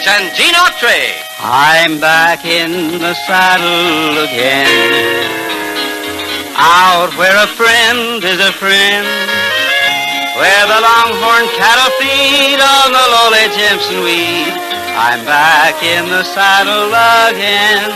Ranch and Gene Autry. I'm back in the saddle again, out where a friend is a friend, where the longhorn cattle feed on the lowly Jimson weed. I'm back in the saddle again.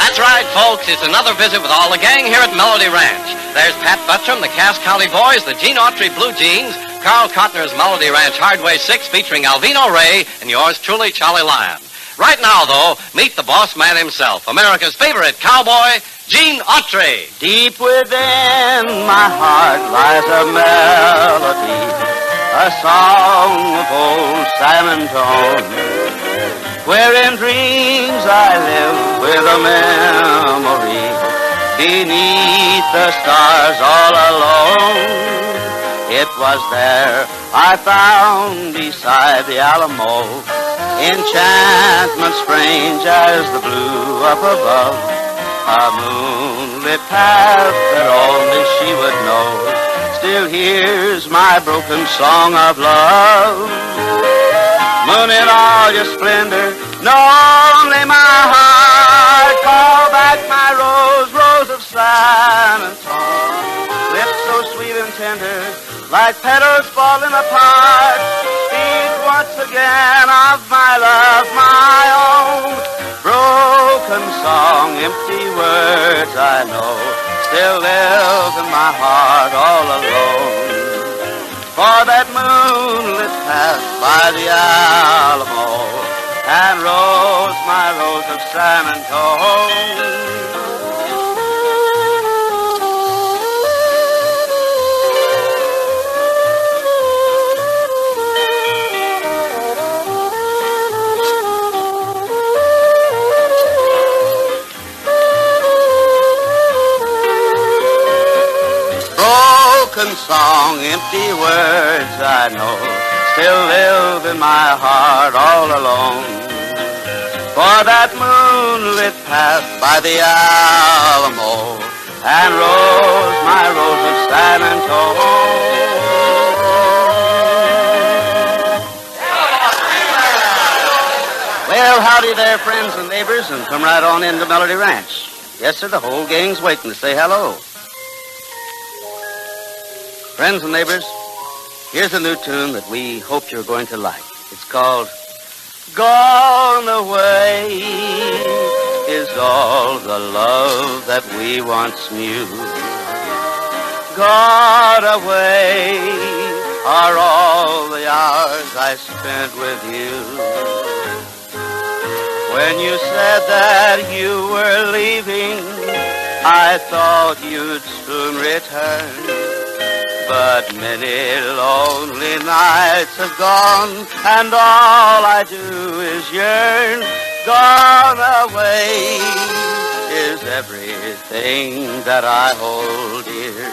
That's right, folks. It's another visit with all the gang here at Melody Ranch. There's Pat Buttram, the Cass County Boys, the Gene Autry Blue Jeans, Carl Cotner's Melody Ranch Hardway 6 featuring Alvino Ray, and yours truly, Charlie Lyon. Right now, though, meet the boss man himself, America's favorite cowboy, Gene Autry. Deep within my heart lies a melody, a song of old Sam and Tone, where in dreams I live with a memory, beneath the stars all alone. It was there I found beside the Alamo enchantment strange as the blue up above, a moonlit path that only she would know still hears my broken song of love. Moon in all your splendor, know only my heart. Call back my rose, rose of San Antonio. Lips so sweet and tender, like petals falling apart. Speak once again of my love, my own. Broken song, empty words I know, still live in my heart all alone. For that moonlit path by the Alamo and rose, my rose of San Antonio. Song, empty words I know, still live in my heart all alone. For that moonlit path by the Alamo and rose, my rose of San Antonio. Well, howdy there, friends and neighbors, and come right on into Melody Ranch. Yes, sir, the whole gang's waiting to say hello. Friends and neighbors, here's a new tune that we hope you're going to like. It's called Gone Away Is All the Love That We Once Knew. Gone away are all the hours I spent with you. When you said that you were leaving, I thought you'd soon return. But many lonely nights have gone, and all I do is yearn. Gone away is everything that I hold dear.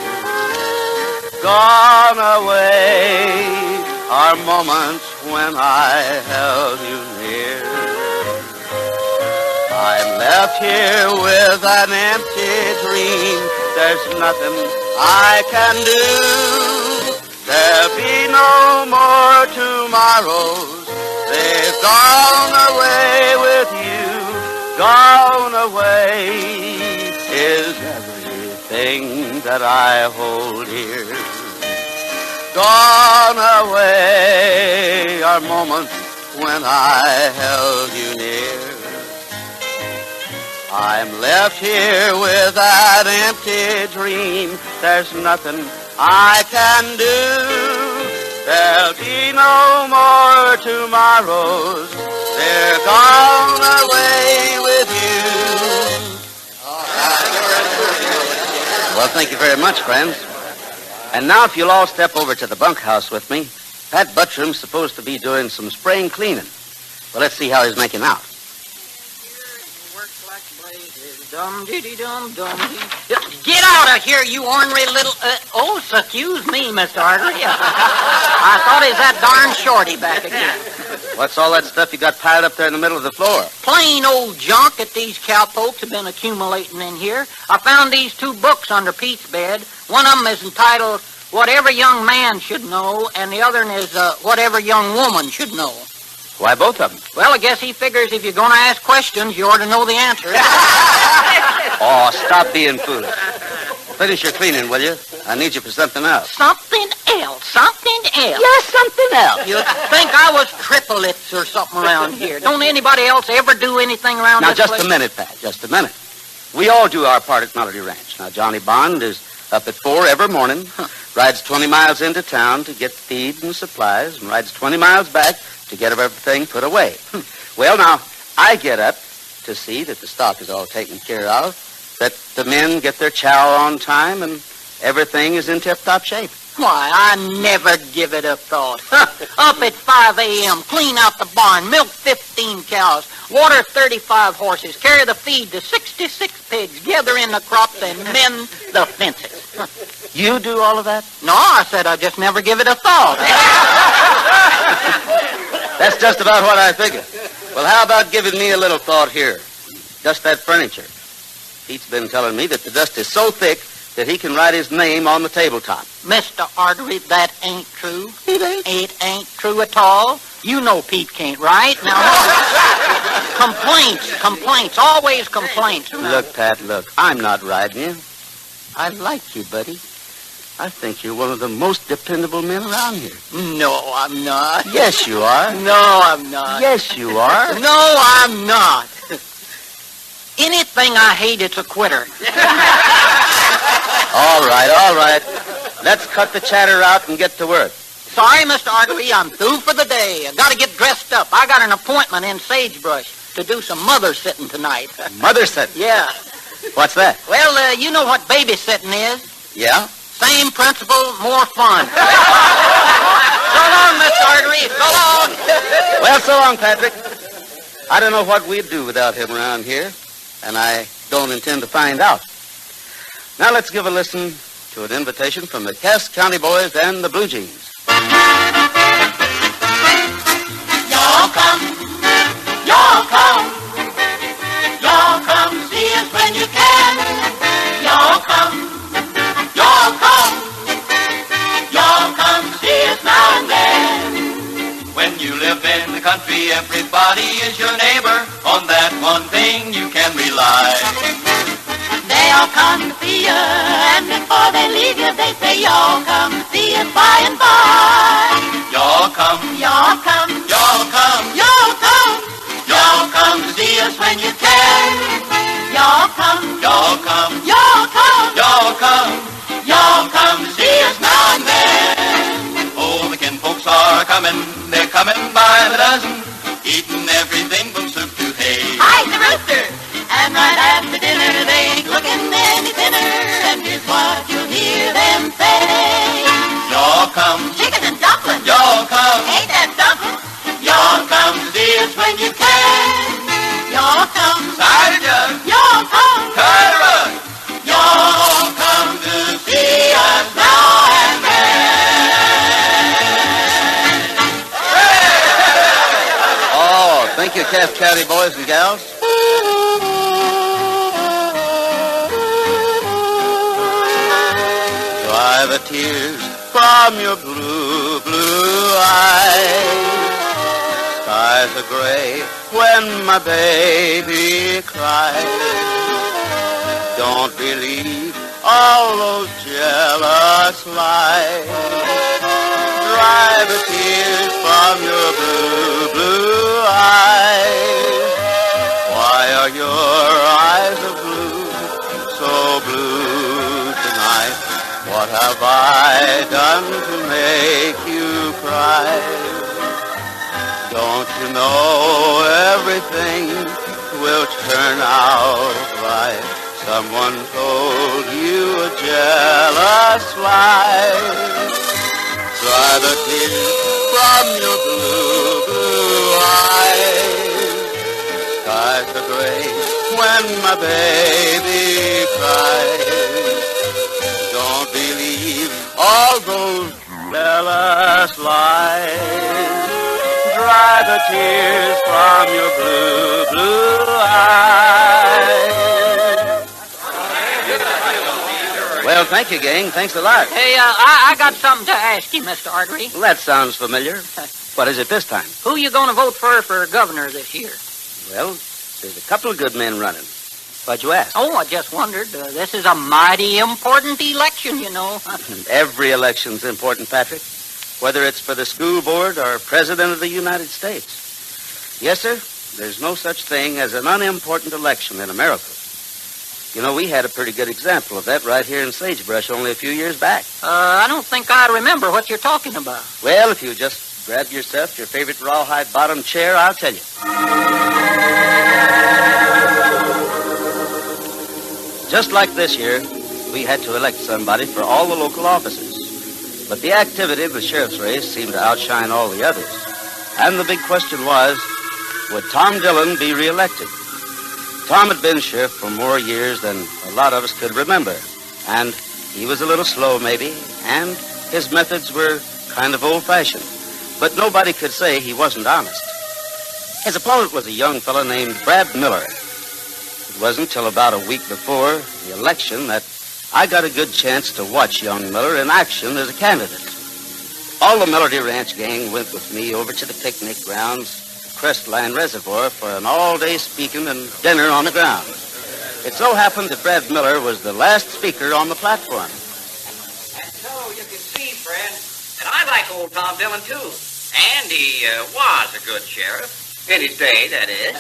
Gone away are moments when I held you near. I'm left here with an empty dream. There's nothing I can do. There'll be no more tomorrows. They've gone away with you. Gone away is everything that I hold dear. Gone away are moments when I held you near. I'm left here with that empty dream. There's nothing I can do. There'll be no more tomorrows. They're gone away with you. Well, thank you very much, friends. And now if you'll all step over to the bunkhouse with me, Pat Buttram's supposed to be doing some spring cleaning. Well, let's see how he's making out. Get out of here, you ornery little... excuse me, Mr. Artery. I thought it was that darn shorty back again. What's all that stuff you got piled up there in the middle of the floor? Plain old junk that these cowpokes have been accumulating in here. I found these 2 books under Pete's bed. One of them is entitled What Every Young Man Should Know, and the other one is What Every Young Woman Should Know. Why both of them? Well, I guess he figures if you're going to ask questions, you ought to know the answer. Oh, stop being foolish. Finish your cleaning, will you? I need you for something else. Something else. Something else. Yes, something else. You'd think I was triplets or something around here. Don't anybody else ever do anything around Now, this just place? a minute, Pat. Just a minute. We all do our part at Melody Ranch. Now, Johnny Bond is up at 4 every morning, rides 20 miles into town to get feed and supplies, and rides 20 miles back to get everything put away. Well, now, I get up to see that the stock is all taken care of, that the men get their chow on time, and everything is in tip-top shape. Why, I never give it a thought. Up at 5 a.m., clean out the barn, milk 15 cows, water 35 horses, carry the feed to 66 pigs, gather in the crops, and mend the fences. You do all of that? No, I said I just never give it a thought. That's just about what I figured. Well, how about giving me a little thought here? Just that furniture. Pete's been telling me that the dust is so thick that he can write his name on the tabletop. Mr. Artery, that ain't true. It ain't. It ain't true at all. You know Pete can't write. Now, complaints, always complaints. Look, Pat, look. I'm not riding you. I like you, buddy. I think you're one of the most dependable men around here. No, I'm not. Yes, you are. No, I'm not. Yes, you are. No, I'm not. Anything I hate, it's a quitter. All right. Let's cut the chatter out and get to work. Sorry, Mr. Artery, I'm through for the day. I got to get dressed up. I got an appointment in Sagebrush to do some mother sitting tonight. Mother sitting? Yeah. What's that? Well, you know what babysitting is. Yeah? Same principle, more fun. So long, Mr. Artery. So long. Well, so long, Patrick. I don't know what we'd do without him around here, and I don't intend to find out. Now let's give a listen to an invitation from the Cass County Boys and the Blue Jeans. Y'all come, see us when you can. Y'all come, see us now and then. When you live in the country, everybody is your neighbor. On that one thing you can rely. They all come to see you, and before they leave you, they say, y'all come to see us by and by. Y'all come, to see us when you can. Y'all come, to see us now and then. Oh, the kinfolks are coming, they're coming by the dozen, eating everything from soup to hay. Hi, the rooster! And right after dinner, they ain't looking any thinner, and here's what you'll hear them say. Y'all come, chicken and dumplings. Y'all come, ain't that something? Y'all come to see us when you can. Y'all come, cider jug. Y'all come, cut a rug. Y'all come to see us now and then. Oh, thank you, Cass County Boys and gals. Dry the tears from your blue, blue eyes. Skies are gray when my baby cries. Don't believe all those jealous lies. Dry the tears from your blue, blue eyes. Why are your eyes of blue, so blue tonight? What have I done to make you cry? Don't you know everything will turn out right? Someone told you a jealous lie. Dry the tears from your blue, blue eyes. Skies are gray when my baby cries. Don't believe all those jealous lies. Dry the tears from your blue, blue eyes. Well, thank you, gang. Thanks a lot. Hey, I got something to ask you, Mr. Artery. Well, that sounds familiar. What is it this time? Who you going to vote for governor this year? Well, there's a couple of good men running. Why'd you ask? Oh, I just wondered. This is a mighty important election, you know. Every election's important, Patrick. Whether it's for the school board or president of the United States. Yes, sir. There's no such thing as an unimportant election in America. You know, we had a pretty good example of that right here in Sagebrush only a few years back. I don't think I remember what you're talking about. Well, if you just grab yourself your favorite rawhide bottom chair, I'll tell you. Just like this year, we had to elect somebody for all the local offices. But the activity of the sheriff's race seemed to outshine all the others. And the big question was, would Tom Dillon be reelected? Tom had been sheriff for more years than a lot of us could remember. And he was a little slow, maybe, and his methods were kind of old-fashioned. But nobody could say he wasn't honest. His opponent was a young fellow named Brad Miller. It wasn't until about a week before the election that I got a good chance to watch young Miller in action as a candidate. All the Melody Ranch gang went with me over to the picnic grounds, Crestline Reservoir, for an all-day speaking and dinner on the ground. It so happened that Brad Miller was the last speaker on the platform. And so you can see, friend, that I like old Tom Dillon, too. And he was a good sheriff. In his day, that is.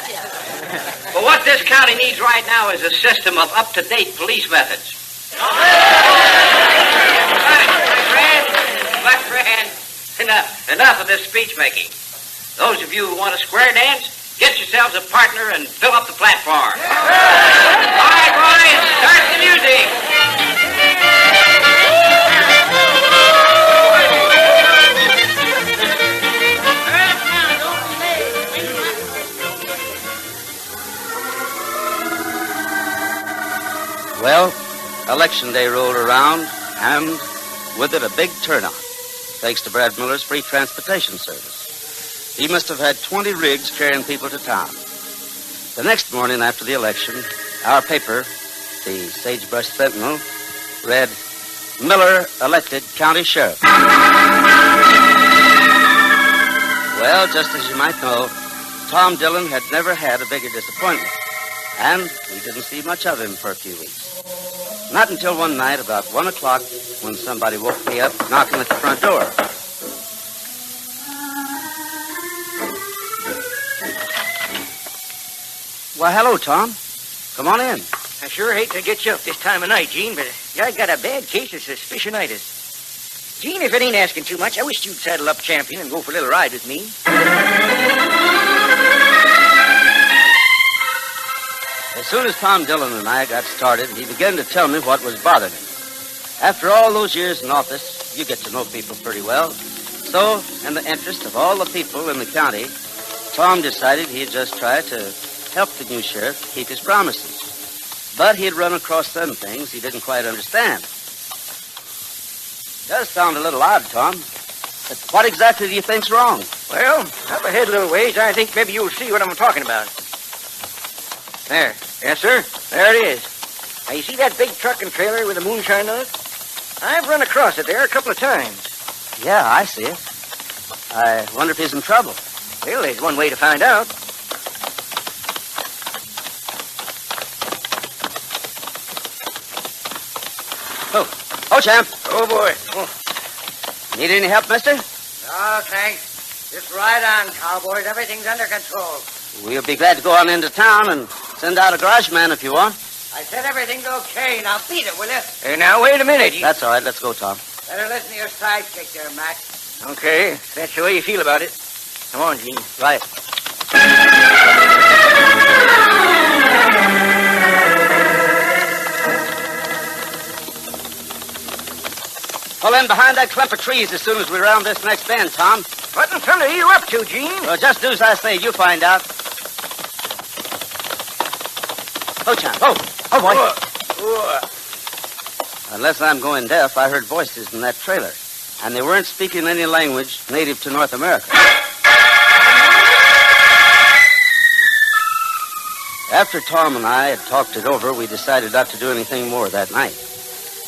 But what this county needs right now is a system of up-to-date police methods. My friend, enough of this speech-making. Those of you who want a square dance, get yourselves a partner and fill up the platform. All right, boys, start the music. Well, Election Day rolled around, and with it a big turnout, thanks to Brad Miller's free transportation service. He must have had 20 rigs carrying people to town. The next morning after the election, our paper, the Sagebrush Sentinel, read, Miller elected county sheriff. Well, just as you might know, Tom Dillon had never had a bigger disappointment, and we didn't see much of him for a few weeks. Not until one night about 1 o'clock when somebody woke me up knocking at the front door. Why, hello, Tom. Come on in. I sure hate to get you up this time of night, Gene, but I got a bad case of suspicionitis. Gene, if it ain't asking too much, I wish you'd saddle up Champion and go for a little ride with me. As soon as Tom Dillon and I got started, he began to tell me what was bothering him. After all those years in office, you get to know people pretty well. So, in the interest of all the people in the county, Tom decided he'd just try to help the new sheriff keep his promises. But he'd run across some things he didn't quite understand. Does sound a little odd, Tom. But what exactly do you think's wrong? Well, up ahead a little ways, I think maybe you'll see what I'm talking about. There. Yes, sir. There it is. Now, you see that big truck and trailer with the moonshine on it? I've run across it there a couple of times. Yeah, I see it. I wonder if he's in trouble. Well, there's one way to find out. Oh, champ. Oh, boy. Oh. Need any help, mister? No, thanks. Just ride on, cowboys. Everything's under control. We'll be glad to go on into town and send out a garage man if you want. I said everything's okay. Now beat it, will you? Now, wait a minute. That's all right. Let's go, Tom. Better listen to your sidekick there, Mac. Okay, if that's the way you feel about it. Come on, Gene. Right. Pull in behind that clump of trees as soon as we round this next bend, Tom. What in thunder are you up to, Gene? Well, just do as I say. You find out. Oh, champ. Oh, boy. Unless I'm going deaf, I heard voices in that trailer. And they weren't speaking any language native to North America. After Tom and I had talked it over, we decided not to do anything more that night.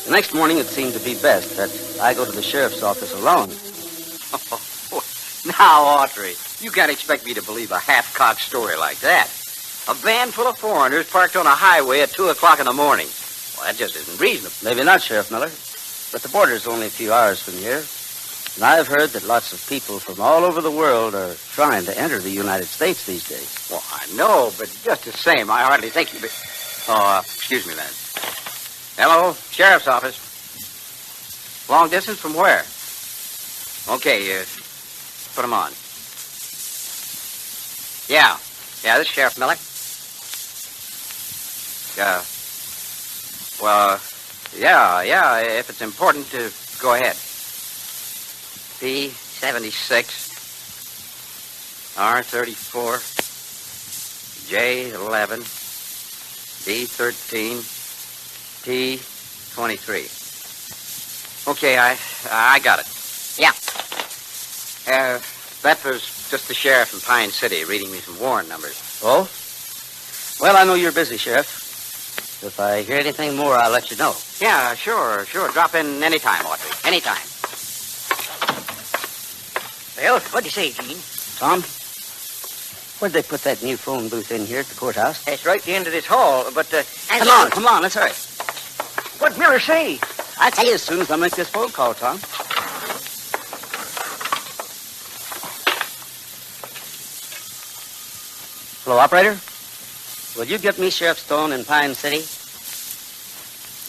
The next morning, it seemed to be best that I go to the sheriff's office alone. Now, Autry, you can't expect me to believe a half-cocked story like that. A van full of foreigners parked on a highway at 2 o'clock in the morning. Well, that just isn't reasonable. Maybe not, Sheriff Miller. But the border's only a few hours from here. And I've heard that lots of people from all over the world are trying to enter the United States these days. Well, I know, but just the same, I hardly think you'd be... Oh, excuse me, then. Hello, Sheriff's Office. Long distance from where? Okay, put him on. Yeah, this is Sheriff Miller. Well, yeah, if it's important, go ahead. P76, R34, J11, D13, T23. Okay, I got it. Yeah. That was just the sheriff in Pine City reading me some warrant numbers. Oh? Well, I know you're busy, Sheriff. If I hear anything more, I'll let you know. Yeah, sure. Drop in anytime, Autry. Anytime. Well, what'd you say, Gene? Tom, where'd they put that new phone booth in here at the courthouse? It's right at the end of this hall, but, Come on, let's hurry. What'd Miller say? I'll tell you as soon as I make this phone call, Tom. Hello, operator? Will you get me Sheriff Stone in Pine City?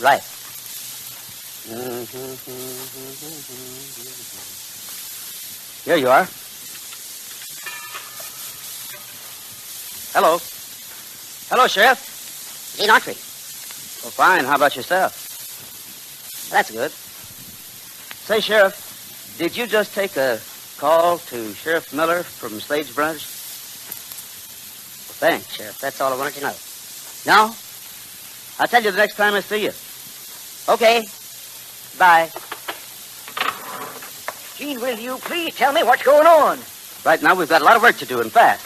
Right. Here you are. Hello. Hello, Sheriff. Gene Autry. Oh, fine. How about yourself? That's good. Say, Sheriff, did you just take a call to Sheriff Miller from Sagebrush? Well, thanks, Sheriff. That's all I wanted to know. No? I'll tell you the next time I see you. Okay. Bye. Gene, will you please tell me what's going on? Right now, we've got a lot of work to do and fast.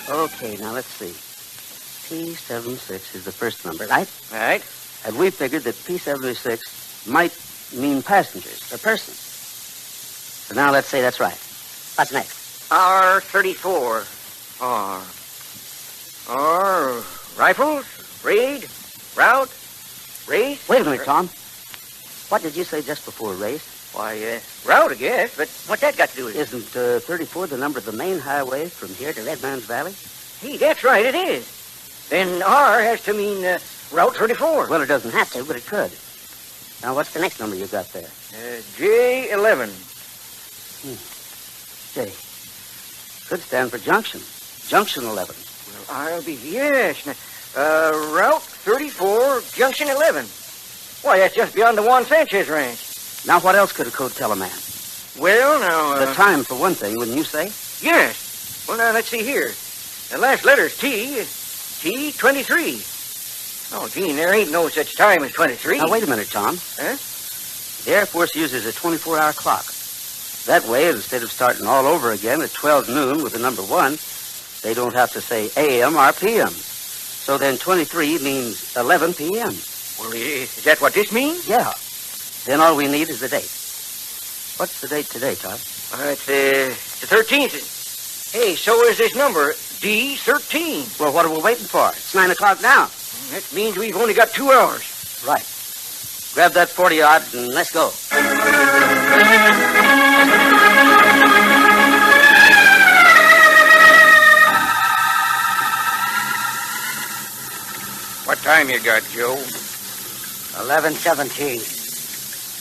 Okay, now let's see. P76 is the first number, right? Right. And we figured that P76 might mean passengers or persons. So now let's say that's right. What's next? R34. R. Rifles? Raid? Route? Race? Wait a minute, Tom. What did you say just before race? Why, route, I guess, but what's that got to do with it? Isn't 34 the number of the main highway from here to Red Man's Valley? Hey, that's right, it is. Then R has to mean Route 34. Well, it doesn't have to, but it could. Now, what's the next number you got there? J11. J. Could stand for junction. Junction 11. Well, yes. Route 34, Junction 11. Why, that's just beyond the Juan Sanchez ranch. Now, what else could a code tell a man? Well, now... The time, for one thing, wouldn't you say? Yes. Well, now, let's see here. The last letter's T. T23. Oh, Gene, there ain't no such time as 23. Now, wait a minute, Tom. Huh? The Air Force uses a 24-hour clock. That way, instead of starting all over again at 12 noon with the number 1, they don't have to say a.m. or p.m. So then 23 means 11 p.m. Well, is that what this means? Yeah. Then all we need is the date. What's the date today, Todd? It's the 13th. Hey, so is this number, D13. Well, what are we waiting for? It's 9 o'clock now. That means we've only got 2 hours. Right. Grab that 40-odd and let's go. What time you got, Joe? 11:17.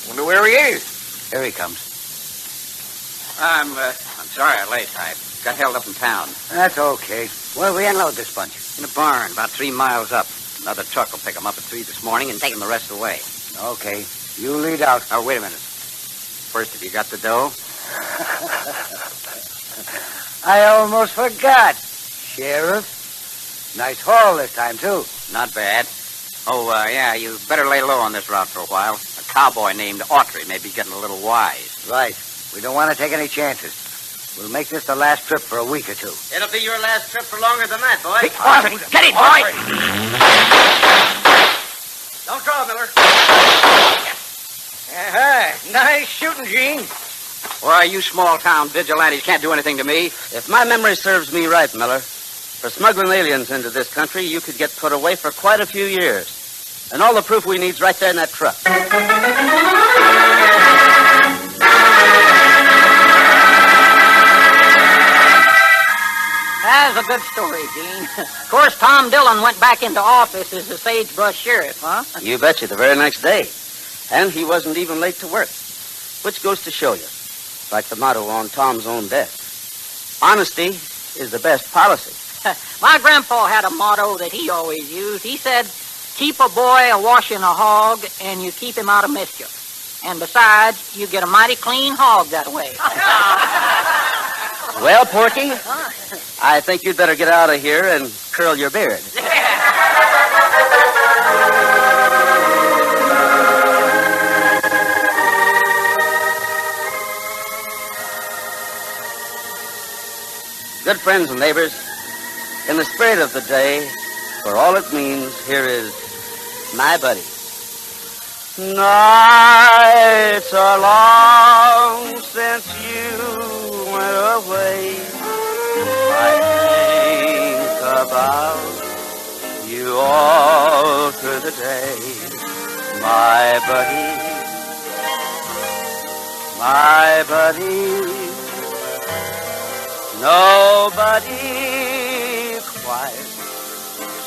Wonder where he is. Here he comes. I'm sorry I'm late. I got held up in town. That's okay. Where we unload this bunch? In a barn about 3 miles up. Another truck will pick them up at 3 this morning and take them the rest of the way. Okay. You lead out. Oh, wait a minute. First, have you got the dough? I almost forgot. Sheriff. Nice haul this time, too. Not bad. Oh, yeah, you better lay low on this route for a while. A cowboy named Autry may be getting a little wise. Right. We don't want to take any chances. We'll make this the last trip for a week or 2. It'll be your last trip for longer than that, boy. Get it, boy! Don't draw, Miller. Nice shooting, Gene. Why, you small-town vigilantes can't do anything to me. If my memory serves me right, Miller, for smuggling aliens into this country, you could get put away for quite a few years. And all the proof we need's right there in that truck. That's a good story, Gene. Of course, Tom Dillon went back into office as the Sagebrush sheriff, huh? You betcha, the very next day. And he wasn't even late to work. Which goes to show you, like the motto on Tom's own desk, honesty is the best policy. My grandpa had a motto that he always used. He said, keep a boy a-washing a hog, and you keep him out of mischief. And besides, you get a mighty clean hog that way. Well, Porky, I think you'd better get out of here and curl your beard. Good friends and neighbors, in the spirit of the day, for all it means, here is my buddy. Nights are long since you went away. I think about you all through the day, my buddy, my buddy. Nobody quite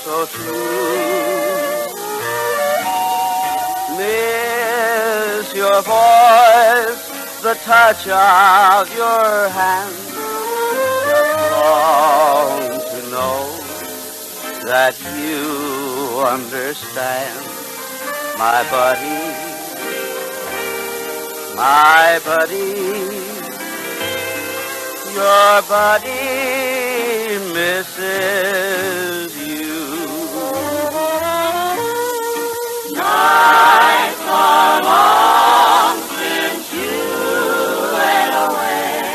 so true. Miss your voice, the touch of your hand. Just long to know that you understand, my buddy, my buddy. Your buddy misses you. Nights are long since you went away.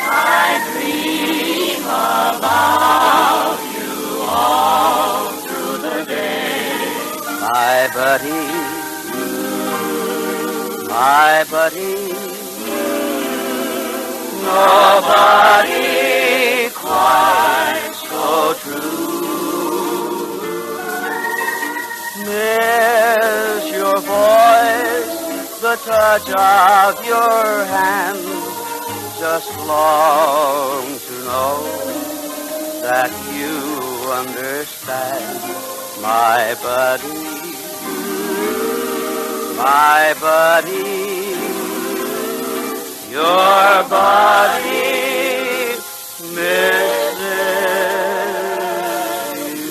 I dream about you all through the day. My buddy, my buddy. Nobody quite so true. Miss your voice, the touch of your hand. Just long to know that you understand, my buddy, my buddy. Your body misses you.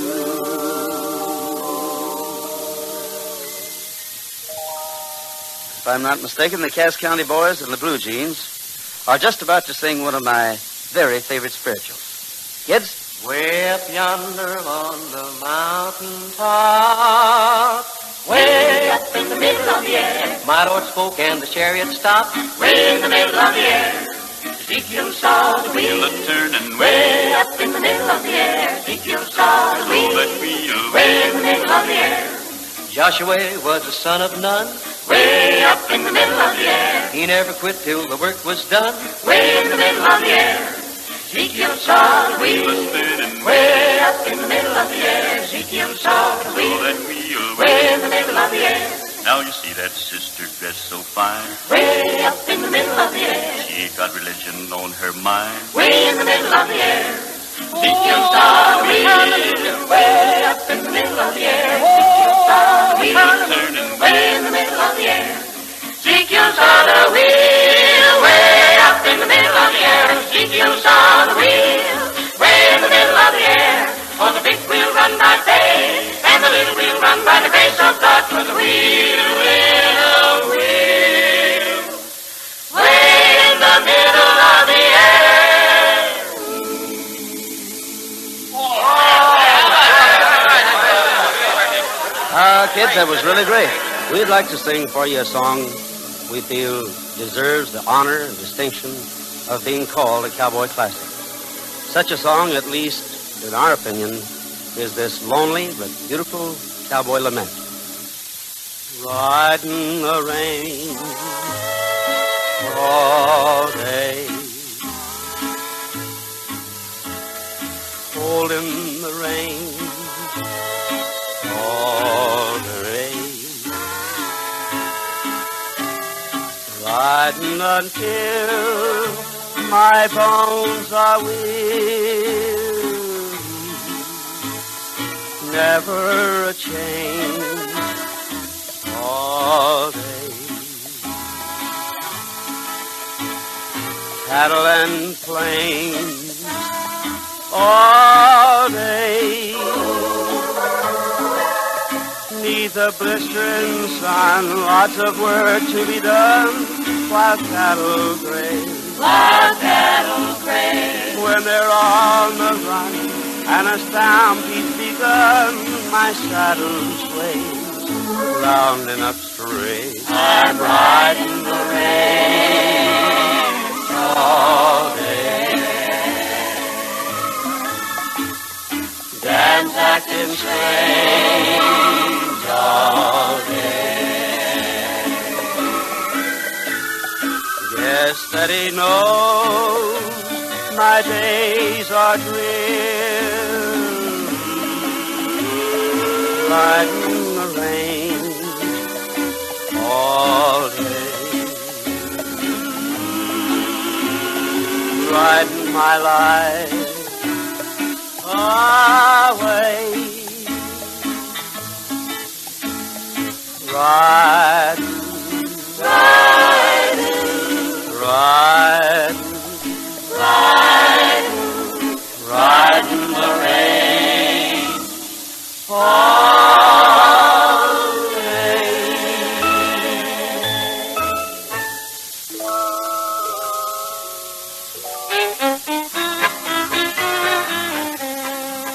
If I'm not mistaken, the Cass County Boys and the Blue Jeans are just about to sing one of my very favorite spirituals. Kids? Way up yonder on the mountain top, way up in the middle of the air, my Lord spoke and the chariot stopped. Way in the middle of the air, Ezekiel saw the wheel turning way up in the middle of the air. Ezekiel saw the wheel way in the middle of the air. Joshua was the son of Nun, way up in the middle of the air. He never quit till the work was done, way in the middle of the air. Ezekiel saw the wheel way up in the middle of the air. Ezekiel saw the wheel way in the middle of the air. Now you see that sister dressed so fine, Way up in the middle of the air. she ain't got religion on her mind. Way in the middle of the air. Ezekiel saw the wheel way up in the middle of the air. Ezekiel saw the wheel way in the middle of the air. Ezekiel saw the wheel way up in the middle of the air. Ezekiel saw the wheel way in the middle of the air. For the big wheel run by faith, and the little wheel run by the grace of God. For the wheel in a wheel way in the middle of the air. Kids, that was really great. We'd like to sing for you a song we feel deserves the honor and distinction of being called a cowboy classic. Such a song, at least in our opinion, is this lonely but beautiful cowboy lament. riding the range all day, holding the reins all day, riding until my bones are weary. Never a change all day. Cattle and plains all day. Neath the blistering sun, lots of work to be done while cattle graze. While cattle graze. When they're on the run and a stampede's begun, my saddle sways, rounding up strays. I'm riding the range all day. Dance acting strange all day. Guess that he knows my days are dreary, riding the range all day, riding my life away, riding, Riding the range all day.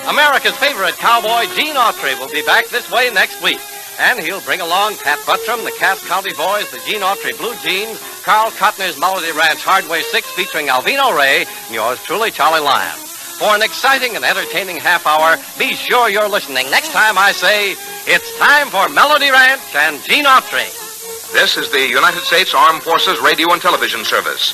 America's favorite cowboy, Gene Autry, will be back this way next week. And he'll bring along Pat Buttram, the Cass County Boys, the Gene Autry Blue Jeans, Carl Cotner's Melody Ranch Hardway 6 featuring Alvino Ray, and yours truly, Charlie Lyon. For an exciting and entertaining half hour, be sure you're listening next time I say, it's time for Melody Ranch and Gene Autry. This is the United States Armed Forces Radio and Television Service.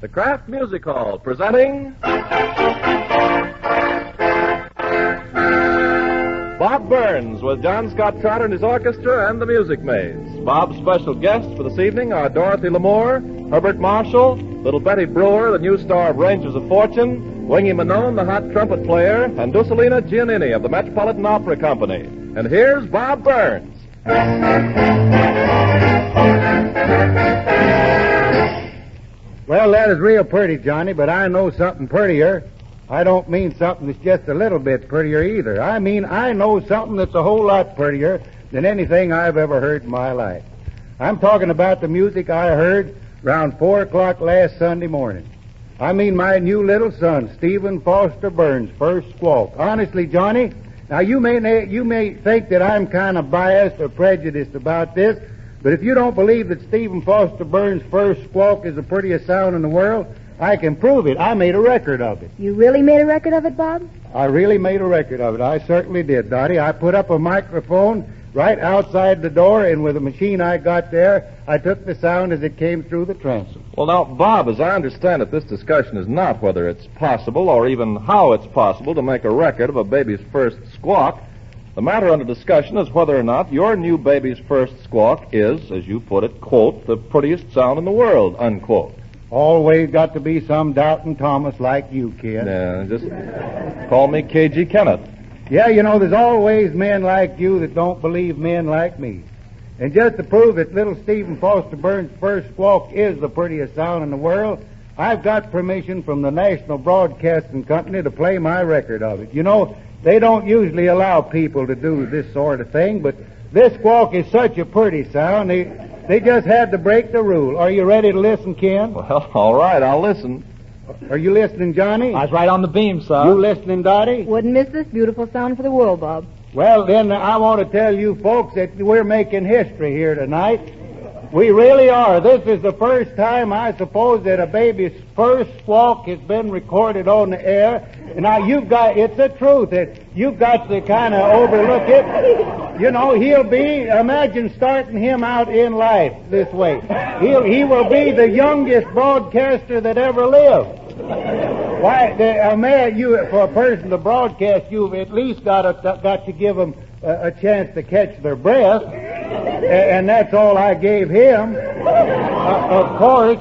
The Kraft Music Hall presenting Bob Burns with John Scott Trotter and his orchestra and the Music Maids. Bob's special guests for this evening are Dorothy L'Amour, Herbert Marshall, little Betty Brewer, the new star of Rangers of Fortune, Wingy Manone, the hot trumpet player, and Dusselina Giannini of the Metropolitan Opera Company. And here's Bob Burns. Well, that is real pretty, Johnny, but I know something prettier. I don't mean something that's just a little bit prettier either. I mean I know something that's a whole lot prettier than anything I've ever heard in my life. I'm talking about the music I heard around 4 o'clock last Sunday morning. I mean my new little son, Stephen Foster Burns' first squawk. Honestly, Johnny, now you may think that I'm kind of biased or prejudiced about this, but if you don't believe that Stephen Foster Burns' first squawk is the prettiest sound in the world, I can prove it. I made a record of it. You really made a record of it, Bob? I really made a record of it. I certainly did, Dottie. I put up a microphone right outside the door, and with a machine I got there, I took the sound as it came through the transom. Well, now, Bob, as I understand it, this discussion is not whether it's possible or even how it's possible to make a record of a baby's first squawk. The matter under discussion is whether or not your new baby's first squawk is, as you put it, quote, the prettiest sound in the world, unquote. Always got to be some doubting Thomas like you, kid. Yeah, just call me K.G. Kenneth. Yeah, you know, there's always men like you that don't believe men like me. And just to prove that little Stephen Foster Burns' first squawk is the prettiest sound in the world, I've got permission from the National Broadcasting Company to play my record of it. You know, they don't usually allow people to do this sort of thing, but this squawk is such a pretty sound, they just had to break the rule. Are you ready to listen, Ken? Well, all right, I'll listen. Are you listening, Johnny? I was right on the beam, sir. You listening, Dottie? Wouldn't miss this beautiful sound for the world, Bob. Well, then, I want to tell you folks that we're making history here tonight. We really are. This is the first time, I suppose, that a baby's first squawk has been recorded on the air. And now it's the truth that you've got to kind of overlook it. You know, imagine starting him out in life this way. He will be the youngest broadcaster that ever lived. Why, for a person to broadcast, you've at least got to give them a chance to catch their breath, and that's all I gave him. Of course,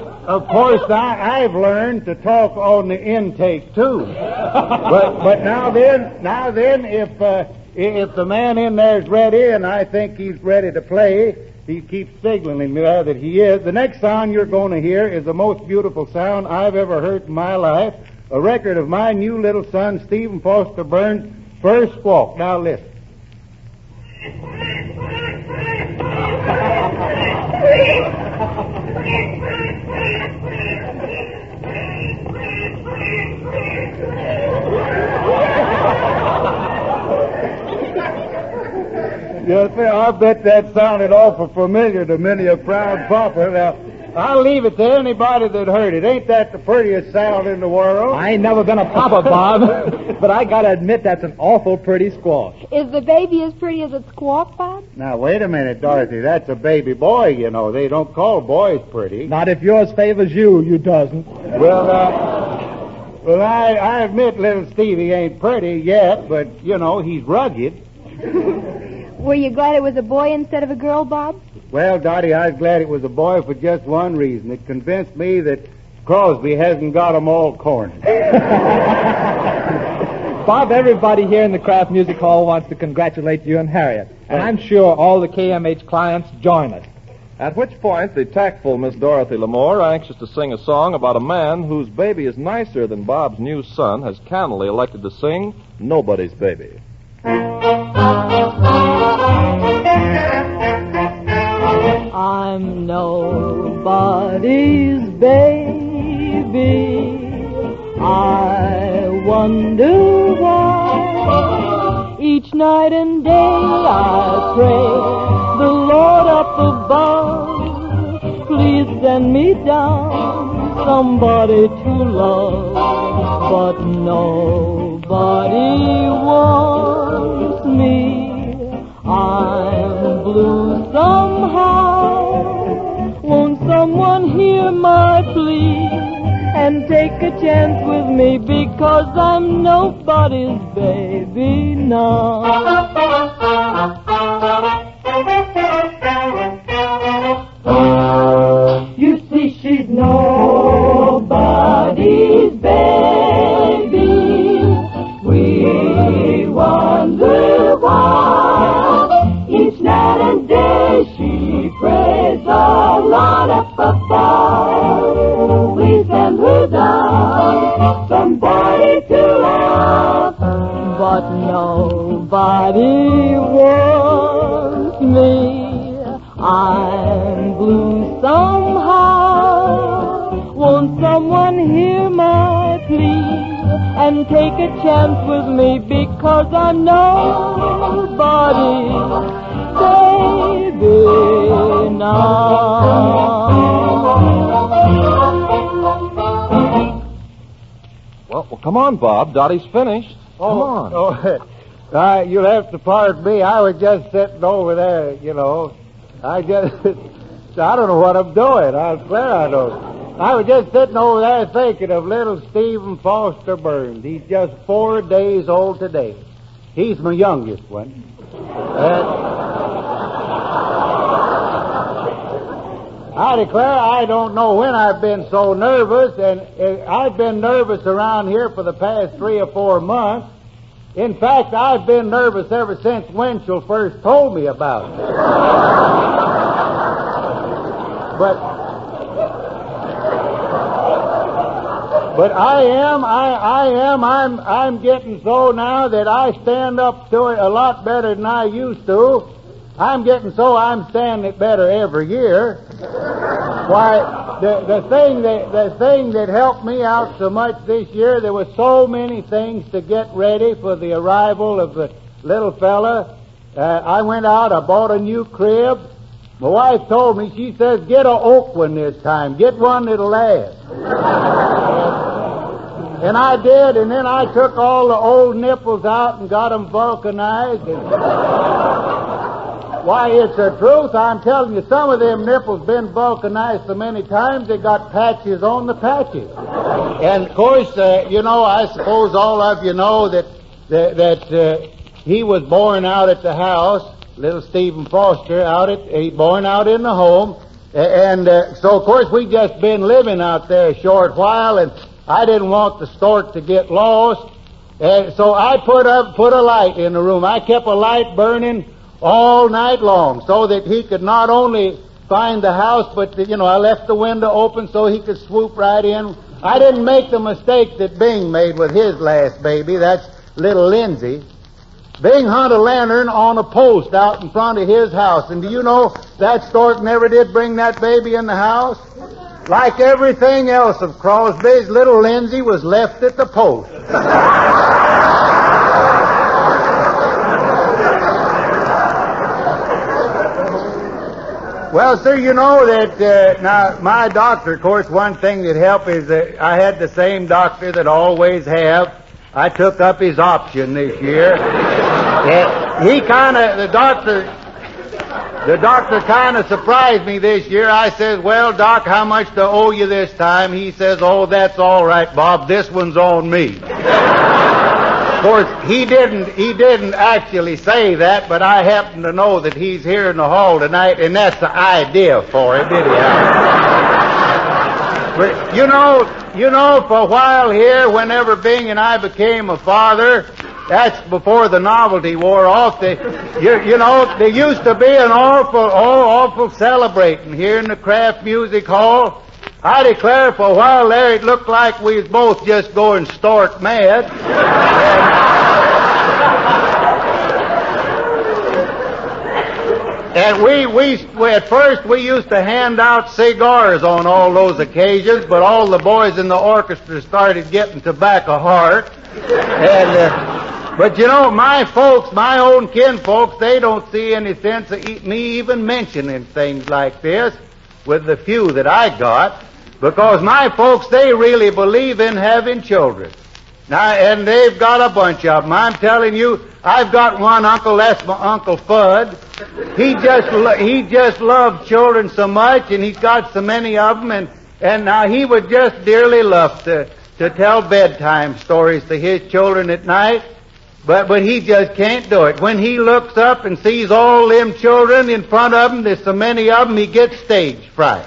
I've learned to talk on the intake too. But now then, if the man in there's ready, and I think he's ready to play. He keeps signaling me that he is. The next sound you're going to hear is the most beautiful sound I've ever heard in my life. A record of my new little son, Stephen Foster Burns' first squawk. Now listen. Yes, I bet that sounded awful familiar to many a proud papa. Now, I'll leave it to anybody that heard it. Ain't that the prettiest sound in the world? I ain't never been a papa, Bob, but I gotta admit that's an awful pretty squawk. Is the baby as pretty as it squawks, Bob? Now, wait a minute, Dorothy. That's a baby boy, you know. They don't call boys pretty. Not if yours favors you doesn't. Well, I admit little Stevie ain't pretty yet, but, you know, he's rugged. Were you glad it was a boy instead of a girl, Bob? Well, Dottie, I was glad it was a boy for just one reason. It convinced me that Crosby hasn't got 'em all cornered. Bob, everybody here in the Kraft Music Hall wants to congratulate you and Harriet. And I'm sure all the KMH clients join us. At which point, the tactful Miss Dorothy L'Amour, anxious to sing a song about a man whose baby is nicer than Bob's new son, has cannily elected to sing Nobody's Baby. I'm nobody's baby. I wonder why. Each night and day I pray the Lord up above, please send me down somebody to love. But nobody wants me. I'm blue somehow. Won't someone hear my plea and take a chance with me, because I'm nobody's baby now. You see, she's nobody's baby. We wonder why. Each night and day she prays a lot up above. Please send her down somebody to love. But nobody wants me. I'm blue somehow. Won't someone hear my plea and take a chance with me, because I'm nobody's baby now. Well, come on, Bob. Dottie's finished. Come on. You'll have to pardon me. I was just sitting over there, you know. I don't know what I'm doing. I swear I don't. I was just sitting over there thinking of little Stephen Foster Burns. He's just 4 days old today. He's my youngest one. I declare I don't know when I've been so nervous, and I've been nervous around here for the past 3 or 4 months. In fact, I've been nervous ever since Winchell first told me about it. But I'm getting so now that I stand up to it a lot better than I used to. I'm getting so I'm standing it better every year. Why, the thing that helped me out so much this year, there were so many things to get ready for the arrival of the little fella. I went out, I bought a new crib. My wife told me, she says, get an oak one this time. Get one that'll last. And I did, and then I took all the old nipples out and got them vulcanized. Why, it's the truth. I'm telling you, some of them nipples been vulcanized so many times they got patches on the patches. And, of course, I suppose all of you know that he was born out at the house, little Stephen Foster, he born out in the home. And so, of course, we just been living out there a short while, and I didn't want the stork to get lost. So I put a light in the room. I kept a light burning all night long so that he could not only find the house, but, I left the window open so he could swoop right in. I didn't make the mistake that Bing made with his last baby. That's little Lindsay. Bing hung a lantern on a post out in front of his house. And do you know that stork never did bring that baby in the house? Like everything else of Crosby's, little Lindsay was left at the post. Well, sir, you know that now my doctor, of course, one thing that helped is that I had the same doctor that I always have. I took up his option this year. The doctor kind of surprised me this year. I says, well, Doc, how much do I owe you this time? He says, oh, that's all right, Bob. This one's on me. Of course, he didn't actually say that, but I happen to know that he's here in the hall tonight, and that's the idea for it, did he? But you know, for a while here, whenever Bing and I became a father, that's before the novelty wore off. There used to be an awful celebrating here in the Kraft Music Hall. I declare, for a while there, it looked like we was both just going stork mad. And we at first we used to hand out cigars on all those occasions, but all the boys in the orchestra started getting tobacco heart. But my folks, my own kinfolks, they don't see any sense of me even mentioning things like this with the few that I got, because my folks, they really believe in having children. Now, and they've got a bunch of them. I'm telling you, I've got one uncle, that's my Uncle Fudd. He just loves children so much, and he's got so many of them, and now he would just dearly love to tell bedtime stories to his children at night, but he just can't do it. When he looks up and sees all them children in front of him, there's so many of them, he gets stage fright.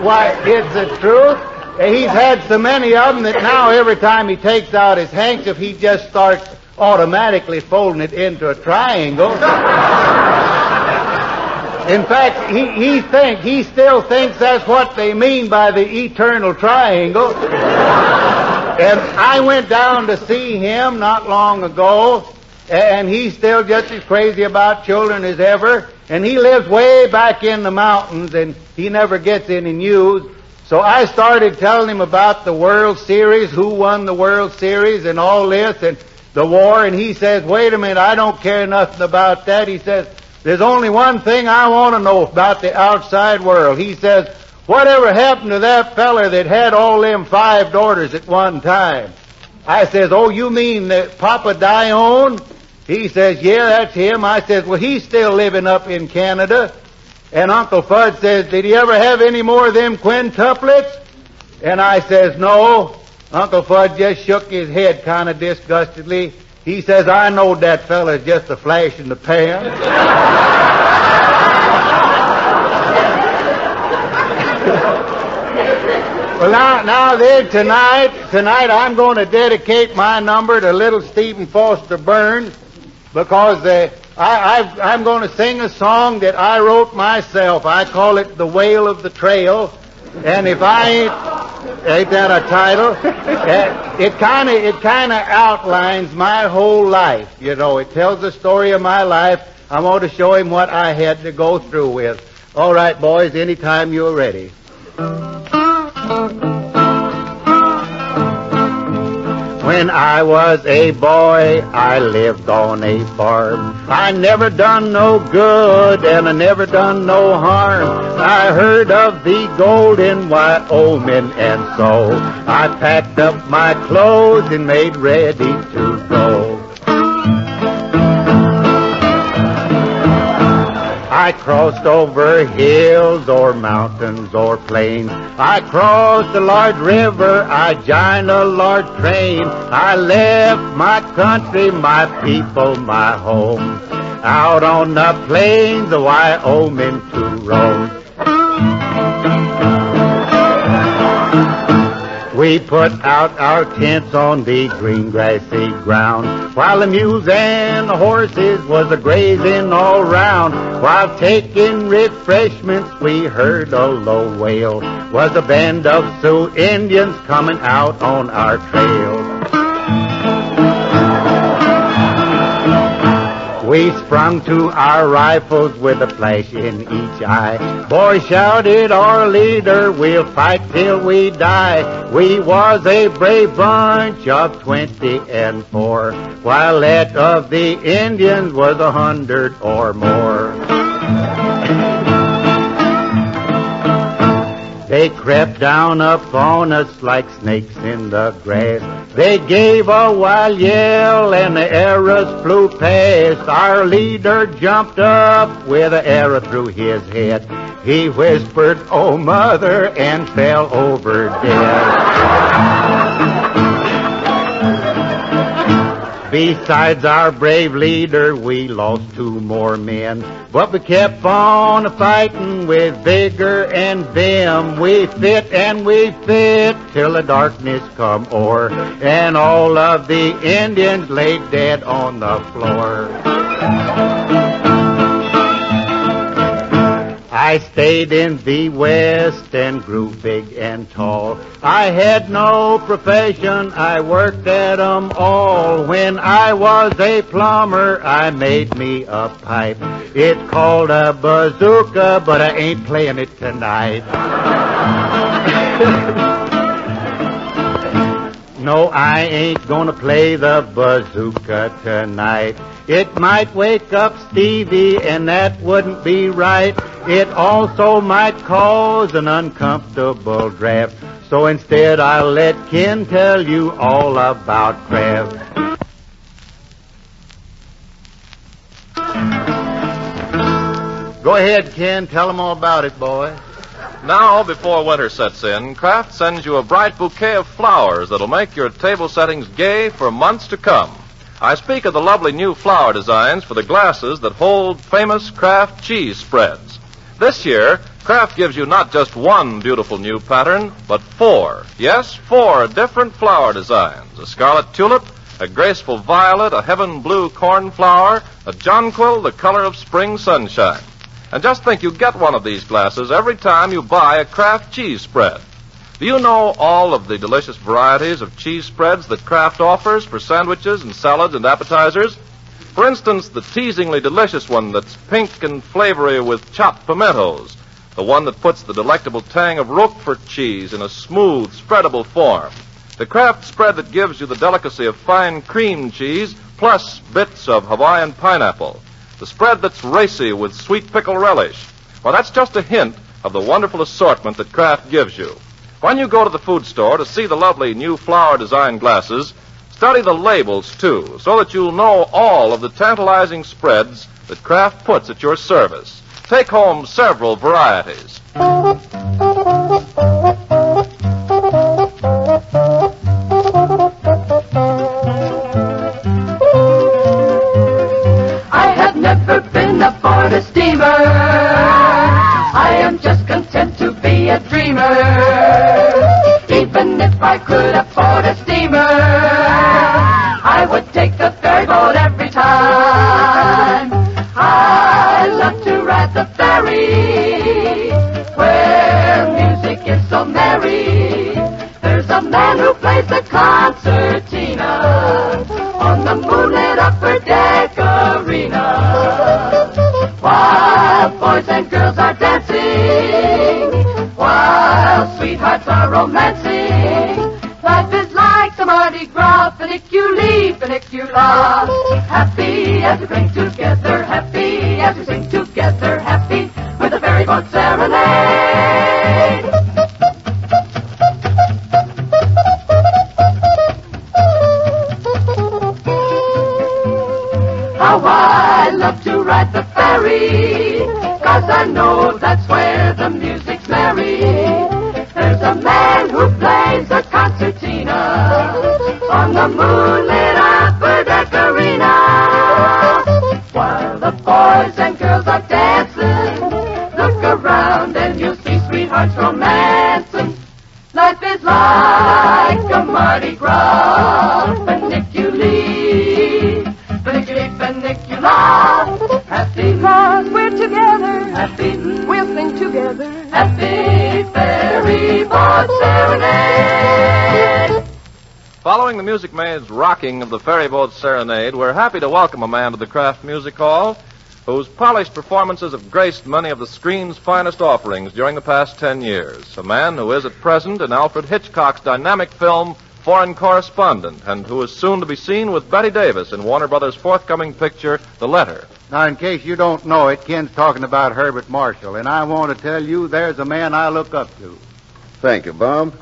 Why, it's the truth. He's had so many of them that now every time he takes out his handkerchief, he just starts automatically folding it into a triangle. In fact, he still thinks that's what they mean by the eternal triangle. And I went down to see him not long ago, and he's still just as crazy about children as ever. And he lives way back in the mountains, and he never gets any news. So I started telling him about the World Series, who won the World Series, and all this, and the war. And he says, wait a minute, I don't care nothing about that. He says, there's only one thing I want to know about the outside world. He says, whatever happened to that feller that had all them 5 daughters at one time? I says, oh, you mean that Papa Dione? He says, yeah, that's him. I says, well, he's still living up in Canada. And Uncle Fudd says, did he ever have any more of them quintuplets? And I says, no. Uncle Fudd just shook his head kind of disgustedly. He says, I know that fella's just a flash in the pan. Well, now then, tonight I'm going to dedicate my number to little Stephen Foster Burns, because I'm going to sing a song that I wrote myself. I call it The Wail of the Trail. And if I ain't that a title? It kind of outlines my whole life. You know, it tells the story of my life. I want to show him what I had to go through with. All right, boys, anytime you're ready. When I was a boy, I lived on a farm. I never done no good, and I never done no harm. I heard of the gold in Wyoming, and so I packed up my clothes and made ready to go. I crossed over hills or mountains or plains. I crossed a large river. I joined a large train. I left my country, my people, my home, out on the plains of Wyoming to roam. We put out our tents on the green grassy ground, while the mules and the horses was a-grazing all round. While taking refreshments, we heard a low wail. Was a band of Sioux Indians coming out on our trail. We sprung to our rifles with a flash in each eye. Boys shouted our leader, we'll fight till we die. We was a brave bunch of 24, while that of the Indians was 100 or more. They crept down upon us like snakes in the grass. They gave a wild yell and the arrows flew past. Our leader jumped up with an arrow through his head. He whispered, "Oh, mother," and fell over dead. Besides our brave leader, we lost 2 more men. But we kept on fighting with vigor and vim. We fit and we fit till the darkness come o'er, and all of the Indians lay dead on the floor. I stayed in the West and grew big and tall. I had no profession, I worked at 'em all. When I was a plumber, I made me a pipe. It's called a bazooka, but I ain't playing it tonight. No, I ain't gonna play the bazooka tonight. It might wake up Stevie, and that wouldn't be right. It also might cause an uncomfortable draft. So instead, I'll let Ken tell you all about Kraft. Go ahead, Ken. Tell them all about it, boy. Now, before winter sets in, Kraft sends you a bright bouquet of flowers that'll make your table settings gay for months to come. I speak of the lovely new flower designs for the glasses that hold famous Kraft cheese spreads. This year, Kraft gives you not just one beautiful new pattern, but 4. Yes, 4 different flower designs. A scarlet tulip, a graceful violet, a heaven blue cornflower, a jonquil, the color of spring sunshine. And just think, you get one of these glasses every time you buy a Kraft cheese spread. Do you know all of the delicious varieties of cheese spreads that Kraft offers for sandwiches and salads and appetizers? For instance, the teasingly delicious one that's pink and flavory with chopped pimentos, the one that puts the delectable tang of Roquefort cheese in a smooth, spreadable form, the Kraft spread that gives you the delicacy of fine cream cheese plus bits of Hawaiian pineapple, the spread that's racy with sweet pickle relish. Well, that's just a hint of the wonderful assortment that Kraft gives you. When you go to the food store to see the lovely new flower design glasses, study the labels, too, so that you'll know all of the tantalizing spreads that Kraft puts at your service. Take home several varieties. I have never been aboard a steamer. I am just content to be a dreamer. Even if I could afford a steamer, I would take the ferry boat every time. the man who plays the concertina on the moonlit upper deck arena. While boys and girls are dancing, while sweethearts are romancing, life is like the Mardi Gras, funiculi, funicula. Happy as we drink together, happy as we sing together, happy with a ferry boat serenade. How I love to ride the ferry, 'cause I know that's where the music's merry. There's a man who plays the concertina on the moonlit upper deck arena. While the boys and girls are dancing, look around and you'll see sweethearts romancing. Life is like a Mardi Gras, funiculi, funiculi, funicula. Happy 'cause we're together, happy we'll sing together, happy ferry boat serenade. Following the Music Maid's rocking of the ferry boat serenade, we're happy to welcome a man to the Kraft Music Hall whose polished performances have graced many of the screen's finest offerings during the past 10 years. A man who is at present in Alfred Hitchcock's dynamic film Foreign Correspondent, and who is soon to be seen with Bette Davis in Warner Brothers' forthcoming picture, The Letter. Now, in case you don't know it, Ken's talking about Herbert Marshall, and I want to tell you there's a man I look up to. Thank you, Bob.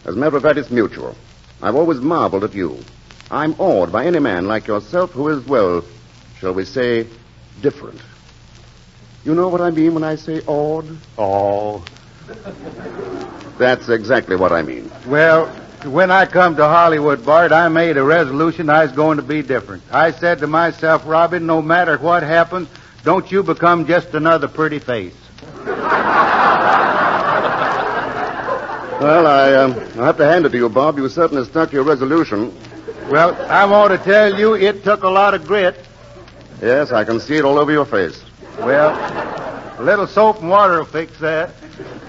As a matter of fact, it's mutual. I've always marveled at you. I'm awed by any man like yourself who is, well, shall we say, different. You know what I mean when I say awed? Oh. That's exactly what I mean. Well, when I come to Hollywood, Bart, I made a resolution I was going to be different. I said to myself, Robin, no matter what happens, don't you become just another pretty face. Well, I have to hand it to you, Bob. You certainly stuck to your resolution. Well, I want to tell you it took a lot of grit. Yes, I can see it all over your face. Well, a little soap and water will fix that.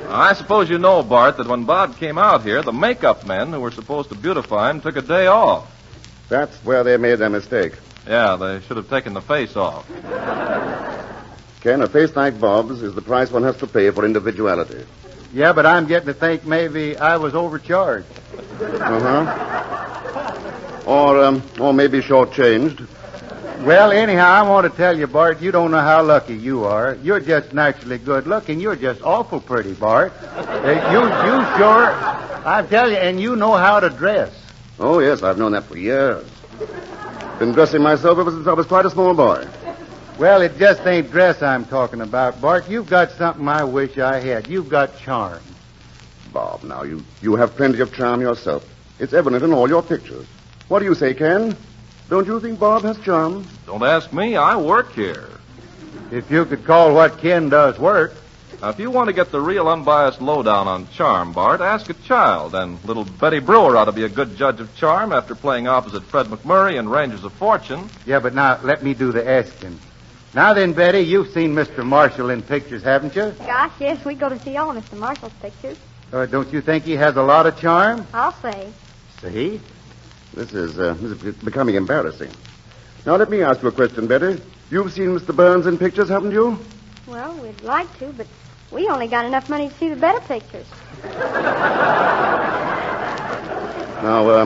I suppose you know, Bart, that when Bob came out here, the makeup men who were supposed to beautify him took a day off. That's where they made their mistake. Yeah, they should have taken the face off. Ken, a face like Bob's is the price one has to pay for individuality. Yeah, but I'm getting to think maybe I was overcharged. Uh-huh. Or maybe shortchanged. Well, anyhow, I want to tell you, Bart, you don't know how lucky you are. You're just naturally good looking. You're just awful pretty, Bart. You sure, I tell you, and you know how to dress. Oh, yes, I've known that for years. Been dressing myself ever since I was quite a small boy. Well, it just ain't dress I'm talking about, Bart. You've got something I wish I had. You've got charm. Bob, now, you have plenty of charm yourself. It's evident in all your pictures. What do you say, Ken? Don't you think Bob has charm? Don't ask me. I work here. If you could call what Ken does work. Now, if you want to get the real unbiased lowdown on charm, Bart, ask a child. And little Betty Brewer ought to be a good judge of charm after playing opposite Fred McMurray in Rangers of Fortune. Yeah, but now let me do the asking. Now then, Betty, you've seen Mr. Marshall in pictures, haven't you? Gosh, yes, we go to see all Mr. Marshall's pictures. Don't you think he has a lot of charm? I'll say. See? This is becoming embarrassing. Now, let me ask you a question, Betty. You've seen Mr. Burns in pictures, haven't you? Well, we'd like to, but we only got enough money to see the better pictures. Now,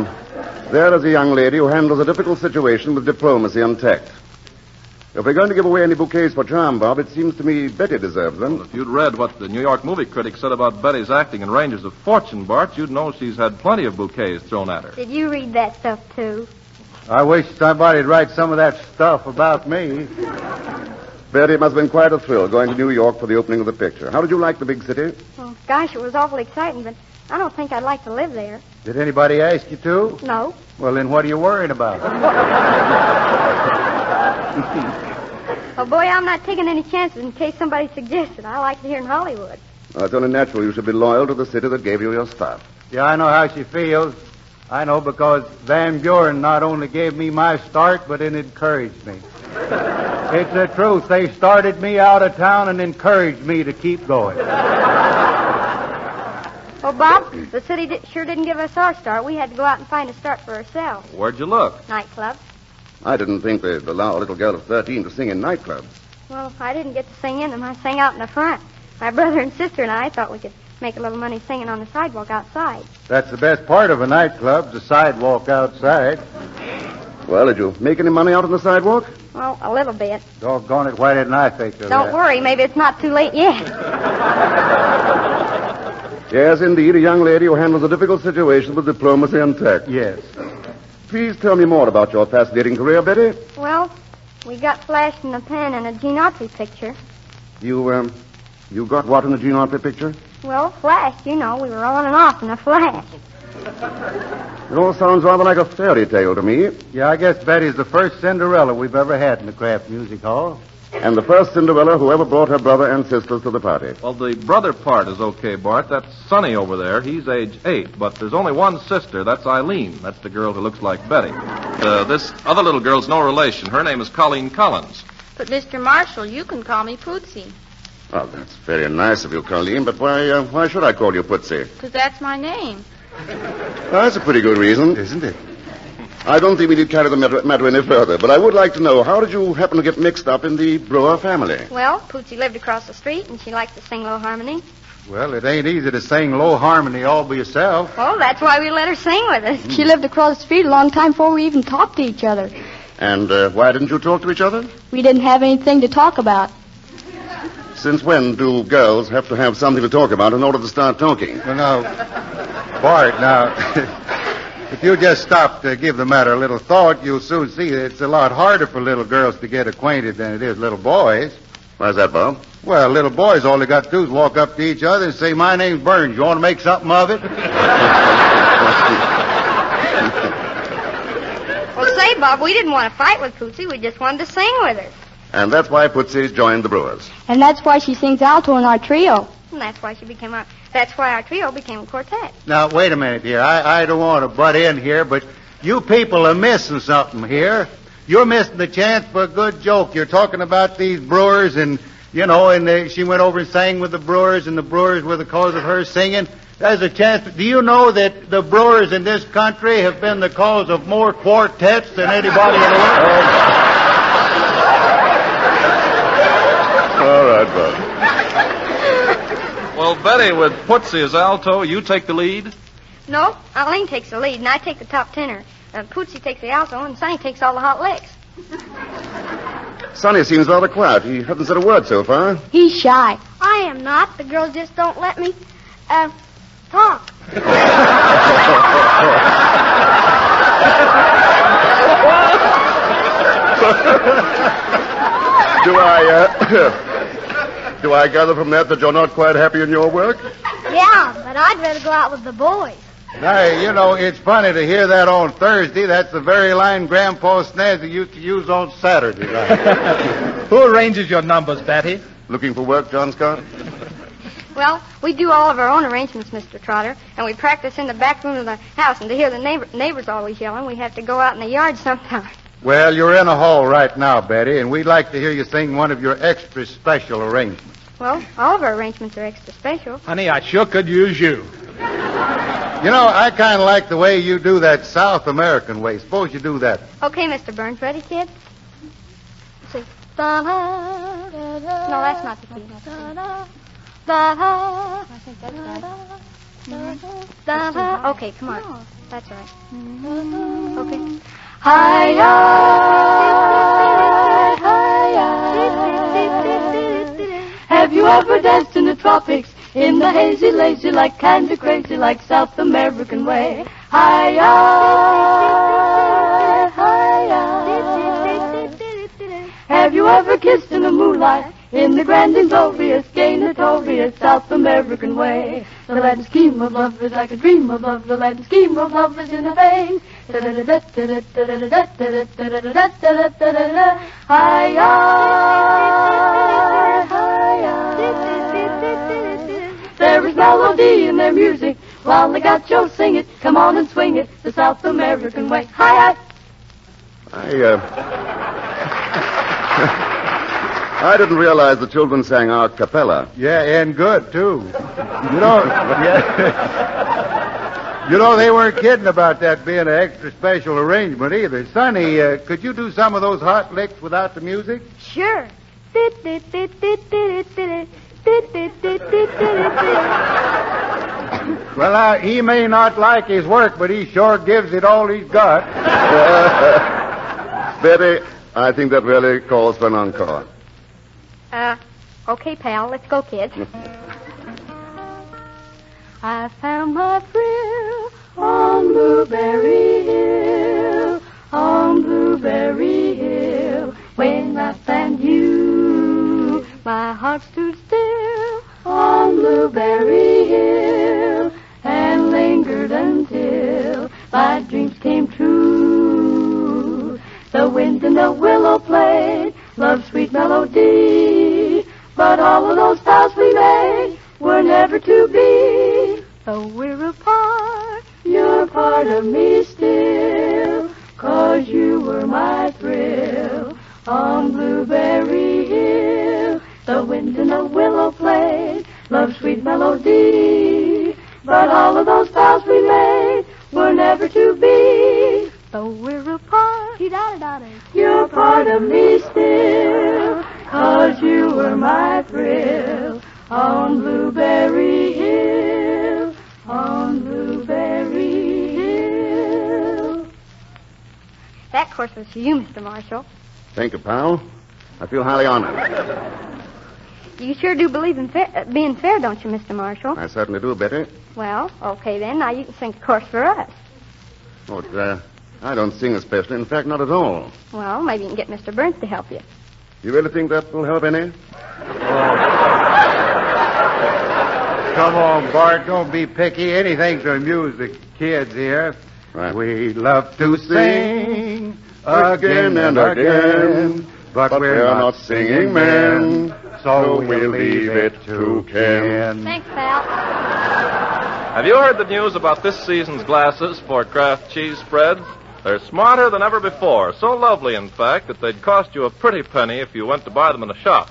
there is a young lady who handles a difficult situation with diplomacy and tact. If we're going to give away any bouquets for charm, Bob, it seems to me Betty deserves them. Well, if you'd read what the New York movie critics said about Betty's acting in Rangers of Fortune, Bart, you'd know she's had plenty of bouquets thrown at her. Did you read that stuff, too? I wish somebody'd write some of that stuff about me. Betty, it must have been quite a thrill going to New York for the opening of the picture. How did you like the big city? Well, gosh, it was awful exciting, but I don't think I'd like to live there. Did anybody ask you to? No. Well, then what are you worrying about? Oh, boy, I'm not taking any chances in case somebody suggests it. I like it here in Hollywood. Well, it's only natural you should be loyal to the city that gave you your start. Yeah, I know how she feels. I know because Van Buren not only gave me my start, but it encouraged me. It's the truth. They started me out of town and encouraged me to keep going. Well, Bob, the city sure didn't give us our start. We had to go out and find a start for ourselves. Where'd you look? Nightclub. I didn't think they'd allow a little girl of 13 to sing in nightclubs. Well, I didn't get to sing in them. I sang out in the front. My brother and sister and I thought we could make a little money singing on the sidewalk outside. That's the best part of a nightclub, the sidewalk outside. Well, did you make any money out on the sidewalk? Well, a little bit. Doggone it, why didn't I think of that? Don't worry, maybe it's not too late yet. Yes, indeed, a young lady who handles a difficult situation with diplomacy and tact. Yes. Please tell me more about your fascinating career, Betty. Well, we got flashed in the pen in a Gene Autry picture. You got what in the Gene Autry picture? Well, flashed, you know. We were on and off in a flash. It all sounds rather like a fairy tale to me. Yeah, I guess Betty's the first Cinderella we've ever had in the Kraft Music Hall. And the first Cinderella who ever brought her brother and sisters to the party. Well, the brother part is okay, Bart. That's Sonny over there. He's age 8. But there's only one sister. That's Eileen. That's the girl who looks like Betty. This other little girl's no relation. Her name is Colleen Collins. But, Mr. Marshall, you can call me Pootsy. Well, that's very nice of you, Colleen, but why should I call you Pootsy? Because that's my name. Well, that's a pretty good reason. Isn't it? I don't think we need carry the matter any further, but I would like to know, how did you happen to get mixed up in the Brewer family? Well, Pootsy lived across the street, and she liked to sing low harmony. Well, it ain't easy to sing low harmony all by yourself. Well, that's why we let her sing with us. She lived across the street a long time before we even talked to each other. And why didn't you talk to each other? We didn't have anything to talk about. Since when do girls have to have something to talk about in order to start talking? Well, now, Bart, if you just stop to give the matter a little thought, you'll soon see that it's a lot harder for little girls to get acquainted than it is little boys. Why's that, Bob? Well, little boys, all they got to do is walk up to each other and say, "My name's Burns. You want to make something of it?" Well, say, Bob, we didn't want to fight with Pootsy. We just wanted to sing with her. And that's why Pootsy joined the Brewers. And that's why she sings alto in our trio. And that's why our trio became a quartet. Now, wait a minute here. I don't want to butt in here, but you people are missing something here. You're missing the chance for a good joke. You're talking about these brewers and, she went over and sang with the brewers, and the brewers were the cause of her singing. There's a chance. Do you know that the brewers in this country have been the cause of more quartets than anybody in the world? All right, Bob. Well, Betty, with Pootsy as alto, you take the lead? No, Eileen takes the lead, and I take the top tenor. Pootsy takes the alto, and Sonny takes all the hot licks. Sonny seems rather quiet. He hasn't said a word so far. He's shy. I am not. The girls just don't let me, talk. Do I gather from that you're not quite happy in your work? Yeah, but I'd rather go out with the boys. Hey, it's funny to hear that on Thursday. That's the very line Grandpa Snazzy used to use on Saturday. Right? Who arranges your numbers, Betty? Looking for work, John Scott? Well, we do all of our own arrangements, Mr. Trotter, and we practice in the back room of the house, and to hear the neighbors always yelling, we have to go out in the yard sometimes. Well, you're in a hall right now, Betty, and we'd like to hear you sing one of your extra special arrangements. Well, all of our arrangements are extra special. Honey, I sure could use you. I kind of like the way you do that South American way. Suppose you do that. Okay, Mr. Burns. Ready, kid? Let's see. No, that's not the key. I think that's that. Okay, come on. That's right. Okay. Hi-ya, hi-ya. Have you ever danced in the tropics? In the hazy, lazy, like kinda crazy, like South American way. Hi-ya, hi-ya. Have you ever kissed in the moonlight? In the grand and glorious, gay notorious South American way. The land scheme of love is like a dream of love. The land scheme of love is in a vein. Hi-ya, hi-ya. There is melody in their music. While they got you sing it, come on and swing it the South American way. I didn't realize the children sang a cappella. Yeah, and good, too. You know, they weren't kidding about that being an extra special arrangement either. Sonny, could you do some of those hot licks without the music? Sure. Well, he may not like his work, but he sure gives it all he's got. Betty, I think that really calls for an encore. Okay, pal. Let's go, kids. I found my thrill on Blueberry Hill, on Blueberry Hill. When I found you, my heart stood still on Blueberry Hill and lingered until my dreams came true. The wind and the willow played love's sweet melody, but all of those vows we made were never to be. Though we're apart, you're part of me still, 'cause you were my thrill on Blueberry Hill. The wind and the willow played love's sweet melody, but all of those vows we made were never to be. Though we're apart, you're part of me still, 'cause you were my thrill on Blueberry Hill, on Blueberry Hill. That course was for you, Mr. Marshall. Thank you, pal. I feel highly honored. You sure do believe in being fair, don't you, Mr. Marshall? I certainly do, Betty. Well, okay then. Now you can sing a course for us. Oh, I don't sing especially. In fact, not at all. Well, maybe you can get Mr. Burns to help you. You really think that will help any? Come on, Bart. Don't be picky. Anything to amuse the kids here. Right. We love to sing again and again, but we're not singing men, so we'll leave it to Ken. Thanks, pal. Have you heard the news about this season's glasses for Kraft cheese spreads? They're smarter than ever before, so lovely, in fact, that they'd cost you a pretty penny if you went to buy them in a shop.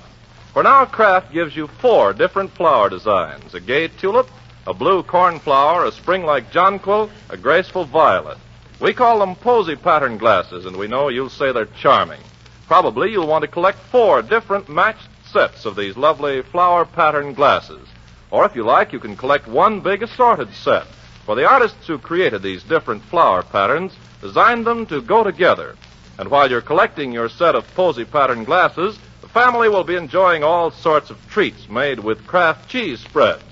For now, Kraft gives you 4 different flower designs: a gay tulip, a blue cornflower, a spring-like jonquil, a graceful violet. We call them posy pattern glasses, and we know you'll say they're charming. Probably you'll want to collect 4 different matched sets of these lovely flower pattern glasses. Or if you like, you can collect one big assorted set. For the artists who created these different flower patterns designed them to go together. And while you're collecting your set of posy pattern glasses, the family will be enjoying all sorts of treats made with Kraft cheese spreads.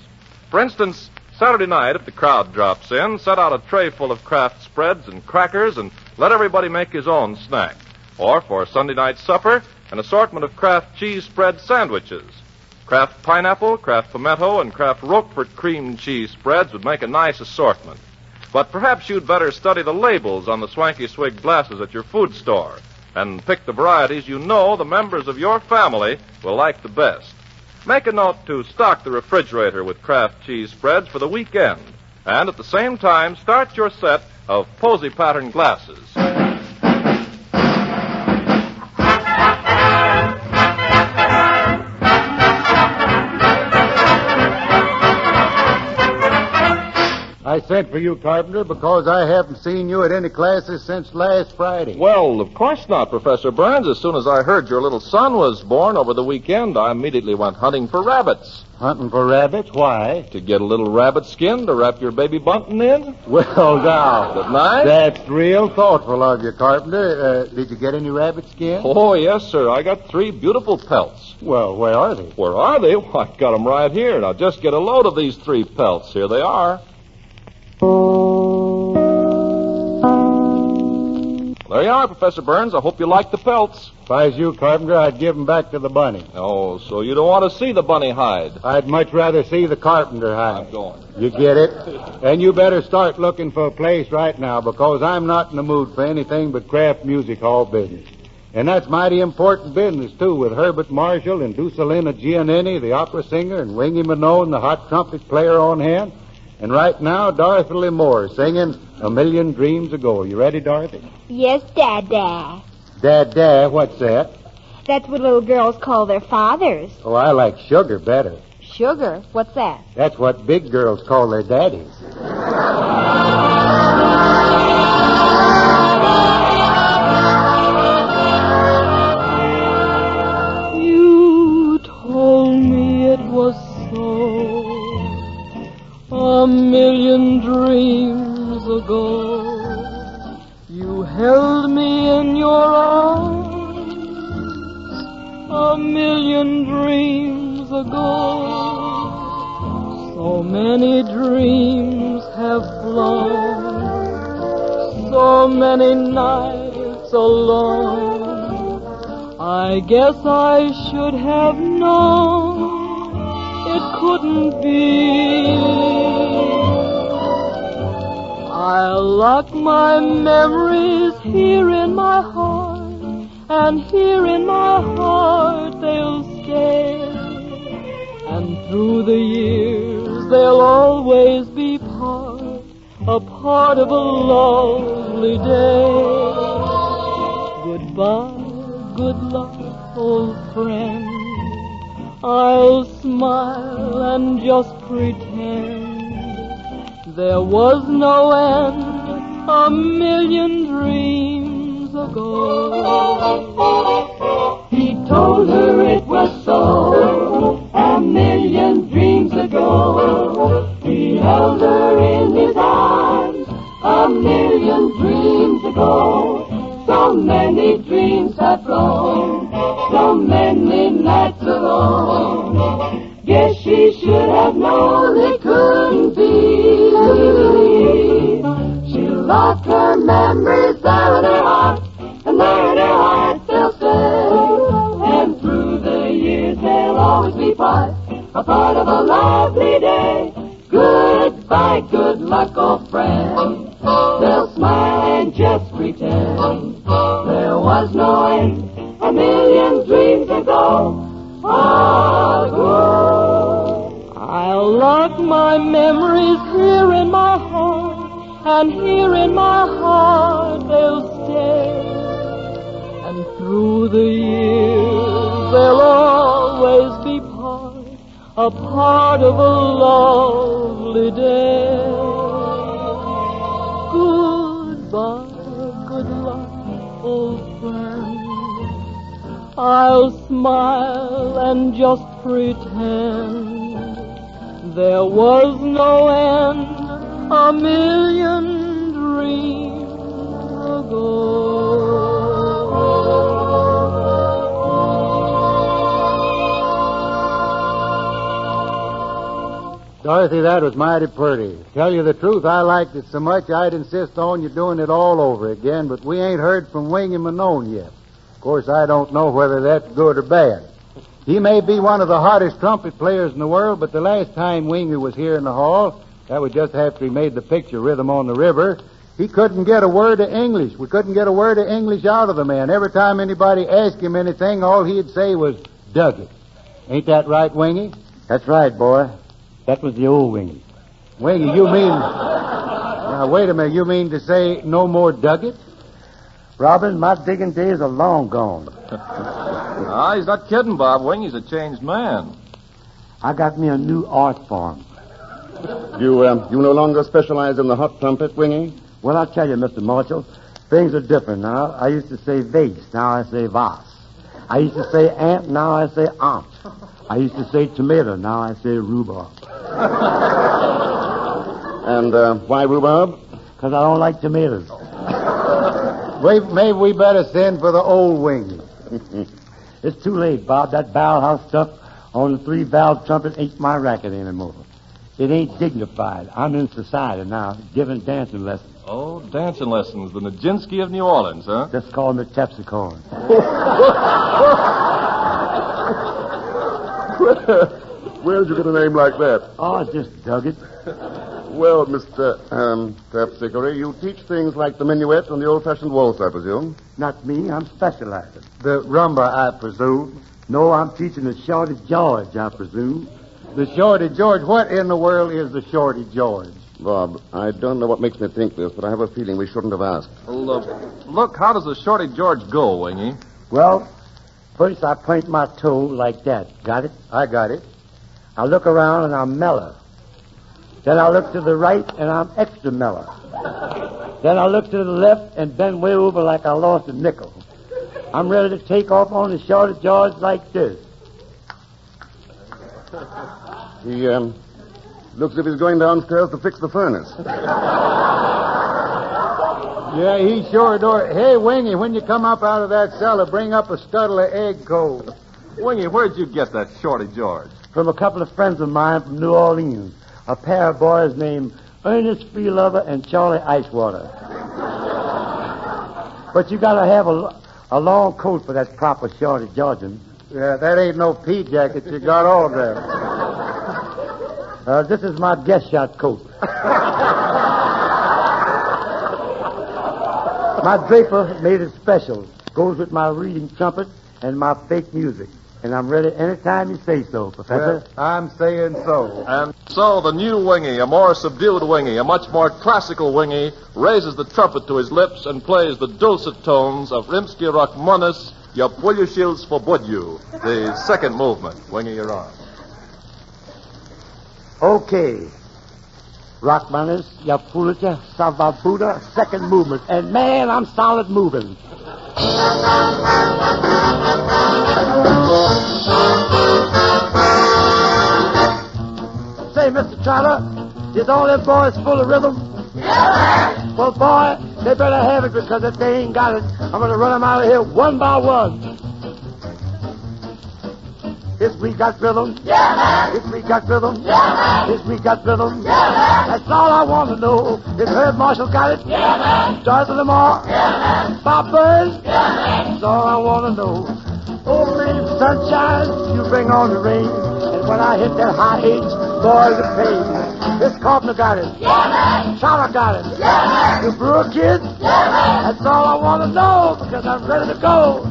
For instance, Saturday night, if the crowd drops in, set out a tray full of Kraft spreads and crackers and let everybody make his own snack. Or for Sunday night supper, an assortment of Kraft cheese spread sandwiches. Kraft pineapple, Kraft pimento, and Kraft Roquefort cream cheese spreads would make a nice assortment. But perhaps you'd better study the labels on the Swanky Swig glasses at your food store and pick the varieties you know the members of your family will like the best. Make a note to stock the refrigerator with Kraft cheese spreads for the weekend, and at the same time start your set of posy pattern glasses. I sent for you, Carpenter, because I haven't seen you at any classes since last Friday. Well, of course not, Professor Burns. As soon as I heard your little son was born over the weekend, I immediately went hunting for rabbits. Hunting for rabbits? Why? To get a little rabbit skin to wrap your baby bunting in. Well, now. Good night. That's real thoughtful of you, Carpenter. Did you get any rabbit skin? Oh, yes, sir. I got 3 beautiful pelts. Well, where are they? Where are they? Well, I've got them right here. Now, just get a load of these 3 pelts. Here they are. There you are, Professor Burns. I hope you like the pelts. If I was you, Carpenter, I'd give them back to the bunny. Oh, so you don't want to see the bunny hide? I'd much rather see the carpenter hide. I'm going. You get it? And you better start looking for a place right now, because I'm not in the mood for anything but Kraft Music Hall business. And that's mighty important business, too, with Herbert Marshall and Ducelina Giannini, the opera singer, and Wingy Minot, the hot trumpet player on hand. And right now, Dorothy Moore singing A Million Dreams Ago. You ready, Dorothy? Yes, Dada. Dada, what's that? That's what little girls call their fathers. Oh, I like sugar better. Sugar? What's that? That's what big girls call their daddies. You told me it was so 1,000,000 dreams ago. You held me in your arms 1,000,000 dreams ago. So many dreams have flown, so many nights alone. I guess I should have known it couldn't be. I'll lock my memories here in my heart, and here in my heart they'll stay. And through the years they'll always be a part of a lovely day. Goodbye, good luck, old friend. I'll smile and just pretend there was no end 1,000,000 dreams ago. He told her it was so 1,000,000 dreams ago. He held her in his arms 1,000,000 dreams ago. So many dreams have flown, so many nights alone. Guess she should have known it couldn't be. She'll lock her memories there in her heart, and there in her heart they'll stay. And through the years they'll always be a part of a lovely day. Goodbye, good luck, old friend. They'll smile and just pretend there was no end 1,000,000 dreams ago. I'll lock my memories here in my heart, and here in my heart they'll stay. And through the years they'll always be a part of a lovely day. Goodbye, good luck, old friend. I'll smile and just pretend there was no end 1,000,000 dreams ago. Dorothy, that was mighty pretty. Tell you the truth, I liked it so much I'd insist on you doing it all over again, but we ain't heard from Wingy Manone yet. Of course, I don't know whether that's good or bad. He may be one of the hottest trumpet players in the world, but the last time Wingy was here in the hall, that was just after he made the picture Rhythm on the River, he couldn't get a word of English. We couldn't get a word of English out of the man. Every time anybody asked him anything, all he'd say was, "Dug it." Ain't that right, Wingy? That's right, boy. That was the old Wingy. Wingy, you mean... Now, wait a minute. You mean to say no more dug it? Robin, my digging days are long gone. He's not kidding, Bob. Wingy's a changed man. I got me a new art form. You no longer specialize in the hot trumpet, Wingy? Well, I'll tell you, Mr. Marshall, things are different now. I used to say vase, now I say vase. I used to say ant, now I say aunt. I used to say tomato, now I say rhubarb. And why rhubarb? Because I don't like tomatoes. Maybe we better send for the old Wingy. It's too late, Bob. That barrel-house stuff on the 3-valve trumpet ain't my racket anymore. It ain't dignified. I'm in society now, giving dancing lessons. Oh, dancing lessons. The Nijinsky of New Orleans, huh? Just call me Texaco. Where'd you get a name like that? Oh, I just dug it. Well, Mr. Terpsichore, you teach things like the minuet and the old-fashioned waltz, I presume? Not me. I'm specializing. The rumba, I presume. No, I'm teaching the Shorty George, I presume. The Shorty George? What in the world is the Shorty George? Bob, I don't know what makes me think this, but I have a feeling we shouldn't have asked. Well, look, how does the Shorty George go, Wingy? Well, First, I point my toe like that. Got it? I got it. I look around and I'm mellow. Then I look to the right and I'm extra mellow. Then I look to the left and bend way over like I lost a nickel. I'm ready to take off on the Shorty George like this. He, looks as if he's going downstairs to fix the furnace. Yeah, he sure do. Hey, Wingy, when you come up out of that cellar, bring up a scuttle of egg cold. Wingy, where'd you get that Shorty George? From a couple of friends of mine from New Orleans. A pair of boys named Ernest Freelover and Charlie Icewater. But you gotta have a long coat for that proper Shorty Georgian. Yeah, that ain't no pea jacket you got on there. This is my guest shot coat. My draper made it special. Goes with my reading trumpet and my fake music. And I'm ready anytime you say so, Professor. Well, I'm saying so. And so the new Wingy, a more subdued Wingy, a much more classical Wingy, raises the trumpet to his lips and plays the dulcet tones of Rimsky Rachmaninoff's "Ja Poljushil Svobodyu," the second movement. Wingy, you're on. Okay. Rachmaninoff's "Ja Poljushil Svobodyu," second movement. And man, I'm solid moving. Say, Mr. Trotter, is all them boys full of rhythm? Yeah. Well, boy, they better have it, because if they ain't got it, I'm going to run them out of here one by one. This week got rhythm. Yeah, man. This week got rhythm. Yeah, man. This week got rhythm. Yeah, man. That's all I want to know. If Herb Marshall got it? Yeah, man. Dorothy Lamar? Yeah, man. Bob Burns? Yeah, man. That's all I want to know. Oh, man, sunshine, you bring on the rain. And when I hit that high H, boy, the pain. This Carpenter got it. Yeah, man. Trotter got it. Yeah, man. The Brewer kids? Yeah, man. That's all I want to know, because I'm ready to go.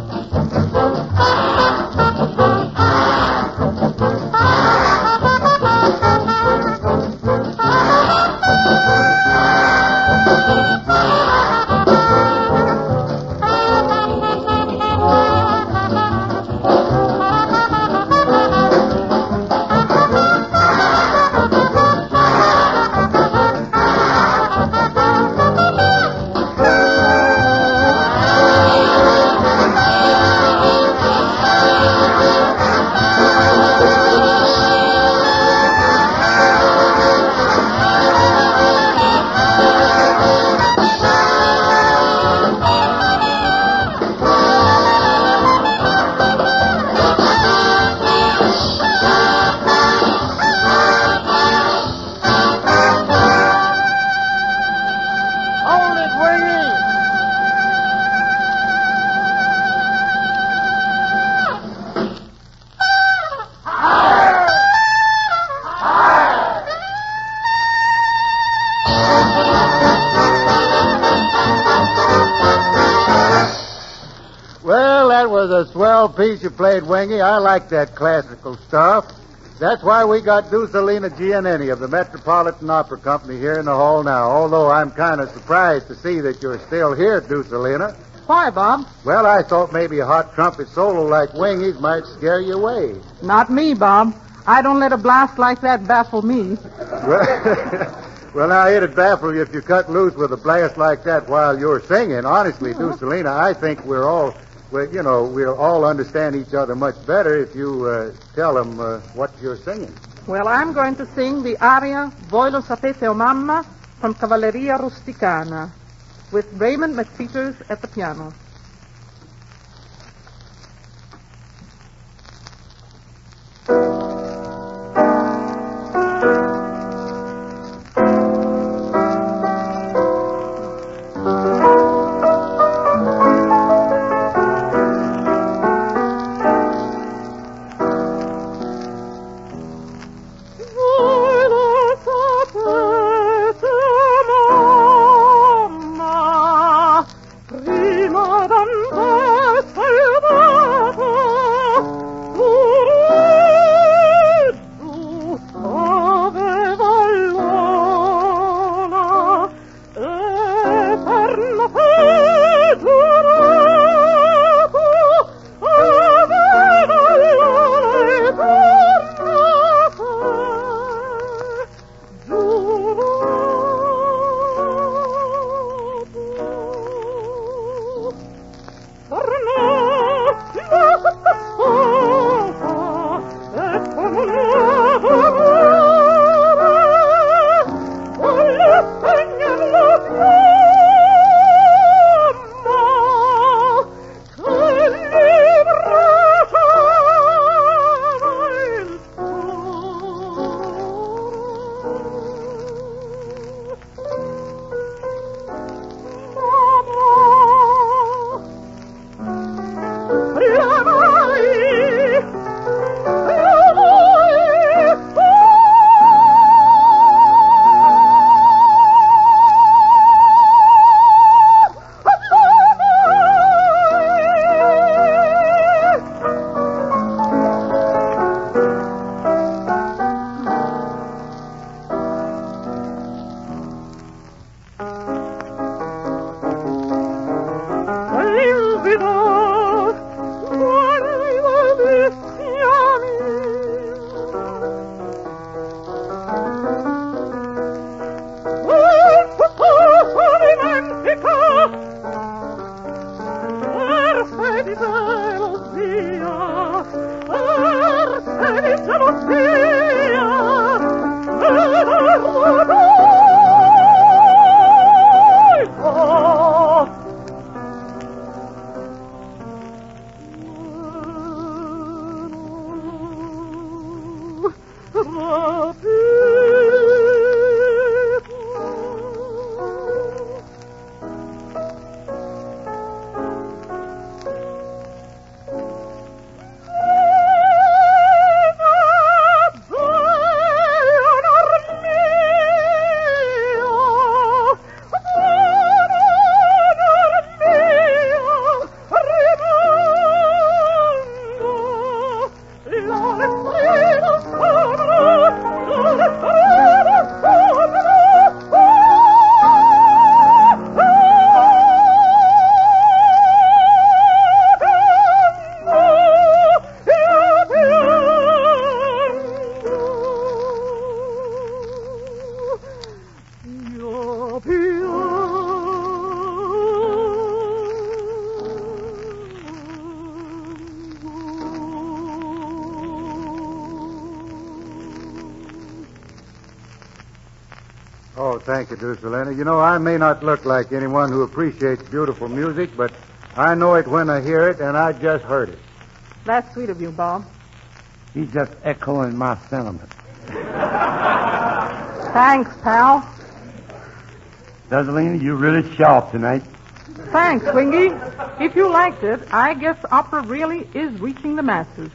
A swell piece you played, Wingy. I like that classical stuff. That's why we got Dusalina Giannini of the Metropolitan Opera Company here in the hall now, although I'm kind of surprised to see that you're still here, Dusalina. Why, Bob? Well, I thought maybe a hot trumpet solo like Wingy's might scare you away. Not me, Bob. I don't let a blast like that baffle me. Well, now, it'd baffle you if you cut loose with a blast like that while you're singing. Honestly, Dusalina, I think we'll all understand each other much better if you tell them what you're singing. Well, I'm going to sing the aria Voi lo sapete o mamma from Cavalleria Rusticana with Raymond McPeters at the piano. Prima Oh, thank you, Ducelina. You know, I may not look like anyone who appreciates beautiful music, but I know it when I hear it, and I just heard it. That's sweet of you, Bob. He's just echoing my sentiments. Thanks, pal. Ducelina, you're really sharp tonight. Thanks, Wingy. If you liked it, I guess opera really is reaching the masses.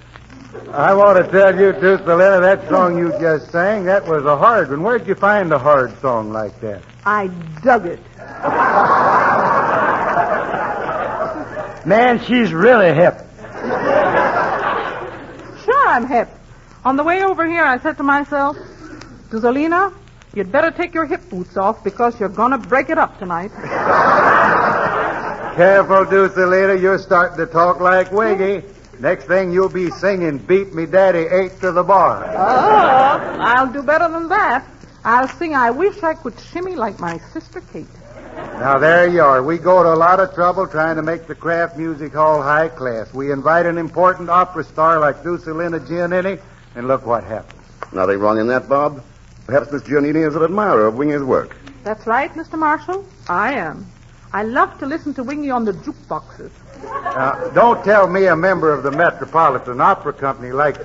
I want to tell you, Ducelina, that song you just sang, that was a hard one. Where'd you find a hard song like that? I dug it. Man, she's really hip. Sure, I'm hip. On the way over here, I said to myself, Ducelina, you'd better take your hip boots off because you're going to break it up tonight. Careful, Ducelina, you're starting to talk like Wiggy. Next thing you'll be singing Beat Me Daddy 8 to the bar. Oh, I'll do better than that. I'll sing I Wish I Could Shimmy like my sister Kate. Now, there you are. We go to a lot of trouble trying to make the Kraft Music Hall high class. We invite an important opera star like Ducelina Giannini, and look what happens. Nothing wrong in that, Bob. Perhaps Miss Giannini is an admirer of Wingy's work. That's right, Mr. Marshall. I am. I love to listen to Wingy on the jukeboxes. Don't tell me a member of the Metropolitan Opera Company like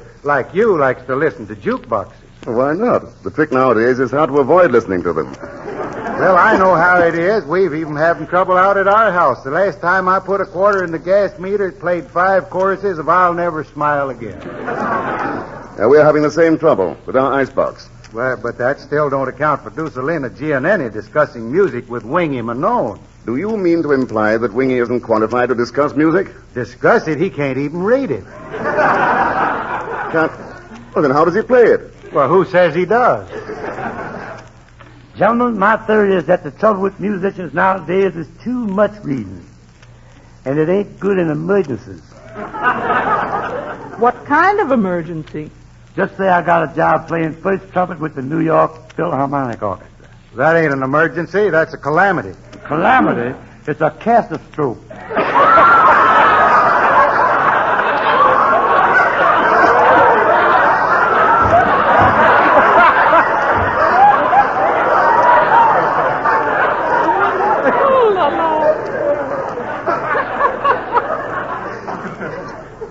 you likes to listen to jukeboxes. Well, why not? The trick nowadays is how to avoid listening to them. Well, I know how it is. We've even having trouble out at our house. The last time I put a quarter in the gas meter, it played 5 choruses of I'll Never Smile Again. We're having the same trouble with our icebox. Well, but that still don't account for Ducelina Giannini discussing music with Wingy Manone. Do you mean to imply that Wingy isn't qualified to discuss music? Discuss it? He can't even read it. Can't? Well, then how does he play it? Well, who says he does? Gentlemen, my theory is that the trouble with musicians nowadays is too much reading. And it ain't good in emergencies. What kind of emergency? Just say I got a job playing first trumpet with the New York Philharmonic Orchestra. That ain't an emergency. That's a calamity. Calamity? It's a catastrophe.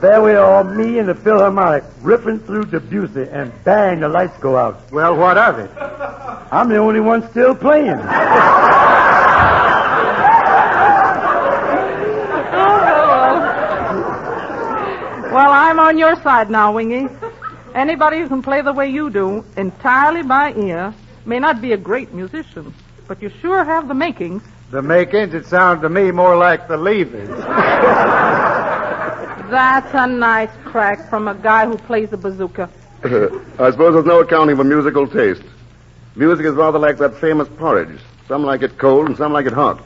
There we are, me and the Philharmonic, ripping through Debussy, and bang, the lights go out. Well, what of it? I'm the only one still playing. Well, I'm on your side now, Wingy. Anybody who can play the way you do, entirely by ear, may not be a great musician, but you sure have the makings. The makings? It sounds to me more like the leavings. That's a nice crack from a guy who plays the bazooka. I suppose there's no accounting for musical taste. Music is rather like that famous porridge. Some like it cold and some like it hot.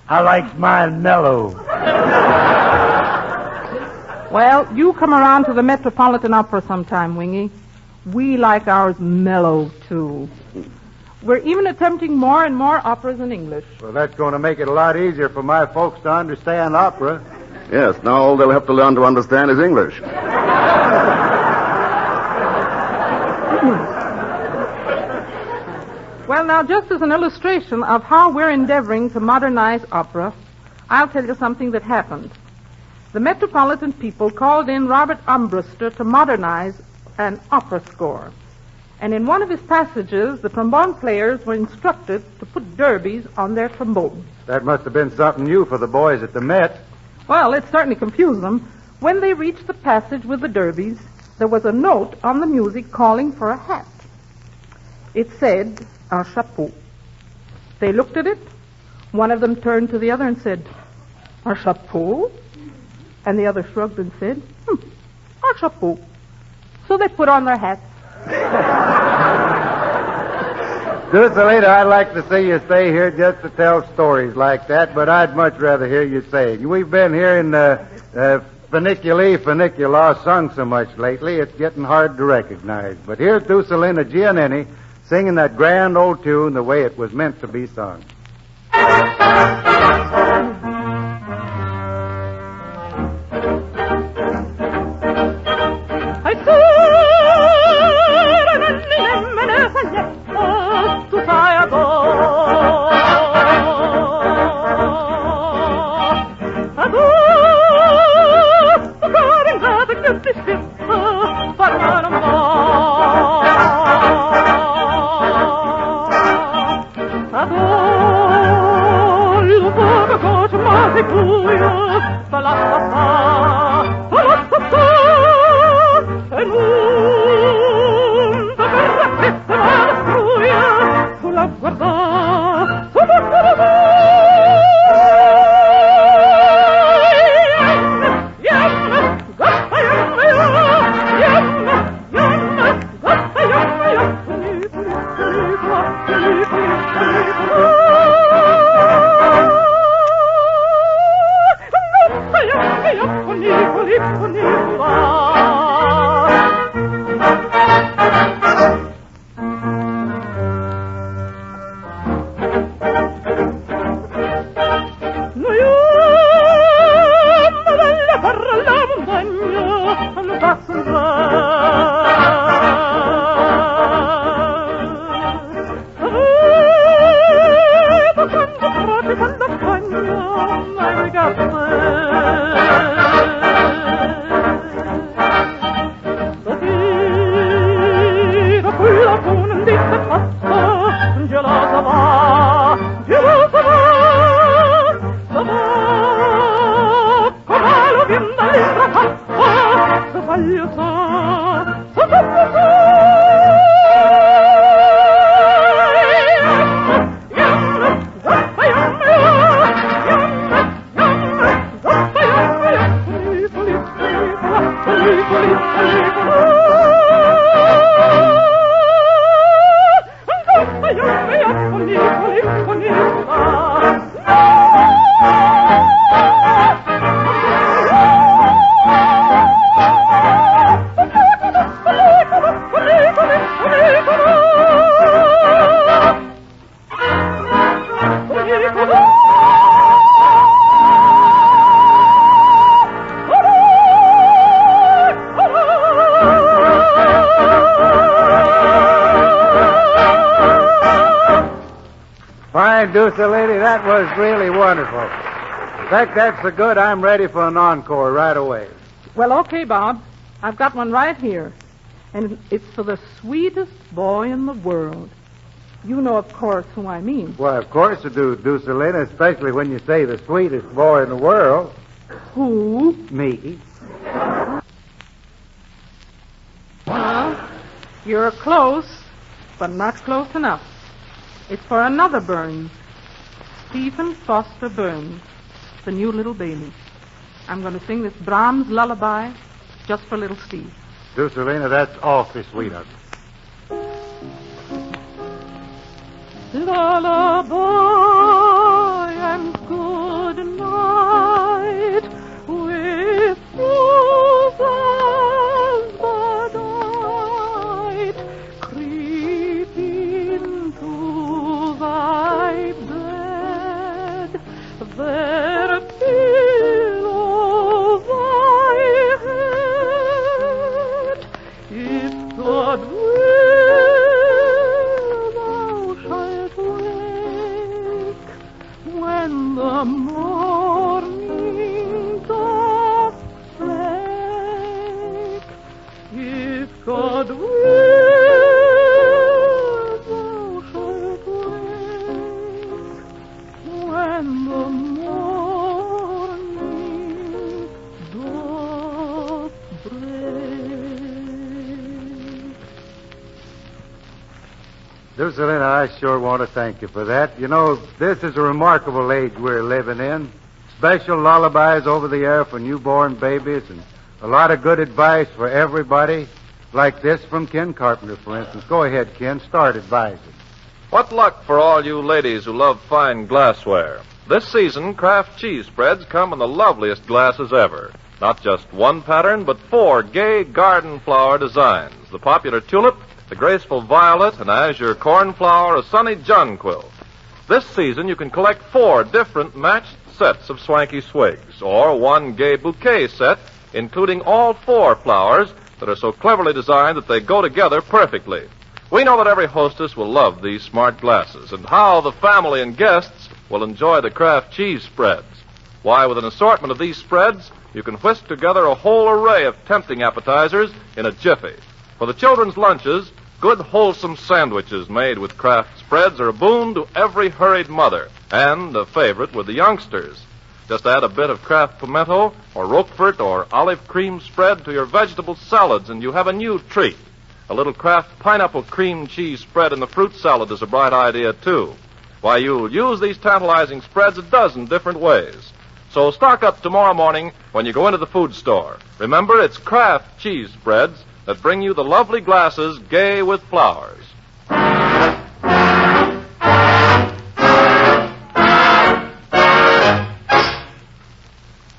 I like mine mellow. Well, you come around to the Metropolitan Opera sometime, Wingy. We like ours mellow, too. We're even attempting more and more operas in English. Well, that's going to make it a lot easier for my folks to understand opera. Yes, now all they'll have to learn to understand is English. Well, now, just as an illustration of how we're endeavoring to modernize opera, I'll tell you something that happened. The Metropolitan people called in Robert Armbruster to modernize an opera score. And in one of his passages, the trombone players were instructed to put derbies on their trombones. That must have been something new for the boys at the Met. Well, it certainly confused them. When they reached the passage with the derbies, there was a note on the music calling for a hat. It said, un chapeau. They looked at it. One of them turned to the other and said, un chapeau? And the other shrugged and said, un chapeau. So they put on their hats. Ducelina, I'd like to see you stay here just to tell stories like that, but I'd much rather hear you sing. We've been hearing Funicula sung so much lately, it's getting hard to recognize. But here's Ducelina Giannini singing that grand old tune the way it was meant to be sung. Society. Producer lady, that was really wonderful. In fact, that's so good, I'm ready for an encore right away. Well, okay, Bob. I've got one right here. And it's for the sweetest boy in the world. You know, of course, who I mean. Well, of course you do, Deucelina, especially when you say the sweetest boy in the world. Who? Me. Well, you're close, but not close enough. It's for another Burns. Stephen Foster Burns, the new little baby. I'm going to sing this Brahms lullaby just for little Steve. Deucelina, that's awfully sweet of you. Lullaby and good night with roses bedight. Creep into thy bed, there pillow thy head. If God will, thou shalt wake when the morning doth break. If God will, thou shalt wake when the morning doth break. Deucelina, I sure want to thank you for that. You know, this is a remarkable age we're living in. Special lullabies over the air for newborn babies and a lot of good advice for everybody. Like this from Ken Carpenter, for instance. Go ahead, Ken. Start advising. What luck for all you ladies who love fine glassware. This season, Kraft cheese spreads come in the loveliest glasses ever. Not just one pattern, but 4 gay garden flower designs. The popular tulip, the graceful violet, an azure cornflower, a sunny jonquil. This season, you can collect 4 different matched sets of swanky swigs, or one gay bouquet set, including all 4 flowers that are so cleverly designed that they go together perfectly. We know that every hostess will love these smart glasses, and how the family and guests will enjoy the Kraft cheese spreads. Why, with an assortment of these spreads, you can whisk together a whole array of tempting appetizers in a jiffy. For the children's lunches, good wholesome sandwiches made with Kraft spreads are a boon to every hurried mother and a favorite with the youngsters. Just add a bit of Kraft pimento or Roquefort or olive cream spread to your vegetable salads and you have a new treat. A little Kraft pineapple cream cheese spread in the fruit salad is a bright idea, too. Why, you'll use these tantalizing spreads a dozen different ways. So stock up tomorrow morning when you go into the food store. Remember, it's Kraft cheese spreads that bring you the lovely glasses gay with flowers.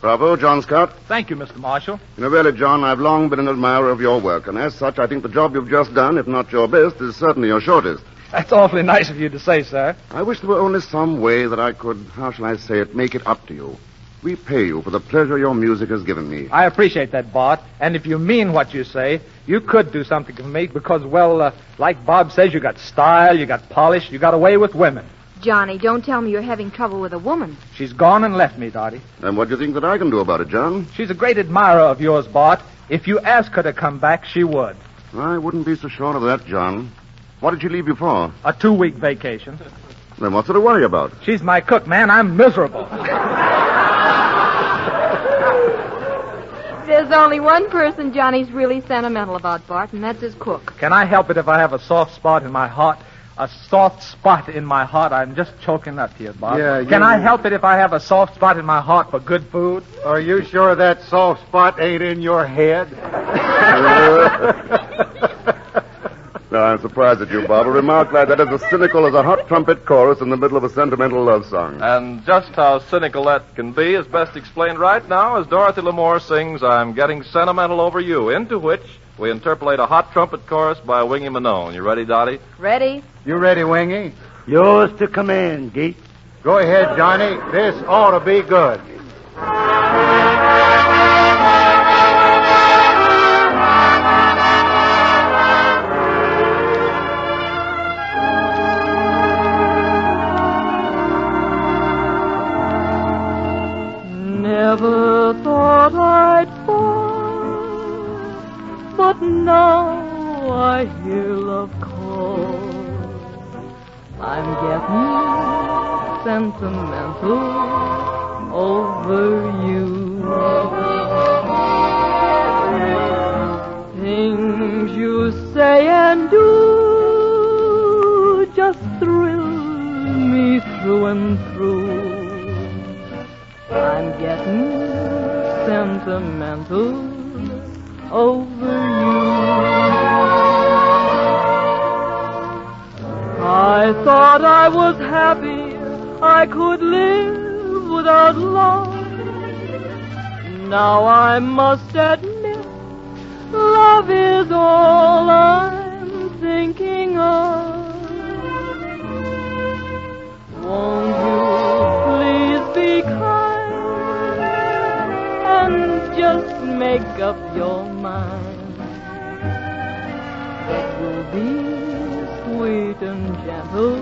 Bravo, John Scott. Thank you, Mr. Marshall. You know, really, John, I've long been an admirer of your work, and as such, I think the job you've just done, if not your best, is certainly your shortest. That's awfully nice of you to say, sir. I wish there were only some way that I could, how shall I say it, make it up to you. Repay you for the pleasure your music has given me. I appreciate that, Bart. And if you mean what you say, you could do something for me because, well, like Bob says, you got style, you got polish, you got a way with women. Johnny, don't tell me you're having trouble with a woman. She's gone and left me, Dottie. And what do you think that I can do about it, John? She's a great admirer of yours, Bart. If you ask her to come back, she would. I wouldn't be so sure of that, John. What did she leave you for? A 2-week vacation. Then what's there to worry about? She's my cook, man. I'm miserable. There's only one person Johnny's really sentimental about, Bart, and that's his cook. Can I help it if I have a soft spot in my heart? A soft spot in my heart. I'm just choking up here, Bob. Yeah, Can I help it if I have a soft spot in my heart for good food? Are you sure that soft spot ain't in your head? No, I'm surprised at you, Bob. A remark like that is as cynical as a hot trumpet chorus in the middle of a sentimental love song. And just how cynical that can be is best explained right now as Dorothy Lamour sings I'm Getting Sentimental Over You, into which we interpolate a hot trumpet chorus by Wingy Manone. You ready, Dottie? Ready? You ready, Wingy? Yours to command, Geek. Go ahead, Johnny. This ought to be good. Never thought I'd fall, but now I hear love call. I'm getting sentimental over you. Things you say and do just thrill me through and through. I'm getting sentimental over you. I thought I was happy, I could live without love. Now I must admit, love is all I'm thinking of. Won't you please be kind and just make up your mind that you'll be sweet and gentle,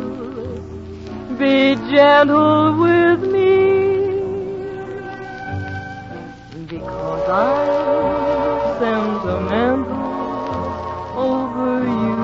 be gentle with me, because I'm sentimental over you.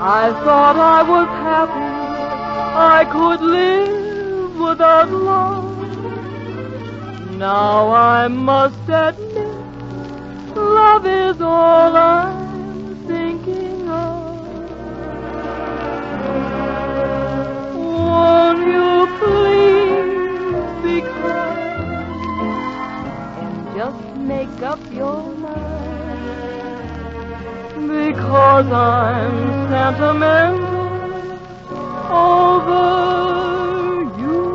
I thought I was happy, I could live without love. Now I must admit, love is all I'm thinking of. Won't you please be kind and just make make up your mind. Because I'm sentimental over you.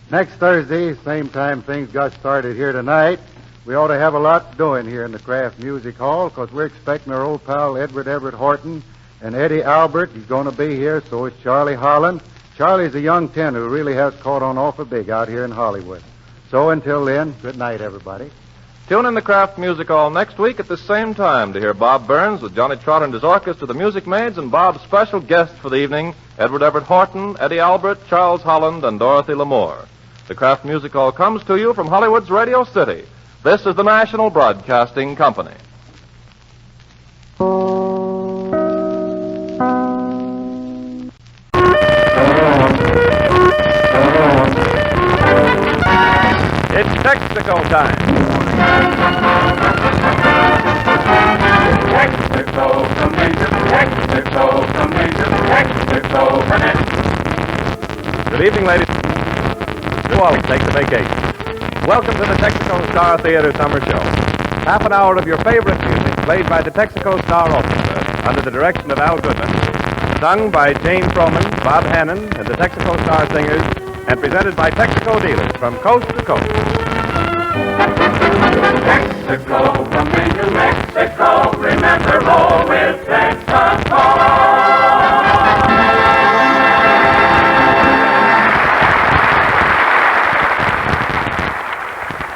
Next Thursday, same time things got started here tonight, we ought to have a lot doing here in the Kraft Music Hall because we're expecting our old pal Edward Everett Horton and Eddie Albert. He's going to be here, so is Charlie Holland. Charlie's a young tenor who really has caught on awful big out here in Hollywood. So until then, good night, everybody. Tune in the Kraft Music Hall next week at the same time to hear Bob Burns with Johnny Trotter and his orchestra, the Music Maids, and Bob's special guests for the evening, Edward Everett Horton, Eddie Albert, Charles Holland, and Dorothy L'Amour. The Kraft Music Hall comes to you from Hollywood's Radio City. This is the National Broadcasting Company. It's Texaco time. Texaco Commission, Texaco Commission, Texaco Commission. Good evening, ladies. You all take the vacation. Welcome to the Texaco Star Theater Summer Show. Half an hour of your favorite music played by the Texaco Star Orchestra under the direction of Al Goodman, sung by Jane Froman, Bob Hannon, and the Texaco Star Singers, and presented by Texaco dealers from coast to coast. Texaco coming to Mexico, remember roll with Texaco.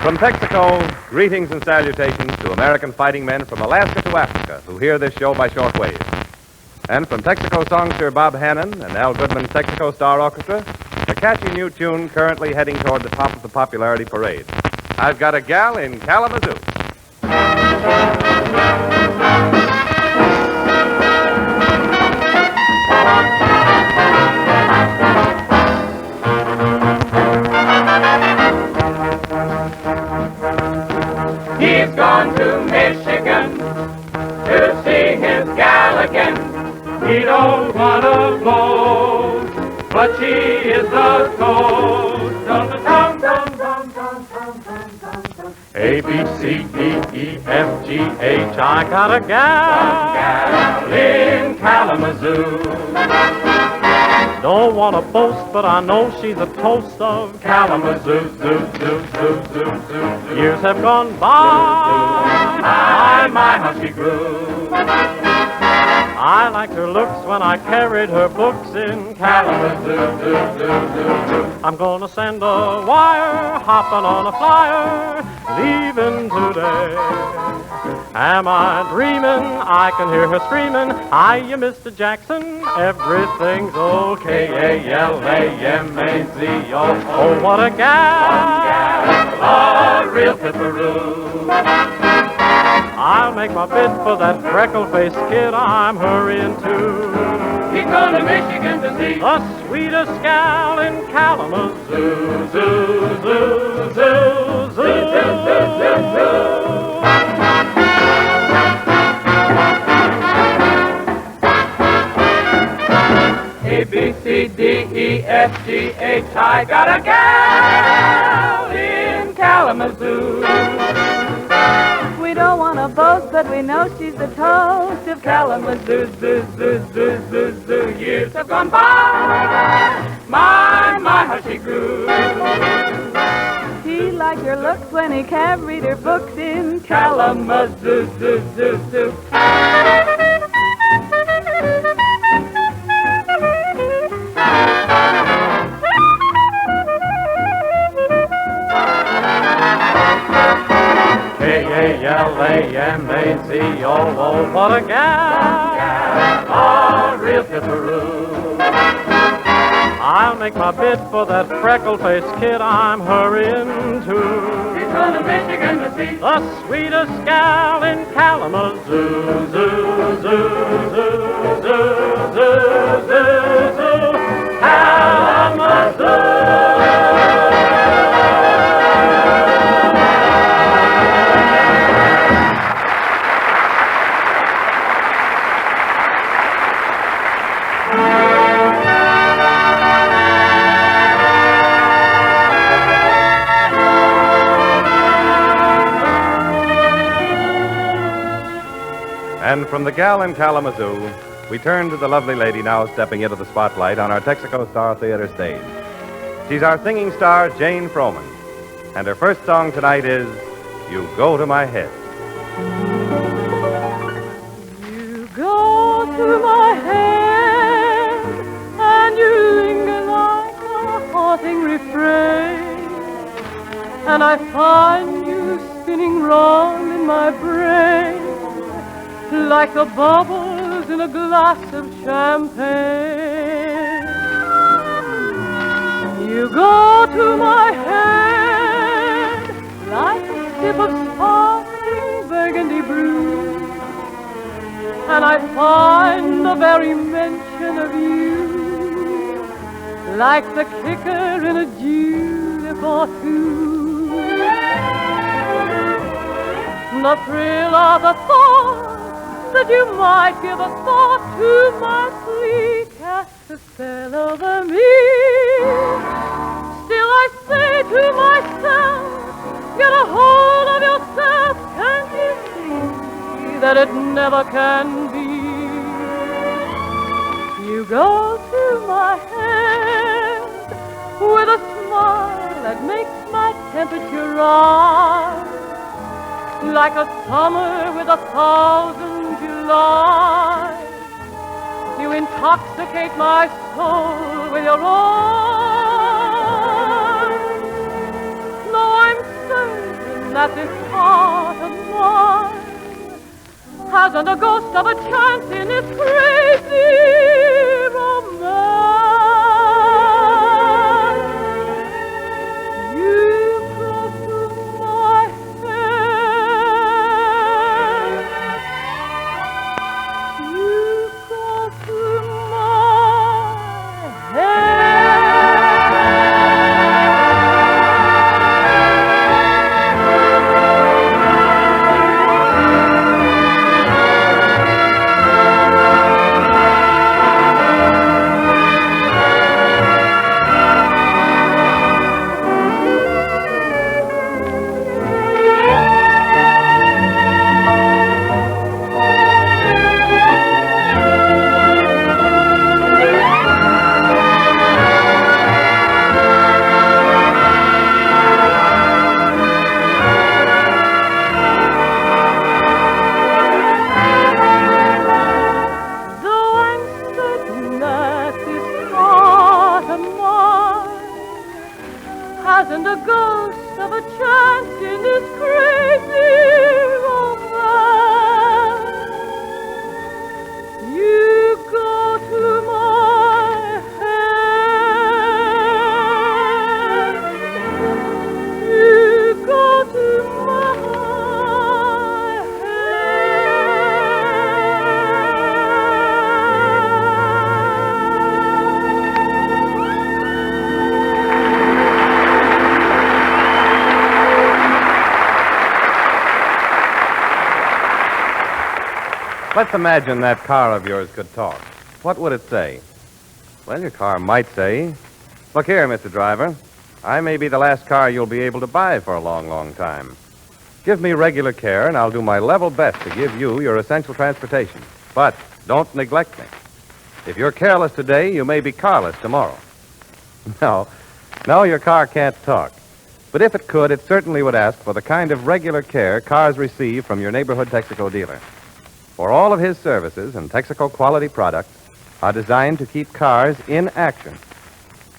From Texaco, greetings and salutations to American fighting men from Alaska to Africa who hear this show by shortwave. And from Texaco songster Bob Hannon and Al Goodman's Texaco Star Orchestra, a catchy new tune currently heading toward the top of the popularity parade. I've Got a Gal in Kalamazoo. He's gone to Michigan to see his gal again. He don't want to blow, but she is the toast. Dum dum dum dum dum dum dum dum. A, B, C, D, E, F, G, H. I got a gal in Kalamazoo. Don't want to boast, but I know she's a toast of Kalamazoo. Zoo, zoo, zoo, zoo, zoo. Years have gone by. My, how she grew. I liked her looks when I carried her books in Kalamazoo. I'm gonna send a wire, hopping on a flyer, leaving today. Am I dreaming? I can hear her screaming, hiya, Mr. Jackson, everything's okay. A-L-A-M-A-Z-O. Oh, what a gal, a real pipperoo. I'll make my bid for that freckle-faced kid I'm hurrying to. He's going to Michigan to see the sweetest gal in Kalamazoo. Zoo, zoo, zoo, zoo, zoo, zoo. A, B, C, D, E, F, G, H. I got a gal in Kalamazoo. We don't want to boast, but we know she's the toast of Kalamazoo. Zoo, zoo, zoo, zoo, zoo. Years have gone by. My, how she grew. He liked her looks when he carried her books in Kalamazoo. Zoo, zoo, zoo. K-A-L-A-M-A-Z-O-O. What a gal, a real pipperoo. I'll make my bid for that freckle-faced kid I'm hurrying to. He's going to Michigan to see the sweetest gal in Kalamazoo. Zoo, zoo, zoo, zoo, zoo, zoo, zoo. Kalamazoo. from the gal in Kalamazoo, we turn to the lovely lady now stepping into the spotlight on our Texaco Star Theater stage. She's our singing star, Jane Froman. And her first song tonight is You Go to My Head. You go to my head and you linger like a haunting refrain, and I find you spinning round in my brain like the bubbles in a glass of champagne. You go to my head like a sip of sparkling burgundy brew, and I find the very mention of you like the kicker in a julep or two. The thrill of the thought that you might give a thought to my plea casts a spell over me. Still I say to myself, get a hold of yourself, can't you see that it never can be? You go to my head with a smile that makes my temperature rise, like a summer with 1,000 Julys. You intoxicate my soul with your eyes. No, I'm certain that this heart of mine hasn't a ghost of a chance in this crazy romance. Let's imagine that car of yours could talk. What would it say? Well, your car might say, look here, Mr. Driver, I may be the last car you'll be able to buy for a long, long time. Give me regular care, and I'll do my level best to give you your essential transportation. But don't neglect me. If you're careless today, you may be carless tomorrow. No, your car can't talk. But if it could, it certainly would ask for the kind of regular care cars receive from your neighborhood Texaco dealer. For all of his services and Texaco quality products are designed to keep cars in action.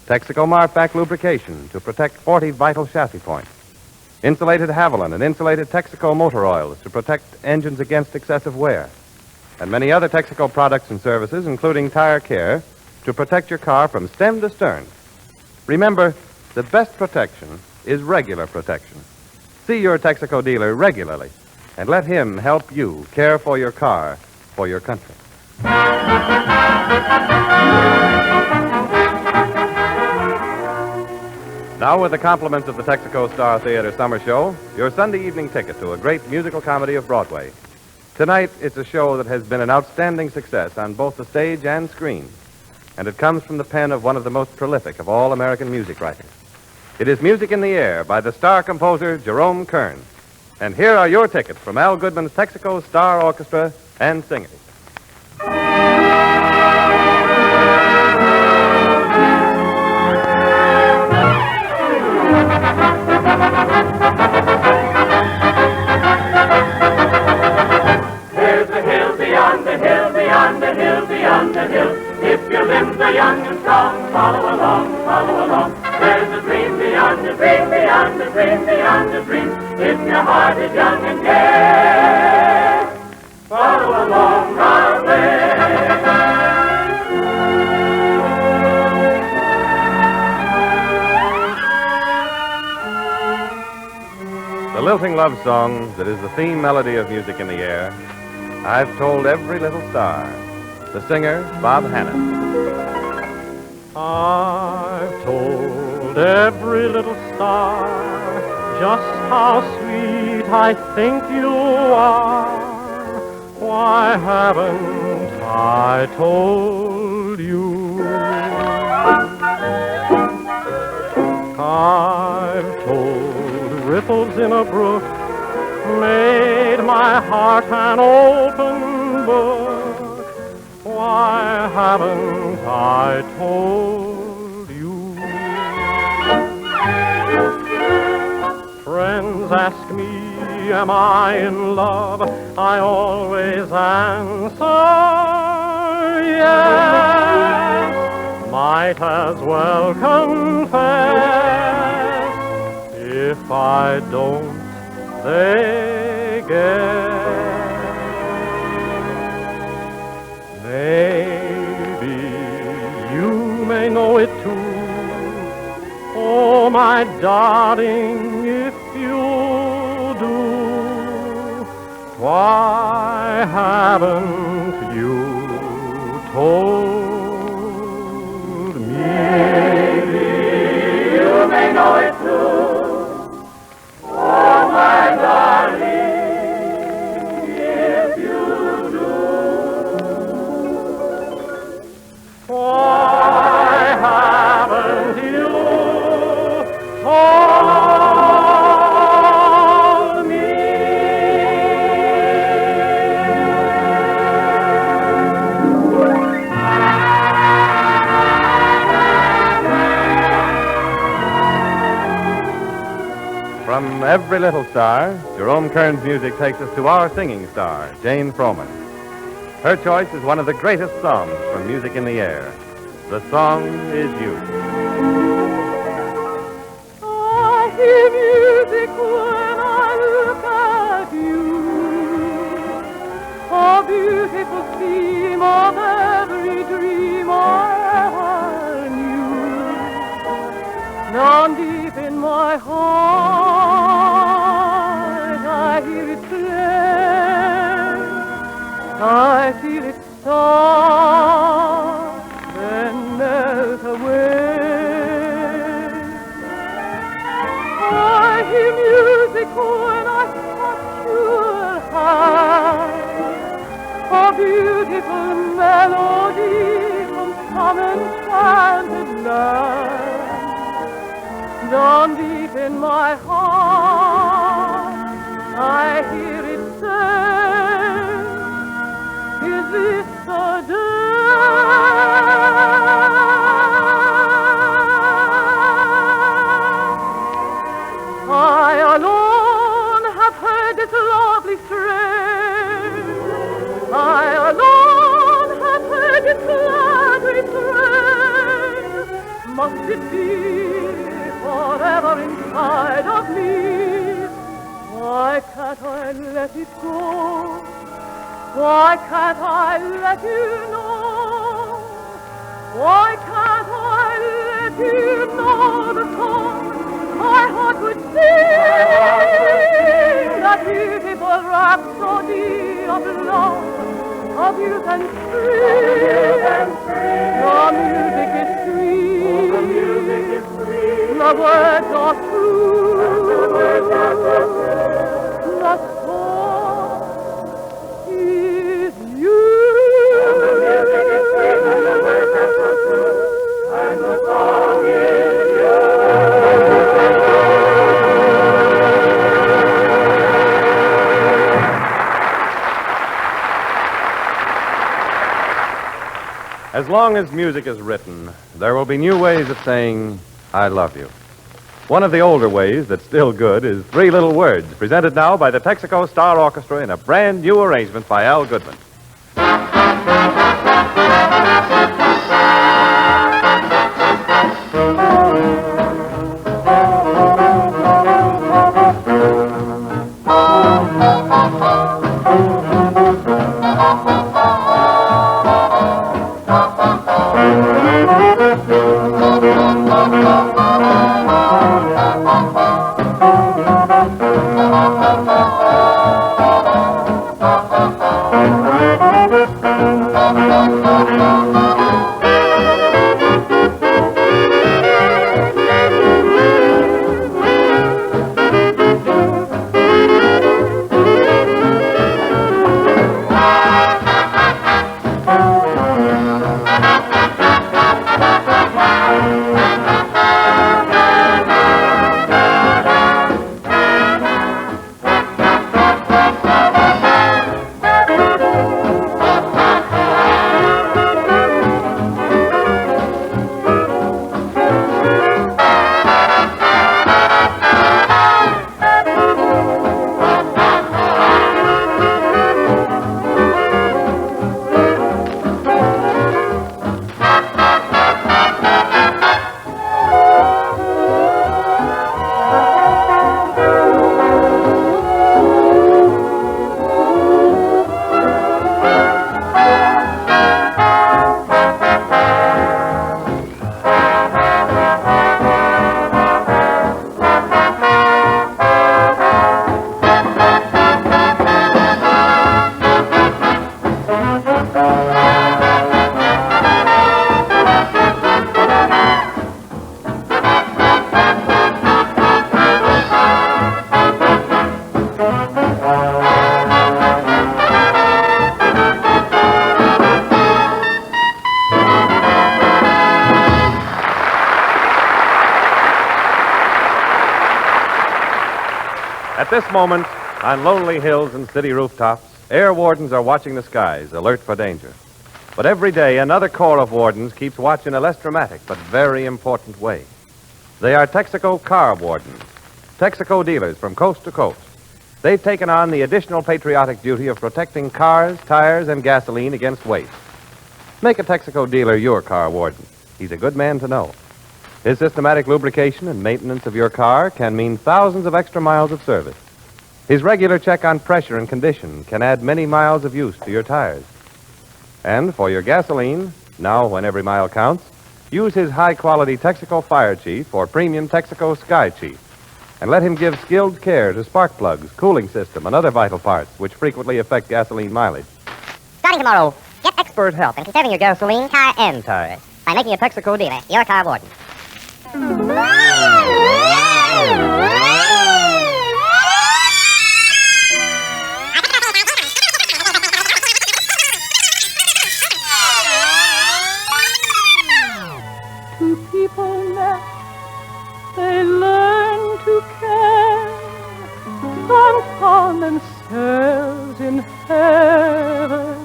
Texaco Markback lubrication to protect 40 vital chassis points. Insulated Haviland and insulated Texaco motor oils to protect engines against excessive wear. And many other Texaco products and services, including tire care, to protect your car from stem to stern. Remember, the best protection is regular protection. See your Texaco dealer regularly and let him help you care for your car, for your country. Now, with the compliments of the Texaco Star Theater Summer Show, your Sunday evening ticket to a great musical comedy of Broadway. Tonight, it's a show that has been an outstanding success on both the stage and screen, and it comes from the pen of one of the most prolific of all American music writers. It is Music in the Air by the star composer Jerome Kern. And here are your tickets from Al Goodman's Texaco Star Orchestra and singers. There's a hill beyond the hill, beyond the hill, beyond the hill. If your limbs are young and strong, follow along, follow along. There's a dream beyond the dream, beyond the dream, beyond the dream. If your heart is young and gay, follow along, darling. The lilting love song that is the theme melody of Music in the Air, I've Told Every Little Star. The singer, Bob Hannon. I've told every little star just how sweet I think you are. Why haven't I told you? I've told ripples in a brook, made my heart an open book. Why haven't I told you? Friends ask me, am I in love? I always answer yes. Might as well confess. If I don't, they guess. Maybe you may know it too. Oh, my darling, if you do, why haven't you told me? Maybe you may know it too. Oh, my darling, if you do, why haven't you told me? From Every Little Star, Jerome Kern's music takes us to our singing star, Jane Froman. Her choice is one of the greatest songs from Music in the Air. The song is You. I hear music when I look at you, a beautiful theme of every dream I ever knew. Down deep in my heart, I hear it play, I feel it start, then melt away. I hear music when I touch your hand, a beautiful melody from some enchanted land. Down deep in my heart, I hear it say, is this the I alone have heard this lovely strain. I alone have heard this glad refrain. Must it be forever inside of me? Why can't I let it go? Why can't I let you know? Why can't I let you know the song my heart would sing, that beautiful rhapsody of love, of youth and spring. The music is sweet, the words are true, the song is you. The music is sweet, and the words are true, and the song is you. as long as music is written, there will be new ways of saying, I love you. One of the older ways that's still good is Three Little Words, presented now by the Texaco Star Orchestra in a brand new arrangement by Al Goodman. At this moment, on lonely hills and city rooftops, air wardens are watching the skies, alert for danger. But every day, another corps of wardens keeps watch in a less dramatic but very important way. They are Texaco car wardens, Texaco dealers from coast to coast. They've taken on the additional patriotic duty of protecting cars, tires, and gasoline against waste. Make a Texaco dealer your car warden. He's a good man to know. His systematic lubrication and maintenance of your car can mean thousands of extra miles of service. His regular check on pressure and condition can add many miles of use to your tires. And for your gasoline, now when every mile counts, use his high-quality Texaco Fire Chief or premium Texaco Sky Chief. And let him give skilled care to spark plugs, cooling system, and other vital parts which frequently affect gasoline mileage. Starting tomorrow, get expert help in conserving your gasoline, car, and tires by making a Texaco dealer your car warden. Two people met, they learn to care, and found themselves in heaven.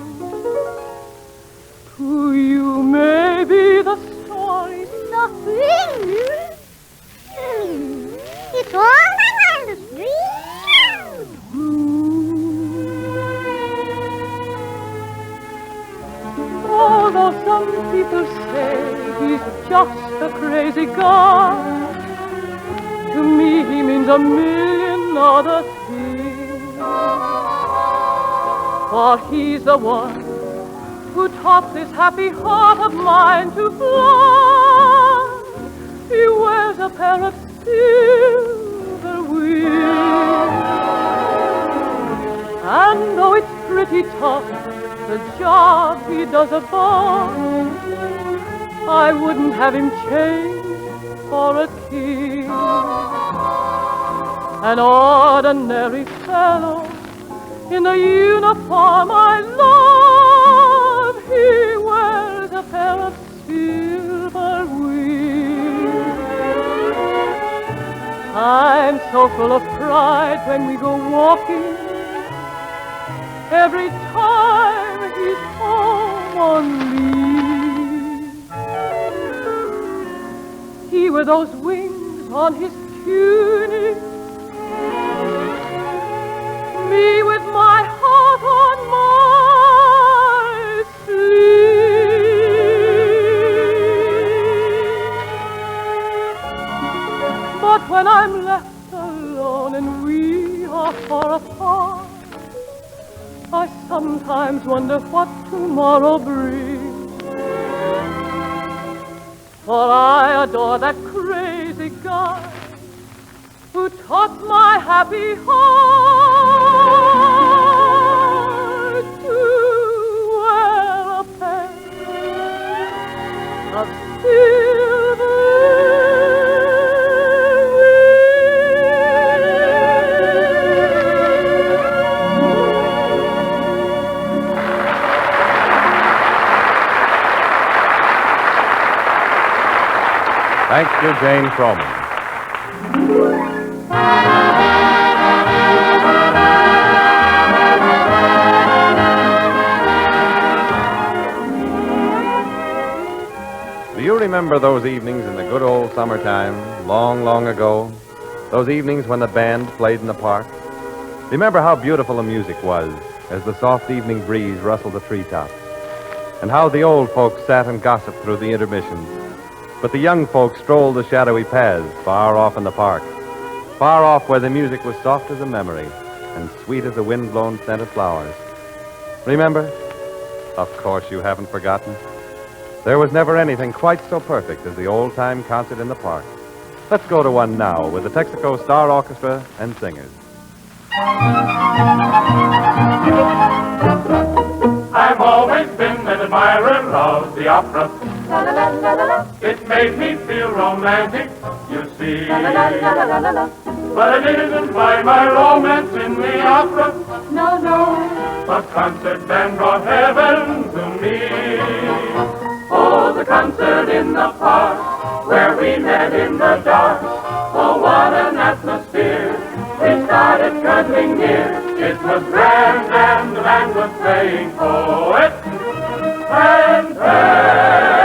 To you may be the story nothing. It's all my wildest dream. Although some people say he's just a crazy guy, to me he means a million other things. For he's the one who taught this happy heart of mine to fly. He wears a pair of silver wings. And though it's pretty tough, the job he does above, I wouldn't have him change for a king. An ordinary fellow in the uniform I love, he wears a pair of silver wings. I'm so full of pride when we go walking, every time he's home on leave. with those wings on his tunic, me with my heart on my sleeve. But when I'm left alone and we are far apart, I sometimes wonder what tomorrow brings. For I adore that crazy guy who taught my happy heart to wear a pair of silver Thank you, Jane Froman. Do you remember those evenings in the good old summertime, long, long ago? Those evenings when the band played in the park? Remember how beautiful the music was as the soft evening breeze rustled the treetops? And how the old folks sat and gossiped through the intermissions? But the young folks strolled the shadowy paths far off in the park, far off where the music was soft as a memory and sweet as the wind-blown scent of flowers. Remember? Of course you haven't forgotten. There was never anything quite so perfect as the old-time concert in the park. Let's go to one now with the Texaco Star Orchestra and singers. I've always been an admirer of the opera. It made me feel romantic, you see. But I didn't find my romance in the opera. No, no. A concert band brought heaven to me. Oh, the concert in the park, where we met in the dark. Oh, what an atmosphere. We started cuddling near. It was grand and the band was playing poet and peasant.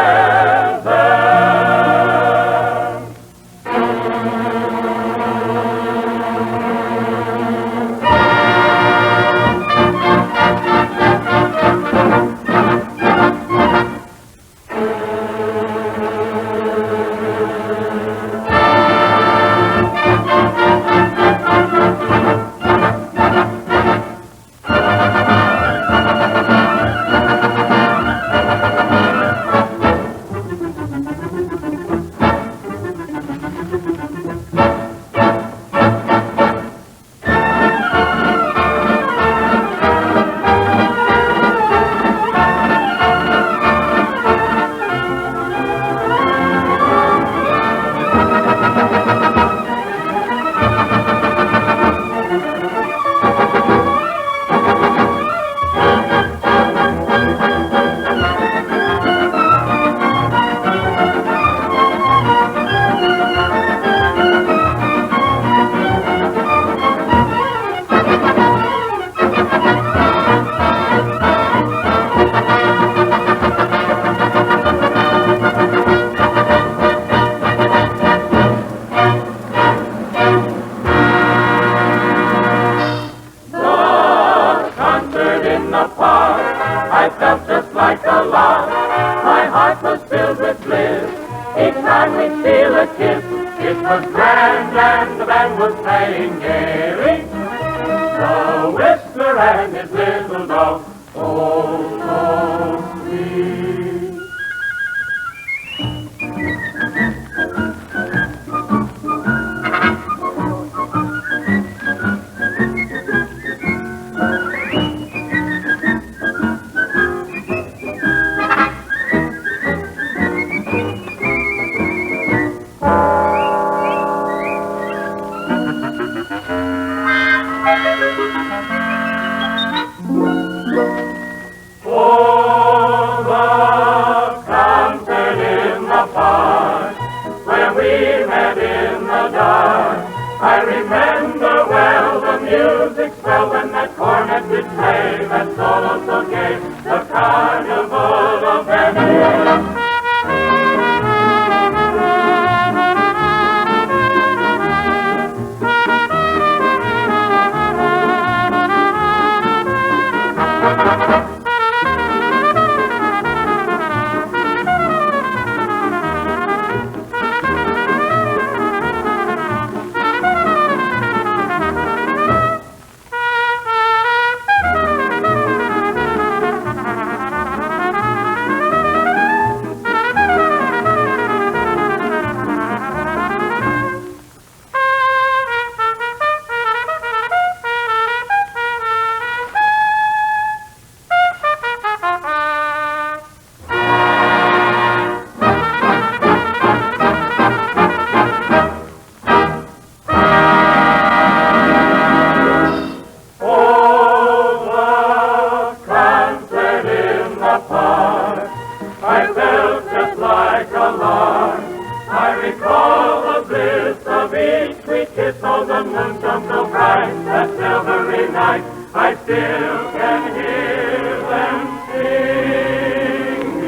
Sweet, sweet kiss on the moon shone so bright that silvery night. I still can hear them singing.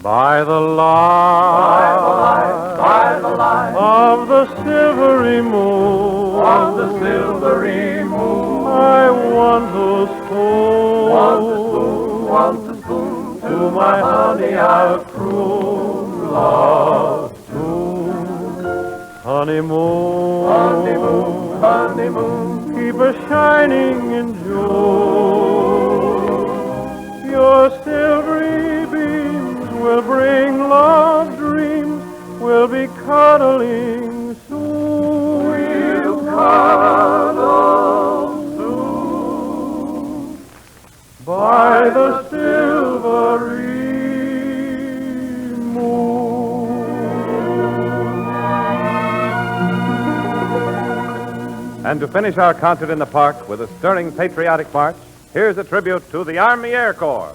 By the light of the silvery moon, I want to spoon, to my honey I'll croon love tune. Honeymoon, keep a shining in June. Your silvery beams will bring love dreams. We'll be cuddling soon. We'll cuddle soon by the silvery moon. And to finish our concert in the park with a stirring patriotic march, here's a tribute to the Army Air Corps.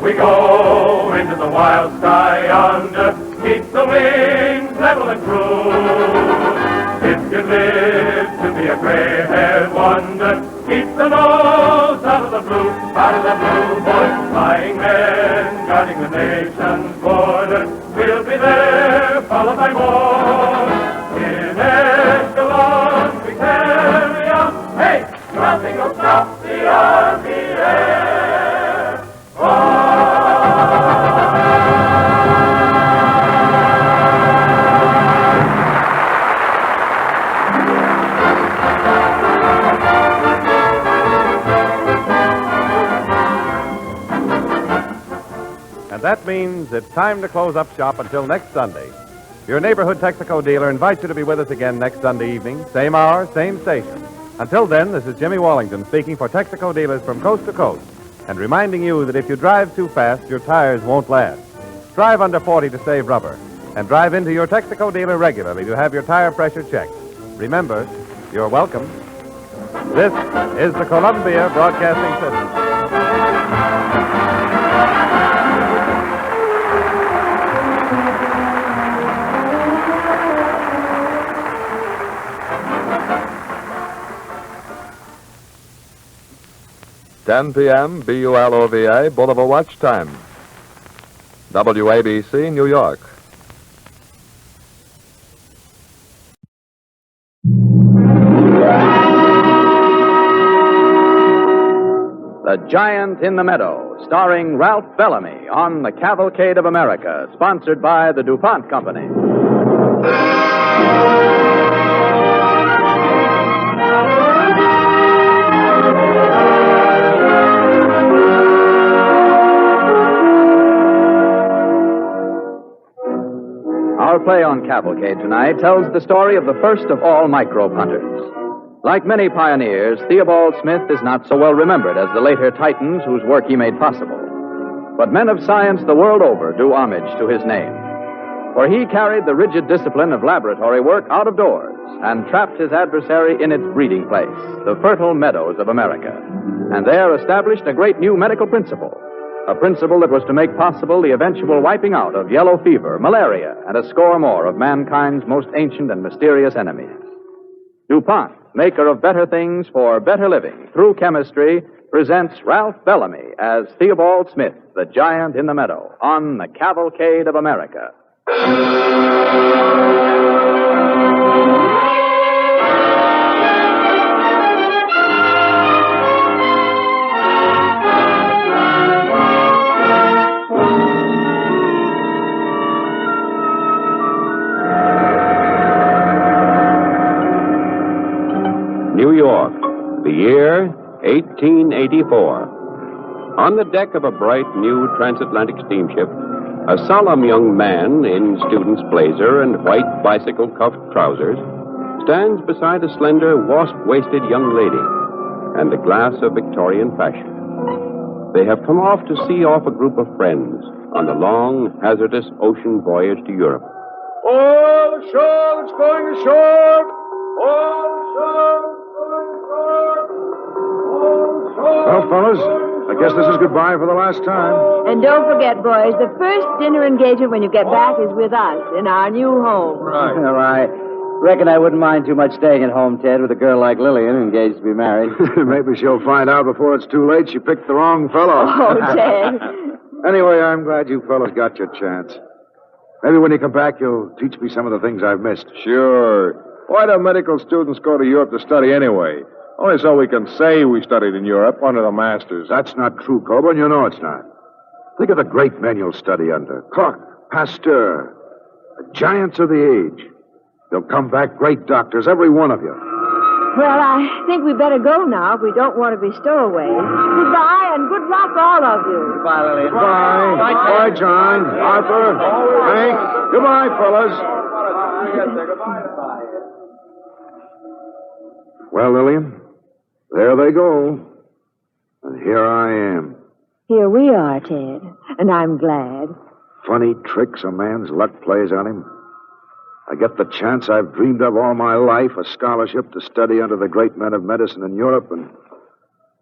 We go into the wild sky yonder, keep the wings level and true. If you live to be a gray-haired wonder, keep the nose out of the blue, boys, flying men, guarding the nation's border. We'll be there, followed by more. In echelons we carry on. Hey, nothing will stop the Army Air. And that means it's time to close up shop until next Sunday. Your neighborhood Texaco dealer invites you to be with us again next Sunday evening, same hour, same station. Until then, this is Jimmy Wallington speaking for Texaco dealers from coast to coast and reminding you that if you drive too fast, your tires won't last. Drive under 40 to save rubber, and drive into your Texaco dealer regularly to have your tire pressure checked. Remember, you're welcome. This is the Columbia Broadcasting System. (10 p.m. BULOVA, Boulevard Watch Time. WABC, New York. The Giant in the Meadow, starring Ralph Bellamy on the Cavalcade of America, sponsored by the DuPont Company. Our play on Cavalcade tonight tells the story of the first of all microbe hunters. Like many pioneers, Theobald Smith is not so well remembered as the later titans whose work he made possible. But men of science the world over do homage to his name. For he carried the rigid discipline of laboratory work out of doors and trapped his adversary in its breeding place, the fertile meadows of America, and there established a great new medical principle. A principle that was to make possible the eventual wiping out of yellow fever, malaria, and a score more of mankind's most ancient and mysterious enemies. DuPont, maker of better things for better living through chemistry, presents Ralph Bellamy as Theobald Smith, the Giant in the Meadow, on the Cavalcade of America. New York, the year 1884. On the deck of a bright new transatlantic steamship, a solemn young man in student's blazer and white bicycle cuffed trousers stands beside a slender, wasp-waisted young lady and a glass of Victorian fashion. They have come off to see off a group of friends on the long, hazardous ocean voyage to Europe. All ashore that's going ashore! All ashore that's going ashore! All ashore! Well, fellas, I guess this is goodbye for the last time. And don't forget, boys, the first dinner engagement when you get back is with us in our new home. Right. All right. Reckon I wouldn't mind too much staying at home, Ted, with a girl like Lillian engaged to be married. Maybe she'll find out before it's too late she picked the wrong fellow. Oh, Ted. Anyway, I'm glad you fellas got your chance. Maybe when you come back, you'll teach me some of the things I've missed. Sure. Why do medical students go to Europe to study anyway? Only so we can say we studied in Europe under the masters. That's not true, Coburn. You know it's not. Think of the great men you'll study under. Koch, Pasteur, the giants of the age. They'll come back great doctors, every one of you. Well, I think we better go now if we don't want to be stowaways. Goodbye and good luck, all of you. Goodbye, Lillian. Goodbye. Bye, John. Arthur. Hank. Goodbye, fellas. Well, Lillian, there they go. And here I am. Here we are, Ted, and I'm glad. Funny tricks a man's luck plays on him. I get the chance I've dreamed of all my life, a scholarship to study under the great men of medicine in Europe, and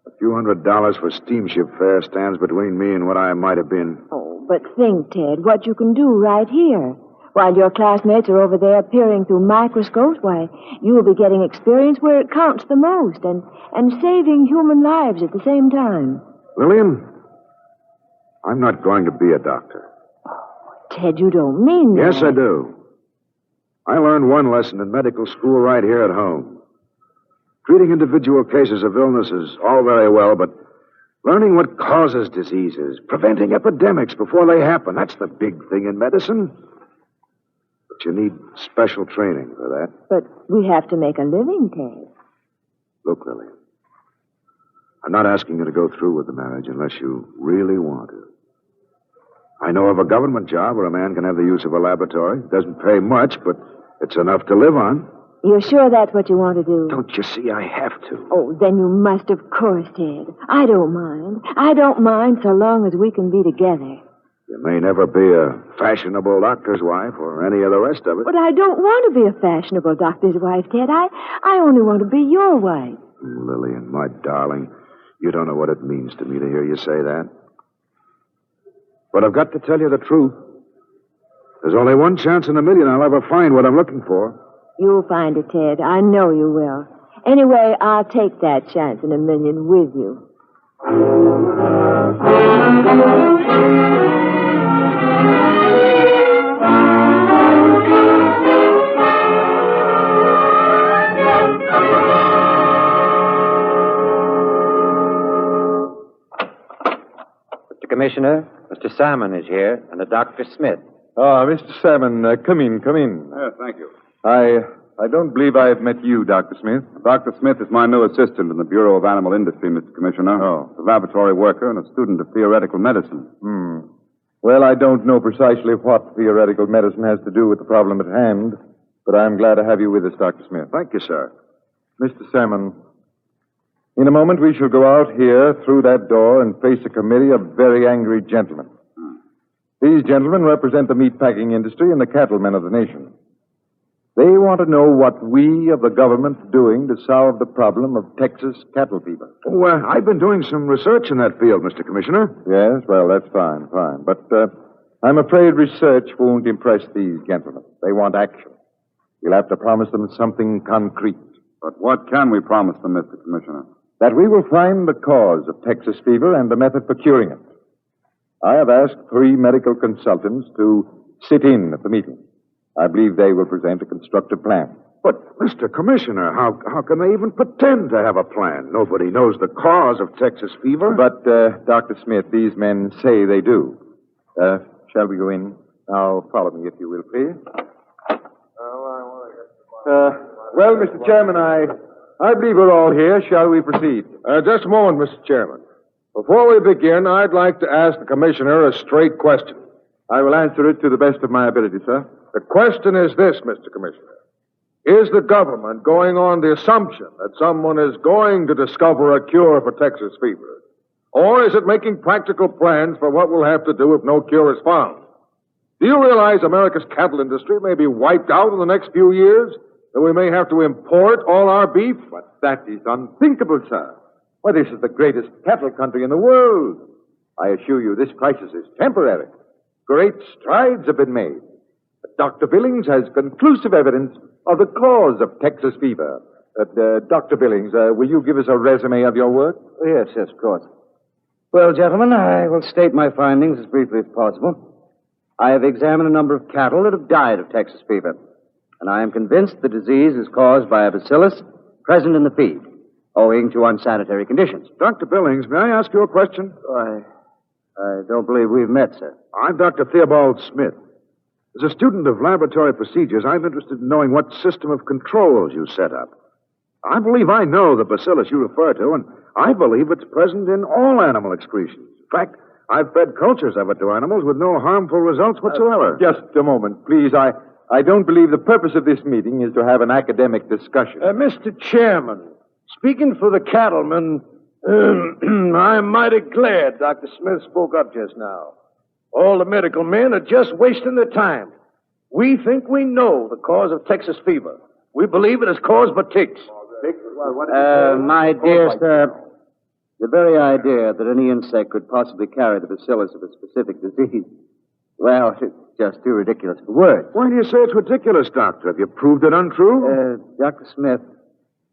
a few $100s for steamship fare stands between me and what I might have been. Oh, but think, Ted, what you can do right here. While your classmates are over there peering through microscopes, why, you will be getting experience where it counts the most and saving human lives at the same time. Lillian, I'm not going to be a doctor. Ted, you don't mean that. Yes, I do. I learned one lesson in medical school right here at home. Treating individual cases of illness is all very well, but learning what causes diseases, preventing epidemics before they happen, that's the big thing in medicine. But you need special training for that. But we have to make a living, Ted. Look, Lily, I'm not asking you to go through with the marriage unless you really want to. I know of a government job where a man can have the use of a laboratory. It doesn't pay much, but it's enough to live on. You're sure that's what you want to do? Don't you see, I have to. Oh, then you must, of course, Ted. I don't mind. I don't mind so long as we can be together. You may never be a fashionable doctor's wife or any of the rest of it. But I don't want to be a fashionable doctor's wife, Ted. I only want to be your wife. Lillian, my darling, you don't know what it means to me to hear you say that. But I've got to tell you the truth. There's only one chance in a million I'll ever find what I'm looking for. You'll find it, Ted. I know you will. Anyway, I'll take that chance in a million with you. Mr. Commissioner, Mr. Salmon is here, and a Dr. Smith. Mr. Salmon, come in. Thank you. I don't believe I've met you, Dr. Smith. Dr. Smith is my new assistant in the Bureau of Animal Industry, Mr. Commissioner. Oh. A laboratory worker and a student of theoretical medicine. Well, I don't know precisely what theoretical medicine has to do with the problem at hand, but I'm glad to have you with us, Dr. Smith. Thank you, sir. Mr. Salmon, in a moment we shall go out here through that door and face a committee of very angry gentlemen. These gentlemen represent the meatpacking industry and the cattlemen of the nation. They want to know what we of the government are doing to solve the problem of Texas cattle fever. Oh, I've been doing some research in that field, Mr. Commissioner. Yes, well, that's fine. But I'm afraid research won't impress these gentlemen. They want action. You'll have to promise them something concrete. But what can we promise them, Mr. Commissioner? That we will find the cause of Texas fever and the method for curing it. I have asked 3 medical consultants to sit in at the meeting. I believe they will present a constructive plan. But, Mr. Commissioner, how can they even pretend to have a plan? Nobody knows the cause of Texas fever. But, Dr. Smith, these men say they do. Shall we go in? Now, follow me, if you will, please. Well, Mr. Chairman, I believe we're all here. Shall we proceed? Just a moment, Mr. Chairman. Before we begin, I'd like to ask the Commissioner a straight question. I will answer it to the best of my ability, sir. The question is this, Mr. Commissioner. Is the government going on the assumption that someone is going to discover a cure for Texas fever? Or is it making practical plans for what we'll have to do if no cure is found? Do you realize America's cattle industry may be wiped out in the next few years? That we may have to import all our beef? But that is unthinkable, sir. Why, this is the greatest cattle country in the world. I assure you this crisis is temporary. Great strides have been made. Dr. Billings has conclusive evidence of the cause of Texas fever. Dr. Billings, will you give us a resume of your work? Yes, of course. Well, gentlemen, I will state my findings as briefly as possible. I have examined a number of cattle that have died of Texas fever, and I am convinced the disease is caused by a bacillus present in the feed, owing to unsanitary conditions. Dr. Billings, may I ask you a question? I don't believe we've met, sir. I'm Dr. Theobald Smith. As a student of laboratory procedures, I'm interested in knowing what system of controls you set up. I believe I know the bacillus you refer to, and I believe it's present in all animal excretions. In fact, I've fed cultures of it to animals with no harmful results whatsoever. Just a moment, please. I don't believe the purpose of this meeting is to have an academic discussion. Mr. Chairman, speaking for the cattlemen, I'm mighty glad Dr. Smith spoke up just now. All the medical men are just wasting their time. We think we know the cause of Texas fever. We believe it is caused by ticks. My dear sir, the very idea that any insect could possibly carry the bacillus of a specific disease, well, it's just too ridiculous for words. Why do you say it's ridiculous, Doctor? Have you proved it untrue? Dr. Smith,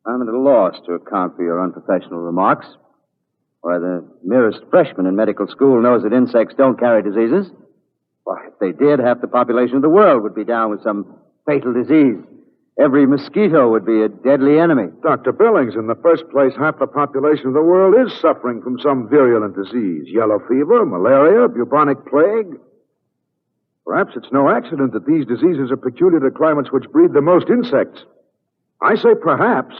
I'm at a loss to account for your unprofessional remarks. Why, the merest freshman in medical school knows that insects don't carry diseases. Why, if they did, half the population of the world would be down with some fatal disease. Every mosquito would be a deadly enemy. Dr. Billings, in the first place, half the population of the world is suffering from some virulent disease. Yellow fever, malaria, bubonic plague. Perhaps it's no accident that these diseases are peculiar to climates which breed the most insects. I say perhaps.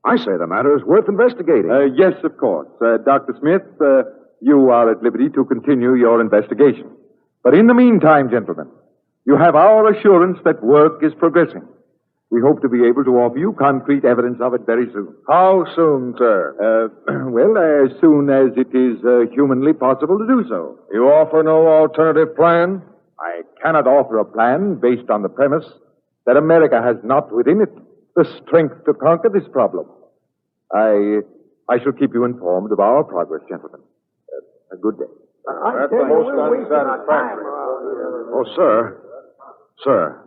I say the matter is worth investigating. Yes, of course. Dr. Smith, you are at liberty to continue your investigation. But in the meantime, gentlemen, you have our assurance that work is progressing. We hope to be able to offer you concrete evidence of it very soon. How soon, sir? Well, as soon as it is humanly possible to do so. You offer no alternative plan? I cannot offer a plan based on the premise that America has not within it the strength to conquer this problem. I shall keep you informed of our progress, gentlemen. A good day. That's the most unsatisfactory. Oh, sir. Sir.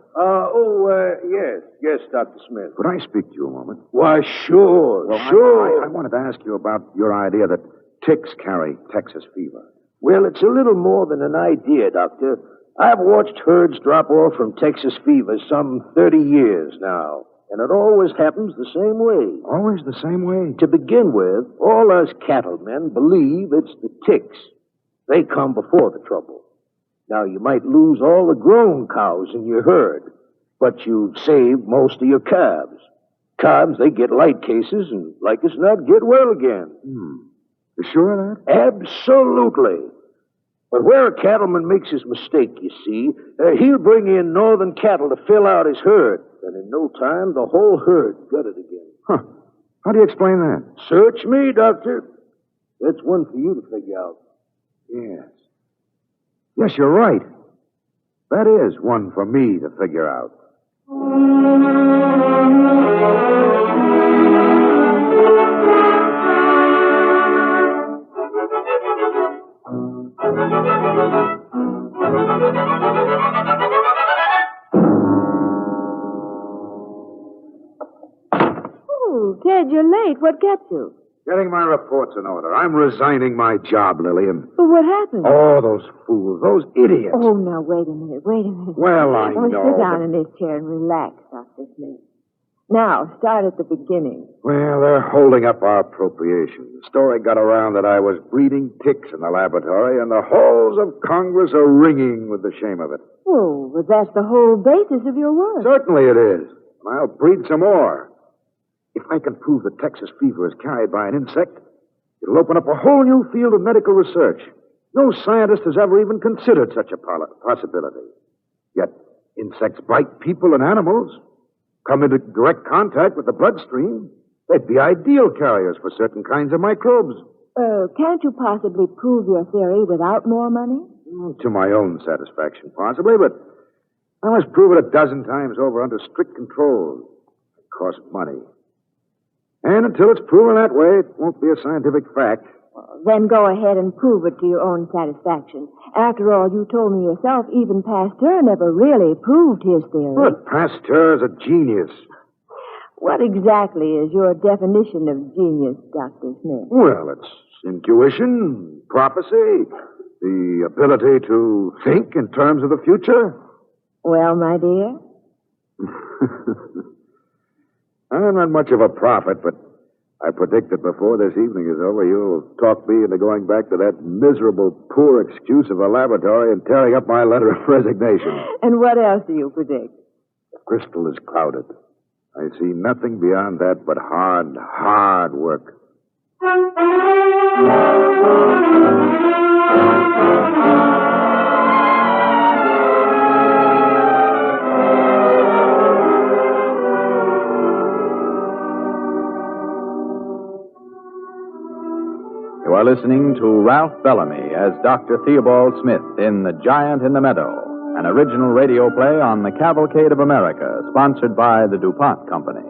Yes, Dr. Smith. Could I speak to you a moment? Why, sure, Well, sure. I wanted to ask you about your idea that ticks carry Texas fever. Well, it's a little more than an idea, Doctor. I've watched herds drop off from Texas fever some 30 years now, and it always happens the same way. Always the same way? To begin with, all us cattlemen believe it's the ticks. They come before the trouble. Now, you might lose all the grown cows in your herd, but you've saved most of your calves. Calves, they get light cases and, like as not, get well again. You sure of that? Absolutely. But where a cattleman makes his mistake, you see, he'll bring in northern cattle to fill out his herd, and in no time, the whole herd's gutted again. Huh. How do you explain that? Search me, Doctor. That's one for you to figure out. Yes. Yes, you're right. That is one for me to figure out. Oh, Ted, you're late. What kept you? Getting my reports in order. I'm resigning my job, Lillian. Well, what happened? Oh, those fools, those idiots. Oh, now, wait a minute. Well, I Oh, know. sit down in this chair and relax, Dr. Smith. Now, start at the beginning. Well, they're holding up our appropriations. The story got around that I was breeding ticks in the laboratory, and the halls of Congress are ringing with the shame of it. Oh, but that's the whole basis of your work. Certainly it is. And I'll breed some more. If I can prove that Texas fever is carried by an insect, it'll open up a whole new field of medical research. No scientist has ever even considered such a possibility. Yet, insects bite people and animals, come into direct contact with the bloodstream. They'd be ideal carriers for certain kinds of microbes. Can't you possibly prove your theory without more money? To my own satisfaction, possibly, but I must prove it a dozen times over under strict control. It costs money. And until it's proven that way, it won't be a scientific fact. Then go ahead and prove it to your own satisfaction. After all, you told me yourself even Pasteur never really proved his theory. But Pasteur's a genius. What exactly is your definition of genius, Dr. Smith? Well, it's intuition, prophecy, the ability to think in terms of the future. Well, my dear? I'm not much of a prophet, but I predict that before this evening is over, you'll talk me into going back to that miserable, poor excuse of a laboratory and tearing up my letter of resignation. And what else do you predict? The crystal is clouded. I see nothing beyond that but hard work. You are listening to Ralph Bellamy as Dr. Theobald Smith in The Giant in the Meadow, an original radio play on the Cavalcade of America, sponsored by the DuPont Company.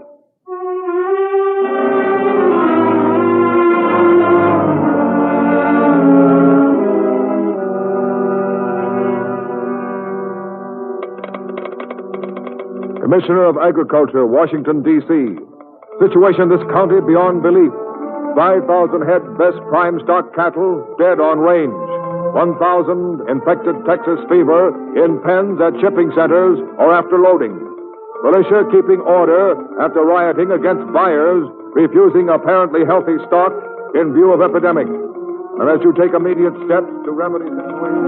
Commissioner of Agriculture, Washington, D.C. Situation in this county beyond belief. 5,000 head best prime stock cattle dead on range. 1,000 infected Texas fever in pens at shipping centers or after loading. Militia keeping order after rioting against buyers refusing apparently healthy stock in view of epidemic. Unless you take immediate steps to remedy the situation.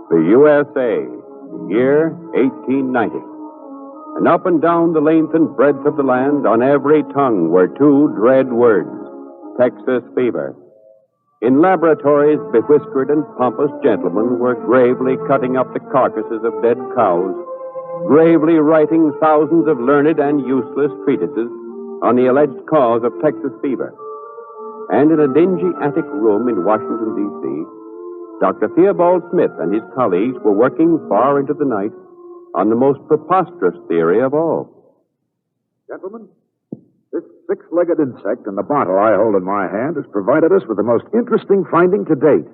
The USA, the year 1890. And up and down the length and breadth of the land, on every tongue were two dread words, Texas fever. In laboratories, bewhiskered and pompous gentlemen were gravely cutting up the carcasses of dead cows, gravely writing thousands of learned and useless treatises on the alleged cause of Texas fever. And in a dingy attic room in Washington, D.C., Dr. Theobald Smith and his colleagues were working far into the night on the most preposterous theory of all. Gentlemen, this six-legged insect in the bottle I hold in my hand has provided us with the most interesting finding to date.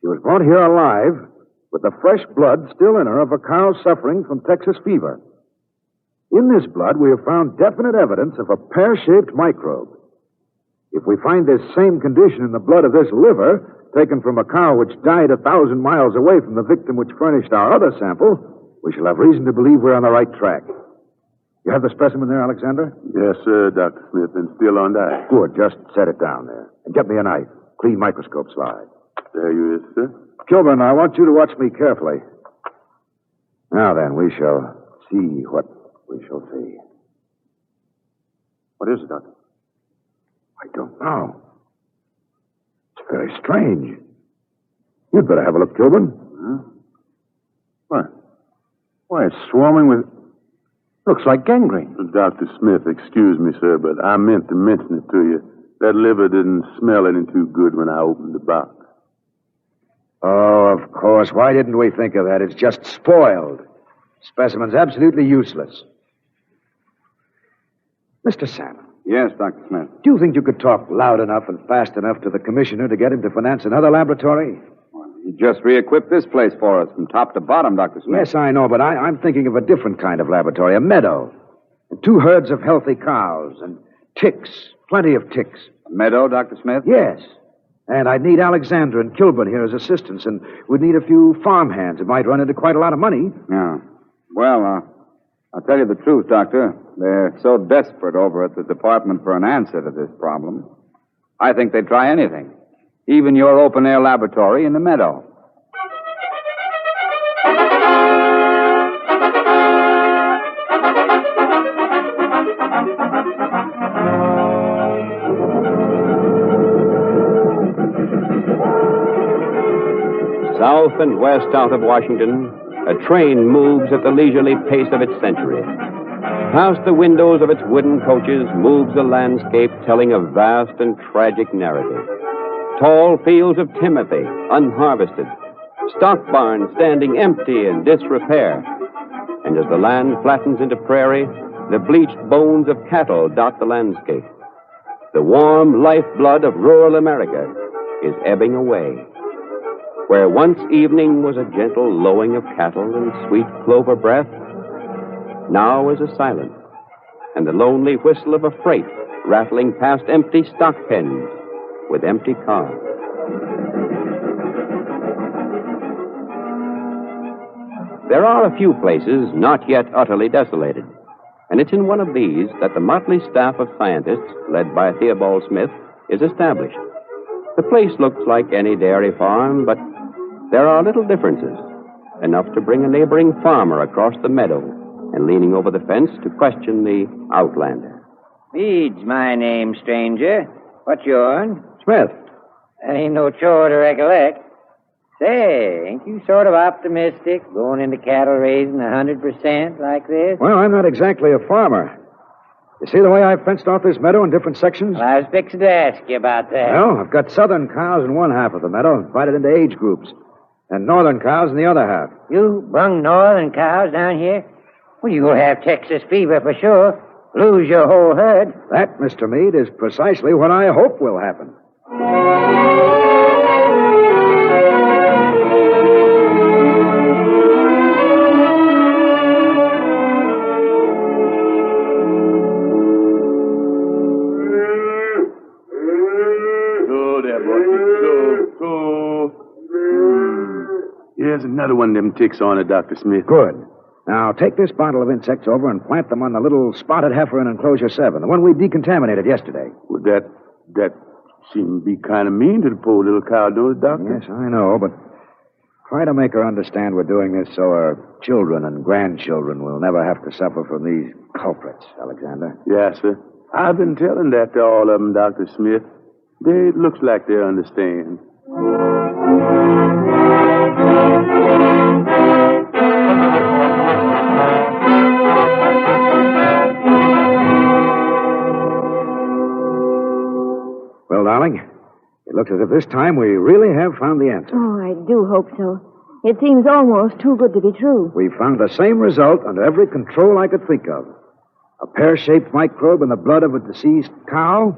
She was brought here alive with the fresh blood still in her of a cow suffering from Texas fever. In this blood, we have found definite evidence of a pear-shaped microbe. If we find this same condition in the blood of this liver, taken from a cow which died 1,000 miles away from the victim which furnished our other sample, we shall have reason to believe we're on the right track. You have the specimen there, Alexander? Yes, sir, Dr. Smith, and still on that. Good. Just set it down there. And get me a knife. Clean microscope slide. There you is, sir. Kilburn, I want you to watch me carefully. Now then, we shall see what we shall see. What is it, Doctor? I don't know. It's very strange. You'd better have a look, Kilburn. Huh? What? Why, it's swarming with... Looks like gangrene. Dr. Smith, excuse me, sir, but I meant to mention it to you. That liver didn't smell any too good when I opened the box. Oh, of course. Why didn't we think of that? It's just spoiled. Specimen's absolutely useless. Mr. Salmon. Yes, Dr. Smith. Do you think you could talk loud enough and fast enough to the commissioner to get him to finance another laboratory? He just re-equipped this place for us from top to bottom, Dr. Smith. Yes, I know, but I'm thinking of a different kind of laboratory, a meadow. And 2 herds of healthy cows and ticks, plenty of ticks. A meadow, Dr. Smith? Yes. And I'd need Alexander and Kilburn here as assistants, and we'd need a few farmhands. It might run into quite a lot of money. Yeah. Well, I'll tell you the truth, Doctor. They're so desperate over at the department for an answer to this problem. I think they'd try anything. Even your open-air laboratory in the meadow. South and west out of Washington, a train moves at the leisurely pace of its century. Past the windows of its wooden coaches moves a landscape telling a vast and tragic narrative. Tall fields of timothy, unharvested. Stock barns standing empty in disrepair. And as the land flattens into prairie, the bleached bones of cattle dot the landscape. The warm lifeblood of rural America is ebbing away. Where once evening was a gentle lowing of cattle and sweet clover breath, now is a silence, and the lonely whistle of a freight rattling past empty stock pens with empty cars. There are a few places not yet utterly desolated, and it's in one of these that the motley staff of scientists, led by Theobald Smith, is established. The place looks like any dairy farm, but there are little differences, enough to bring a neighboring farmer across the meadow and leaning over the fence to question the outlander. Meade's my name, stranger. What's yourn? Smith. That ain't no chore to recollect. Say, ain't you sort of optimistic, going into cattle raising 100% like this? Well, I'm not exactly a farmer. You see the way I've fenced off this meadow in different sections? Well, I was fixing to ask you about that. Well, I've got southern cows in one half of the meadow, divided into age groups, and northern cows in the other half. You brung northern cows down here? Well, you'll have Texas fever for sure. Lose your whole herd. That, Mr. Meade, is precisely what I hope will happen. There's another one of them ticks on it, Dr. Smith. Good. Now, take this bottle of insects over and plant them on the little spotted heifer in enclosure 7, the one we decontaminated yesterday. Well, that seemed to be kind of mean to the poor little cow, don't it, Doctor? Yes, I know, but try to make her understand we're doing this so her children and grandchildren will never have to suffer from these culprits, Alexander. Yes, sir. I've been telling that to all of them, Dr. Smith. It looks like they understand. Well, darling, it looks as if this time we really have found the answer. Oh, I do hope so. It seems almost too good to be true. We found the same result under every control I could think of. A pear-shaped microbe in the blood of a deceased cow.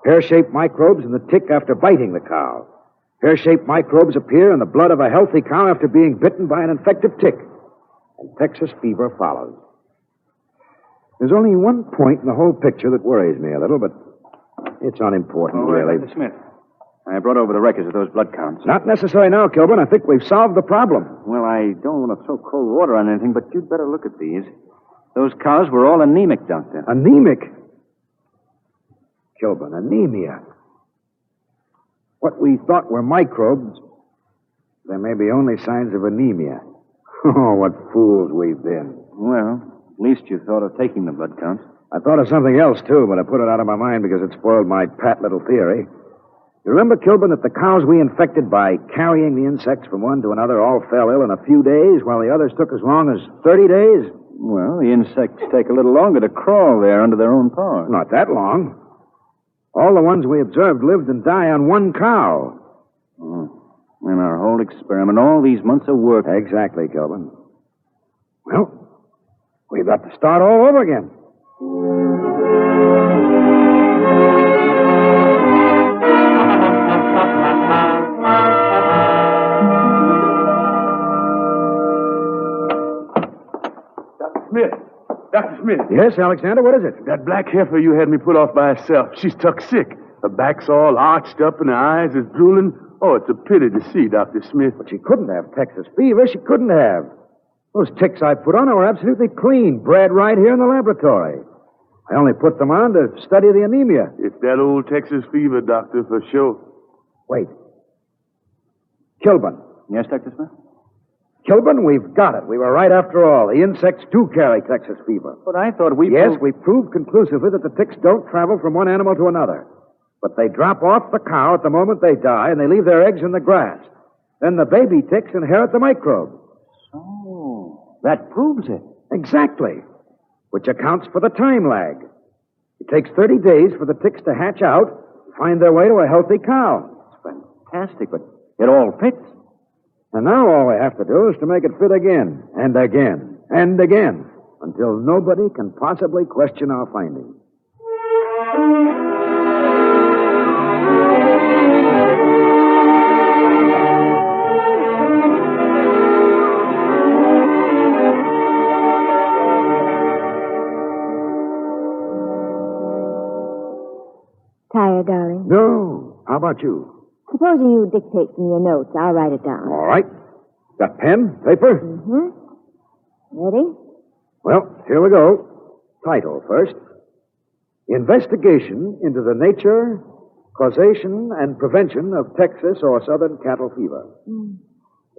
Pear-shaped microbes in the tick after biting the cow. Pear-shaped microbes appear in the blood of a healthy cow after being bitten by an infected tick. And Texas fever follows. There's only one point in the whole picture that worries me a little, but it's unimportant, really. Mr. Smith, I brought over the records of those blood counts. Not necessary now, Kilburn. I think we've solved the problem. Well, I don't want to throw cold water on anything, but you'd better look at these. Those cows were all anemic, Doctor. Anemic? Kilburn, anemia. What we thought were microbes, there may be only signs of anemia. Oh, what fools we've been. Well, at least you thought of taking the blood counts. I thought of something else, too, but I put it out of my mind because it spoiled my pat little theory. You remember, Kilburn, that the cows we infected by carrying the insects from one to another all fell ill in a few days, while the others took as long as 30 days? Well, the insects take a little longer to crawl there under their own power. Not that long. All the ones we observed lived and died on one cow. And our whole experiment, all these months of work. Exactly, Kilburn. Well, we've got to start all over again. Dr. Smith. Yes, Alexander, what is it? That black heifer you had me put off by herself. She's tuck sick. Her back's all arched up and her eyes is drooling. Oh, it's a pity to see, Dr. Smith. But she couldn't have Texas fever. She couldn't have. Those ticks I put on her were absolutely clean, bred right here in the laboratory. I only put them on to study the anemia. It's that old Texas fever, Doctor, for sure. Wait. Kilburn. Yes, Dr. Smith? Kilburn, we've got it. We were right after all. The insects do carry Texas fever. But I thought we... Yes, we proved conclusively that the ticks don't travel from one animal to another. But they drop off the cow at the moment they die, and they leave their eggs in the grass. then the baby ticks inherit the microbe. Oh, that proves it. Exactly. Which accounts for the time lag. It takes 30 days for the ticks to hatch out and find their way to a healthy cow. It's fantastic, but it all fits. And now all we have to do is to make it fit again, and again, and again, until nobody can possibly question our findings. Tired, darling? No. How about you? Supposing you dictate from your notes, I'll write it down. All right. Got pen, paper? Mm-hmm. Ready? Well, here we go. Title first. Investigation into the nature, causation, and prevention of Texas or Southern cattle fever.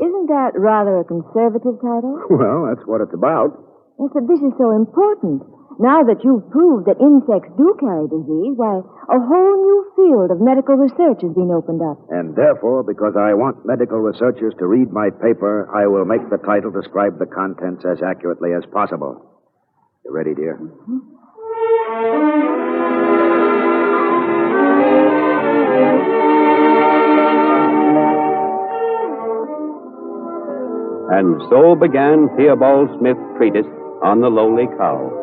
Isn't that rather a conservative title? Well, that's what it's about. Yes, but this is so important. Now that you've proved that insects do carry disease, why, a whole new field of medical research has been opened up. And therefore, because I want medical researchers to read my paper, I will make the title describe the contents as accurately as possible. You ready, dear? And so began Theobald Smith's treatise on the lowly cow.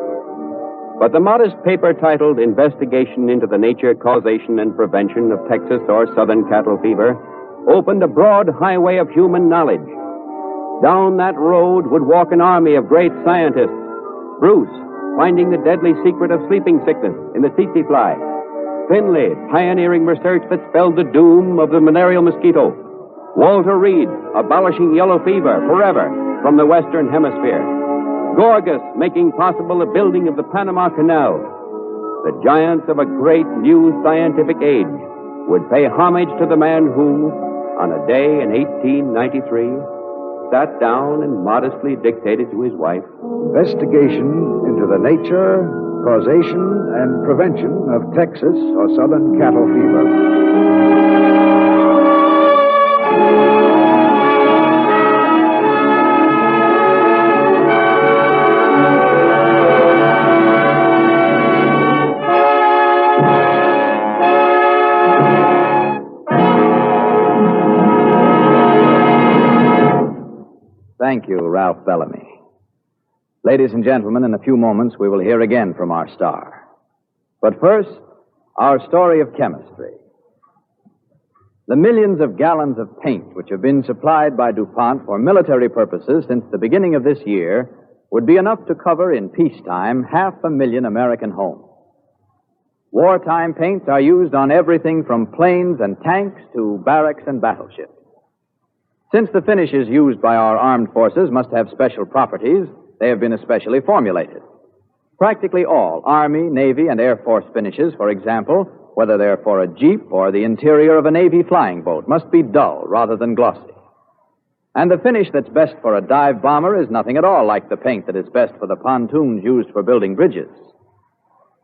But the modest paper titled Investigation into the Nature, Causation, and Prevention of Texas or Southern Cattle Fever opened a broad highway of human knowledge. Down that road would walk an army of great scientists. Bruce, finding the deadly secret of sleeping sickness in the tsetse fly. Finley, pioneering research that spelled the doom of the malarial mosquito. Walter Reed, abolishing yellow fever forever from the Western Hemisphere. Gorgas, making possible the building of the Panama Canal. The giants of a great new scientific age would pay homage to the man who, on a day in 1893, sat down and modestly dictated to his wife. Investigation into the nature, causation, and prevention of Texas or Southern cattle fever. Thank you, Ralph Bellamy. Ladies and gentlemen, in a few moments we will hear again from our star. But first, our story of chemistry. The millions of gallons of paint which have been supplied by DuPont for military purposes since the beginning of this year would be enough to cover in peacetime 500,000 American homes. Wartime paints are used on everything from planes and tanks to barracks and battleships. Since the finishes used by our armed forces must have special properties, they have been especially formulated. Practically all Army, Navy, and Air Force finishes, for example, whether they're for a Jeep or the interior of a Navy flying boat, must be dull rather than glossy. And the finish that's best for a dive bomber is nothing at all like the paint that is best for the pontoons used for building bridges.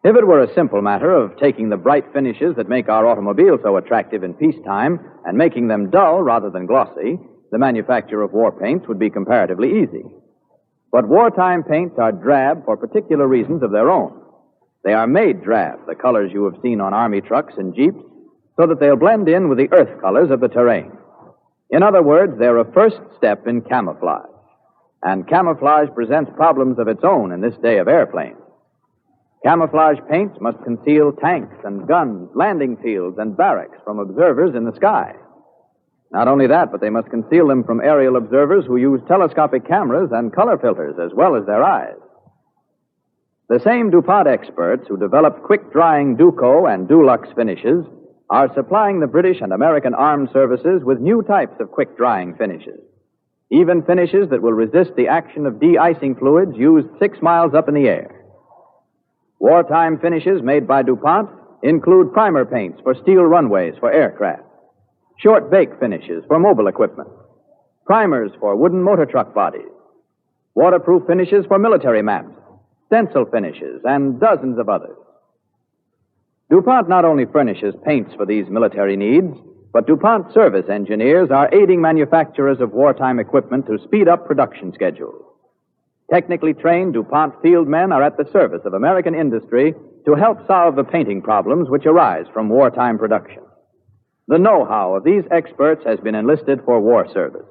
If it were a simple matter of taking the bright finishes that make our automobiles so attractive in peacetime and making them dull rather than glossy, the manufacture of war paints would be comparatively easy. But wartime paints are drab for particular reasons of their own. They are made drab, the colors you have seen on Army trucks and Jeeps, so that they'll blend in with the earth colors of the terrain. In other words, they're a first step in camouflage. And camouflage presents problems of its own in this day of airplanes. Camouflage paints must conceal tanks and guns, landing fields, and barracks from observers in the sky. Not only that, but they must conceal them from aerial observers who use telescopic cameras and color filters as well as their eyes. The same DuPont experts who developed quick-drying Duco and Dulux finishes are supplying the British and American armed services with new types of quick-drying finishes, even finishes that will resist the action of de-icing fluids used 6 miles up in the air. Wartime finishes made by DuPont include primer paints for steel runways for aircraft, short bake finishes for mobile equipment, primers for wooden motor truck bodies, waterproof finishes for military maps, stencil finishes, and dozens of others. DuPont not only furnishes paints for these military needs, But DuPont service engineers are aiding manufacturers of wartime equipment to speed up production schedules. Technically trained DuPont field men are at the service of American industry to help solve the painting problems which arise from wartime production. The know-how of these experts has been enlisted for war service.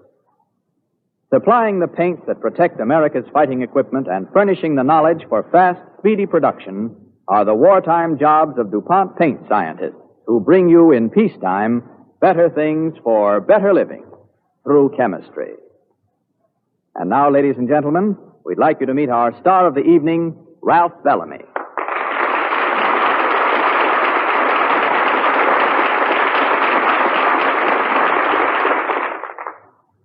Supplying the paints that protect America's fighting equipment and furnishing the knowledge for fast, speedy production are the wartime jobs of DuPont paint scientists who bring you in peacetime better things for better living through chemistry. And now, ladies and gentlemen, we'd like you to meet our star of the evening, Ralph Bellamy.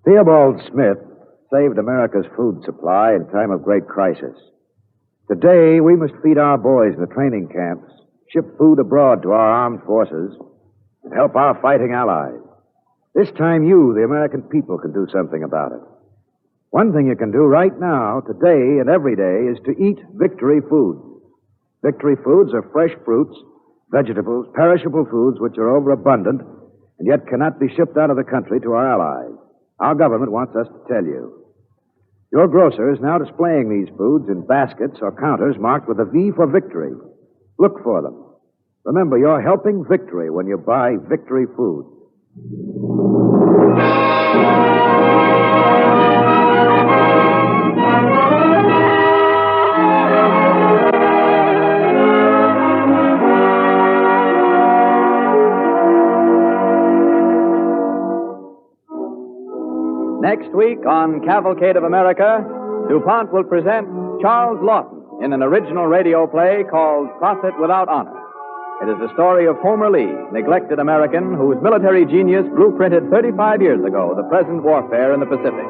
Theobald Smith saved America's food supply in time of great crisis. Today, we must feed our boys in the training camps, ship food abroad to our armed forces, and help our fighting allies. This time you, the American people, can do something about it. One thing you can do right now, today and every day, is to eat Victory foods. Victory foods are fresh fruits, vegetables, perishable foods which are overabundant and yet cannot be shipped out of the country to our allies. Our government wants us to tell you. Your grocer is now displaying these foods in baskets or counters marked with a V for Victory. Look for them. Remember, you're helping Victory when you buy Victory foods. Next week on Cavalcade of America, DuPont will present Charles Lawton in an original radio play called Prophet Without Honor. It is the story of Homer Lee, neglected American whose military genius blueprinted 35 years ago the present warfare in the Pacific.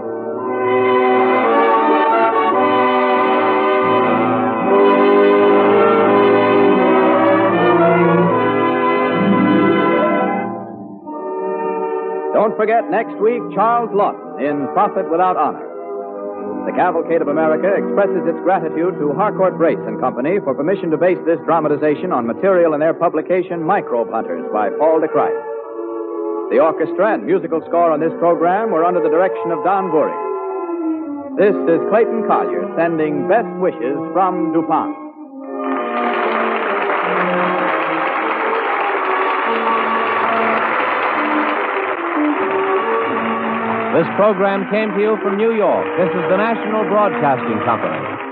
Don't forget next week, Charles Lawton in Prophet Without Honor. The Cavalcade of America expresses its gratitude to Harcourt Brace and Company for permission to base this dramatization on material in their publication Microbe Hunters by Paul de Christ. The orchestra and musical score on this program were under the direction of Don Bury. This is Clayton Collier sending best wishes from DuPont. This program came to you from New York. This is the National Broadcasting Company.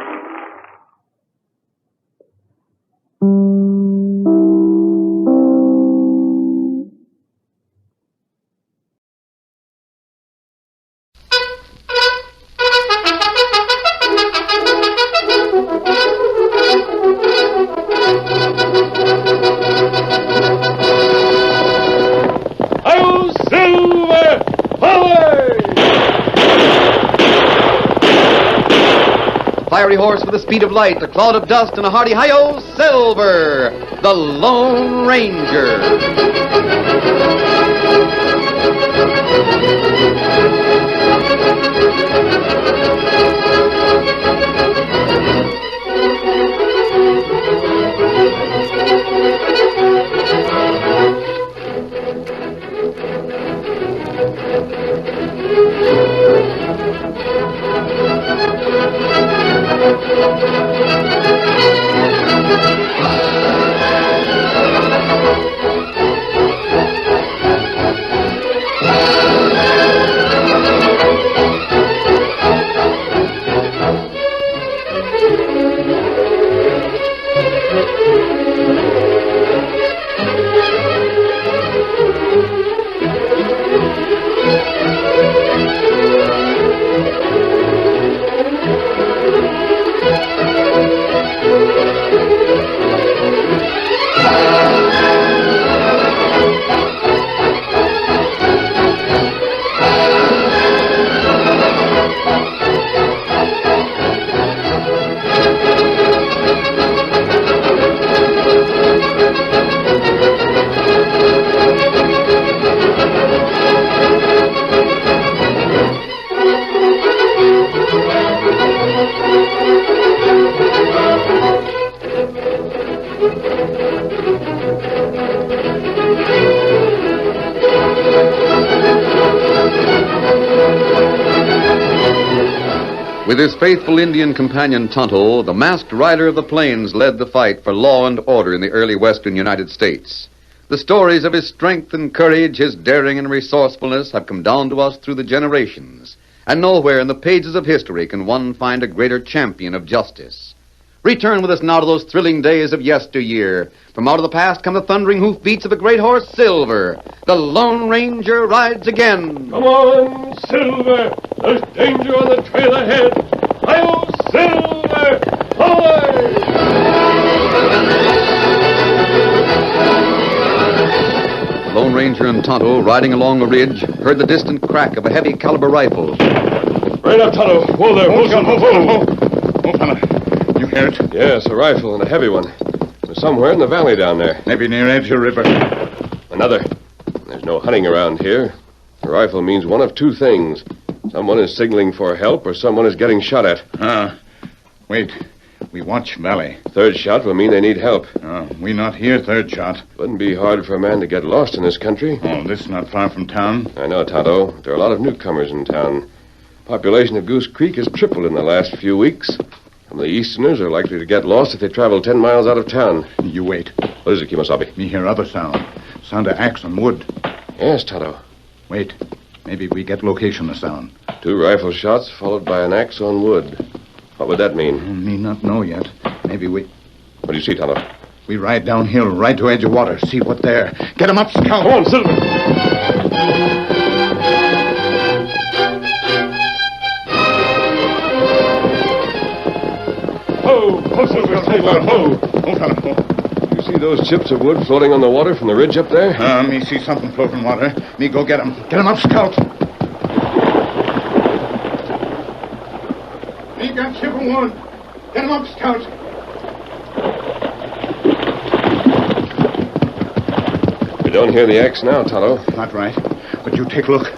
Fiery horse with the speed of light, a cloud of dust, and a hearty hi-yo, Silver, the Lone Ranger. With his faithful Indian companion Tonto, the masked rider of the plains led the fight for law and order in the early western United States. The stories of his strength and courage, his daring and resourcefulness have come down to us through the generations. And nowhere in the pages of history can one find a greater champion of justice. Return with us now to those thrilling days of yesteryear. From out of the past come the thundering hoofbeats of the great horse Silver. The Lone Ranger rides again. Come on, Silver. There's danger on the trail ahead. Hi-yo, Silver! Forward! Lone Ranger and Tonto, riding along a ridge, heard the distant crack of a heavy caliber rifle. Right up, Tonto. Whoa there. Whoa, Oh, fella. You hear it? Yes, a rifle and a heavy one. It was somewhere in the valley down there. Maybe near Edge River. Another. There's no hunting around here. A rifle means one of two things. Someone is signaling for help or someone is getting shot at. Wait. We watch valley. Third shot will mean they need help. We not hear third shot. Wouldn't be hard for a man to get lost in this country. Oh, this not far from town? I know, Tonto. There are a lot of newcomers in town. Population of Goose Creek has tripled in the last few weeks. Some of the Easterners are likely to get lost if they travel 10 miles out of town. You wait. What is it, Kemosabe? Me hear other sound. Sound of axe on wood. Yes, Tonto. Wait. Maybe we get location of sound. 2 rifle shots followed by an axe on wood. What would that mean? Me not know yet. Maybe we... What do you see, Tonto? We ride downhill, right to edge of water. See what there. Get 'em up, scout. Come on, Silver. Ho! Ho, Silver! Ho! You see those chips of wood floating on the water from the ridge up there? Me see something floating water. Me go get 'em. Get 'em up, scout. Me got chip of wood. Get 'em up, scout. We don't hear the axe now, Tonto. Not right. But you take a look.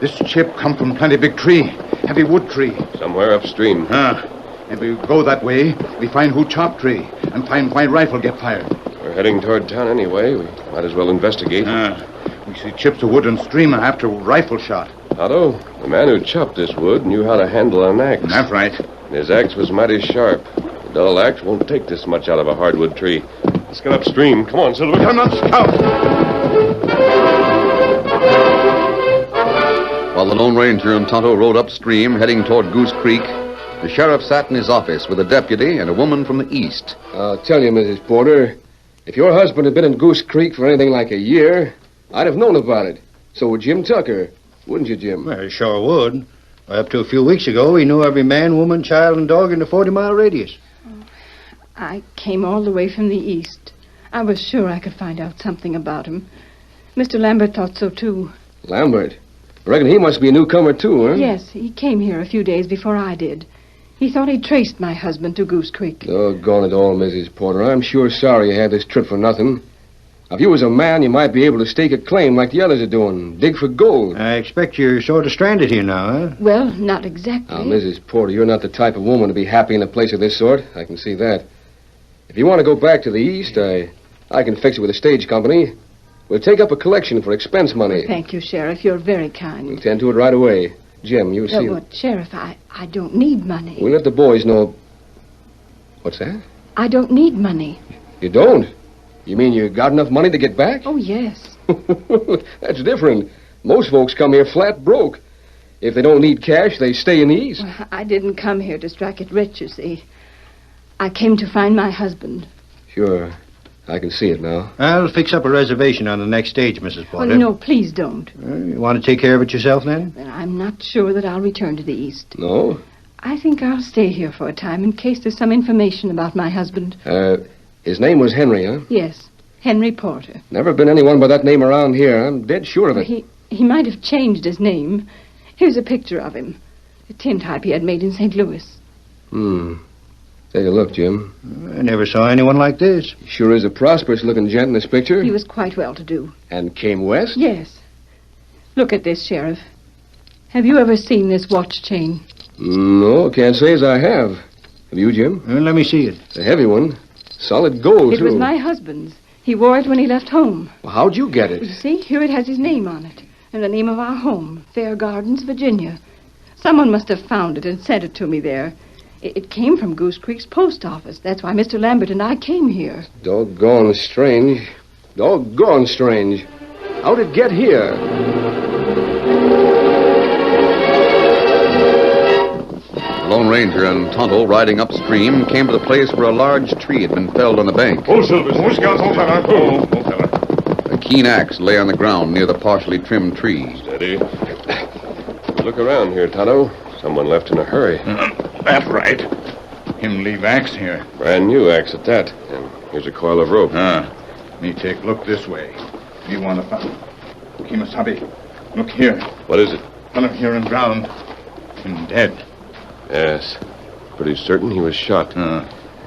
This chip come from plenty big tree. Heavy wood tree. Somewhere upstream. If we go that way, we find who chopped tree and find why rifle get fired. We're heading toward town anyway. We might as well investigate. We see chips of wood and stream after rifle shot. Tonto, the man who chopped this wood knew how to handle an axe. That's right. And his axe was mighty sharp. A dull axe won't take this much out of a hardwood tree. Let's get upstream. Come on, Silver. Come on, scout. While the Lone Ranger and Tonto rode upstream, heading toward Goose Creek, the sheriff sat in his office with a deputy and a woman from the east. I'll tell you, Mrs. Porter, if your husband had been in Goose Creek for anything like a year, I'd have known about it. So would Jim Tucker. Wouldn't you, Jim? Well, he sure would. Up to a few weeks ago, he knew every man, woman, child, and dog in the 40-mile radius. I came all the way from the east. I was sure I could find out something about him. Mr. Lambert thought so, too. Lambert? I reckon he must be a newcomer, too, huh? Yes, he came here a few days before I did. He thought he'd traced my husband to Goose Creek. Doggone it all, Mrs. Porter. I'm sure sorry you had this trip for nothing. Now, if you was a man, you might be able to stake a claim like the others are doing. Dig for gold. I expect you're sort of stranded here now, huh? Well, not exactly. Now, Mrs. Porter, you're not the type of woman to be happy in a place of this sort. I can see that. If you want to go back to the east, I can fix it with a stage company. We'll take up a collection for expense money. Thank you, Sheriff. You're very kind. We'll tend to it right away. Jim, you see... Well, Sheriff, I don't need money. We'll let the boys know... What's that? I don't need money. You don't? You mean you got enough money to get back? Oh, yes. That's different. Most folks come here flat broke. If they don't need cash, they stay in the east. Well, I didn't come here to strike it rich, you see. I came to find my husband. Sure. I can see it now. I'll fix up a reservation on the next stage, Mrs. Porter. Oh, no, please don't. You want to take care of it yourself, then? Well, I'm not sure that I'll return to the east. No? I think I'll stay here for a time in case there's some information about my husband. His name was Henry, huh? Yes, Henry Porter. Never been anyone by that name around here. I'm dead sure of it. He might have changed his name. Here's a picture of him. A tintype he had made in St. Louis. Take a look, Jim. I never saw anyone like this. He sure is a prosperous-looking gent in this picture. He was quite well-to-do. And came west? Yes. Look at this, Sheriff. Have you ever seen this watch chain? No, can't say as I have. Have you, Jim? Let me see it. It's a heavy one. Solid gold, too. It was my husband's. He wore it when he left home. Well, how'd you get it? You see, here it has his name on it. And the name of our home, Fair Gardens, Virginia. Someone must have found it and sent it to me there. It came from Goose Creek's post office. That's why Mr. Lambert and I came here. Doggone strange. Doggone strange. How'd it get here? The Lone Ranger and Tonto, riding upstream, came to the place where a large tree had been felled on the bank. Oh, Silver. Oh, Scout. Oh, fella. Oh, fella. A keen axe lay on the ground near the partially trimmed tree. Steady. Look around here, Tonto. Someone left in a hurry. That's right. Him leave axe here. Brand new axe at that. And here's a coil of rope. Me take look this way. You want to find... Kimasabi, look here. What is it? Fella here in ground. Him dead. Yes. Pretty certain he was shot.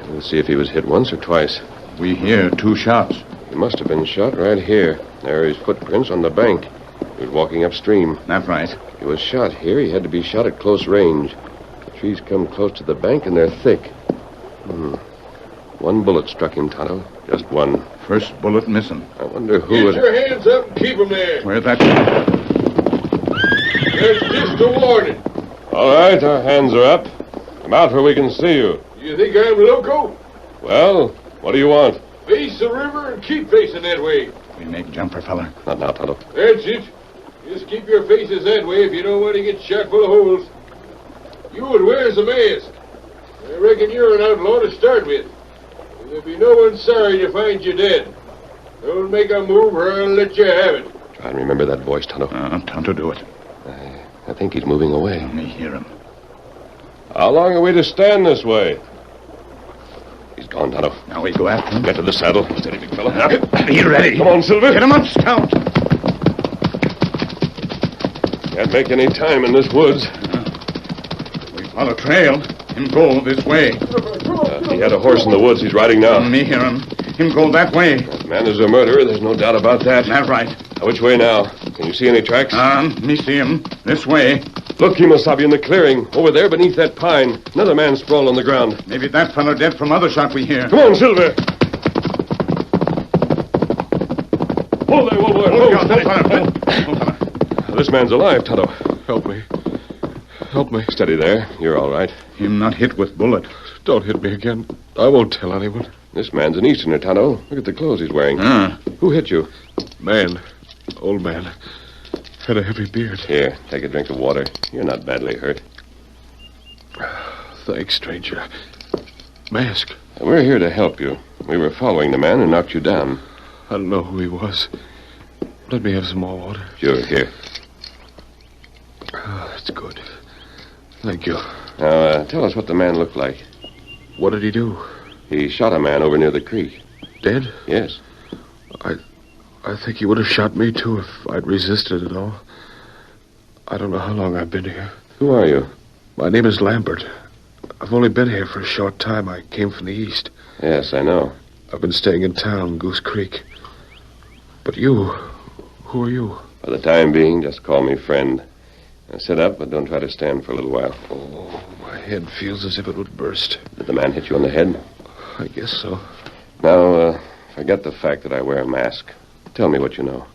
We'll see if he was hit once or twice. We hear 2 shots. He must have been shot right here. There are his footprints on the bank. He was walking upstream. That's right. He was shot here. He had to be shot at close range. The trees come close to the bank, and they're thick. 1 bullet struck him, Tonto. Just 1. First bullet missing. I wonder who... Get your hands up and keep them there. Where's that? There's just a warning. All right, our hands are up. Come out where we can see you. You think I'm loco? Well, what do you want? Face the river and keep facing that way. We make jumper, fella. Not now, Tonto. That's it. Just keep your faces that way if you don't want to get shot full of holes. You and where's the mask? I reckon you're an outlaw to start with. And there'll be no one sorry to find you dead. Don't make a move or I'll let you have it. Try and remember that voice, Tonto. Tonto, do it. I think he's moving away. Let me hear him. How long are we to stand this way? He's gone, Tonto. Now we go after him. Get to the saddle. Steady, big fella. Be ready. Come on, Silver. Get him up, Scout. Can't make any time in this woods. We follow trail. Him go this way. He had a horse in the woods. He's riding now. Me hear him. Him go that way. That man is a murderer. There's no doubt about that. That's right. Now, which way now? Can you see any tracks? Me see him. This way. Look, Kimasabi, in the clearing. Over there, beneath that pine. Another man sprawled on the ground. Maybe that fellow dead from other shot we hear. Come on, Silver. Hold there, This man's alive, Tonto. Help me. Help me. Steady there. You're all right. Him not hit with bullet. Don't hit me again. I won't tell anyone. This man's an Easterner, Tonto. Look at the clothes he's wearing. Who hit you? Man. Old man. Had a heavy beard. Here, take a drink of water. You're not badly hurt. Thanks, stranger. Mask. We're here to help you. We were following the man who knocked you down. I don't know who he was. Let me have some more water. Sure, here. Oh, that's good. Thank you. Now, tell us what the man looked like. What did he do? He shot a man over near the creek. Dead? Yes. I think he would have shot me, too, if I'd resisted at all. I don't know how long I've been here. Who are you? My name is Lambert. I've only been here for a short time. I came from the east. Yes, I know. I've been staying in town, Goose Creek. But you, who are you? For the time being, just call me friend. Now sit up, but don't try to stand for a little while. Oh, my head feels as if it would burst. Did the man hit you on the head? I guess so. Now, forget the fact that I wear a mask. Tell me what you know.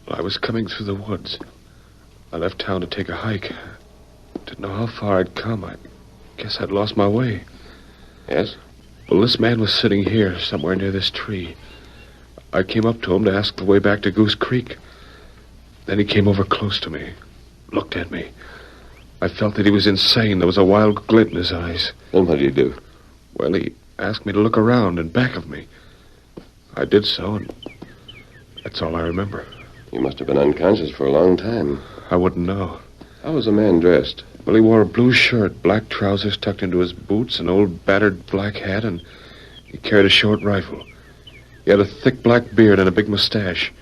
I was coming through the woods. I left town to take a hike. Didn't know how far I'd come. I guess I'd lost my way. Yes? Well, this man was sitting here, somewhere near this tree. I came up to him to ask the way back to Goose Creek. Then he came over close to me, looked at me. I felt that he was insane. There was a wild glint in his eyes. Then what did he do? Well, he asked me to look around and back of me. I did so, and that's all I remember. You must have been unconscious for a long time. I wouldn't know. How was the man dressed? Well, he wore a blue shirt, black trousers tucked into his boots, an old battered black hat, and he carried a short rifle. He had a thick black beard and a big mustache.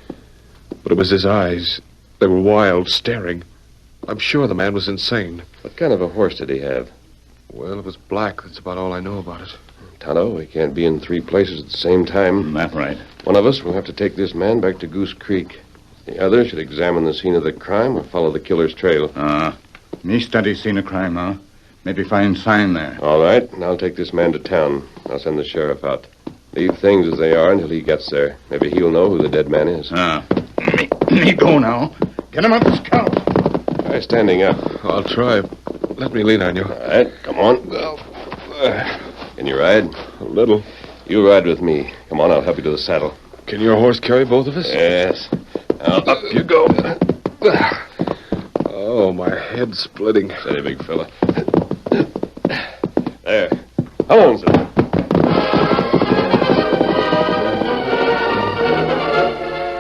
But it was his eyes. They were wild, staring. I'm sure the man was insane. What kind of a horse did he have? Well, it was black. That's about all I know about it. Tonto, we can't be in 3 places at the same time. That's right. One of us will have to take this man back to Goose Creek. The other should examine the scene of the crime or follow the killer's trail. Me study scene of crime, huh? Maybe find sign there. All right, and I'll take this man to town. I'll send the sheriff out. Leave things as they are until he gets there. Maybe he'll know who the dead man is. Me go now. Get him up, Scout. Try standing up. I'll try. Let me lean on you. All right, come on. Can you ride? A little. You ride with me. Come on, I'll help you to the saddle. Can your horse carry both of us? Yes. Now, up you go. Oh, my head's splitting. Steady, big fella. There. Come on, sir.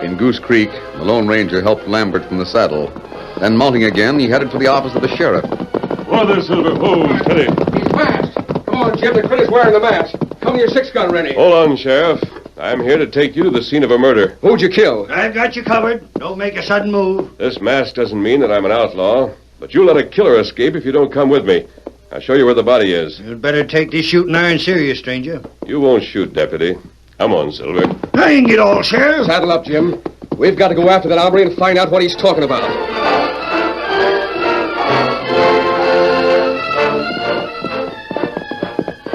In Goose Creek, the Lone Ranger helped Lambert from the saddle. Then, mounting again, he headed for the office of the sheriff. Whoa there, Silver. Whoa, steady. He's masked. Come on, Jim. The critter's wearing the mask. Come your 6-gun ready. Hold on, Sheriff. I'm here to take you to the scene of a murder. Who'd you kill? I've got you covered. Don't make a sudden move. This mask doesn't mean that I'm an outlaw, but you'll let a killer escape if you don't come with me. I'll show you where the body is. You'd better take this shooting iron serious, stranger. You won't shoot, Deputy. Come on, Silver. Hang it all, Sheriff. Saddle up, Jim. We've got to go after that hombre and find out what he's talking about.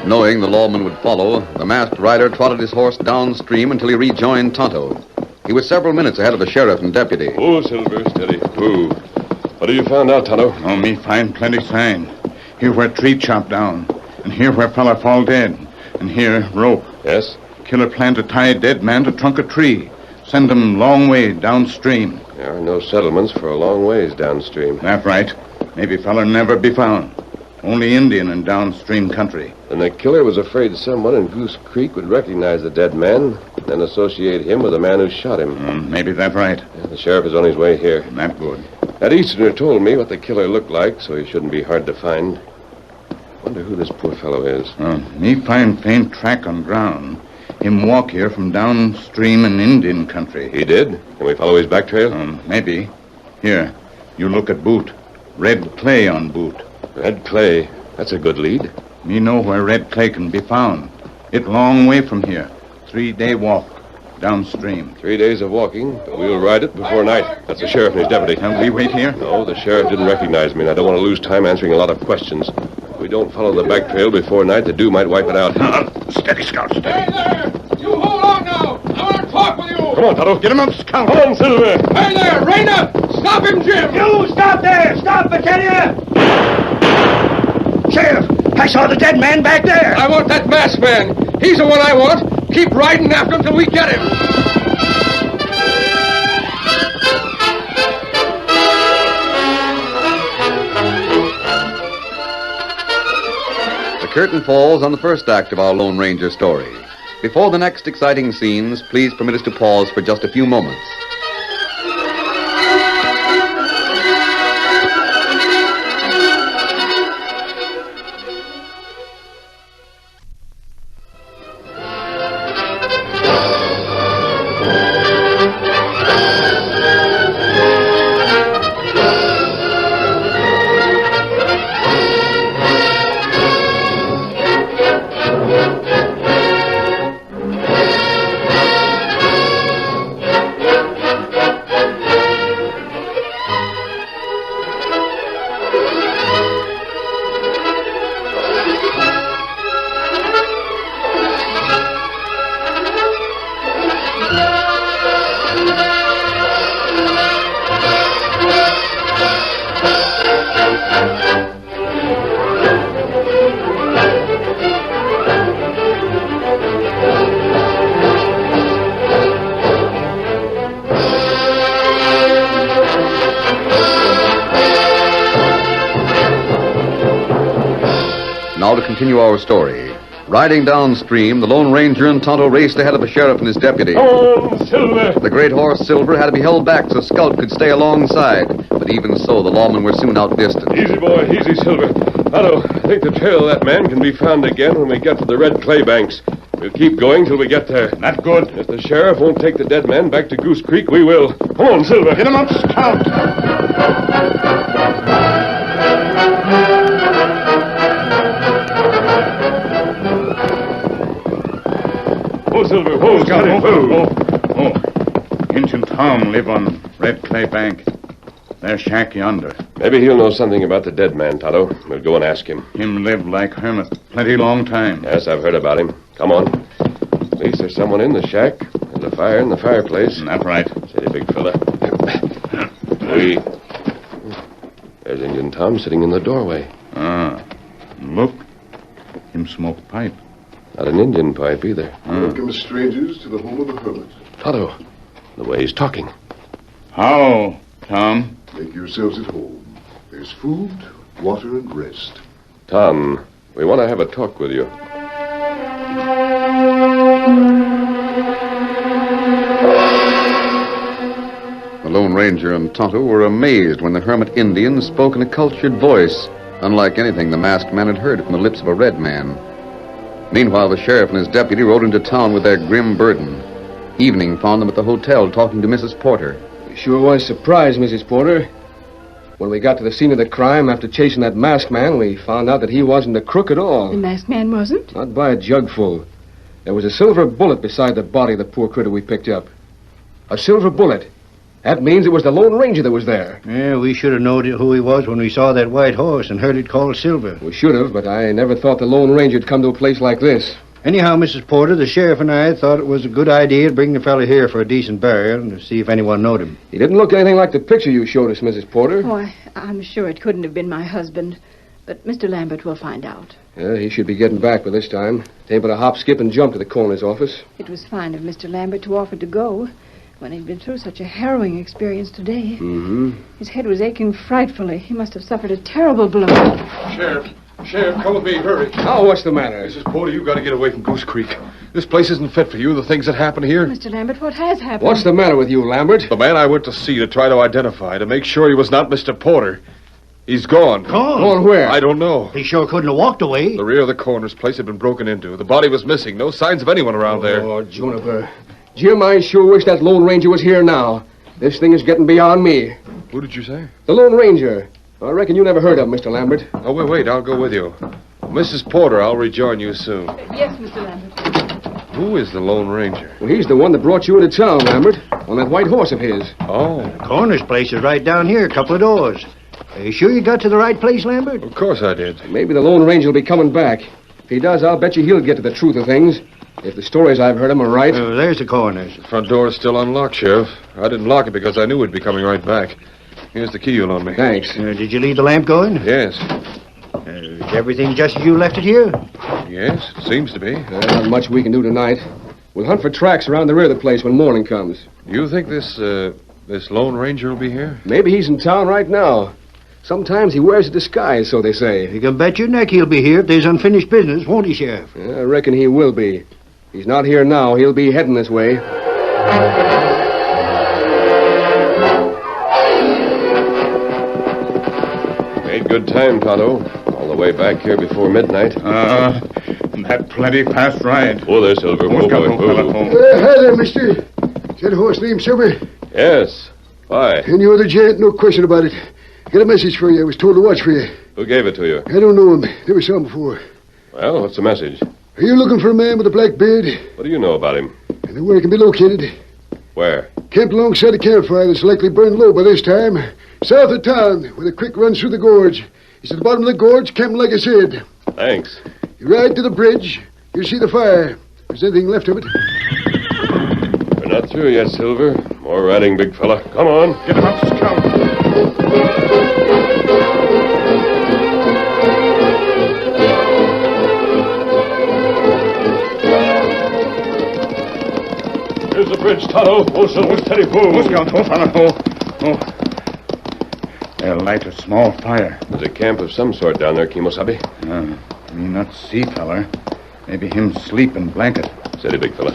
Knowing the lawman would follow, the masked rider trotted his horse downstream until he rejoined Tonto. He was several minutes ahead of the sheriff and deputy. Oh, Silver, steady. Ooh. What have you found out, Tonto? Oh, me find plenty sign. Here where tree chopped down, and here where fella fall dead, and here rope. Yes? Killer plan to tie a dead man to trunk a tree. Send him long way downstream. There are no settlements for a long ways downstream. That's right. Maybe fella never be found. Only Indian in downstream country. And the killer was afraid someone in Goose Creek would recognize the dead man, then associate him with the man who shot him. Maybe that's right. Yeah, the sheriff is on his way here. That good. That Easterner told me what the killer looked like, so he shouldn't be hard to find. Wonder who this poor fellow is. Me find faint track on ground. Him walk here from downstream in Indian country. He did? Can we follow his back trail? Maybe. Here, you look at boot. Red clay on boot. Red clay? That's a good lead. Me know where red clay can be found. It long way from here. 3-day walk. Downstream. 3 days of walking, but we'll ride it before night. That's the sheriff and his deputy. Can we wait here? No, the sheriff didn't recognize me, and I don't want to lose time answering a lot of questions. If we don't follow the back trail before night, the dew might wipe it out. Steady, Scout, steady. Hey there! You hold on now! I want to talk with you! Come on, Tonto. Get him up, Scout. Come on, Silver. Hey there! Rein up! Stop him, Jim! You stop there! Stop, I tell you! Sheriff, I saw the dead man back there. I want that masked man. He's the one I want. Keep riding after him till we get him. The curtain falls on the first act of our Lone Ranger story. Before the next exciting scenes, please permit us to pause for just a few moments. Now to continue our story. Riding downstream, the Lone Ranger and Tonto raced ahead of the sheriff and his deputy. Come on, Silver. The great horse Silver had to be held back so Scout could stay alongside. But even so, the lawmen were soon outdistanced. Easy, boy. Easy, Silver. Tonto, I think the trail of that man can be found again when we get to the red clay banks. We'll keep going till we get there. Not good. If the sheriff won't take the dead man back to Goose Creek, we will. Come on, Silver. Get him up, Scout. Oh, Silver. Whoa, Scout. Scout. Oh. Injun Tom live on red clay bank. Their shack yonder. Maybe he'll know something about the dead man, Tonto. We'll go and ask him. Him live like hermit plenty long time. Yes, I've heard about him. Come on. At least there's someone in the shack. There's a fire in the fireplace. That's right. Steady, big fella. There's Indian Tom sitting in the doorway. Look. Him smoke pipe. Not an Indian pipe either. Welcome, strangers, to the home of the hermit. Tonto, the way he's talking. How, Tom? Make yourselves at home. There's food, water, and rest. Tom, we want to have a talk with you. The Lone Ranger and Tonto were amazed when the hermit Indian spoke in a cultured voice, unlike anything the masked man had heard from the lips of a red man. Meanwhile, the sheriff and his deputy rode into town with their grim burden. Evening found them at the hotel talking to Mrs. Porter. We sure was surprised, Mrs. Porter. When we got to the scene of the crime after chasing that masked man, we found out that he wasn't a crook at all. The masked man wasn't? Not by a jugful. There was a silver bullet beside the body of the poor critter we picked up. A silver bullet. That means it was the Lone Ranger that was there. Yeah, we should have known who he was when we saw that white horse and heard it called Silver. We should have, but I never thought the Lone Ranger'd come to a place like this. Anyhow, Mrs. Porter, the sheriff and I thought it was a good idea to bring the fellow here for a decent burial and to see if anyone knowed him. He didn't look anything like the picture you showed us, Mrs. Porter. Oh, I'm sure it couldn't have been my husband. But Mr. Lambert will find out. Yeah, he should be getting back by this time. It ain't but a hop, skip, and jump to the coroner's office. It was fine of Mr. Lambert to offer to go when he'd been through such a harrowing experience today. Mm-hmm. His head was aching frightfully. He must have suffered a terrible blow. Sheriff, come with me, hurry. Oh, what's the matter? Mrs. Porter, you've got to get away from Goose Creek. This place isn't fit for you, the things that happen here. Mr. Lambert, what has happened? What's the matter with you, Lambert? The man I went to see to try to identify, to make sure he was not Mr. Porter. He's gone. Gone? Gone where? I don't know. He sure couldn't have walked away. The rear of the coroner's place had been broken into. The body was missing. No signs of anyone around there. Oh, Juniper. Jim, I sure wish that Lone Ranger was here now. This thing is getting beyond me. Who did you say? The Lone Ranger. I reckon you never heard of him, Mr. Lambert. Oh, wait. I'll go with you. Mrs. Porter, I'll rejoin you soon. Yes, Mr. Lambert. Who is the Lone Ranger? Well, he's the one that brought you into town, Lambert, on that white horse of his. Oh. The coroner's place is right down here, a couple of doors. Are you sure you got to the right place, Lambert? Of course I did. Maybe the Lone Ranger will be coming back. If he does, I'll bet you he'll get to the truth of things. If the stories I've heard him are right. Oh, there's the coroner's. The front door is still unlocked, Sheriff. I didn't lock it because I knew we'd be coming right back. Here's the key you loaned me. Thanks. Did you leave the lamp going? Yes. Is everything just as you left it here? Yes, it seems to be. Not much we can do tonight. We'll hunt for tracks around the rear of the place when morning comes. You think this Lone Ranger will be here? Maybe he's in town right now. Sometimes he wears a disguise, so they say. You can bet your neck he'll be here if there's unfinished business, won't he, Sheriff? Yeah, I reckon he will be. If he's not here now, he'll be heading this way. Made good time, Tonto. All the way back here before midnight. That plenty fast ride. Oh, there, Silver. Oh, boy. Hi there, mister. Is that a horse named Silver? Yes. Why? And you're the gent, no question about it. Got a message for you. I was told to watch for you. Who gave it to you? I don't know him. Never saw him before. Well, what's the message? Are you looking for a man with a black beard? What do you know about him? I know where he can be located. Where? Camped alongside a campfire that's likely burned low by this time. South of town, where the creek runs through the gorge. He's at the bottom of the gorge, camping like I said. Thanks. You ride to the bridge. You'll see the fire. If there's anything left of it. We're not through yet, Silver. More riding, big fella. Come on. Get him up, Scout. Here's the bridge, Tonto. Oh, Silver, steady, pull. Oh, Scout, oh, fella, oh. They'll light a small fire. There's a camp of some sort down there, Kimosabe. Me not see, fella. Maybe him sleep in blanket. Steady, big fella.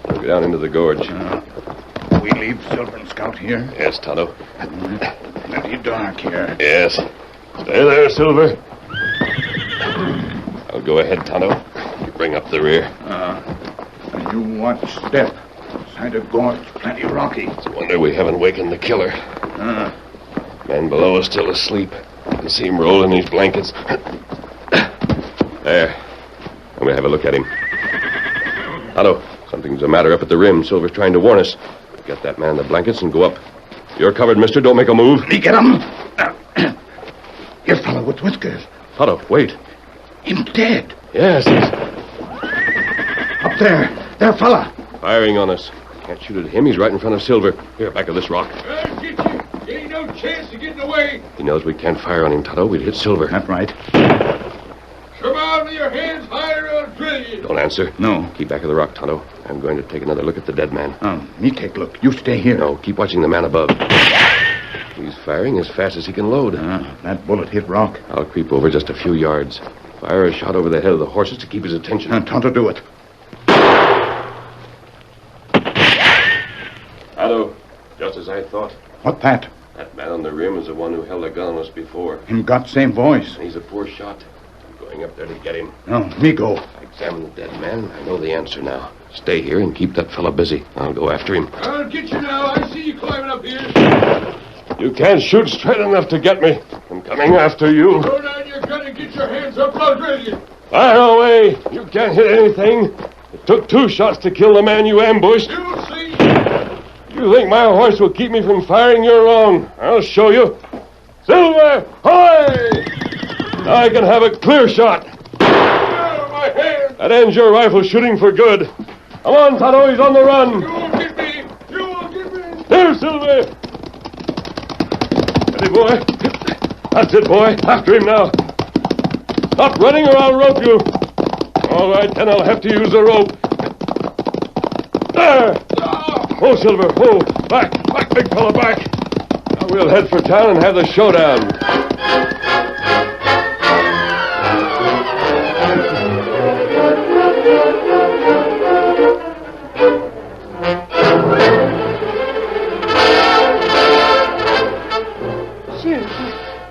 We'll go down into the gorge. We leave Silver and Scout here. Yes, Tonto. Plenty dark here. Yes. Stay there, Silver. I'll go ahead, Tonto. You bring up the rear. You watch step. Side of gorge, plenty rocky. It's a wonder we haven't wakened the killer. Man below is still asleep. I can see him roll in these blankets. There. I'm going to have a look at him. Tonto, something's the matter up at the rim. Silver's trying to warn us. Get that man in the blankets and go up. You're covered, mister. Don't make a move. Me get him. Here, fella with whiskers. Tonto, wait. Him dead. Yes, Up there. There, fella. Firing on us. Can't shoot at him. He's right in front of Silver. Here, back of this rock. Ain't no chance of getting away. He knows we can't fire on him, Tonto. We'd hit Silver. That's right. Come out with your hands higher or I'll drill you. Don't answer. No. Keep back of the rock, Tonto. I'm going to take another look at the dead man. Me take a look. You stay here. No, keep watching the man above. He's firing as fast as he can load. That bullet hit rock. I'll creep over just a few yards. Fire a shot over the head of the horses to keep his attention. Tonto, do it. Tonto, just as I thought. What that? That man on the rim is the one who held a gun on us before. Him got same voice. And he's a poor shot. I'm going up there to get him. No, me go. I examine the dead man. I know the answer now. Stay here and keep that fella busy. I'll go after him. I'll get you now. I see you climbing up here. You can't shoot straight enough to get me. I'm coming after you. Throw down your gun and get your hands up. I'll drill you. Fire away. You can't hit anything. It took 2 shots to kill the man you ambushed. You'll see. You think my horse will keep me from firing? You're wrong. I'll show you. Silver, hoy! Now I can have a clear shot. My hand. That ends your rifle shooting for good. Come on, Tonto. He's on the run. You won't get me. You won't get me. There, Silver. Steady, boy. That's it, boy. After him now. Stop running or I'll rope you. All right, then I'll have to use the rope. There! Oh, Silver, oh, back, big fella, back. Now we'll head for town and have the showdown.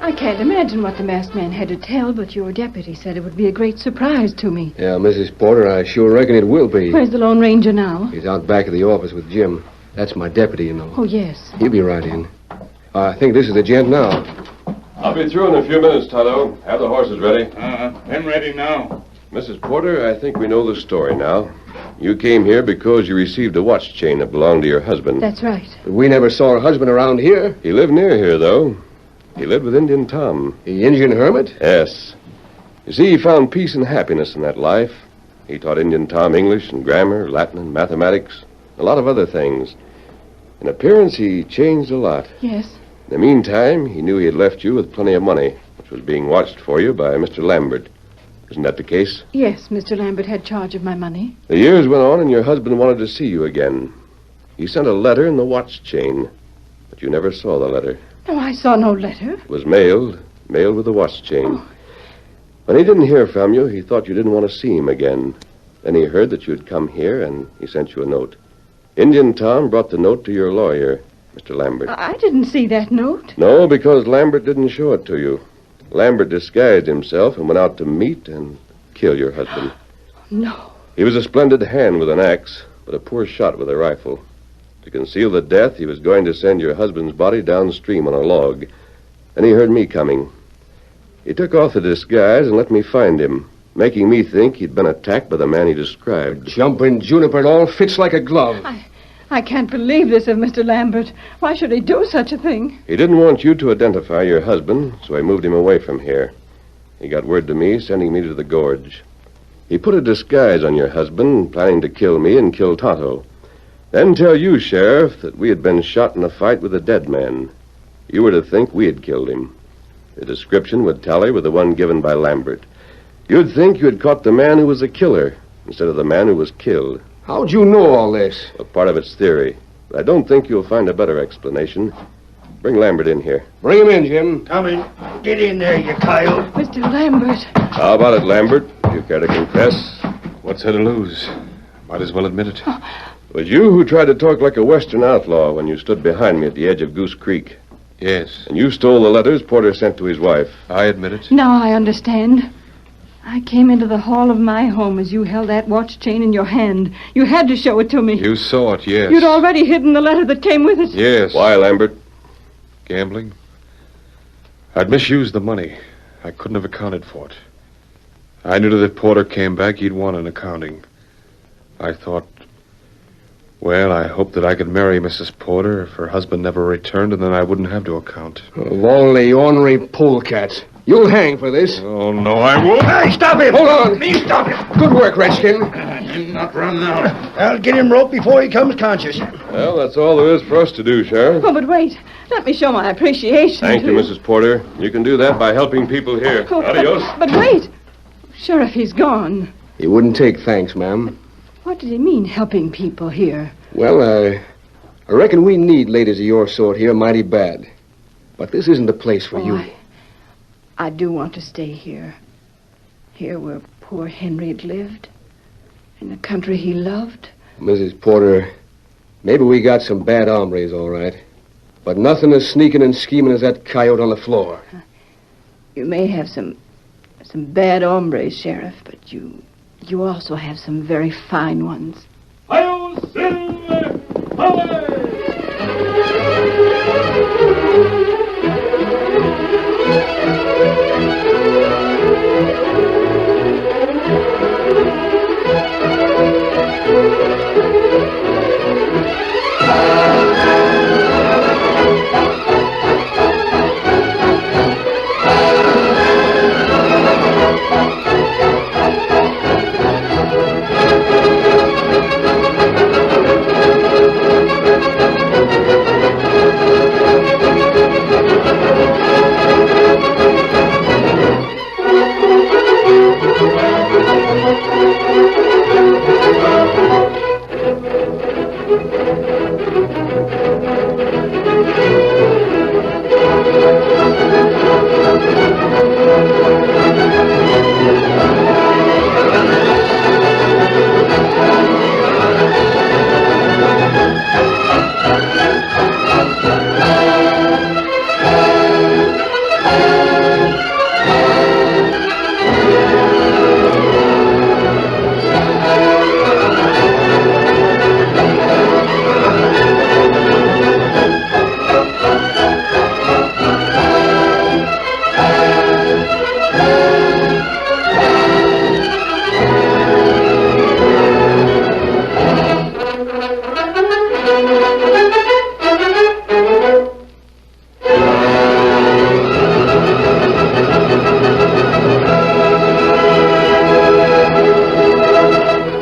I can't imagine what the masked man had to tell, but your deputy said it would be a great surprise to me. Yeah, Mrs. Porter, I sure reckon it will be. Where's the Lone Ranger now? He's out back of the office with Jim. That's my deputy, you know. Oh, yes. He'll be right in. I think this is the gent now. I'll be through in a few minutes, Tonto. Have the horses ready. I'm ready now. Mrs. Porter, I think we know the story now. You came here because you received a watch chain that belonged to your husband. That's right. We never saw her husband around here. He lived near here, though. He lived with Indian Tom. The Indian hermit? Yes. You see, he found peace and happiness in that life. He taught Indian Tom English and grammar, Latin and mathematics, a lot of other things. In appearance, he changed a lot. Yes. In the meantime, he knew he had left you with plenty of money, which was being watched for you by Mr. Lambert. Isn't that the case? Yes, Mr. Lambert had charge of my money. The years went on, and your husband wanted to see you again. He sent a letter in the watch chain, but you never saw the letter. No, I saw no letter. It was mailed with the watch chain. Oh. When he didn't hear from you, he thought you didn't want to see him again. Then he heard that you'd come here, and he sent you a note. Indian Tom brought the note to your lawyer, Mr. Lambert. I didn't see that note. No, because Lambert didn't show it to you. Lambert disguised himself and went out to meet and kill your husband. No. He was a splendid hand with an axe, but a poor shot with a rifle. To conceal the death, he was going to send your husband's body downstream on a log. Then he heard me coming. He took off the disguise and let me find him, making me think he'd been attacked by the man he described. Jumping juniper, it all fits like a glove. I can't believe this of Mr. Lambert. Why should he do such a thing? He didn't want you to identify your husband, so I moved him away from here. He got word to me, sending me to the gorge. He put a disguise on your husband, planning to kill me and kill Tonto. Then tell you, Sheriff, that we had been shot in a fight with a dead man. You were to think we had killed him. The description would tally with the one given by Lambert. You'd think you had caught the man who was the killer instead of the man who was killed. How'd you know all this? A part of its theory. But I don't think you'll find a better explanation. Bring Lambert in here. Bring him in, Jim. Coming. Get in there, you coyote. Mr. Lambert. How about it, Lambert? Do you care to confess? What's there to lose? Might as well admit it. It was you who tried to talk like a Western outlaw when you stood behind me at the edge of Goose Creek. Yes. And you stole the letters Porter sent to his wife. I admit it. Now I understand. I came into the hall of my home as you held that watch chain in your hand. You had to show it to me. You saw it, yes. You'd already hidden the letter that came with it. Yes. Why, Lambert? Gambling. I'd misused the money. I couldn't have accounted for it. I knew that if Porter came back, he'd want an accounting. I thought, well, I hoped that I could marry Mrs. Porter if her husband never returned, and then I wouldn't have to account. Of all the ornery polecats. You'll hang for this. Oh, no, I won't. Hey, stop him! Hold on! Me stop him! Good work, Redskin. Him not run now. I'll get him roped before he comes conscious. Well, that's all there is for us to do, Sheriff. Oh, but wait. Let me show my appreciation. Thank you, Mrs. Porter. You can do that by helping people here. Oh, Adios. But wait. Sheriff, he's gone. He wouldn't take thanks, ma'am. What did he mean, helping people here? Well, I reckon we need ladies of your sort here mighty bad. But this isn't the place for you. I do want to stay here. Here where poor Henry had lived. In the country he loved. Mrs. Porter, maybe we got some bad hombres, all right. But nothing as sneaking and scheming as that coyote on the floor. You may have some bad hombres, Sheriff, but you also have some very fine ones. Hi-yo, Silver!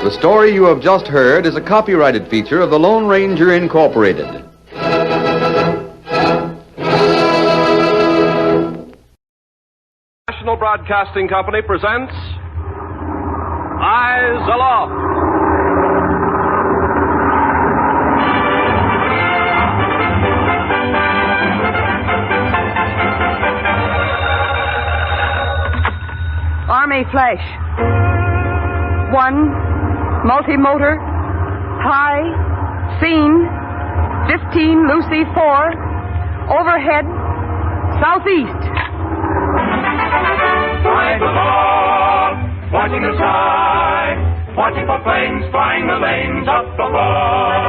The story you have just heard is a copyrighted feature of the Lone Ranger Incorporated. National Broadcasting Company presents Eyes Aloft. Army Flash. 1, multi-motor, high, scene, 15, Lucy 4, overhead, southeast. Eyes aloft, watching the sky, watching for planes flying the lanes up above.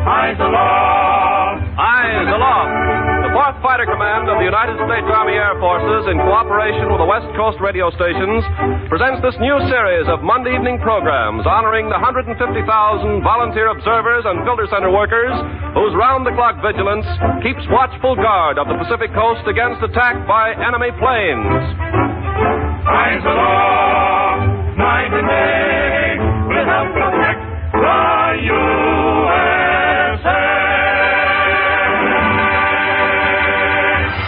Eyes aloft. Eyes Aloft. The 4th Fighter Command of the United States Army Air Forces, in cooperation with the West Coast radio stations, presents this new series of Monday evening programs honoring the 150,000 volunteer observers and filter center workers whose round-the-clock vigilance keeps watchful guard of the Pacific coast against attack by enemy planes. Eyes aloft, night and day, we'll help protect the USA.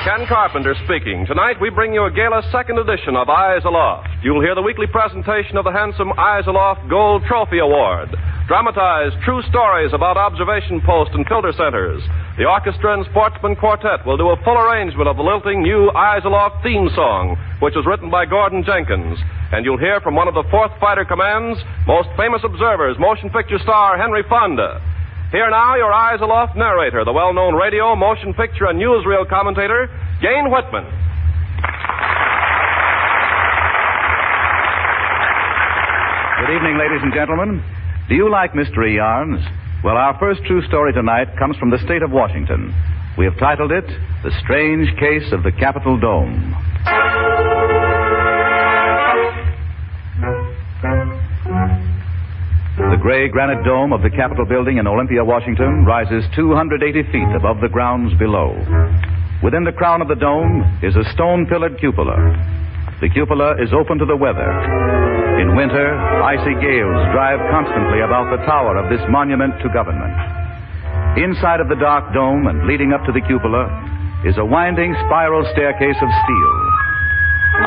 Ken Carpenter speaking. Tonight we bring you a gala second edition of Eyes Aloft. You'll hear the weekly presentation of the handsome Eyes Aloft Gold Trophy Award. Dramatized true stories about observation posts and filter centers. The orchestra and sportsman quartet will do a full arrangement of the lilting new Eyes Aloft theme song, which was written by Gordon Jenkins. And you'll hear from one of the 4th Fighter Command's most famous observers, motion picture star Henry Fonda. Here now, your Eyes Aloft narrator, the well-known radio, motion picture, and newsreel commentator, Jane Whitman. Good evening, ladies and gentlemen. Do you like mystery yarns? Well, our first true story tonight comes from the state of Washington. We have titled it, The Strange Case of the Capitol Dome. The gray granite dome of the Capitol building in Olympia, Washington, rises 280 feet above the grounds below. Within the crown of the dome is a stone-pillared cupola. The cupola is open to the weather. In winter, icy gales drive constantly about the tower of this monument to government. Inside of the dark dome and leading up to the cupola is a winding spiral staircase of steel.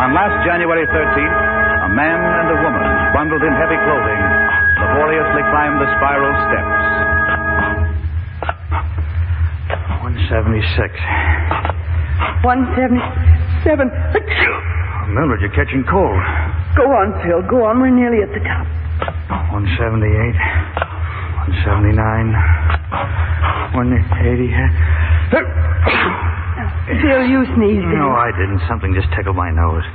On last January 13th, a man and a woman, bundled in heavy clothing, laboriously climbed the spiral steps. 176. 177. Mildred, you're catching cold. Go on, Phil. Go on. We're nearly at the top. 178. 179. 180. Phil, you sneezed. No, I didn't. Something just tickled my nose.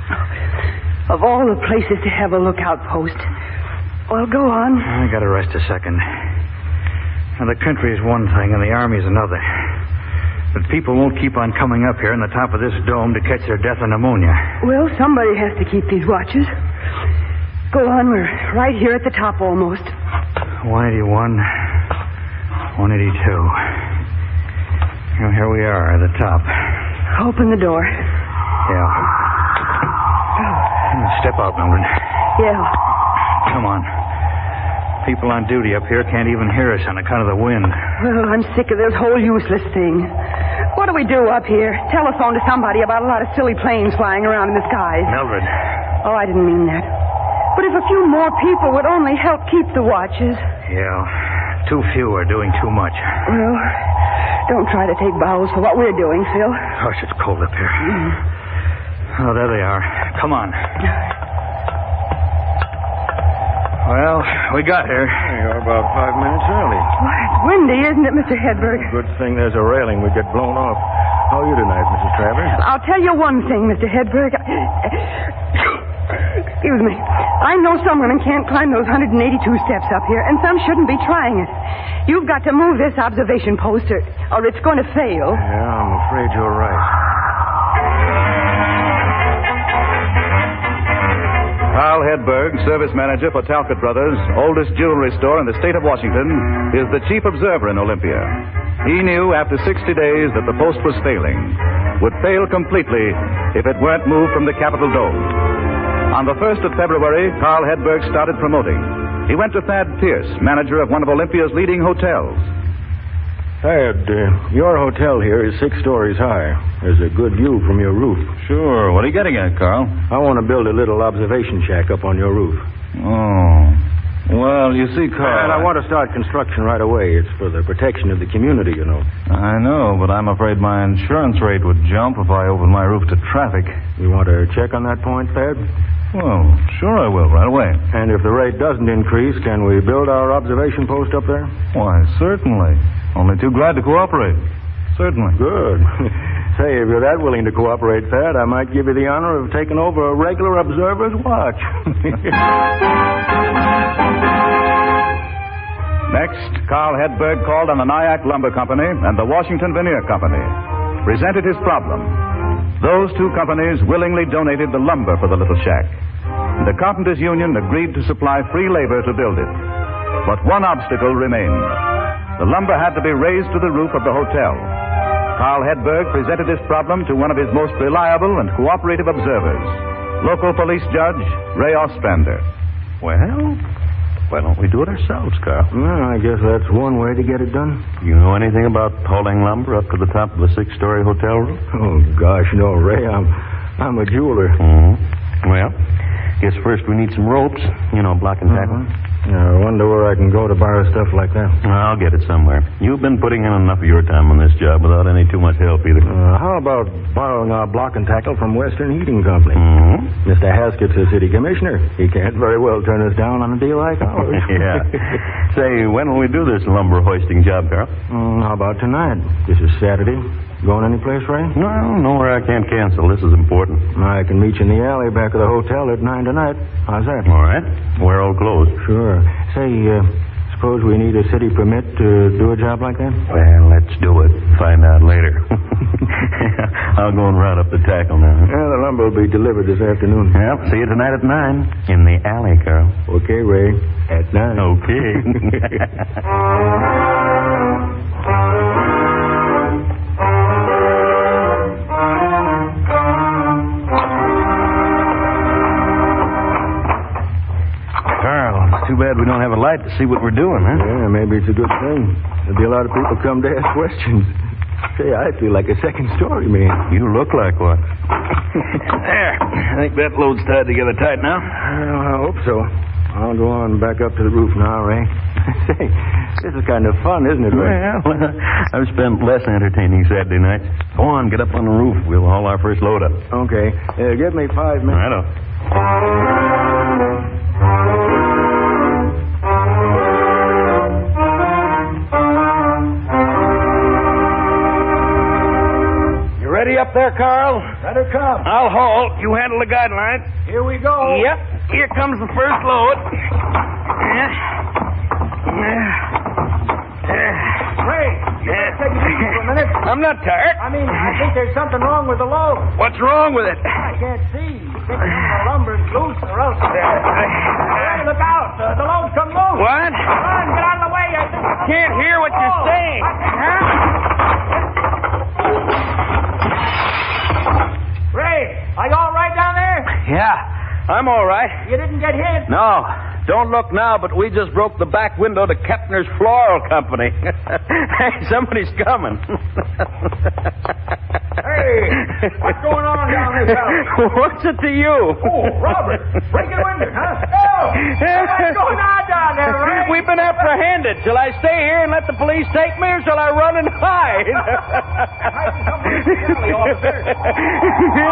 Of all the places to have a lookout post. Well, go on. I gotta rest a second. Now, the country is one thing and the army is another. But people won't keep on coming up here on the top of this dome to catch their death of pneumonia. Well, somebody has to keep these watches. Go on. We're right here at the top almost. 181. 182. Well, here we are at the top. Open the door. Yeah. Step out, Mildred. Yeah. Come on. People on duty up here can't even hear us on account of the wind. Well, I'm sick of this whole useless thing. What do we do up here? Telephone to somebody about a lot of silly planes flying around in the skies. Mildred. Oh, I didn't mean that. But if a few more people would only help keep the watches. Yeah. Too few are doing too much. Well, don't try to take bows for what we're doing, Phil. Gosh, it's cold up here. Oh, there they are. Come on. Well, we got here. You're about 5 minutes early. Well, it's windy, isn't it, Mr. Hedberg? Good thing there's a railing. We'd get blown off. How are you tonight, Mrs. Travers? I'll tell you one thing, Mr. Hedberg. Excuse me. I know some women can't climb those 182 steps up here, and some shouldn't be trying it. You've got to move this observation post, or it's going to fail. Yeah, I'm afraid you're right. Carl Hedberg, service manager for Talcott Brothers, oldest jewelry store in the state of Washington, is the chief observer in Olympia. He knew after 60 days that the post was failing, would fail completely if it weren't moved from the Capitol dome. On the 1st of February, Carl Hedberg started promoting. He went to Thad Pierce, manager of one of Olympia's leading hotels. Thad, your hotel here is 6 stories high. There's a good view from your roof. Sure. What are you getting at, Carl? I want to build a little observation shack up on your roof. Oh. Well, you see, Carl... And I want to start construction right away. It's for the protection of the community, you know. I know, but I'm afraid my insurance rate would jump if I opened my roof to traffic. You want to check on that point, Thad? Well, sure I will, right away. And if the rate doesn't increase, can we build our observation post up there? Why, certainly. Only too glad to cooperate. Certainly. Good. Say, if you're that willing to cooperate, Thad, I might give you the honor of taking over a regular observer's watch. Next, Carl Hedberg called on the Nyack Lumber Company and the Washington Veneer Company. Presented his problem. Those 2 companies willingly donated the lumber for the little shack. The Carpenters Union agreed to supply free labor to build it. But one obstacle remained. The lumber had to be raised to the roof of the hotel. Carl Hedberg presented this problem to one of his most reliable and cooperative observers, local police judge Ray Ostrander. Well, why don't we do it ourselves, Carl? Well, I guess that's one way to get it done. You know anything about hauling lumber up to the top of a 6-story hotel roof? Oh, gosh, no, Ray. I'm a jeweler. Mm-hmm. Well, guess first we need some ropes, block and tackle. I wonder where I can go to borrow stuff like that. I'll get it somewhere. You've been putting in enough of your time on this job without any too much help either. How about borrowing our block and tackle from Western Heating Company? Mm-hmm. Mr. Haskett's a city commissioner. He can't very well turn us down on a deal like ours. Yeah. Say, when will we do this lumber hoisting job, Carl? How about tonight? This is Saturday. Going any place, Ray? No, nowhere I can't cancel. This is important. I can meet you in the alley back of the hotel at 9 tonight. How's that? All right. Wear old clothes. Sure. Say, suppose we need a city permit to do a job like that? Well, let's do it. Find out later. I'll go and route up the tackle now. Yeah, the lumber will be delivered this afternoon. Yep, see you tonight at 9 in the alley, Carl. Okay, Ray. At 9. Okay. bad we don't have a light to see what we're doing, huh? Yeah, maybe it's a good thing. There'll be a lot of people come to ask questions. Say, I feel like a second story man. You look like one. There. I think that load's tied together tight now. Well, I hope so. I'll go on back up to the roof now, Ray. Say, this is kind of fun, isn't it, Ray? Well, I've spent less entertaining Saturday nights. Go on, get up on the roof. We'll haul our first load up. Okay. Give me 5 minutes. Righto. Ready up there, Carl? Let her come. I'll haul. You handle the guideline. Here we go. Yep. Here comes the first load. Ray, you better take it easy for a minute. I'm not tired. I mean, I think there's something wrong with the load. What's wrong with it? I can't see. The lumber's loose or else... Hey, look out. The load's come loose. What? Run, get out of the way. I can't hear what you're saying. Ray, are you all right down there? Yeah, I'm all right. You didn't get hit? No. Don't look now, but we just broke the back window to Kepner's Floral Company. Hey, somebody's coming. Hey, what's going on down this alley? What's it to you? Oh, Robert, breaking windows, huh? Oh, what's going on down there, Ray? We've been apprehended. Shall I stay here and let the police take me, or shall I run and hide? Here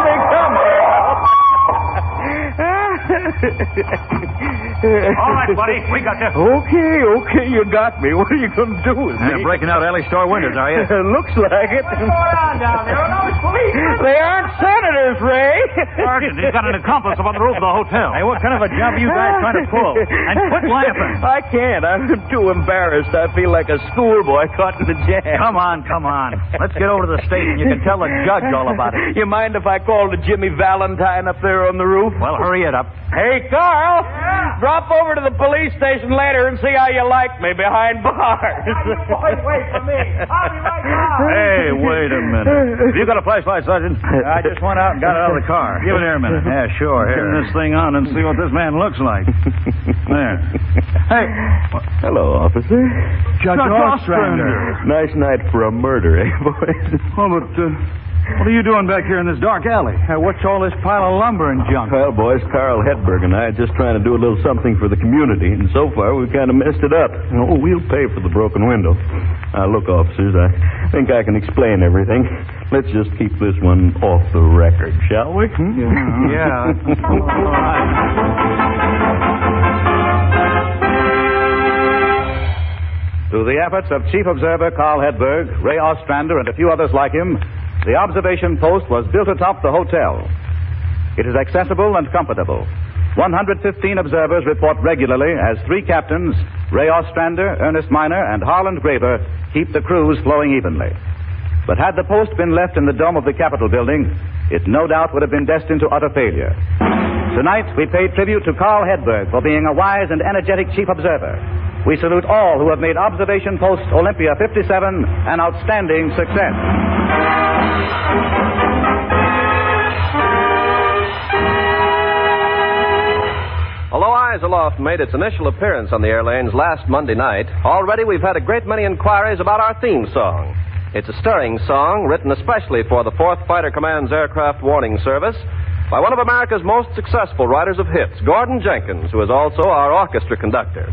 they come. All right, buddy, we got you. Okay, you got me. What are you going to do with me? Breaking out alley store windows, are you? Looks like it. What's going on down there? Are those police? They aren't senators, Ray. Sergeant, he's got an accomplice up on the roof of the hotel. Hey, what kind of a job are you guys trying to pull? And quit laughing. I can't. I'm too embarrassed. I feel like a schoolboy caught in the jam. Come on. Let's get over to the station. You can tell the judge all about it. You mind if I call to Jimmy Valentine up there on the roof? Well, hurry it up. Hey, Carl. Yeah? Drop over to the police station later and see how you like me behind bars. Now, you boys wait for me. I'll be right down. Hey, wait a minute. Have you got a flashlight, Sergeant? I just went out and got it out of the car. Give it here a minute. Yeah, sure. Here. Turn this thing on and see what this man looks like. There. Hey. Hello, officer. Judge Ostrander. Nice night for a murder, eh, boys? Well, but what are you doing back here in this dark alley? What's all this pile of lumber and junk? Well, boys, Carl Hedberg and I are just trying to do a little something for the community, and so far we've kind of messed it up. Oh, we'll pay for the broken window. Look, officers, I think I can explain everything. Let's just keep this one off the record, shall we? Yeah. All right. Through the efforts of Chief Observer Carl Hedberg, Ray Ostrander, and a few others like him, the observation post was built atop the hotel. It is accessible and comfortable. 115 observers report regularly as 3 captains, Ray Ostrander, Ernest Miner, and Harland Graver, keep the crews flowing evenly. But had the post been left in the dome of the Capitol building, it no doubt would have been destined to utter failure. Tonight, we pay tribute to Carl Hedberg for being a wise and energetic chief observer. We salute all who have made Observation Post Olympia 57 an outstanding success. Although Eyes Aloft made its initial appearance on the air lanes last Monday night, already we've had a great many inquiries about our theme song. It's a stirring song written especially for the 4th Fighter Command's Aircraft Warning Service by one of America's most successful writers of hits, Gordon Jenkins, who is also our orchestra conductor.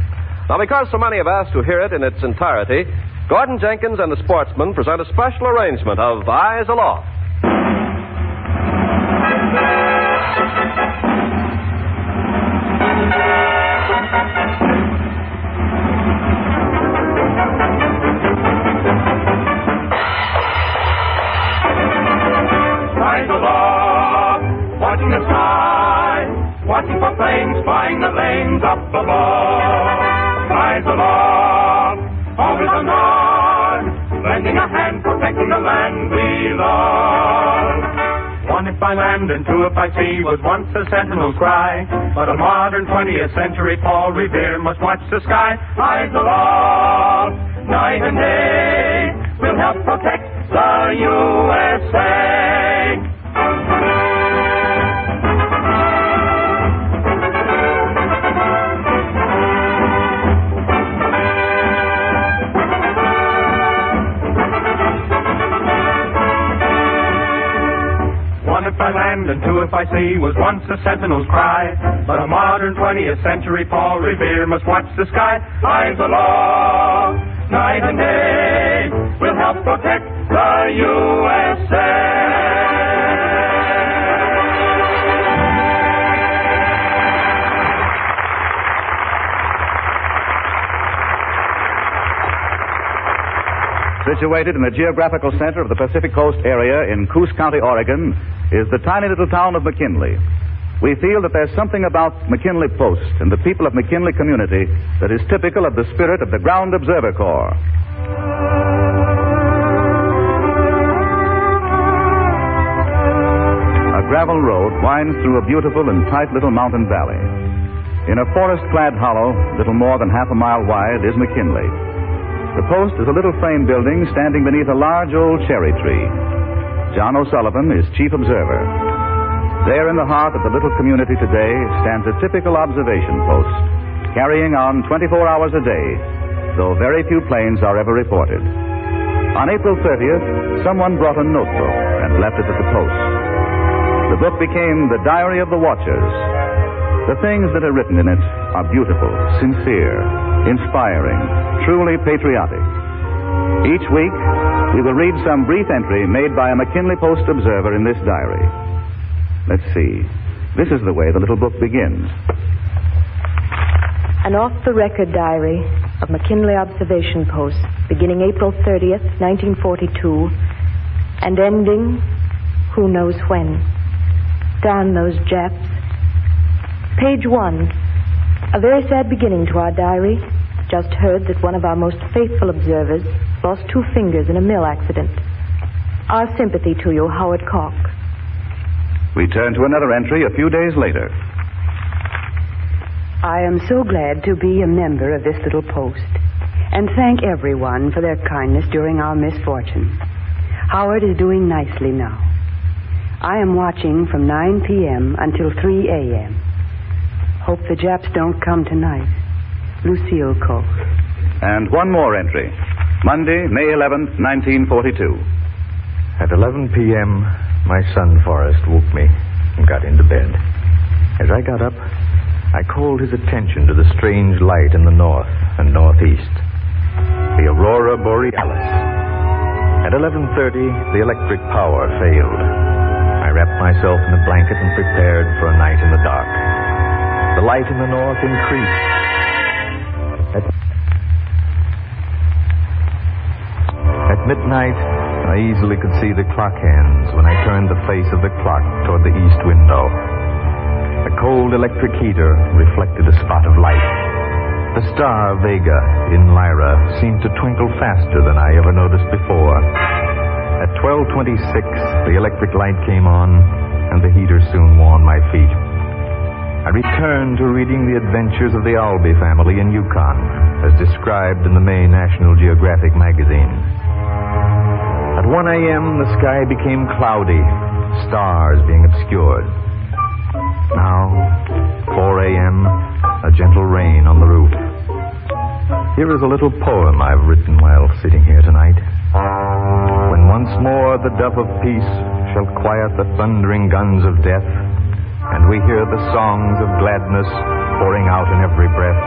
Now, because so many have asked to hear it in its entirety, Gordon Jenkins and the Sportsmen present a special arrangement of Eyes Aloft. Eyes aloft, watching the sky, watching for planes flying the lanes up above. Eyes aloft, always on guard, lending a hand, protecting the land we love. One if by land and two if by sea was once a sentinel's cry, but a modern 20th century Paul Revere must watch the sky. Eyes aloft, night and day, we'll help protect the USA. if I see was once a sentinel's cry. But a modern 20th century Paul Revere must watch the sky. Eyes aloft, night and day, will help protect the USA. Situated in the geographical center of the Pacific Coast area in Coos County, Oregon, is the tiny little town of McKinley. We feel that there's something about McKinley Post and the people of McKinley community that is typical of the spirit of the Ground Observer Corps. A gravel road winds through a beautiful and tight little mountain valley. In a forest-clad hollow, little more than half a mile wide, is McKinley. The post is a little frame building standing beneath a large old cherry tree. John O'Sullivan is chief observer. There in the heart of the little community today stands a typical observation post, carrying on 24 hours a day, though very few planes are ever reported. On April 30th, someone brought a notebook and left it at the post. The book became the Diary of the Watchers. The things that are written in it are beautiful, sincere, inspiring, truly patriotic. Each week, we will read some brief entry made by a McKinley Post observer in this diary. Let's see. This is the way the little book begins. An off-the-record diary of McKinley Observation Post, beginning April 30th, 1942, and ending who knows when. Darn those Japs. Page 1. A very sad beginning to our diary. Just heard that one of our most faithful observers lost 2 fingers in a mill accident. Our sympathy to you, Howard Koch. We turn to another entry a few days later. I am so glad to be a member of this little post, and thank everyone for their kindness during our misfortune. Howard is doing nicely now. I am watching from 9 p.m. until 3 a.m. Hope the Japs don't come tonight. Lucille Koch. And one more entry. Monday, May 11th, 1942. At 11 p.m., my son Forrest woke me and got into bed. As I got up, I called his attention to the strange light in the north and northeast. The Aurora Borealis. At 11:30, the electric power failed. I wrapped myself in a blanket and prepared for a night in the dark. The light in the north increased. At midnight, I easily could see the clock hands when I turned the face of the clock toward the east window. A cold electric heater reflected a spot of light. The star Vega in Lyra seemed to twinkle faster than I ever noticed before. At 12:26, the electric light came on, and the heater soon warmed my feet. I returned to reading the adventures of the Albee family in Yukon, as described in the May National Geographic magazine. At 1 a.m., the sky became cloudy, stars being obscured. Now, 4 a.m., a gentle rain on the roof. Here is a little poem I've written while sitting here tonight. When once more the dove of peace shall quiet the thundering guns of death, and we hear the songs of gladness pouring out in every breath,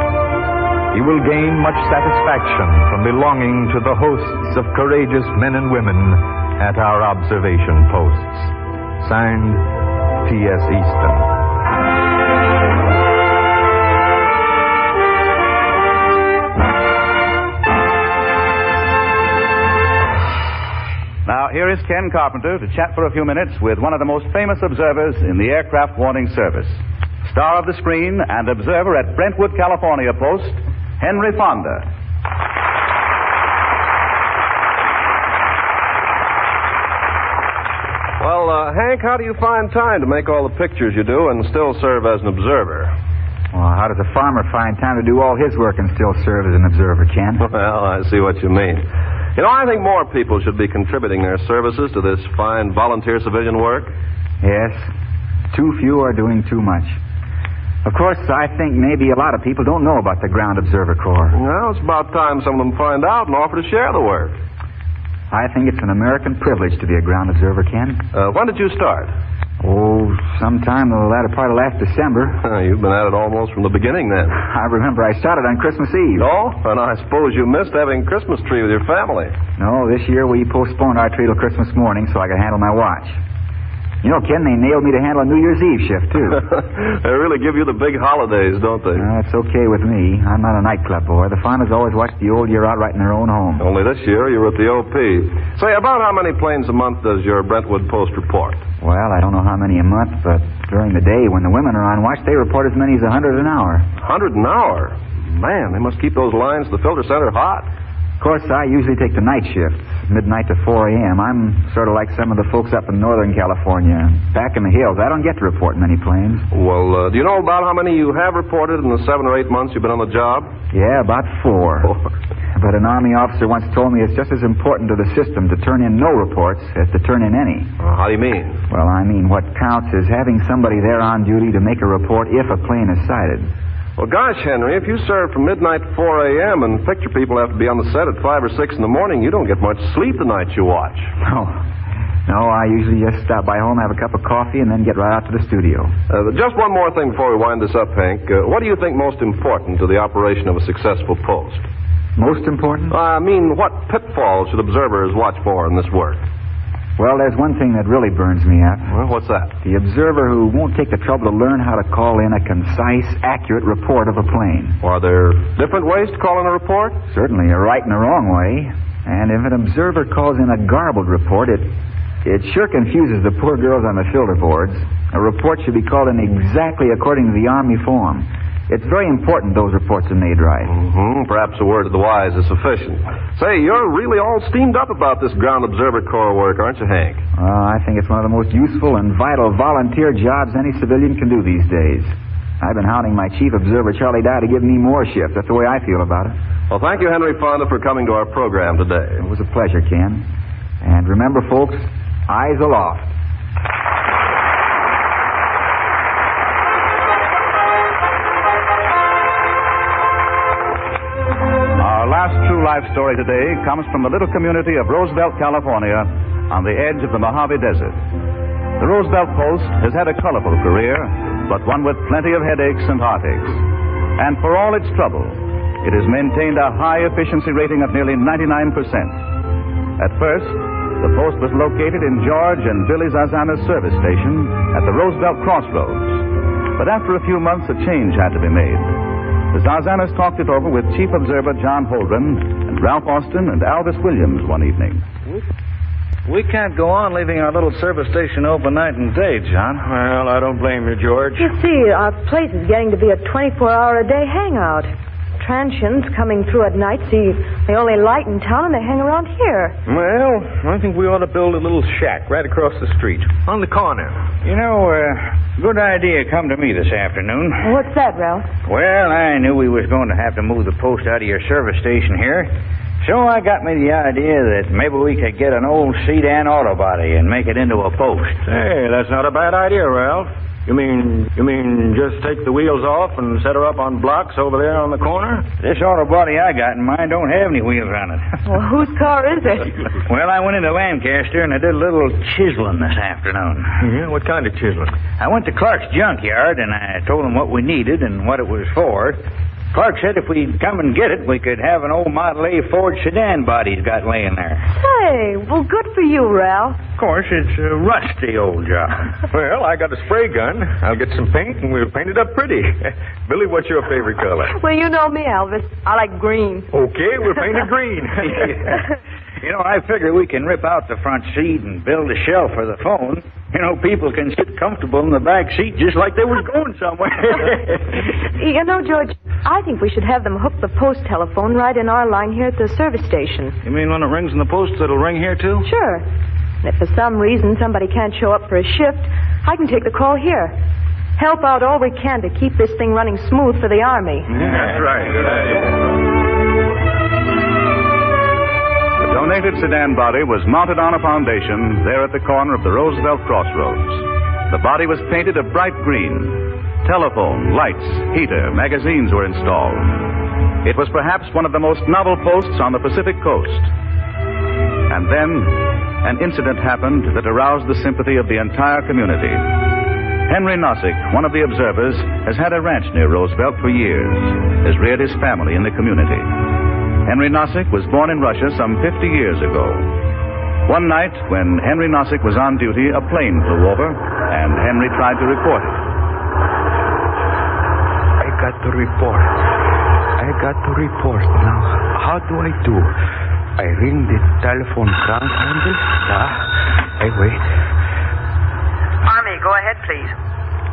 he will gain much satisfaction from belonging to the hosts of courageous men and women at our observation posts. Signed, T.S. Easton. Now, here is Ken Carpenter to chat for a few minutes with one of the most famous observers in the Aircraft Warning Service. Star of the screen and observer at Brentwood, California Post, Henry Fonda. Well, Hank, how do you find time to make all the pictures you do and still serve as an observer? Well, how does a farmer find time to do all his work and still serve as an observer, Ken? Well, I see what you mean. You know, I think more people should be contributing their services to this fine volunteer civilian work. Yes. Too few are doing too much. Of course, I think maybe a lot of people don't know about the Ground Observer Corps. Well, it's about time some of them find out and offer to share the work. I think it's an American privilege to be a ground observer, Ken. When did you start? Oh, sometime in the latter part of last December. You've been at it almost from the beginning, then. I remember I started on Christmas Eve. Oh, and I suppose you missed having a Christmas tree with your family. No, this year we postponed our tree till Christmas morning so I could handle my watch. You know, Ken, they nailed me to handle a New Year's Eve shift, too. They really give you the big holidays, don't they? That's okay with me. I'm not a nightclub boy. The farmers always watch the old year out right in their own home. Only this year you were at the OP. Say, about how many planes a month does your Brentwood Post report? Well, I don't know how many a month, but during the day when the women are on watch, they report as many as 100 an hour. 100 an hour? Man, they must keep those lines to the filter center hot. Of course, I usually take the night shift, midnight to 4 a.m. I'm sort of like some of the folks up in Northern California. Back in the hills, I don't get to report many planes. Well, do you know about how many you have reported in the 7 or 8 months you've been on the job? Yeah, about 4. But an Army officer once told me it's just as important to the system to turn in no reports as to turn in any. How do you mean? Well, I mean what counts is having somebody there on duty to make a report if a plane is sighted. Well, gosh, Henry, if you serve from midnight to 4 a.m. and picture people have to be on the set at 5 or 6 in the morning, you don't get much sleep the night you watch. No, I usually just stop by home, have a cup of coffee, and then get right out to the studio. Just one more thing before we wind this up, Hank. What do you think most important to the operation of a successful post? Most important? I mean, what pitfalls should observers watch for in this work? Well, there's one thing that really burns me up. Well, what's that? The observer who won't take the trouble to learn how to call in a concise, accurate report of a plane. Are there different ways to call in a report? Certainly, a right and a wrong way. And if an observer calls in a garbled report, it sure confuses the poor girls on the filter boards. A report should be called in exactly according to the Army form. It's very important those reports are made right. Perhaps a word of the wise is sufficient. Say, you're really all steamed up about this ground observer corps work, aren't you, Hank? I think it's one of the most useful and vital volunteer jobs any civilian can do these days. I've been hounding my chief observer, Charlie Dye, to give me more shifts. That's the way I feel about it. Well, thank you, Henry Fonda, for coming to our program today. It was a pleasure, Ken. And remember, folks, eyes aloft. Our last true life story today comes from the little community of Roosevelt, California, on the edge of the Mojave Desert. The Roosevelt Post has had a colorful career, but one with plenty of headaches and heartaches. And for all its trouble, it has maintained a high efficiency rating of nearly 99%. At first, the post was located in George and Billy Zazana's service station at the Roosevelt Crossroads. But after a few months, a change had to be made. The Zazanas talked it over with Chief Observer John Holdren and Ralph Austin and Alvis Williams one evening. We can't go on leaving our little service station open night and day, John. Well, I don't blame you, George. You see, our place is getting to be a 24-hour-a-day hangout. Transients coming through at night see the only light in town, and they hang around here. Well, I think we ought to build a little shack right across the street, on the corner. You know, good idea come to me this afternoon. What's that, Ralph? Well, I knew we was going to have to move the post out of your service station here. So I got me the idea that maybe we could get an old sedan auto body and make it into a post. Hey, that's not a bad idea, Ralph. You mean just take the wheels off and set her up on blocks over there on the corner? This auto body I got in mine don't have any wheels on it. Well, whose car is it? Well, I went into Lancaster and I did a little chiseling this afternoon. Yeah, what kind of chiseling? I went to Clark's junkyard and I told him what we needed and what it was for. Clark said if we'd come and get it, we could have an old Model A Ford sedan body he's got laying there. Say, well, good for you, Ralph. Of course, it's a rusty old job. Well, I got a spray gun. I'll get some paint and we'll paint it up pretty. Billy, what's your favorite color? Well, you know me, Elvis. I like green. Okay, we'll paint it green. You know, I figure we can rip out the front seat and build a shelf for the phone. You know, people can sit comfortable in the back seat just like they was going somewhere. You know, George, I think we should have them hook the post telephone right in our line here at the service station. You mean when it rings in the post, it'll ring here, too? Sure. And if for some reason somebody can't show up for a shift, I can take the call here. Help out all we can to keep this thing running smooth for the Army. Yeah, that's right. Good idea. The donated sedan body was mounted on a foundation there at the corner of the Roosevelt Crossroads. The body was painted a bright green. Telephone, lights, heater, magazines were installed. It was perhaps one of the most novel posts on the Pacific coast. And then, an incident happened that aroused the sympathy of the entire community. Henry Nozick, one of the observers, has had a ranch near Roosevelt for years, has reared his family in the community. Henry Nozick was born in Russia some 50 years ago. One night, when Henry Nozick was on duty, a plane flew over, and Henry tried to report it. I got to report. Now, how do I do? I ring the telephone ground handle. I wait. Army, go ahead, please.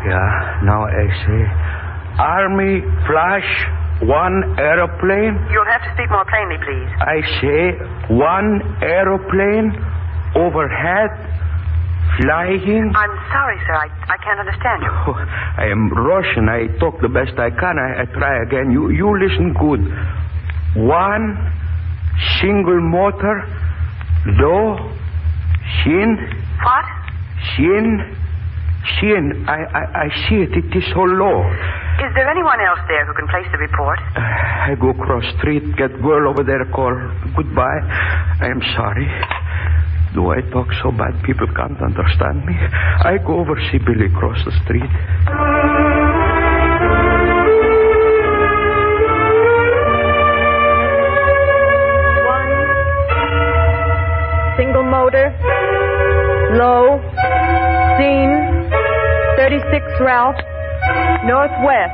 Yeah, now I say, Army, flash, one aeroplane. You'll have to speak more plainly, please. I say, one aeroplane overhead, flying. I'm sorry, sir. I can't understand you. Oh, I am Russian. I talk the best I can. I try again. You listen good. One single motor, low, shin. What? Shin. I see it. It is so low. Is there anyone else there who can place the report? I go across street, get girl over there, call goodbye. I am sorry. Do I talk so bad people can't understand me? I go over, see Billy cross the street. Single motor, low, scene, 36 Ralph, northwest.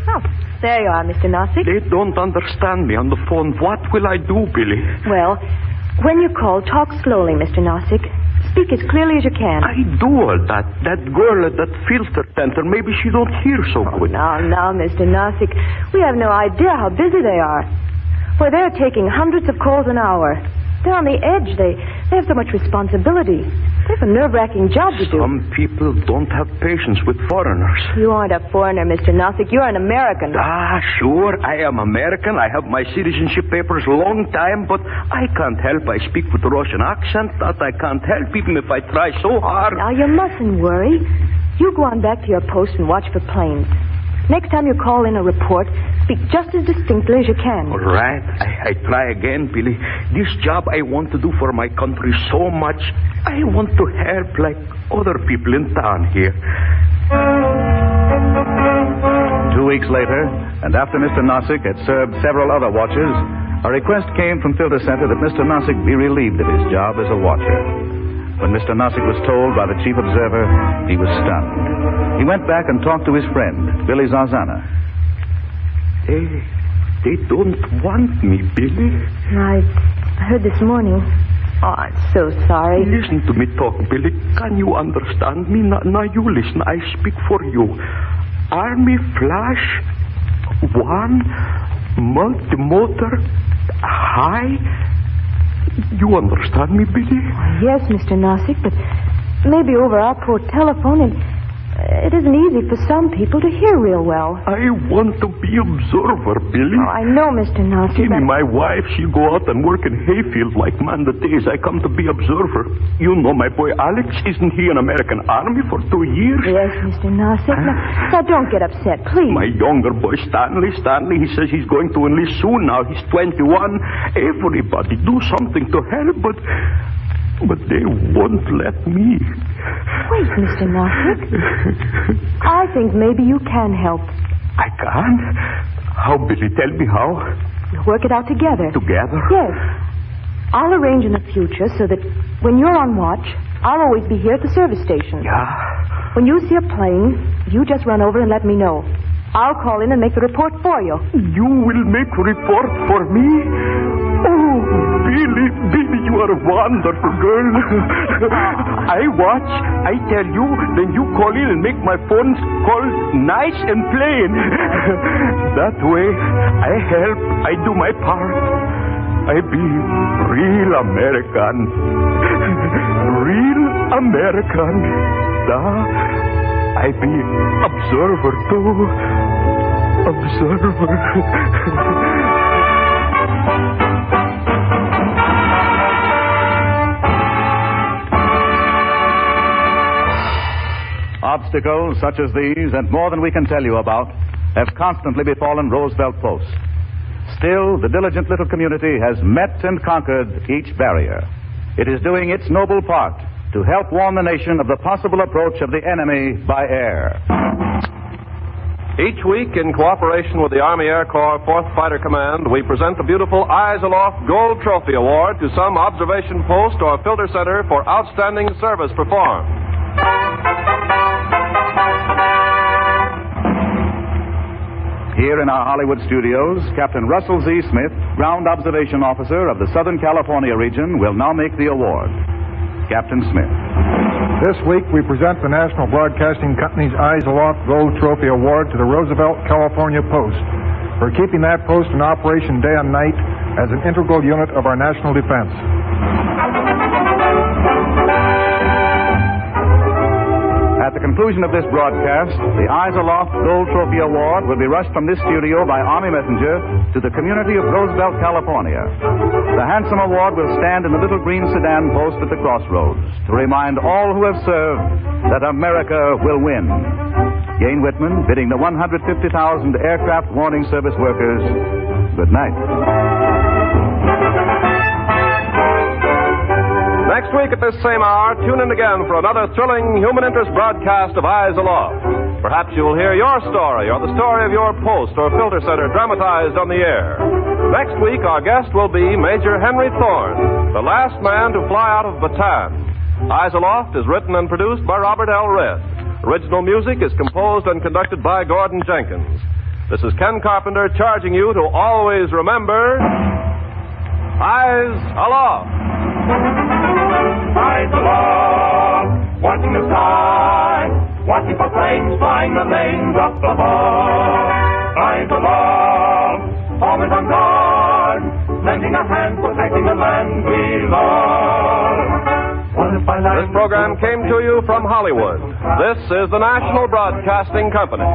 Oh, there you are, Mr. Nozick. They don't understand me on the phone. What will I do, Billy? Well, when you call, talk slowly, Mr. Nozick. Speak as clearly as you can. I do all that. That girl at that filter center, maybe she don't hear so good. Now, Mr. Nozick, we have no idea how busy they are. Well, they're taking hundreds of calls an hour. They're on the edge. They have so much responsibility. They have a nerve-wracking job to do. Some people don't have patience with foreigners. You aren't a foreigner, Mr. Nozick. You're an American. Sure. I am American. I have my citizenship papers long time, but I can't help. I speak with a Russian accent. That I can't help, even if I try so hard. Now, you mustn't worry. You go on back to your post and watch for planes. Next time you call in a report, speak just as distinctly as you can. All right. I try again, Billy. This job I want to do for my country so much. I want to help like other people in town here. 2 weeks later, and after Mr. Nozick had served several other watches, a request came from Filter Center that Mr. Nozick be relieved of his job as a watcher. When Mr. Nozick was told by the chief observer, he was stunned. He went back and talked to his friend, Billy Zarzana. They don't want me, Billy. I heard this morning. Oh, I'm so sorry. Listen to me talk, Billy. Can you understand me? Now you listen. I speak for you. Army flash, one, multi-motor, high. You understand me, Billy? Yes, Mr. Nozick, but maybe over our poor telephone, it isn't easy for some people to hear real well. I want to be observer, Billy. Oh, I know, Mr. Nozick. My wife, she go out and work in hayfield like man the days. I come to be observer. You know my boy Alex, isn't he in American Army for 2 years? Yes, Mr. Nozick. Now, don't get upset, please. My younger boy, Stanley, he says he's going to enlist soon now. He's 21. Everybody do something to help, but they won't let me. Wait, Mr. Nozick. I think maybe you can help. I can? How, Billy? Tell me how. We'll work it out together. Together? Yes. I'll arrange in the future so that when you're on watch, I'll always be here at the service station. Yeah. When you see a plane, you just run over and let me know. I'll call in and make the report for you. You will make a report for me? Oh, Billy, you are a wonderful girl. I watch, I tell you, then you call in and make my phone call nice and plain. That way, I help, I do my part. I be real American. Real American. I be observer too. Observer. Obstacles such as these, and more than we can tell you about, have constantly befallen Roosevelt Post. Still, the diligent little community has met and conquered each barrier. It is doing its noble part to help warn the nation of the possible approach of the enemy by air. Each week, in cooperation with the Army Air Corps 4th Fighter Command, we present the beautiful Eyes Aloft Gold Trophy Award to some observation post or filter center for outstanding service performed. Here in our Hollywood studios, Captain Russell Z. Smith, Ground Observation Officer of the Southern California region, will now make the award. Captain Smith. This week, we present the National Broadcasting Company's Eyes Aloft Gold Trophy Award to the Roosevelt, California Post for keeping that post in operation day and night as an integral unit of our national defense. At the conclusion of this broadcast, the Eyes Aloft Gold Trophy Award will be rushed from this studio by Army messenger to the community of Roosevelt, California. The handsome award will stand in the little green sedan post at the crossroads to remind all who have served that America will win. Gain Whitman bidding the 150,000 aircraft warning service workers good night. Next week at this same hour, tune in again for another thrilling human interest broadcast of Eyes Aloft. Perhaps you will hear your story or the story of your post or filter center dramatized on the air. Next week, our guest will be Major Henry Thorne, the last man to fly out of Bataan. Eyes Aloft is written and produced by Robert L. Redd. Original music is composed and conducted by Gordon Jenkins. This is Ken Carpenter charging you to always remember Eyes Aloft. Eyes aloft, watching the sky, watching for planes flying the lanes up above. Eyes aloft, always on guard, lending a hand, protecting the land we love. This program came to you from Hollywood. This is the National Broadcasting Company.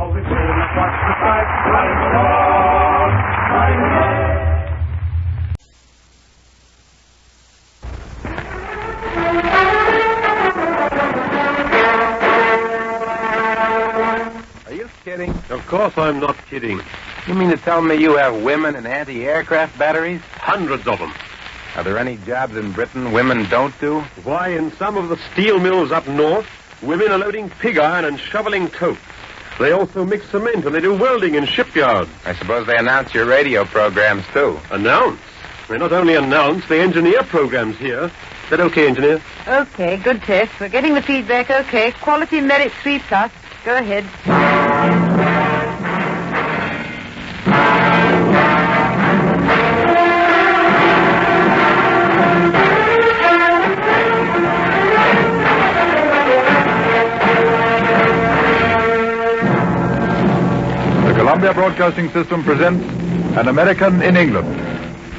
Kidding? Of course I'm not kidding. You mean to tell me you have women in anti-aircraft batteries? Hundreds of them. Are there any jobs in Britain women don't do? Why, in some of the steel mills up north, women are loading pig iron and shoveling coke. They also mix cement and they do welding in shipyards. I suppose they announce your radio programs, too. Announce? They not only announce, they engineer programs here. Is that okay, engineer? Okay, good test. We're getting the feedback okay. Quality merit 3+. Go ahead. The Columbia Broadcasting System presents An American in England,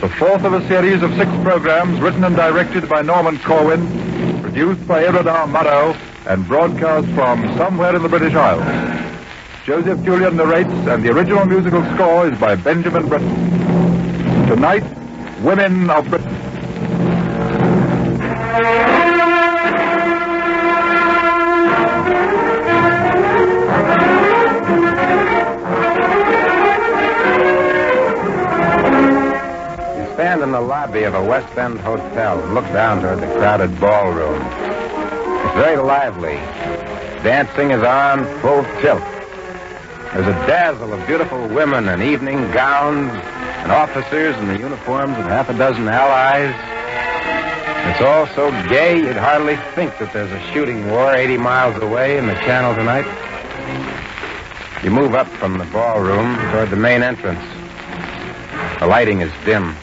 the fourth of a series of 6 programs written and directed by Norman Corwin, produced by Irodar Murrow, and broadcast from somewhere in the British Isles. Joseph Julian narrates, and the original musical score is by Benjamin Britten. Tonight, Women of Britain. You stand in the lobby of a West End hotel and look down toward the crowded ballroom. It's very lively. Dancing is on full tilt. There's a dazzle of beautiful women in evening gowns and officers in the uniforms of half a dozen allies. It's all so gay you'd hardly think that there's a shooting war 80 miles away in the channel tonight. You move up from the ballroom toward the main entrance. The lighting is dim,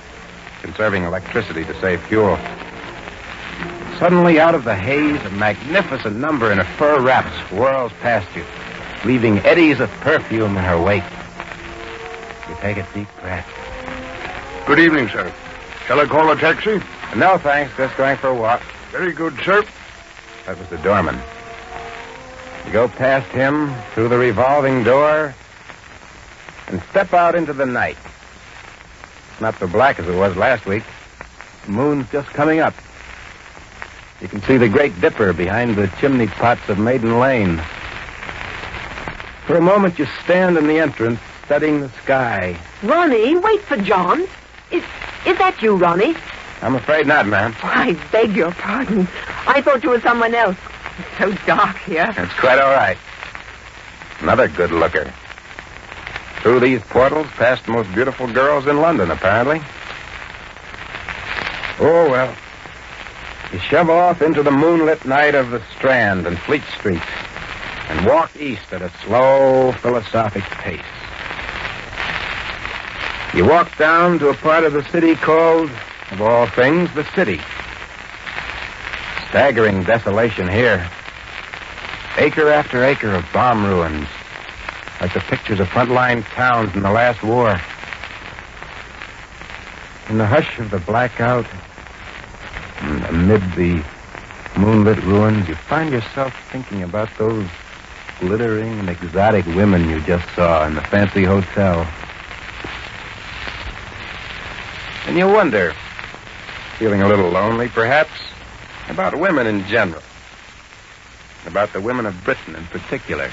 conserving electricity to save fuel. Suddenly, out of the haze, a magnificent number in a fur wrap swirls past you, leaving eddies of perfume in her wake. You take a deep breath. Good evening, sir. Shall I call a taxi? No, thanks. Just going for a walk. Very good, sir. That was the doorman. You go past him, through the revolving door, and step out into the night. It's not so black as it was last week. The moon's just coming up. You can see the Great Dipper behind the chimney pots of Maiden Lane. For a moment, you stand in the entrance, studying the sky. Ronnie, wait for John. Is that you, Ronnie? I'm afraid not, ma'am. I beg your pardon. I thought you were someone else. It's so dark here. It's quite all right. Another good looker. Through these portals, past the most beautiful girls in London, apparently. Oh, well. You shove off into the moonlit night of the Strand and Fleet Street and walk east at a slow, philosophic pace. You walk down to a part of the city called, of all things, the city. Staggering desolation here. Acre after acre of bomb ruins, like the pictures of frontline towns in the last war. In the hush of the blackout, and amid the moonlit ruins, you find yourself thinking about those glittering and exotic women you just saw in the fancy hotel. And you wonder, feeling a little lonely, perhaps, about women in general. About the women of Britain in particular.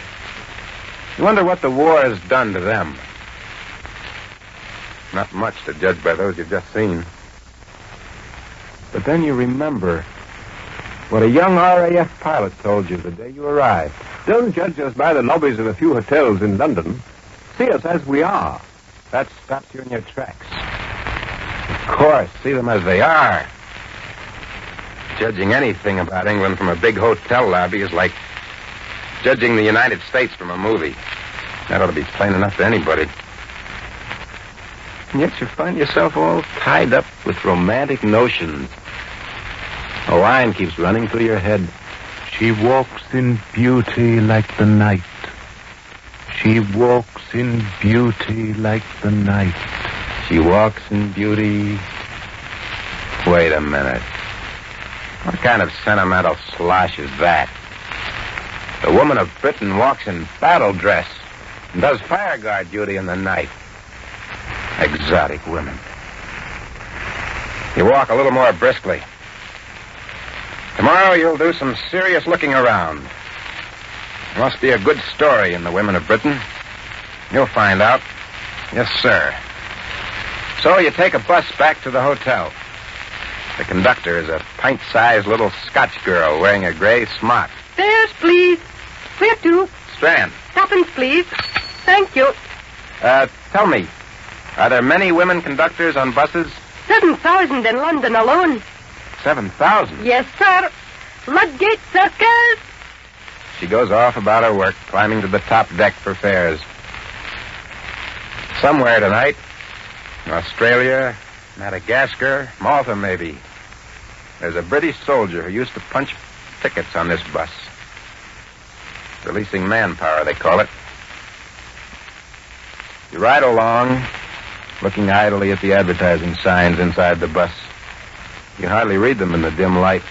You wonder what the war has done to them. Not much to judge by those you've just seen. But then you remember what a young RAF pilot told you the day you arrived. Don't judge us by the lobbies of a few hotels in London. See us as we are. That stops you in your tracks. Of course, see them as they are. Judging anything about England from a big hotel lobby is like judging the United States from a movie. That ought to be plain enough to anybody. And yet you find yourself all tied up with romantic notions. A line keeps running through your head. She walks in beauty like the night. She walks in beauty like the night. She walks in beauty. Wait a minute. What kind of sentimental slosh is that? The woman of Britain walks in battle dress and does fire guard duty in the night. Exotic women. You walk a little more briskly. Tomorrow you'll do some serious looking around. There must be a good story in the women of Britain. You'll find out. Yes, sir. So you take a bus back to the hotel. The conductor is a pint-sized little Scotch girl wearing a gray smock. Fares, please. Where to? Strand. Tuppence, please. Thank you. Tell me, are there many women conductors on buses? 7,000 in London alone. 7,000? Yes, sir. Ludgate Circus. She goes off about her work, climbing to the top deck for fares. Somewhere tonight, Australia, Madagascar, Malta, maybe. There's a British soldier who used to punch tickets on this bus. Releasing manpower, they call it. You ride along, looking idly at the advertising signs inside the bus. You hardly read them in the dim light.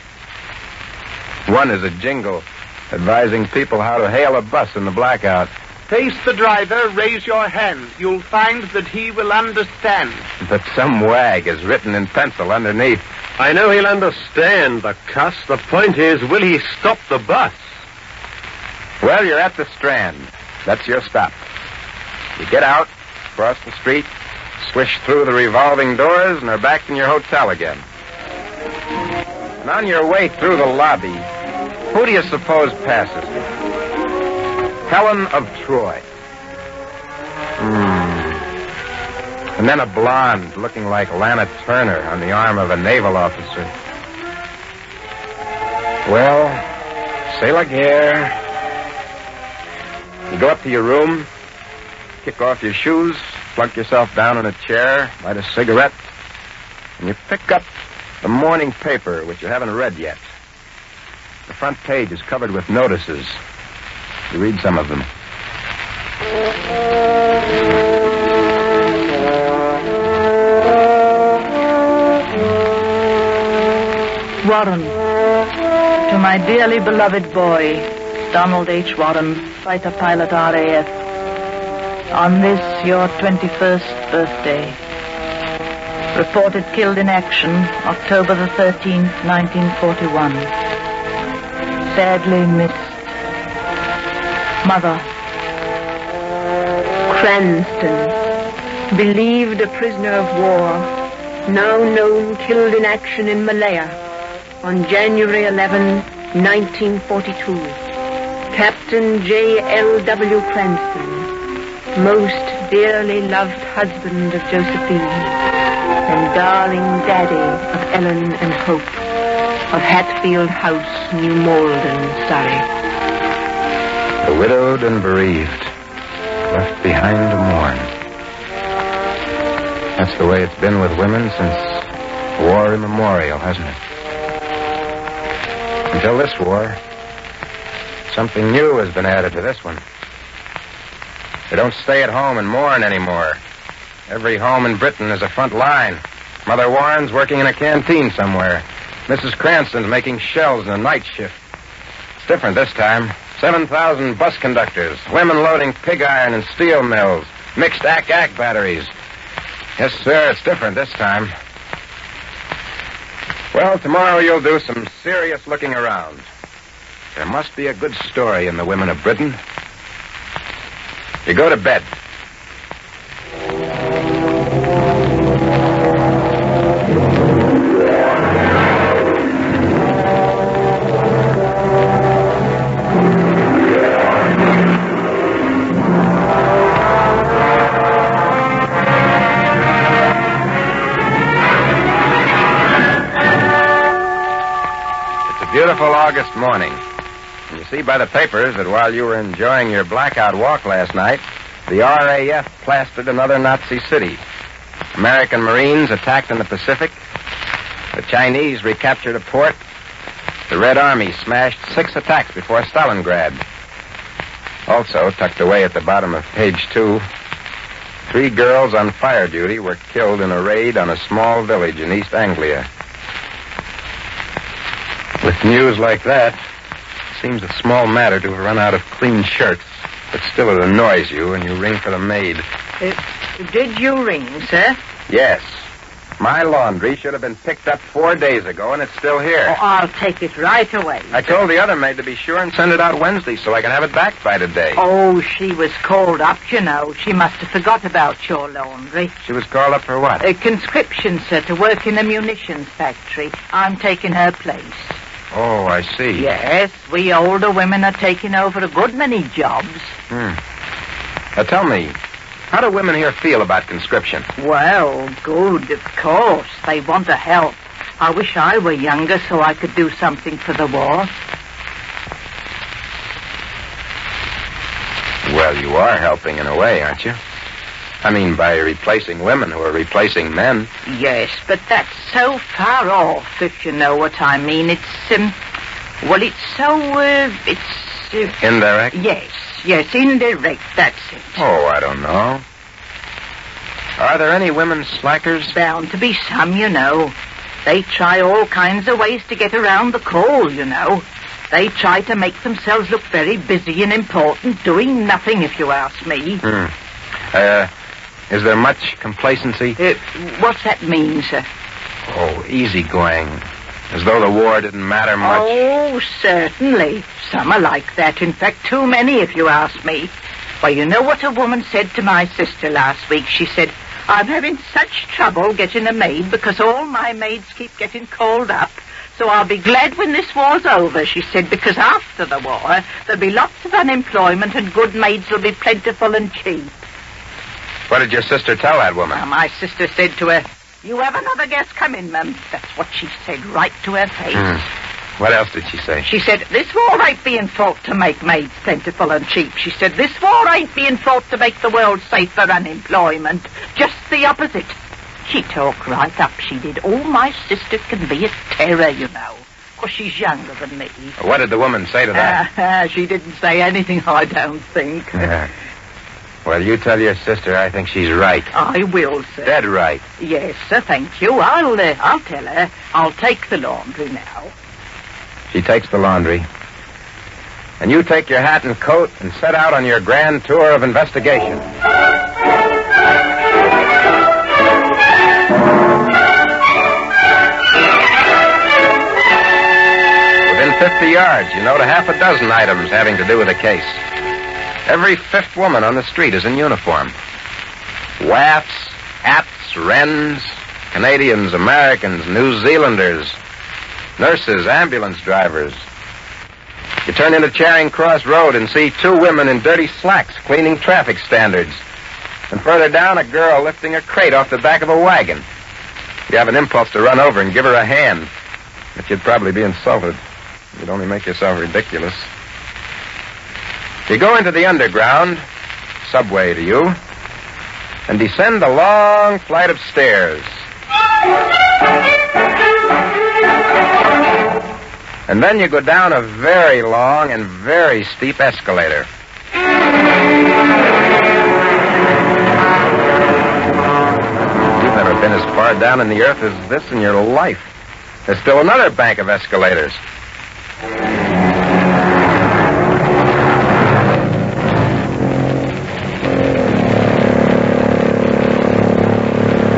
One is a jingle advising people how to hail a bus in the blackout. Face the driver, raise your hand. You'll find that he will understand. But some wag is written in pencil underneath. I know he'll understand, the cuss. The point is, will he stop the bus? Well, you're at the Strand. That's your stop. You get out, cross the street, swish through the revolving doors, and are back in your hotel again. And on your way through the lobby, who do you suppose passes you? Helen of Troy. And then a blonde looking like Lana Turner on the arm of a naval officer. Well, c'est la guerre. You go up to your room, kick off your shoes, plunk yourself down in a chair, light a cigarette, and you pick up the morning paper, which you haven't read yet. The front page is covered with notices. You read some of them. Warren, to my dearly beloved boy, Donald H. Warren, fighter pilot RAF, on this, your 21st birthday. Reported killed in action, October the 13th, 1941. Sadly missed. Mother, Cranston, believed a prisoner of war, now known killed in action in Malaya on January 11, 1942. Captain J.L.W. Cranston, most dearly loved husband of Josephine, and darling daddy of Ellen and Hope, of Hatfield House, New Malden, Surrey. The widowed and bereaved, left behind to mourn. That's the way it's been with women since war immemorial, hasn't it? Until this war, something new has been added to this one. They don't stay at home and mourn anymore. Every home in Britain is a front line. Mother Warren's working in a canteen somewhere. Mrs. Cranston's making shells in a night shift. It's different this time. 7,000 bus conductors, women loading pig iron and steel mills, mixed ack-ack batteries. Yes, sir, it's different this time. Well, tomorrow you'll do some serious looking around. There must be a good story in the women of Britain. You go to bed. Beautiful August morning. And you see by the papers that while you were enjoying your blackout walk last night, the RAF plastered another Nazi city. American Marines attacked in the Pacific. The Chinese recaptured a port. The Red Army smashed 6 attacks before Stalingrad. Also, tucked away at the bottom of page 2, 3 girls on fire duty were killed in a raid on a small village in East Anglia. With news like that, it seems a small matter to have run out of clean shirts, but still it annoys you when you ring for the maid. Did you ring, sir? Yes. My laundry should have been picked up 4 days ago, and it's still here. Oh, I'll take it right away. I told the other maid to be sure and send it out Wednesday so I can have it back by today. Oh, she was called up, you know. She must have forgot about your laundry. She was called up for what? A conscription, sir, to work in a munitions factory. I'm taking her place. Oh, I see. Yes, we older women are taking over a good many jobs. Now tell me, how do women here feel about conscription? Well, good, of course. They want to help. I wish I were younger so I could do something for the war. Well, you are helping in a way, aren't you? I mean, by replacing women who are replacing men. Yes, but that's so far off, if you know what I mean. It's, well, it's so, Indirect? Yes, indirect, that's it. Oh, I don't know. Are there any women slackers? Bound to be some, you know. They try all kinds of ways to get around the call, you know. They try to make themselves look very busy and important, doing nothing, if you ask me. Is there much complacency? What's that mean, sir? Oh, easygoing. As though the war didn't matter much. Oh, certainly. Some are like that. In fact, too many, if you ask me. Well, you know what a woman said to my sister last week? She said, I'm having such trouble getting a maid because all my maids keep getting called up. So I'll be glad when this war's over, she said, because after the war, there'll be lots of unemployment and good maids will be plentiful and cheap. What did your sister tell that woman? My sister said to her, you have another guest coming, ma'am. That's what she said right to her face. What else did she say? She said, this war ain't being fought to make maids plentiful and cheap. She said, this war ain't being fought to make the world safe for unemployment. Just the opposite. She talked right up, she did. Oh, my sister can be a terror, you know. Of course, she's younger than me. What did the woman say to that? She didn't say anything, I don't think. Well, you tell your sister I think she's right. I will, sir. Dead right. Yes, sir, thank you. I'll tell her. I'll take the laundry now. She takes the laundry. And you take your hat and coat and set out on your grand tour of investigation. Within 50 yards, you note a half a dozen items having to do with the case. Every fifth woman on the street is in uniform. Wafts, hats, wrens, Canadians, Americans, New Zealanders, nurses, ambulance drivers. You turn into Charing Cross Road and see two women in dirty slacks cleaning traffic standards. And further down, a girl lifting a crate off the back of a wagon. You have an impulse to run over and give her a hand. But you'd probably be insulted. You'd only make yourself ridiculous. You go into the underground, subway to you, and descend a long flight of stairs. And then you go down a very long and very steep escalator. You've never been as far down in the earth as this in your life. There's still another bank of escalators.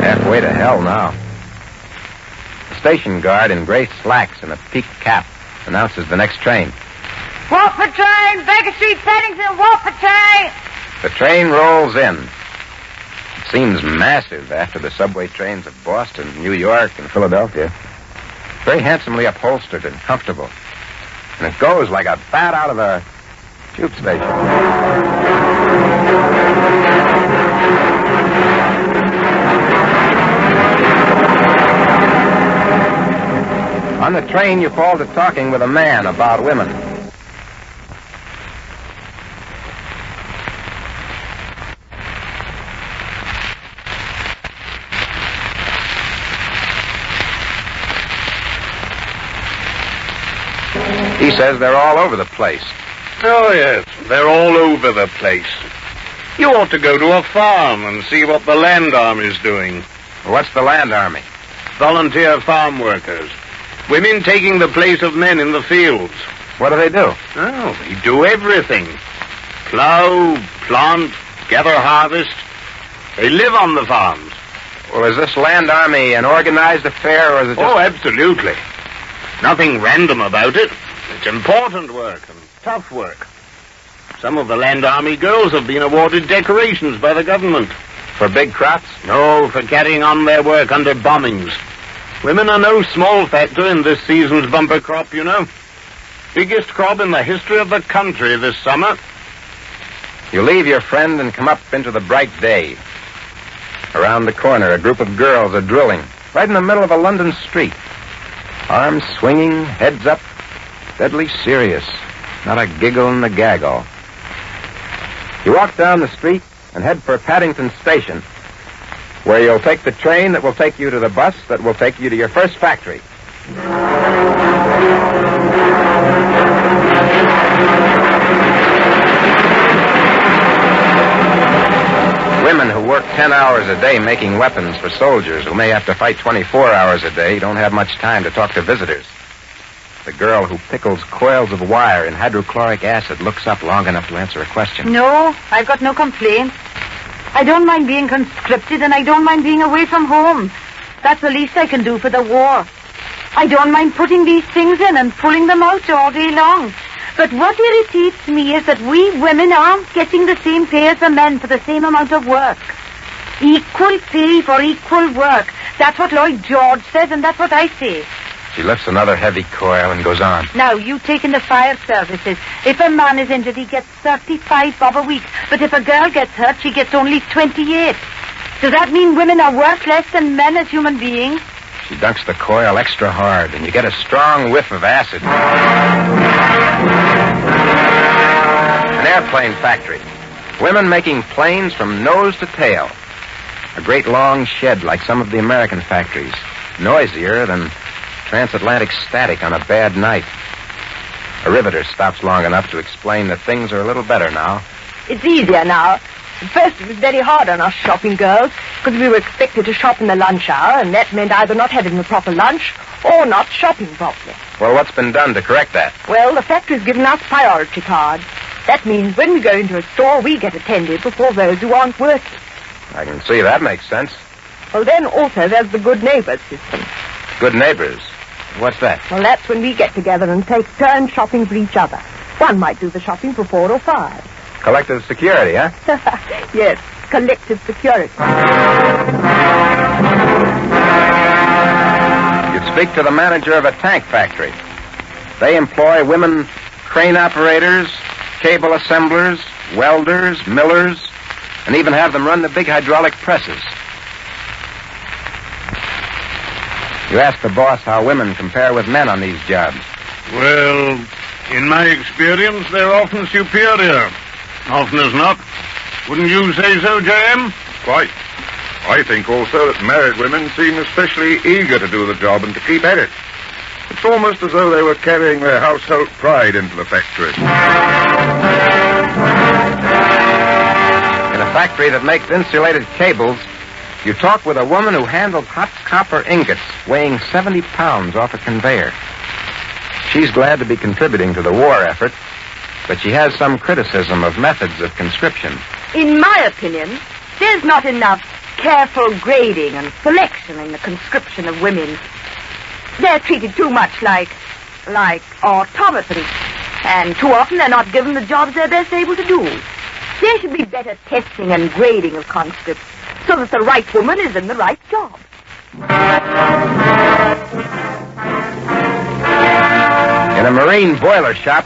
Halfway to hell now. The station guard in gray slacks and a peaked cap announces the next train. Watford train, Baker Street, Paddington, Watford train. The train rolls in. It seems massive after the subway trains of Boston, New York, and Philadelphia. Very handsomely upholstered and comfortable. And it goes like a bat out of a tube station. On the train, you fall to talking with a man about women. He says they're all over the place. Oh, yes, they're all over the place. You ought to go to a farm and see what the Land Army's doing. What's the Land Army? Volunteer farm workers. Women taking the place of men in the fields. What do they do? Oh, they do everything. Plow, plant, gather harvest. They live on the farms. Well, is this Land Army an organized affair, or is it just... Oh, absolutely. Nothing random about it. It's important work and tough work. Some of the Land Army girls have been awarded decorations by the government. For big crops? No, for carrying on their work under bombings. Women are no small factor in this season's bumper crop, you know. Biggest crop in the history of the country this summer. You leave your friend and come up into the bright day. Around the corner, a group of girls are drilling, right in the middle of a London street. Arms swinging, heads up, deadly serious. Not a giggle in the gaggle. You walk down the street and head for Paddington Station, where you'll take the train that will take you to the bus that will take you to your first factory. Women who work 10 hours a day making weapons for soldiers who may have to fight 24 hours a day don't have much time to talk to visitors. The girl who pickles coils of wire in hydrochloric acid looks up long enough to answer a question. No, I've got no complaints. I don't mind being conscripted, and I don't mind being away from home. That's the least I can do for the war. I don't mind putting these things in and pulling them out all day long. But what irritates me is that we women aren't getting the same pay as the men for the same amount of work. Equal pay for equal work. That's what Lloyd George says, and that's what I say. She lifts another heavy coil and goes on. Now, you take in the fire services. If a man is injured, he gets 35 bob a week. But if a girl gets hurt, she gets only 28. Does that mean women are worth less than men as human beings? She dunks the coil extra hard, and you get a strong whiff of acid. An airplane factory. Women making planes from nose to tail. A great long shed like some of the American factories. Noisier than transatlantic static on a bad night. A riveter stops long enough to explain that things are a little better now. It's easier now. At first it was very hard on us shopping girls, because we were expected to shop in the lunch hour, and that meant either not having the proper lunch or not shopping properly. Well, what's been done to correct that? Well, the factory's given us priority cards. That means when we go into a store, we get attended before those who aren't working. I can see that makes sense. Well, then also there's the good neighbors system. Good neighbors? What's that? Well, that's when we get together and take turns shopping for each other. One might do the shopping for 4 or 5. Collective security, huh? Yes, collective security. You'd speak to the manager of a tank factory. They employ women crane operators, cable assemblers, welders, millers, and even have them run the big hydraulic presses. You ask the boss how women compare with men on these jobs. Well, in my experience, they're often superior. Often as not. Wouldn't you say so, J.M.? Quite. I think also that married women seem especially eager to do the job and to keep at it. It's almost as though they were carrying their household pride into the factory. In a factory that makes insulated cables, you talk with a woman who handled hot copper ingots weighing 70 pounds off a conveyor. She's glad to be contributing to the war effort, but she has some criticism of methods of conscription. In my opinion, there's not enough careful grading and selection in the conscription of women. They're treated too much like automatons, and too often they're not given the jobs they're best able to do. There should be better testing and grading of conscripts so that the right woman is in the right job. In a marine boiler shop,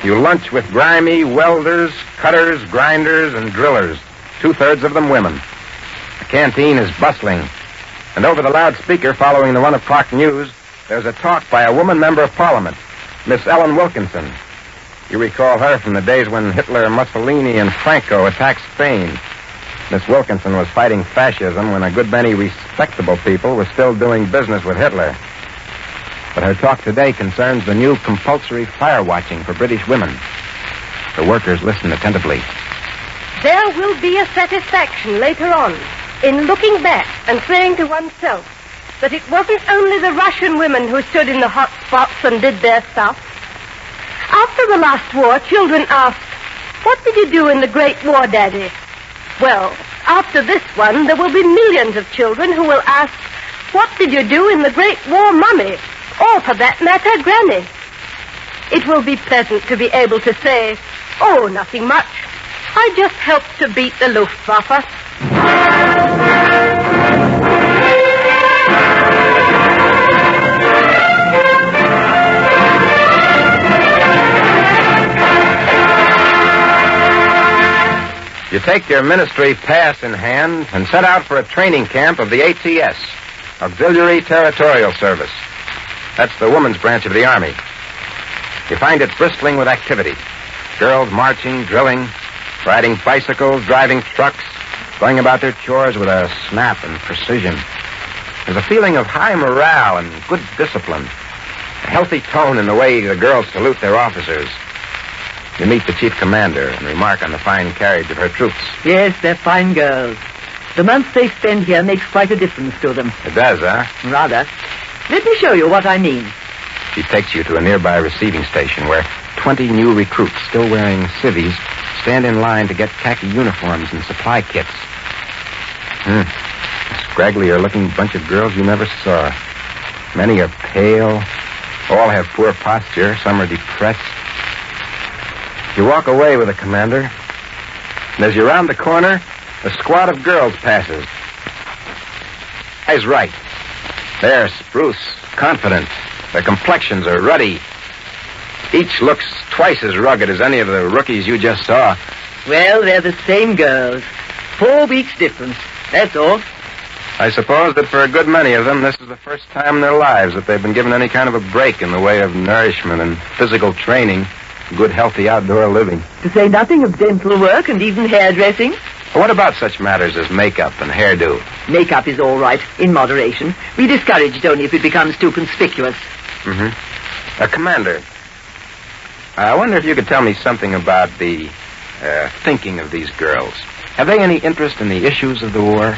you lunch with grimy welders, cutters, grinders, and drillers, 2/3 of them women. The canteen is bustling, and over the loudspeaker following the 1 o'clock news, there's a talk by a woman member of Parliament, Miss Ellen Wilkinson. You recall her from the days when Hitler, Mussolini, and Franco attacked Spain. Miss Wilkinson was fighting fascism when a good many respectable people were still doing business with Hitler. But her talk today concerns the new compulsory fire watching for British women. The workers listen attentively. There will be a satisfaction later on in looking back and saying to oneself that it wasn't only the Russian women who stood in the hot spots and did their stuff. After the last war, children asked, "What did you do in the Great War, Daddy?" Well, after this one, there will be millions of children who will ask, "What did you do in the Great War, Mummy?" Or, for that matter, Granny. It will be pleasant to be able to say, "Oh, nothing much. I just helped to beat the Luftwaffe." You take your ministry pass in hand and set out for a training camp of the ATS, Auxiliary Territorial Service. That's the women's branch of the Army. You find it bristling with activity. Girls marching, drilling, riding bicycles, driving trucks, going about their chores with a snap and precision. There's a feeling of high morale and good discipline. A healthy tone in the way the girls salute their officers. You meet the chief commander and remark on the fine carriage of her troops. Yes, they're fine girls. The months they spend here makes quite a difference to them. It does, huh? Rather. Let me show you what I mean. She takes you to a nearby receiving station where 20 new recruits, still wearing civvies, stand in line to get khaki uniforms and supply kits. A scragglier-looking bunch of girls you never saw. Many are pale. All have poor posture. Some are depressed. You walk away with the commander, and as you round the corner, a squad of girls passes. Eyes right. They're spruce, confident. Their complexions are ruddy. Each looks twice as rugged as any of the rookies you just saw. Well, they're the same girls. 4 weeks difference. That's all. I suppose that for a good many of them, this is the first time in their lives that they've been given any kind of a break in the way of nourishment and physical training, good, healthy outdoor living. To say nothing of dental work and even hairdressing. What about such matters as makeup and hairdo? Makeup is all right, in moderation. We discourage it only if it becomes too conspicuous. Commander, I wonder if you could tell me something about the thinking of these girls. Have they any interest in the issues of the war?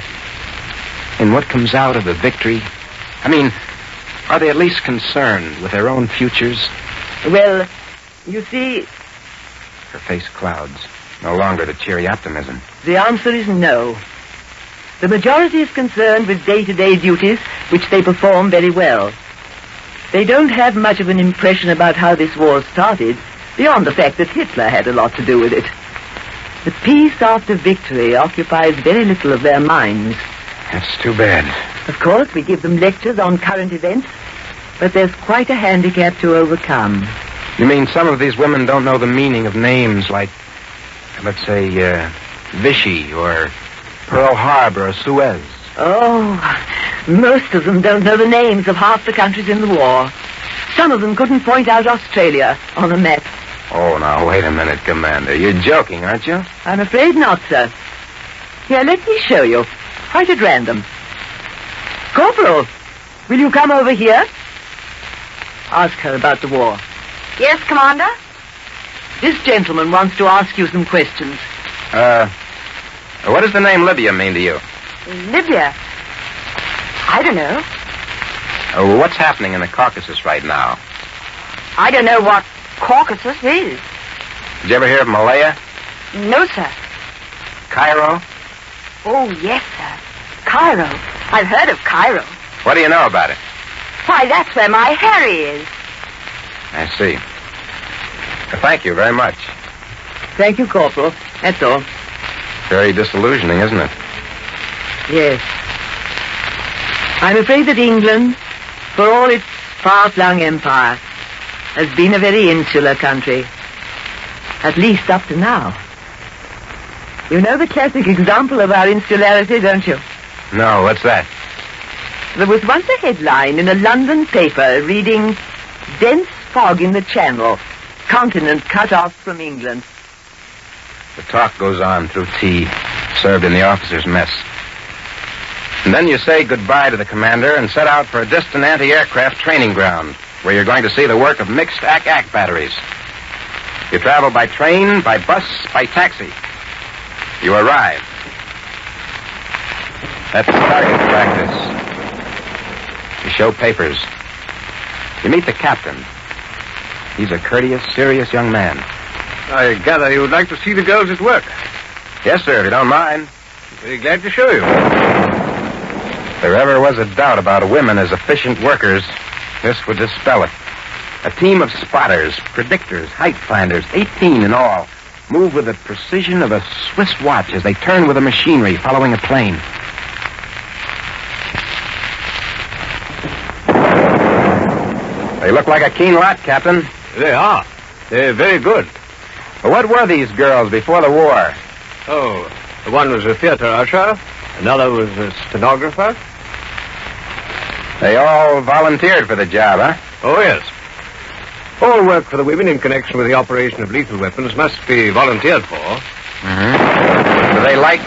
In what comes out of the victory? I mean, are they at least concerned with their own futures? Well, you see... Her face clouds, no longer the cheery optimism. The answer is no. The majority is concerned with day-to-day duties, which they perform very well. They don't have much of an impression about how this war started, beyond the fact that Hitler had a lot to do with it. The peace after victory occupies very little of their minds. That's too bad. Of course, we give them lectures on current events, but there's quite a handicap to overcome. You mean some of these women don't know the meaning of names like, let's say, Vichy or Pearl Harbor or Suez? Oh, most of them don't know the names of half the countries in the war. Some of them couldn't point out Australia on a map. Oh, now, wait a minute, Commander. You're joking, aren't you? I'm afraid not, sir. Here, let me show you. Quite at random. Corporal, will you come over here? Ask her about the war. Yes, Commander? This gentleman wants to ask you some questions. What does the name Libya mean to you? Libya? I don't know. What's happening in the Caucasus right now? I don't know what Caucasus is. Did you ever hear of Malaya? No, sir. Cairo? Oh, yes, sir. Cairo. I've heard of Cairo. What do you know about it? Why, that's where my Harry is. I see. Thank you very much. Thank you, Corporal. That's all. Very disillusioning, isn't it? Yes. I'm afraid that England, for all its far-flung empire, has been a very insular country. At least up to now. You know the classic example of our insularity, don't you? No, what's that? There was once a headline in a London paper reading, "Dense fog in the Channel, continent cut off from England." The talk goes on through tea, served in the officers' mess. And then you say goodbye to the commander and set out for a distant anti-aircraft training ground, where you're going to see the work of mixed AK batteries. You travel by train, by bus, by taxi. You arrive. That's target practice. You show papers. You meet the captain. He's a courteous, serious young man. I gather you would like to see the girls at work. Yes, sir, if you don't mind. Very glad to show you. If there ever was a doubt about women as efficient workers, this would dispel it. A team of spotters, predictors, height finders, 18 in all, move with the precision of a Swiss watch as they turn with the machinery following a plane. They look like a keen lot, Captain. They are. They're very good. What were these girls before the war? Oh, one was a theater usher. Another was a stenographer. They all volunteered for the job, huh? Oh, yes. All work for the women in connection with the operation of lethal weapons must be volunteered for. Mm-hmm. Do they like...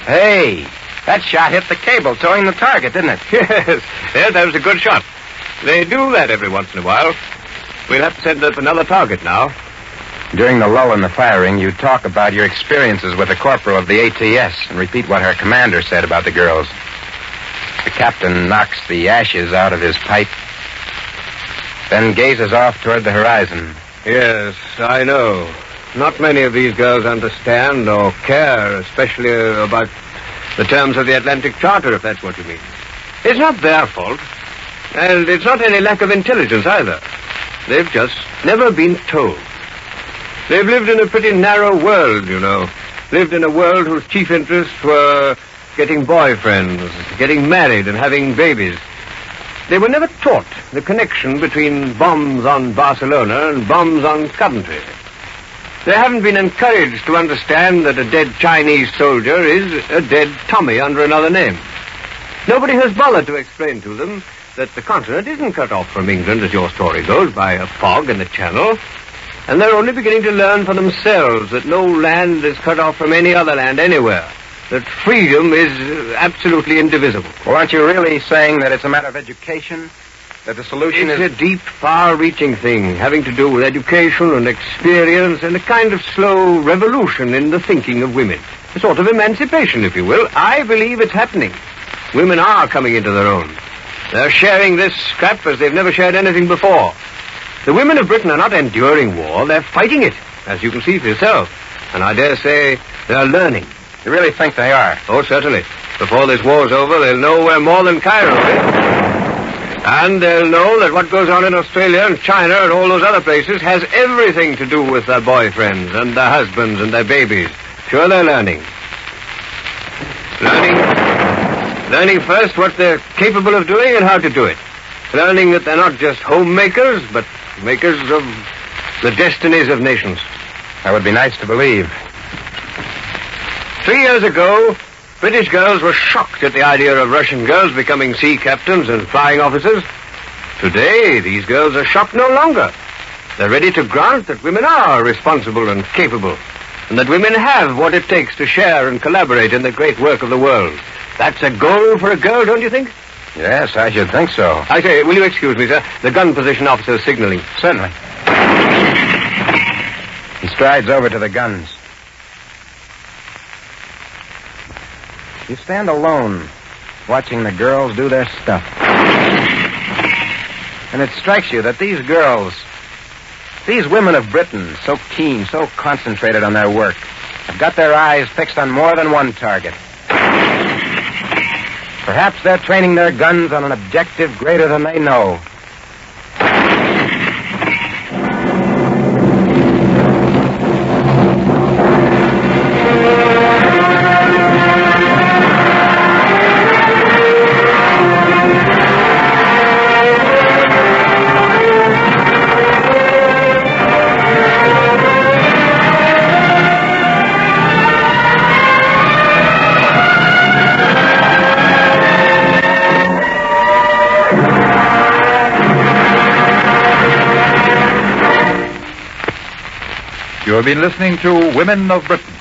Hey, that shot hit the cable, towing the target, didn't it? Yes, that was a good shot. They do that every once in a while. We'll have to send up another target now. During the lull in the firing, you talk about your experiences with the corporal of the ATS and repeat what her commander said about the girls. The captain knocks the ashes out of his pipe, then gazes off toward the horizon. Yes, I know. Not many of these girls understand or care, especially about the terms of the Atlantic Charter, if that's what you mean. It's not their fault, and it's not any lack of intelligence either. They've just never been told. They've lived in a pretty narrow world, you know. Lived in a world whose chief interests were getting boyfriends, getting married, and having babies. They were never taught the connection between bombs on Barcelona and bombs on Coventry. They haven't been encouraged to understand that a dead Chinese soldier is a dead Tommy under another name. Nobody has bothered to explain to them that the continent isn't cut off from England, as your story goes, by a fog in the Channel. And they're only beginning to learn for themselves that no land is cut off from any other land anywhere. That freedom is absolutely indivisible. Well, aren't you really saying that it's a matter of education? That the solution is... It's a deep, far-reaching thing, having to do with education and experience and a kind of slow revolution in the thinking of women. A sort of emancipation, if you will. I believe it's happening. Women are coming into their own. They're sharing this scrap as they've never shared anything before. The women of Britain are not enduring war, they're fighting it, as you can see for yourself. And I dare say they're learning. You really think they are? Oh, certainly. Before this war's over, they'll know we're more than Cairo is. And they'll know that what goes on in Australia and China and all those other places has everything to do with their boyfriends and their husbands and their babies. Sure, they're learning. Learning first what they're capable of doing and how to do it. Learning that they're not just homemakers, but makers of the destinies of nations. That would be nice to believe. 3 years ago, British girls were shocked at the idea of Russian girls becoming sea captains and flying officers. Today, these girls are shocked no longer. They're ready to grant that women are responsible and capable, and that women have what it takes to share and collaborate in the great work of the world. That's a goal for a girl, don't you think? Yes, I should think so. I say, will you excuse me, sir? The gun position officer is signaling. Certainly. He strides over to the guns. You stand alone, watching the girls do their stuff. And it strikes you that these girls, these women of Britain, so keen, so concentrated on their work, have got their eyes fixed on more than one target. Perhaps they're training their guns on an objective greater than they know. You have been listening to Women of Britain,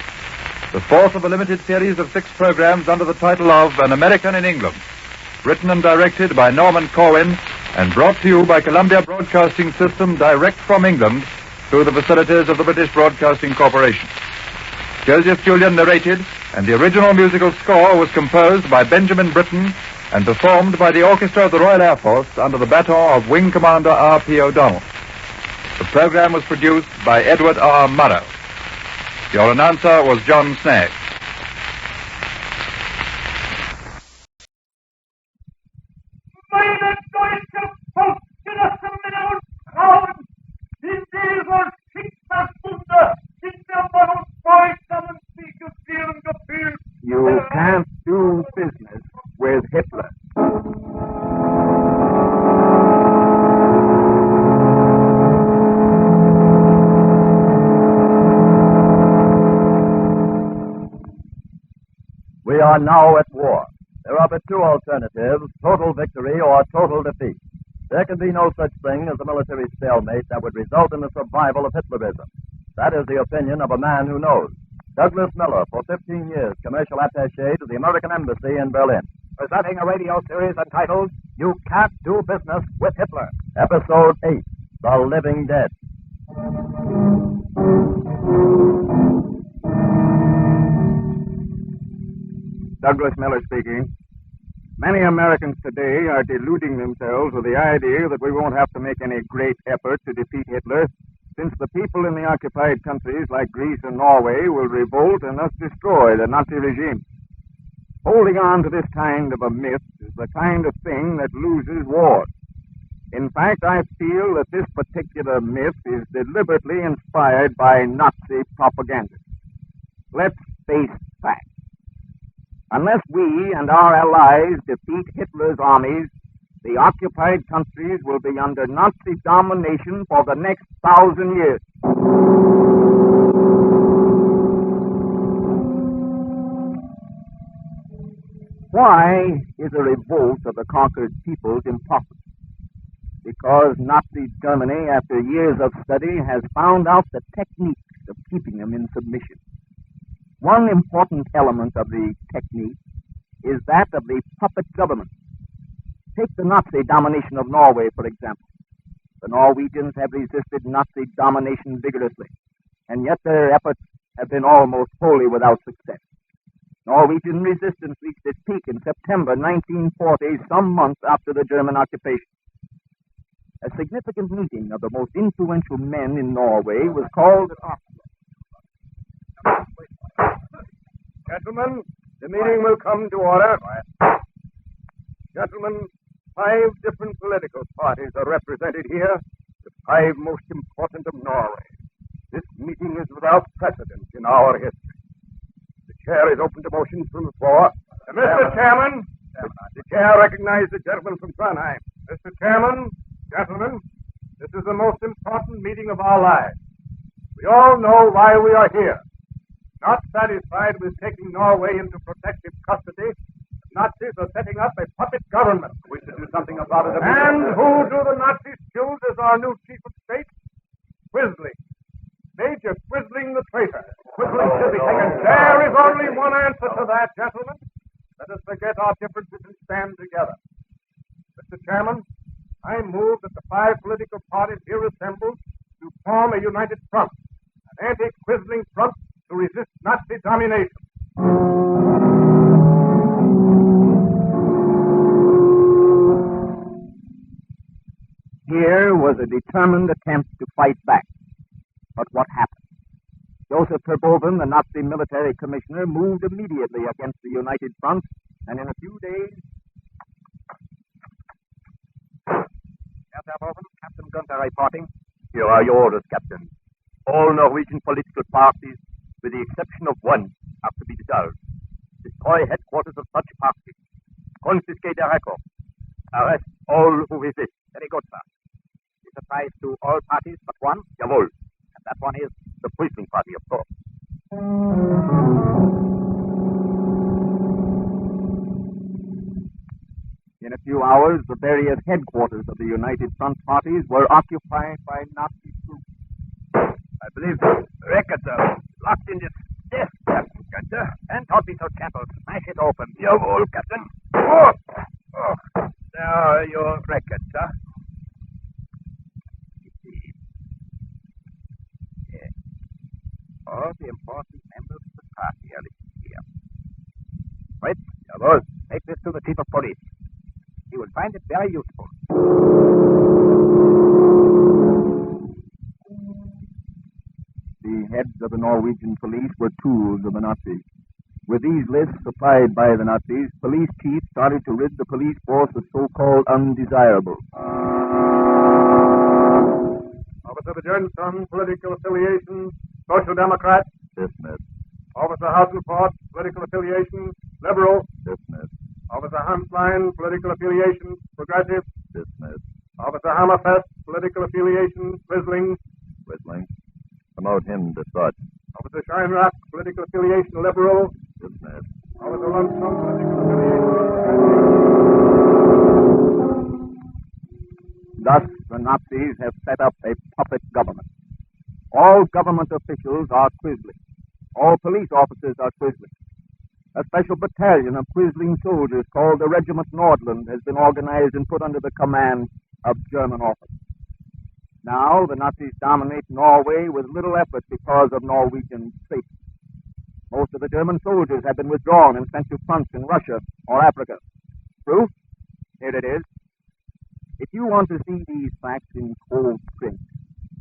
the fourth of a limited series of 6 programs under the title of An American in England, written and directed by Norman Corwin and brought to you by Columbia Broadcasting System direct from England through the facilities of the British Broadcasting Corporation. Joseph Julian narrated, and the original musical score was composed by Benjamin Britten and performed by the Orchestra of the Royal Air Force under the baton of Wing Commander R.P. O'Donnell. The program was produced by Edward R. Murrow. Your announcer was John Snaggs. Meine deutsche Volksgenossen und Frauen, in dieser Schicksalsstunde sind wir von uns vollkommen sicher gefühlt. You can't do business with Hitler. We are now at war. There are but 2 alternatives, total victory or total defeat. There can be no such thing as a military stalemate that would result in the survival of Hitlerism. That is the opinion of a man who knows. Douglas Miller, for 15 years, commercial attaché to the American Embassy in Berlin. Presenting a radio series entitled, You Can't Do Business with Hitler. Episode 8, The Living Dead. Douglas Miller speaking. Many Americans today are deluding themselves with the idea that we won't have to make any great effort to defeat Hitler, since the people in the occupied countries like Greece and Norway will revolt and thus destroy the Nazi regime. Holding on to this kind of a myth is the kind of thing that loses wars. In fact, I feel that this particular myth is deliberately inspired by Nazi propaganda. Let's face facts. Unless we and our allies defeat Hitler's armies, the occupied countries will be under Nazi domination for the next 1,000 years. Why is a revolt of the conquered peoples impossible? Because Nazi Germany, after years of study, has found out the techniques of keeping them in submission. One important element of the technique is that of the puppet government. Take the Nazi domination of Norway, for example. The Norwegians have resisted Nazi domination vigorously, and yet their efforts have been almost wholly without success. Norwegian resistance reached its peak in September 1940, some months after the German occupation. A significant meeting of the most influential men in Norway was called at Oslo. Gentlemen, the meeting will come to order. Gentlemen, 5 different political parties are represented here, the 5 most important of Norway. This meeting is without precedent in our history. chair is open to motions from the floor. Mr. Chairman. The chair recognizes the gentleman from Trondheim. Mr. Chairman, gentlemen, this is the most important meeting of our lives. We all know why we are here. Not satisfied with taking Norway into protective custody, the Nazis are setting up a puppet government. We should do something about it. And who do the Nazis choose as our new chief of state? Quisling. Major Quisling the traitor. Quisling should be taken. There is only one answer to that, gentlemen. Let us forget our differences and stand together. Mr. Chairman, I move that the 5 political parties here assembled to form a united front, an anti-Quisling front to resist Nazi domination. Here was a determined attempt to fight back. But what happened? Joseph Terboven, the Nazi military commissioner, moved immediately against the United Front, and in a few days... Herr Terboven, Captain Gunther reporting. Here are your orders, Captain. All Norwegian political parties, with the exception of one, are to be dissolved. Destroy headquarters of such parties. Confiscate their records. Arrest all who resist. Very good, sir. This applies to all parties but one? Jawohl. And that one is? The Quisling party, of course. In a few hours, the various headquarters of the United Front parties were occupied by Nazi troops. I believe the records are locked in this desk, Captain Gunther. And don't be so careful. Smash it open. Jawohl, Captain. Oh. There are your records, sir. All the important members of the party are listed here. Right? Jawohl. Take this to the chief of police. He will find it very useful. The heads of the Norwegian police were tools of the Nazis. With these lists supplied by the Nazis, police chiefs started to rid the police force of so-called undesirables. Officer Björnsson, political affiliation, Social Democrat. Dismissed. Officer Hausenfort, political affiliation, Liberal. Dismissed. Officer Hanslein, political affiliation, Progressive. Dismissed. Officer Hammerfest, political affiliation, Quisling. Quisling. Promote him to sergeant. Officer Scheinrock, political affiliation, Liberal. Dismissed. Officer Lundstrom, political affiliation. Thus, the Nazis have set up a puppet government. All government officials are Quisling. All police officers are Quisling. A special battalion of Quisling soldiers called the Regiment Nordland has been organized and put under the command of German officers. Now, the Nazis dominate Norway with little effort because of Norwegian safety. Most of the German soldiers have been withdrawn and sent to fronts in Russia or Africa. Proof? Here it is. If you want to see these facts in cold print,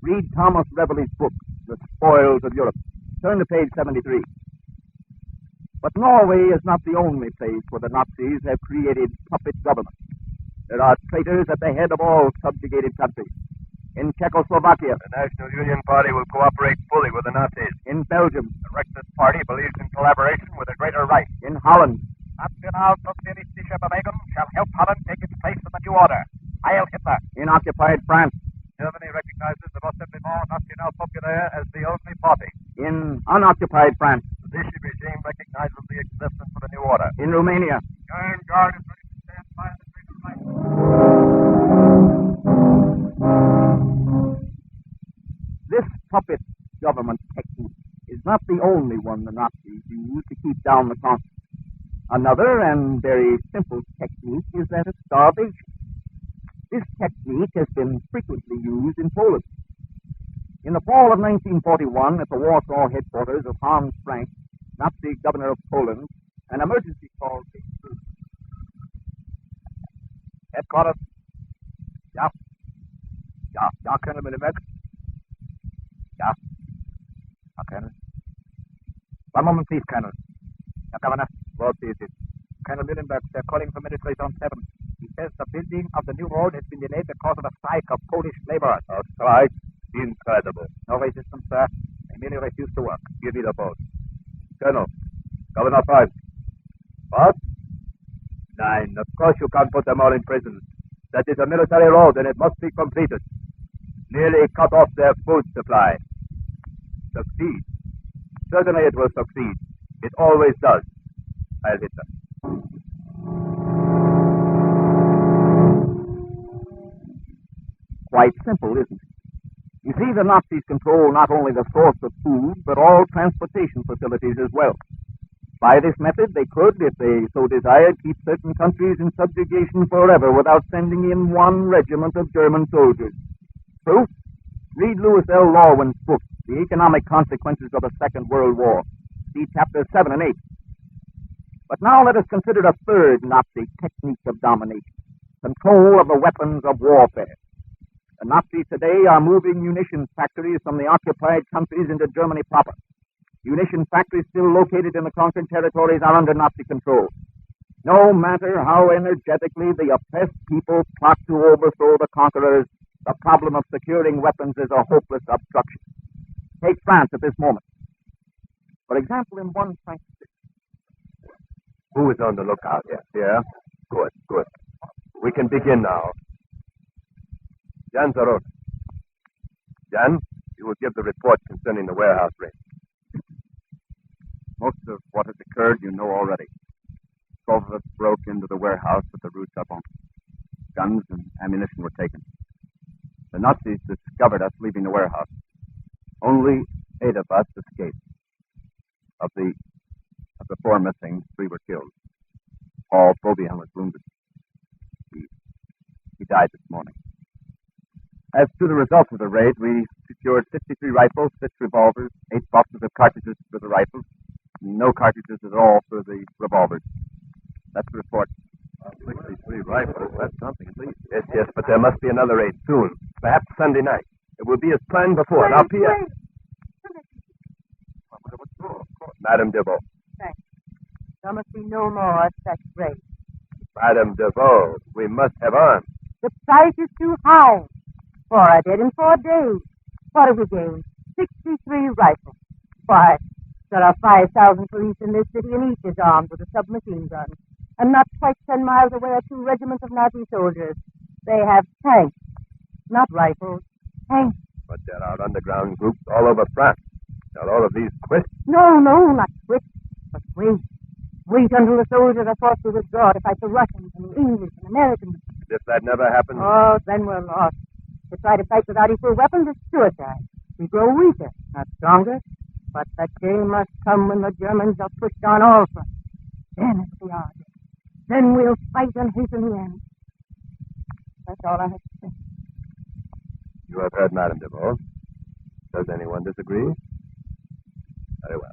read Thomas Reveley's book, The Spoils of Europe. Turn to page 73. But Norway is not the only place where the Nazis have created puppet governments. There are traitors at the head of all subjugated countries. In Czechoslovakia, the National Union Party will cooperate fully with the Nazis. In Belgium, the Rexist Party believes in collaboration with a greater right. In Holland, Nationalsozialistische Bewegung shall help Holland take its place in the new order. Heil Hitler. In occupied France, Germany recognizes the Rassemblement National Populaire as the only party. In unoccupied France, the Vichy regime recognizes the existence of the new order. In Romania, Iron Guard is ready to stand by the greater right. This puppet government technique is not the only one the Nazis use to keep down the conscience. Another and very simple technique is that of starvation. This technique has been frequently used in Poland. In the fall of 1941, at the Warsaw headquarters of Hans Frank, Nazi governor of Poland, an emergency call came through. Headquarters. Ja, Colonel Millenberg. Ja, Colonel. One moment, please, Colonel. Governor, what is it? Colonel Millenberg, they're calling from Military Zone 7. He says the building of the new road has been delayed because of a strike of Polish laborers. A strike? Incredible. No resistance, sir. They merely refuse to work. Give me the post. Colonel, Governor 5. What? 9. Of course you can't put them all in prison. That is a military road, and it must be completed. Nearly cut off their food supply. Succeed. Certainly it will succeed. It always does. I'll hit them. Quite simple, isn't it? You see, the Nazis control not only the source of food, but all transportation facilities as well. By this method, they could, if they so desired, keep certain countries in subjugation forever without sending in one regiment of German soldiers. Proof? Read Louis L. Lawrence' book, The Economic Consequences of the Second World War. See chapters 7 and 8. But now let us consider a third Nazi technique of domination, control of the weapons of warfare. The Nazis today are moving munitions factories from the occupied countries into Germany proper. Munition factories still located in the conquered territories are under Nazi control. No matter how energetically the oppressed people plot to overthrow the conquerors, the problem of securing weapons is a hopeless obstruction. Take France at this moment. For example, in one French city. Who is on the lookout here? Yeah? Good, good. We can begin now. Jan Zarot. Jan, you will give the report concerning the warehouse raid. Most of what has occurred you know already. 12 of us broke into the warehouse at the Rue Charbon. Guns and ammunition were taken. The Nazis discovered us leaving the warehouse. Only 8 of us escaped. Of the 4 missing, 3 were killed. Paul Beaubien was wounded. He died this morning. As to the results of the raid, we secured 53 rifles, 6 revolvers, 8 boxes of cartridges for the rifles, no cartridges at all for the revolvers. That's the report. 63 rifles, that's something at least. Yes, but there must be another raid soon. Perhaps Sunday night. It will be as planned before. Now, Pierre. Madame Deveau. Thanks. There must be no more such raids. Madame Deveau, we must have arms. The price is too high. 4 are dead in 4 days. What have we gained? 63 rifles. Why, there are 5,000 police in this city, and each is armed with a submachine gun. And not quite 10 miles away are 2 regiments of Nazi soldiers. They have tanks, not rifles. Tanks. But there are underground groups all over France. Shall all of these quit? No, not quit, but wait. Wait until the soldiers are forced to withdraw to fight the Russians and the English and Americans. If that never happens... Oh, then we're lost. To try to fight without equal weapons is suicide. We grow weaker, not stronger. But the day must come when the Germans are pushed on all fronts. Then it'll be our day. Then we'll fight and hasten the end. That's all I have to say. You have heard Madame Deveau. Does anyone disagree? Very well.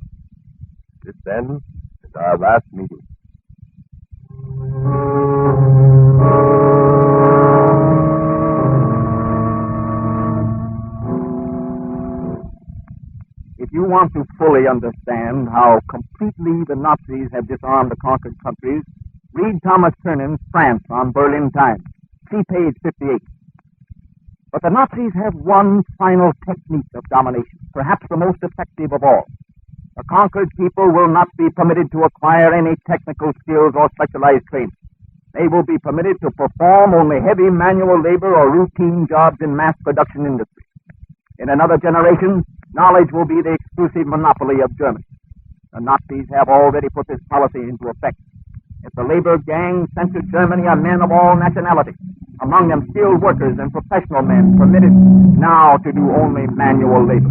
This, then, is our last meeting. If you want to fully understand how completely the Nazis have disarmed the conquered countries, read Thomas Turnan's France on Berlin Times. See page 58. But the Nazis have one final technique of domination, perhaps the most effective of all. The conquered people will not be permitted to acquire any technical skills or specialized training. They will be permitted to perform only heavy manual labor or routine jobs in mass production industry. In another generation, knowledge will be the exclusive monopoly of Germany. The Nazis have already put this policy into effect. If the labor gang sent to Germany are men of all nationalities, among them skilled workers and professional men permitted now to do only manual labor.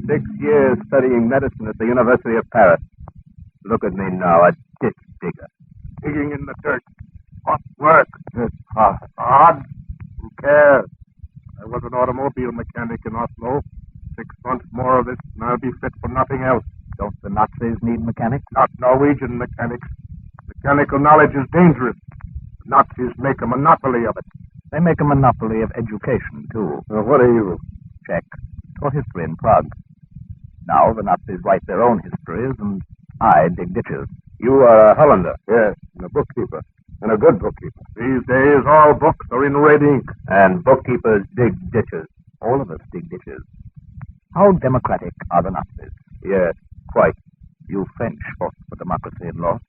6 years studying medicine at the University of Paris. Look at me now, a ditch digger. Digging in the dirt. Hot work. It's hard. Who cares? I was an automobile mechanic in Oslo. 6 months more of this, and I'll be fit for nothing else. Don't the Nazis need mechanics? Not Norwegian mechanics. Mechanical knowledge is dangerous. The Nazis make a monopoly of it. They make a monopoly of education, too. What are you? Czech. Taught history in Prague. Now the Nazis write their own histories, and I dig ditches. You are a Hollander. Yes, and a bookkeeper. And a good bookkeeper. These days, all books are in red ink. And bookkeepers dig ditches. All of us dig ditches. How democratic are the Nazis? Yes, quite. You French fought for democracy and lost.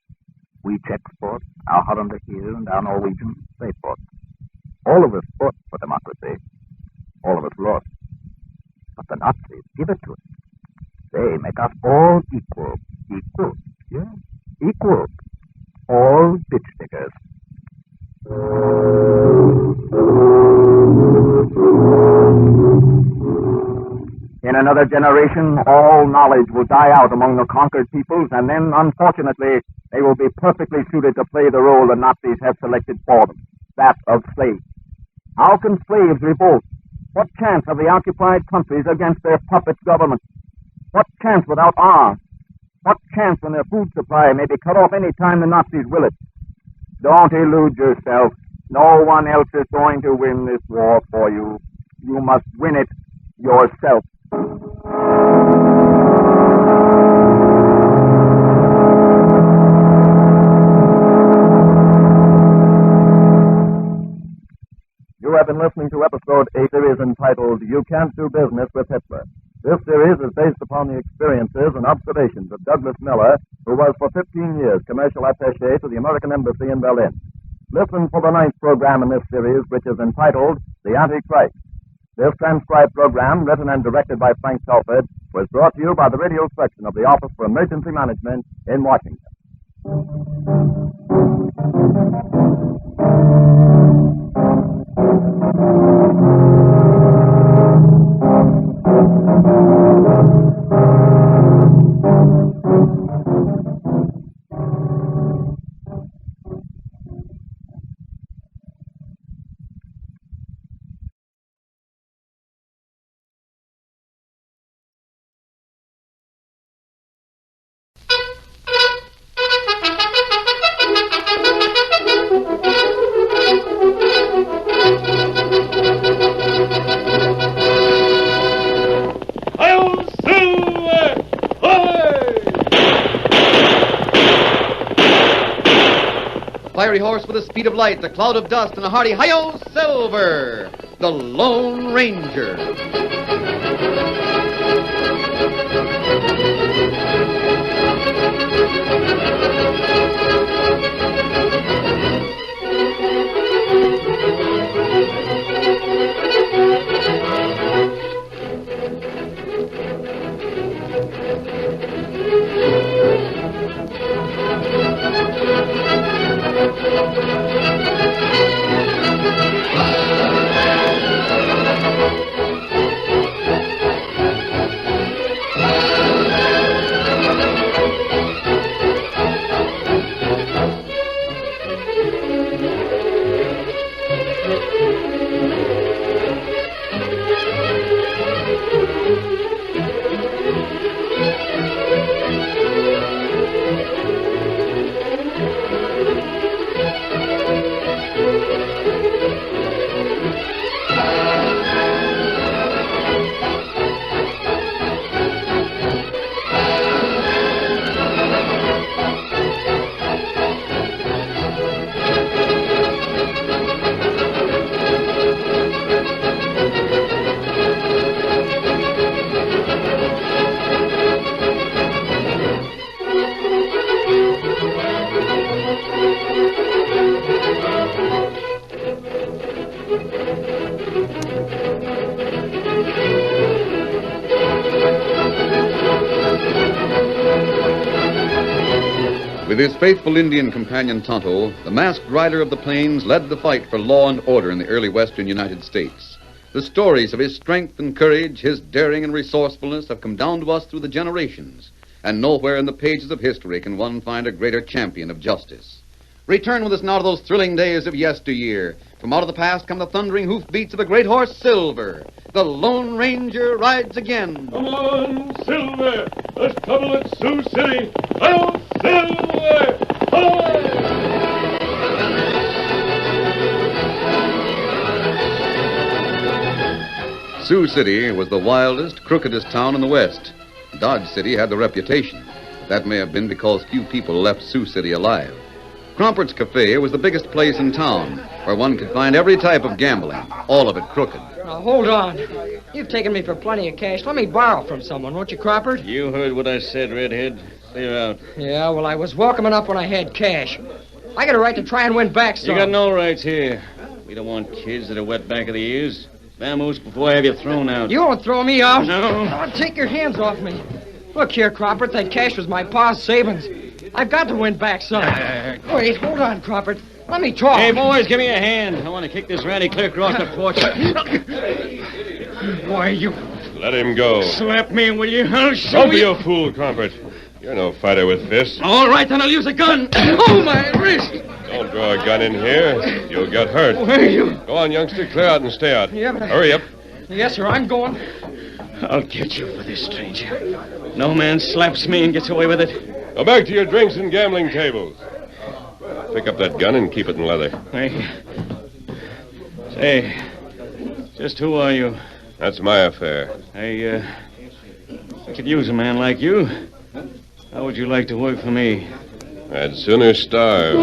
We Czechs fought. Our Hollander here and our Norwegians, they fought. All of us fought for democracy. All of us lost. But the Nazis give it to us. They make us all equal. Equal? Yeah, equal. All bitch diggers. In another generation, all knowledge will die out among the conquered peoples, and then, unfortunately, they will be perfectly suited to play the role the Nazis have selected for them, that of slaves. How can slaves revolt? What chance have the occupied countries against their puppet government? What chance without arms? What chance when their food supply may be cut off any time the Nazis will it? Don't illude yourself. No one else is going to win this war for you. You must win it yourself. You have been listening to episode 8, series entitled You Can't Do Business with Hitler. This series is based upon the experiences and observations of Douglas Miller, who was for 15 years commercial attaché to the American Embassy in Berlin. Listen for the 9th program in this series, which is entitled The Antichrist. This transcribed program, written and directed by Frank Telford, was brought to you by the radio section of the Office for Emergency Management in Washington. Fiery horse with the speed of light, a cloud of dust, and a hearty hi-yo Silver, the Lone Ranger. With his faithful Indian companion Tonto, the masked rider of the plains led the fight for law and order in the early western United States. The stories of his strength and courage, his daring and resourcefulness have come down to us through the generations, and nowhere in the pages of history can one find a greater champion of justice. Return with us now to those thrilling days of yesteryear. From out of the past come the thundering hoofbeats of the great horse Silver. The Lone Ranger rides again. Come on, Silver! There's trouble at Sioux City! Hello, Silver! Sioux City was the wildest, crookedest town in the West. Dodge City had the reputation. That may have been because few people left Sioux City alive. Crompert's Cafe was the biggest place in town, where one could find every type of gambling, all of it crooked. Now, hold on. You've taken me for plenty of cash. Let me borrow from someone, won't you, Croppert? You heard what I said, Redhead. Clear out. Yeah, well, I was welcome enough when I had cash. I got a right to try and win back some. You got no rights here. We don't want kids that are wet back of the ears. Vamoose before I have you thrown out. You won't throw me out. No. Oh, take your hands off me. Look here, Croppert. That cash was my pa's savings. I've got to win back some. Wait, hold on, Croppert. Let me talk. Hey, boys, give me a hand. I want to kick this ratty clear across the porch. Why, you... Let him go. Slap me, will you? I'll show Don't be you. a fool, Crompert. You're no fighter with fists. All right, then I'll use a gun. Oh, my wrist. Don't draw a gun in here. You'll get hurt. Where are you? Go on, youngster. Clear out and stay out. Yeah, but... Hurry up. Yes, sir, I'm going. I'll get you for this, stranger. No man slaps me and gets away with it. Go back to your drinks and gambling tables. Pick up that gun and keep it in leather. Say, just who are you? That's my affair. I could use a man like you. How would you like to work for me? I'd sooner starve.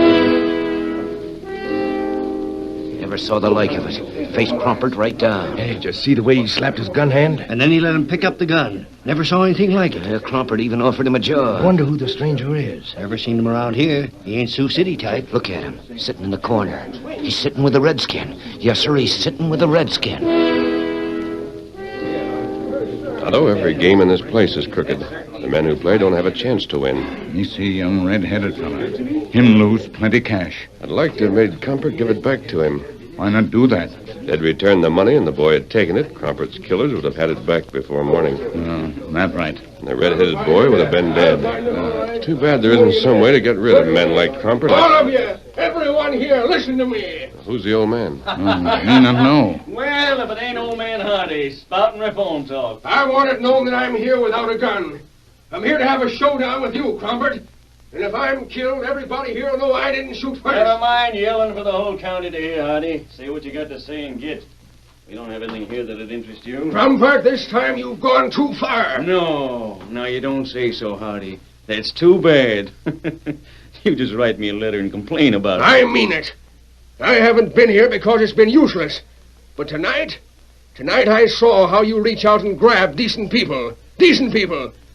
Never saw the like of it. Faced Crompert right down. Hey, did you see the way he slapped his gun hand? And then he let him pick up the gun. Never saw anything like it. Crompert even offered him a job. I wonder who the stranger is. Never seen him around here. He ain't Sioux City type. Look at him, sitting in the corner. He's sitting with a redskin. Yes, sir, he's sitting with a redskin. Tonto, every game in this place is crooked. The men who play don't have a chance to win. Me see young red-headed fella. Him lose plenty cash. I'd like to have made Crompert give it back to him. Why not do that? They'd returned the money and the boy had taken it. Crompert's killers would have had it back before morning. That right. And the red-headed boy would have been dead. It's too bad there isn't some way to get rid of men like Crompert. All of you, everyone here, listen to me. Who's the old man? Me not know. Well, if it ain't old man Hardy, spouting reform talk. I want it known that I'm here without a gun. I'm here to have a showdown with you, Crompert. And if I'm killed, everybody here will know I didn't shoot first. Never mind yelling for the whole county to hear, Hardy. Say what you got to say and get. We don't have anything here that'd interest you. Crompert, this time you've gone too far. No, you don't say so, Hardy. That's too bad. You just write me a letter and complain about it. I mean it. I haven't been here because it's been useless. But tonight I saw how you reach out and grab decent people,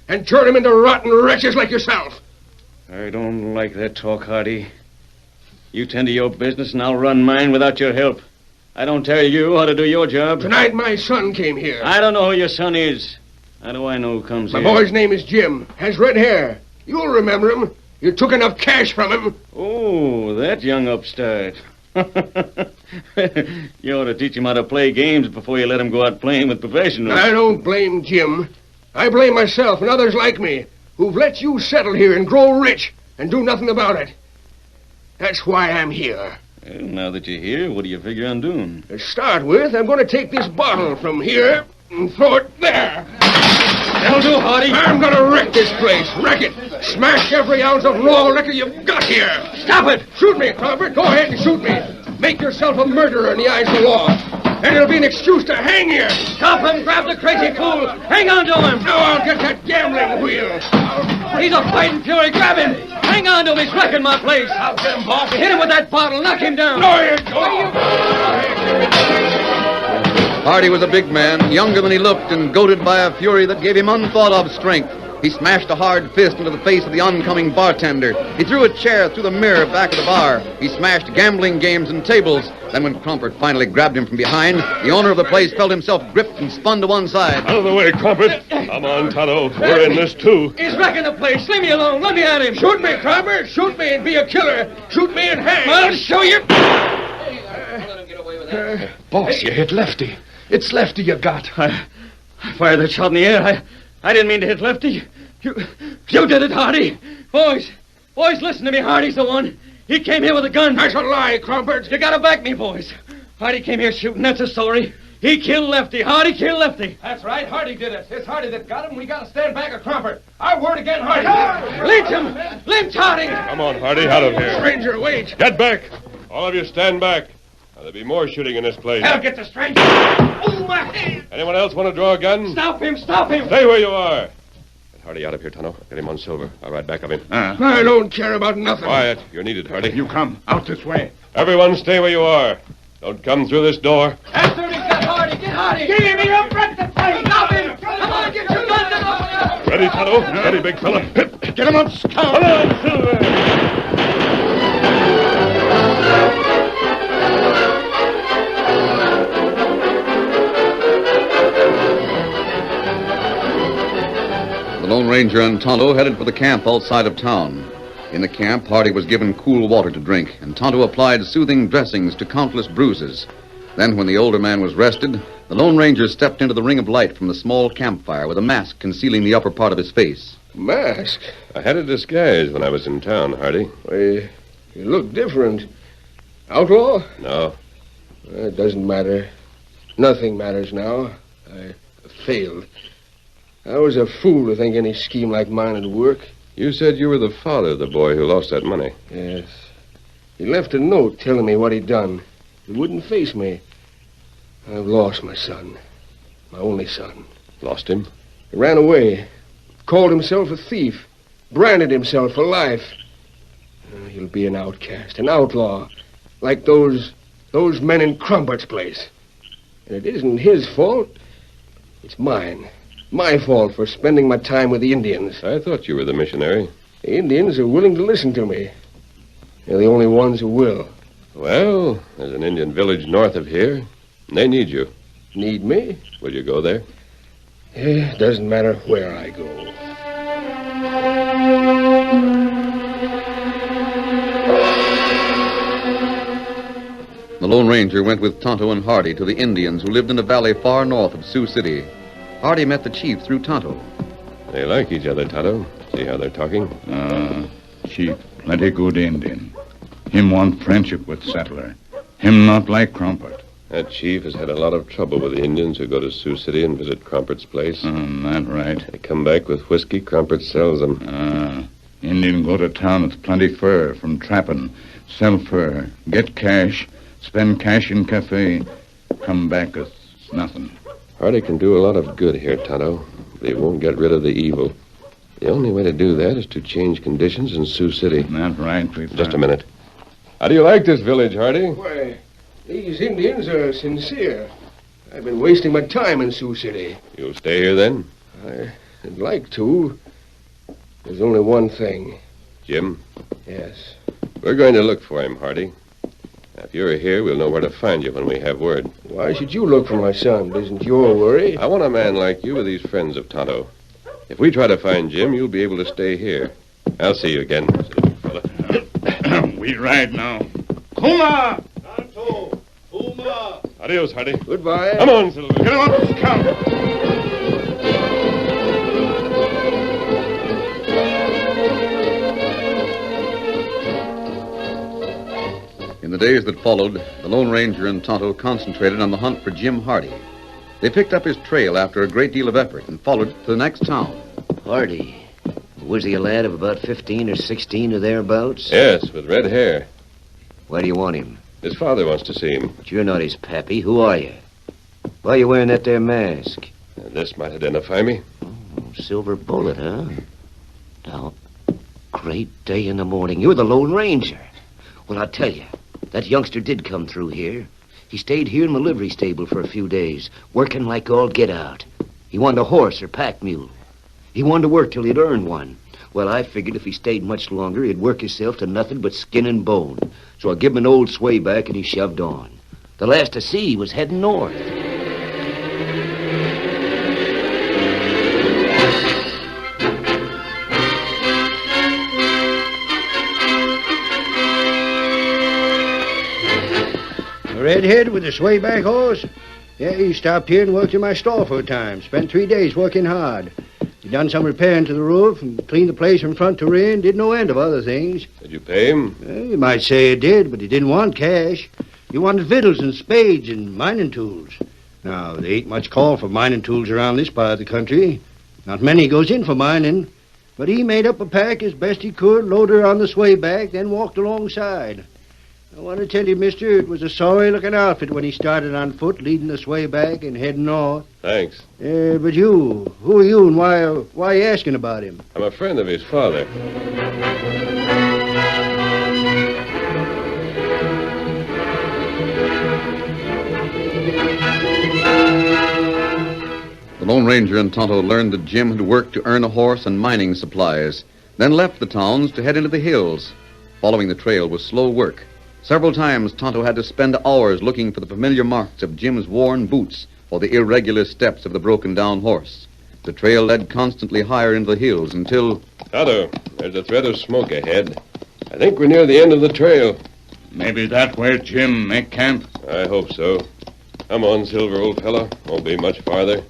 and turn them into rotten wretches like yourself. I don't like that talk, Hardy. You tend to your business and I'll run mine without your help. I don't tell you how to do your job. Tonight my son came here. I don't know who your son is. How do I know who comes My here? boy's name is Jim. Has red hair. You'll remember him. You took enough cash from him. Oh, that young upstart. You ought to teach him how to play games before you let him go out playing with professionals. I don't blame Jim. I blame myself and others like me who've let you settle here and grow rich and do nothing about it. That's why I'm here. Well, now that you're here, what do you figure on doing? To start with, I'm going to take this bottle from here and throw it there. That'll do, Hardy. I'm going to wreck this place. Wreck it. Smash every ounce of raw liquor you've got here. Stop it! Shoot me, Crompert. Go ahead and shoot me. Make yourself a murderer in the eyes of the law. And it'll be an excuse to hang you. Stop him! Grab the crazy fool! Hang on to him! Now I'll get that gambling wheel. He's a fighting fury! Grab him! Hang on to him! He's wrecking my place! I'll get him, boss. Hit him with that bottle! Knock him down! No, you don't. Hardy was a big man, younger than he looked, and goaded by a fury that gave him unthought-of strength. He smashed a hard fist into the face of the oncoming bartender. He threw a chair through the mirror back of the bar. He smashed gambling games and tables. Then when Crompert finally grabbed him from behind, the owner of the place felt himself gripped and spun to one side. Out of the way, Crompert. Come on, Tonto. We're in this, too. He's wrecking the place! Leave me alone! Let me at him! Shoot me, Crompert! Shoot me and be a killer! Shoot me and hang! I'll show you! Boss, you hit Lefty. It's Lefty you got. I fired that shot in the air. I didn't mean to hit Lefty. You did it, Hardy. Boys, listen to me. Hardy's the one. He came here with a gun. That's a lie, Crompert. You gotta back me, boys. Hardy came here shooting. That's the story. He killed Lefty. Hardy killed Lefty. That's right. Hardy did it. It's Hardy that got him. We gotta stand back of Crompert. Our word again, Hardy. Lynch him! Lynch Hardy! Come on, Hardy, out of here. Stranger, wait. Get back. All of you stand back. Now, there'll be more shooting in this place. I'll get the stranger. Oh, my hand! Anyone else want to draw a gun? Stop him! Stop him! Stay where you are. It Hardy out of here, Tonto. Get him on Silver. I'll ride back of him. I don't care about nothing. Quiet. You're needed, Hardy. You come. Out this way. Everyone stay where you are. Don't come through this door. Get Hardy! Get Hardy! Give him your breakfast plate! Stop him! Come on, get your guns up! Ready, Tonto? Ready, big fella. Get him up, Scout! Come on, Silver! The Lone Ranger and Tonto headed for the camp outside of town. In the camp, Hardy was given cool water to drink, and Tonto applied soothing dressings to countless bruises. Then, when the older man was rested, the Lone Ranger stepped into the ring of light from the small campfire with a mask concealing the upper part of his face. Mask? I had a disguise when I was in town, Hardy. Why, you look different. Outlaw? No. It doesn't matter. Nothing matters now. I failed. I was a fool to think any scheme like mine would work. You said you were the father of the boy who lost that money. Yes. He left a note telling me what he'd done. He wouldn't face me. I've lost my son. My only son. Lost him? He ran away. Called himself a thief. Branded himself for life. He'll be an outcast, an outlaw. Like those men in Crumpert's place. And it isn't his fault. It's mine. My fault for spending my time with the Indians. I thought you were the missionary. The Indians are willing to listen to me. They're the only ones who will. Well, there's an Indian village north of here. And they need you. Need me? Will you go there? It doesn't matter where I go. The Lone Ranger went with Tonto and Hardy to the Indians who lived in a valley far north of Sioux City. Hardy met the chief through Tonto. They like each other, Tonto. See how they're talking? Chief, plenty good Indian. Him want friendship with settler. Him not like Crumpet. That chief has had a lot of trouble with the Indians who go to Sioux City and visit Crumpert's place. That right. They come back with whiskey. Crumpert sells them. Indian go to town with plenty fur from trapping. Sell fur. Get cash. Spend cash in cafe. Come back with nothing. Hardy can do a lot of good here, Tonto, but he won't get rid of the evil. The only way to do that is to change conditions in Sioux City. That's right. Just a minute. How do you like this village, Hardy? Why, these Indians are sincere. I've been wasting my time in Sioux City. You'll stay here, then? I'd like to. There's only one thing. Jim? Yes. We're going to look for him, Hardy. If you're here, we'll know where to find you when we have word. Why should you look for my son? It isn't your worry. I want a man like you with these friends of Tonto. If we try to find Jim, you'll be able to stay here. I'll see you again, fella. We ride now. Kuma! Tonto! Kuma! Adios, Hardy. Goodbye. Come on, Silver. Get him up, Scout. In the days that followed, the Lone Ranger and Tonto concentrated on the hunt for Jim Hardy. They picked up his trail after a great deal of effort and followed it to the next town. Hardy? Was he a lad of about 15 or 16 or thereabouts? Yes, with red hair. Why do you want him? His father wants to see him. But you're not his pappy. Who are you? Why are you wearing that there mask? This might identify me. Oh, silver bullet, huh? Now, great day in the morning. You're the Lone Ranger. Well, I'll tell you. That youngster did come through here. He stayed here in the livery stable for a few days, working like all get out. He wanted a horse or pack mule. He wanted to work till he'd earned one. Well, I figured if he stayed much longer, he'd work himself to nothing but skin and bone. So I give him an old sway back and he shoved on. The last I see, he was heading north. Redhead with a swayback horse? Yeah, he stopped here and worked in my store for a time. Spent 3 days working hard. He done some repairing to the roof and cleaned the place from front to rear and did no end of other things. Did you pay him? You might say he did, but he didn't want cash. He wanted victuals and spades and mining tools. Now, there ain't much call for mining tools around this part of the country. Not many goes in for mining. But he made up a pack as best he could, loaded her on the swayback, then walked alongside. I want to tell you, mister, it was a sorry-looking outfit when he started on foot, leading the sway back and heading north. Thanks. But you, who are you and why are you asking about him? I'm a friend of his father. The Lone Ranger and Tonto learned that Jim had worked to earn a horse and mining supplies, then left the towns to head into the hills. Following the trail was slow work. Several times, Tonto had to spend hours looking for the familiar marks of Jim's worn boots or the irregular steps of the broken-down horse. The trail led constantly higher into the hills until... Tonto, there's a thread of smoke ahead. I think we're near the end of the trail. Maybe that's where Jim make camp. I hope so. Come on, Silver, old fellow. Won't be much farther.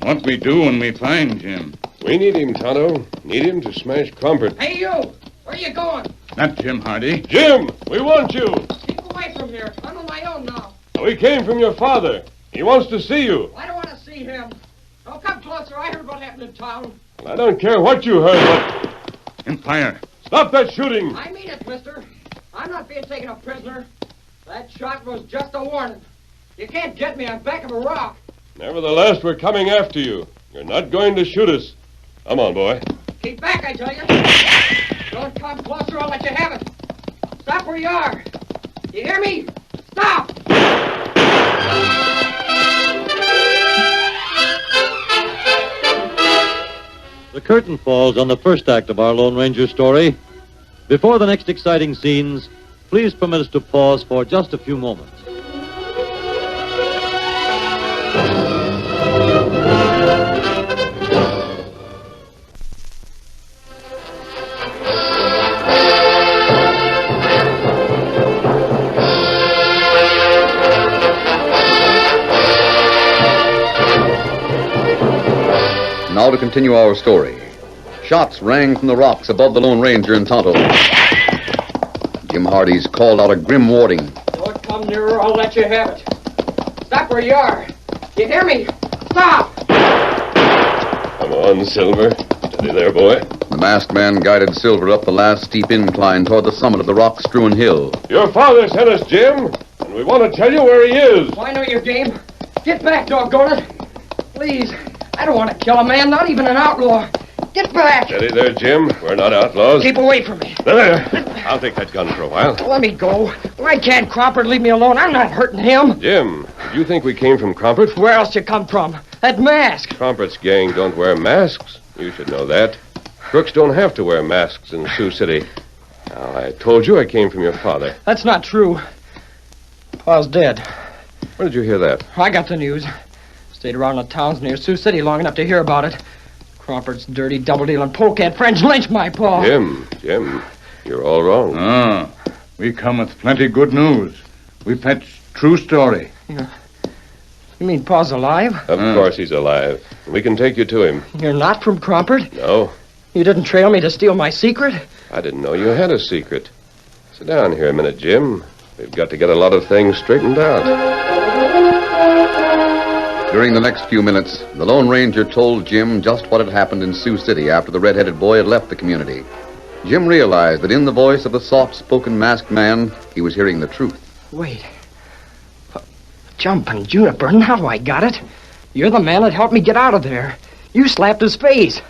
What we do when we find Jim? We need him, Tonto. Need him to smash Crumpet. Hey, you! Where you going? Not Jim Hardy. Jim, we want you. Keep away from here. I'm on my own now. We came from your father. He wants to see you. I don't want to see him. Don't come closer. I heard what happened in town. I don't care what you heard, but... And fire. Stop that shooting. I mean it, mister. I'm not being taken a prisoner. That shot was just a warning. You can't get me on back of a rock. Nevertheless, we're coming after you. You're not going to shoot us. Come on, boy. Keep back, I tell you. Don't come closer, I'll let you have it. Stop where you are. You hear me? Stop! The curtain falls on the first act of our Lone Ranger story. Before the next exciting scenes, please permit us to pause for just a few moments. Now to continue our story. Shots rang from the rocks above the Lone Ranger and Tonto. Jim Hardy's called out a grim warning. Don't come nearer, I'll let you have it. Stop where you are. You hear me? Stop! Come on, Silver. Steady there, boy. The masked man guided Silver up the last steep incline toward the summit of the rock-strewn hill. Your father sent us, Jim, and we want to tell you where he is. I know your game. Get back, doggone it. Please. I don't want to kill a man, not even an outlaw. Get back! Steady there, Jim. We're not outlaws. Keep away from me. There. I'll take that gun for a while. Let me go. Why can't Cropper leave me alone? I'm not hurting him. Jim, did you think we came from Crumpet? Where else you come from? That mask. Crumpet's gang don't wear masks. You should know that. Crooks don't have to wear masks in Sioux City. Now, I told you I came from your father. That's not true. Pa's dead. Where did you hear that? I got the news. Stayed around the towns near Sioux City long enough to hear about it. Crawford's dirty, double-dealing polecat friends lynched my pa. Jim, you're all wrong. We come with plenty good news. We fetch true story. You mean Pa's alive? Of course he's alive. We can take you to him. You're not from Crawford? No. You didn't trail me to steal my secret? I didn't know you had a secret. Sit down here a minute, Jim. We've got to get a lot of things straightened out. During the next few minutes, the Lone Ranger told Jim just what had happened in Sioux City after the red-headed boy had left the community. Jim realized that in the voice of the soft-spoken masked man, he was hearing the truth. Wait. Jumping Juniper, now I got it. You're the man that helped me get out of there. You slapped his face.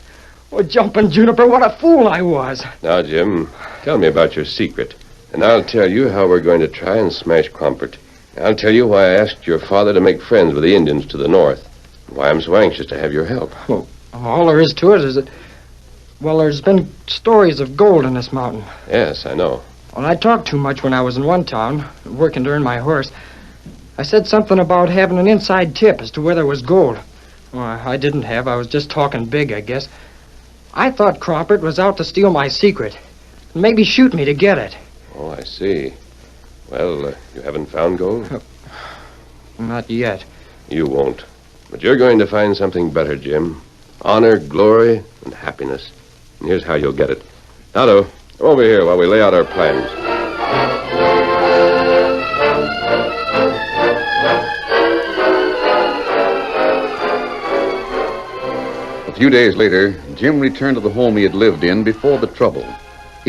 Oh, Jumping Juniper, what a fool I was. Now, Jim, tell me about your secret, and I'll tell you how we're going to try and smash Crumpet. I'll tell you why I asked your father to make friends with the Indians to the north, and why I'm so anxious to have your help. Well, all there is to it is that... Well, there's been stories of gold in this mountain. Yes, I know. Well, I talked too much when I was in one town, working to earn my horse. I said something about having an inside tip as to where there was gold. Well, I didn't have. I was just talking big, I guess. I thought Crawford was out to steal my secret, and maybe shoot me to get it. Oh, I see. Well, you haven't found gold? Not yet. You won't. But you're going to find something better, Jim. Honor, glory, and happiness. And here's how you'll get it. Tonto, come over here while we lay out our plans. A few days later, Jim returned to the home he had lived in before the trouble.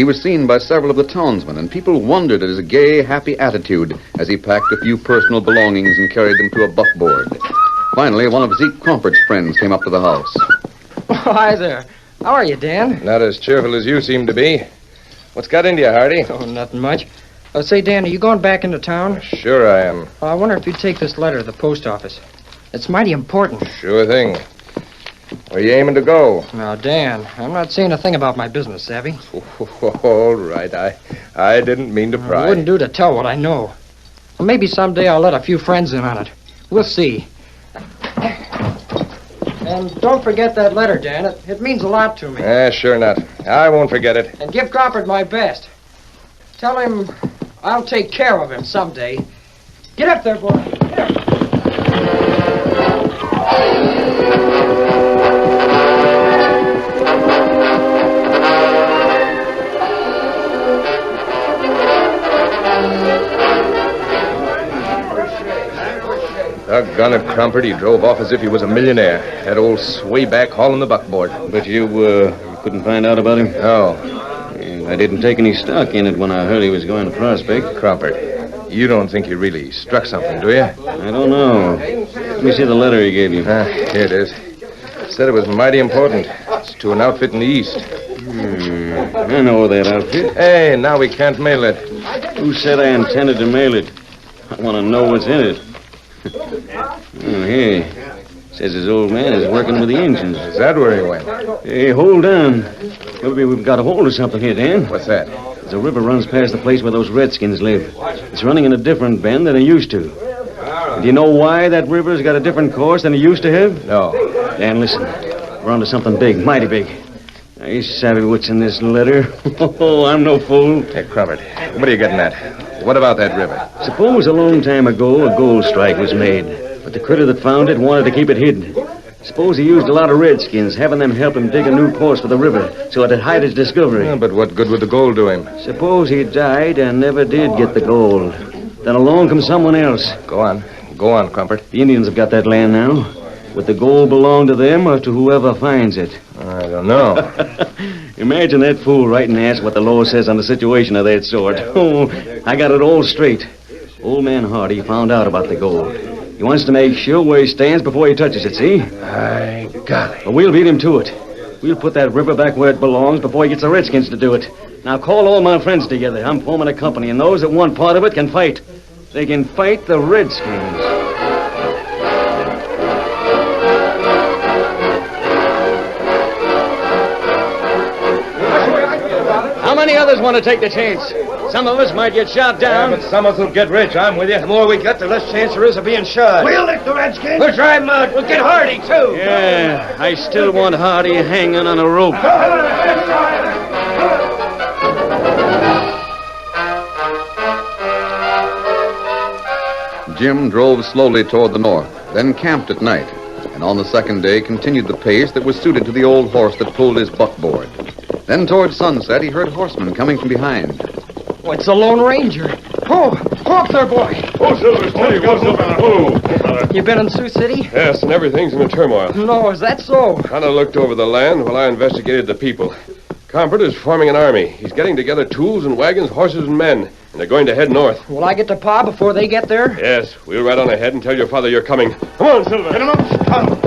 He was seen by several of the townsmen, and people wondered at his gay, happy attitude as he packed a few personal belongings and carried them to a buckboard. Finally, one of Zeke Crompert's friends came up to the house. Oh, hi there. How are you, Dan? Not as cheerful as you seem to be. What's got into you, Hardy? Oh, nothing much. Say, Dan, are you going back into town? Sure I am. I wonder if you'd take this letter to the post office. It's mighty important. Sure thing. Where you aiming to go? Now, Dan, I'm not saying a thing about my business, savvy? All right. I didn't mean to pry. It wouldn't do to tell what I know. Well, maybe someday I'll let a few friends in on it. We'll see. And don't forget that letter, Dan. It means a lot to me. Sure not. I won't forget it. And give Crawford my best. Tell him I'll take care of him someday. Get up there, boy. Get up. Doggone it, Crumpert. He drove off as if he was a millionaire. That old swayback hauling the buckboard. But you couldn't find out about him? No. I didn't take any stock in it when I heard he was going to Prospect. Crumpert, you don't think he really struck something, do you? I don't know. Let me see the letter he gave you. Here it is. Said it was mighty important. It's to an outfit in the East. I know that outfit. Hey, now we can't mail it. Who said I intended to mail it? I want to know what's in it. Oh, here. Says his old man is working with the engines. Is that where he went? Hey, hold on. Maybe we've got a hold of something here, Dan. What's that? There's a river runs past the place where those redskins live. It's running in a different bend than it used to. Do you know why that river's got a different course than it used to have? No. Dan, listen. We're onto something big, mighty big. Now, you savvy what's in this letter? Oh, I'm no fool. Hey, Crumpert, what are you getting at? What about that river? Suppose a long time ago a gold strike was made, but the critter that found it wanted to keep it hidden. Suppose he used a lot of redskins, having them help him dig a new course for the river so it'd hide his discovery. Yeah, but what good would the gold do him? Suppose he died and never did get the gold. Then along comes someone else. Go on, Crumpert. The Indians have got that land now. Would the gold belong to them or to whoever finds it? I don't know. Imagine that fool writing to ask what the law says on a situation of that sort. Oh, I got it all straight. Old man Hardy found out about the gold. He wants to make sure where he stands before he touches it, see? I got it. But we'll beat him to it. We'll put that river back where it belongs before he gets the redskins to do it. Now call all my friends together. I'm forming a company, and those that want part of it can fight. They can fight the redskins. How many others want to take the chance? Some of us might get shot down. Yeah, but some of us will get rich. I'm with you. The more we get, the less chance there is of being shot. We'll lick the redskins. We'll drive them out. We'll get Hardy, too. Yeah, I still want Hardy hanging on a rope. Jim drove slowly toward the north, then camped at night, and on the second day continued the pace that was suited to the old horse that pulled his buckboard. Then toward sunset, he heard horsemen coming from behind. Oh, it's the Lone Ranger. Oh, up there, boy. Oh, Silver, steady, go, Silver. Oh, You been in Sioux City? Yes, and everything's in a turmoil. No, is that so? Kind of looked over the land while I investigated the people. Crumpert is forming an army. He's getting together tools and wagons, horses and men, and they're going to head north. Will I get to Pa before they get there? Yes, we'll ride on ahead and tell your father you're coming. Come on, Silver. Get him up. Come.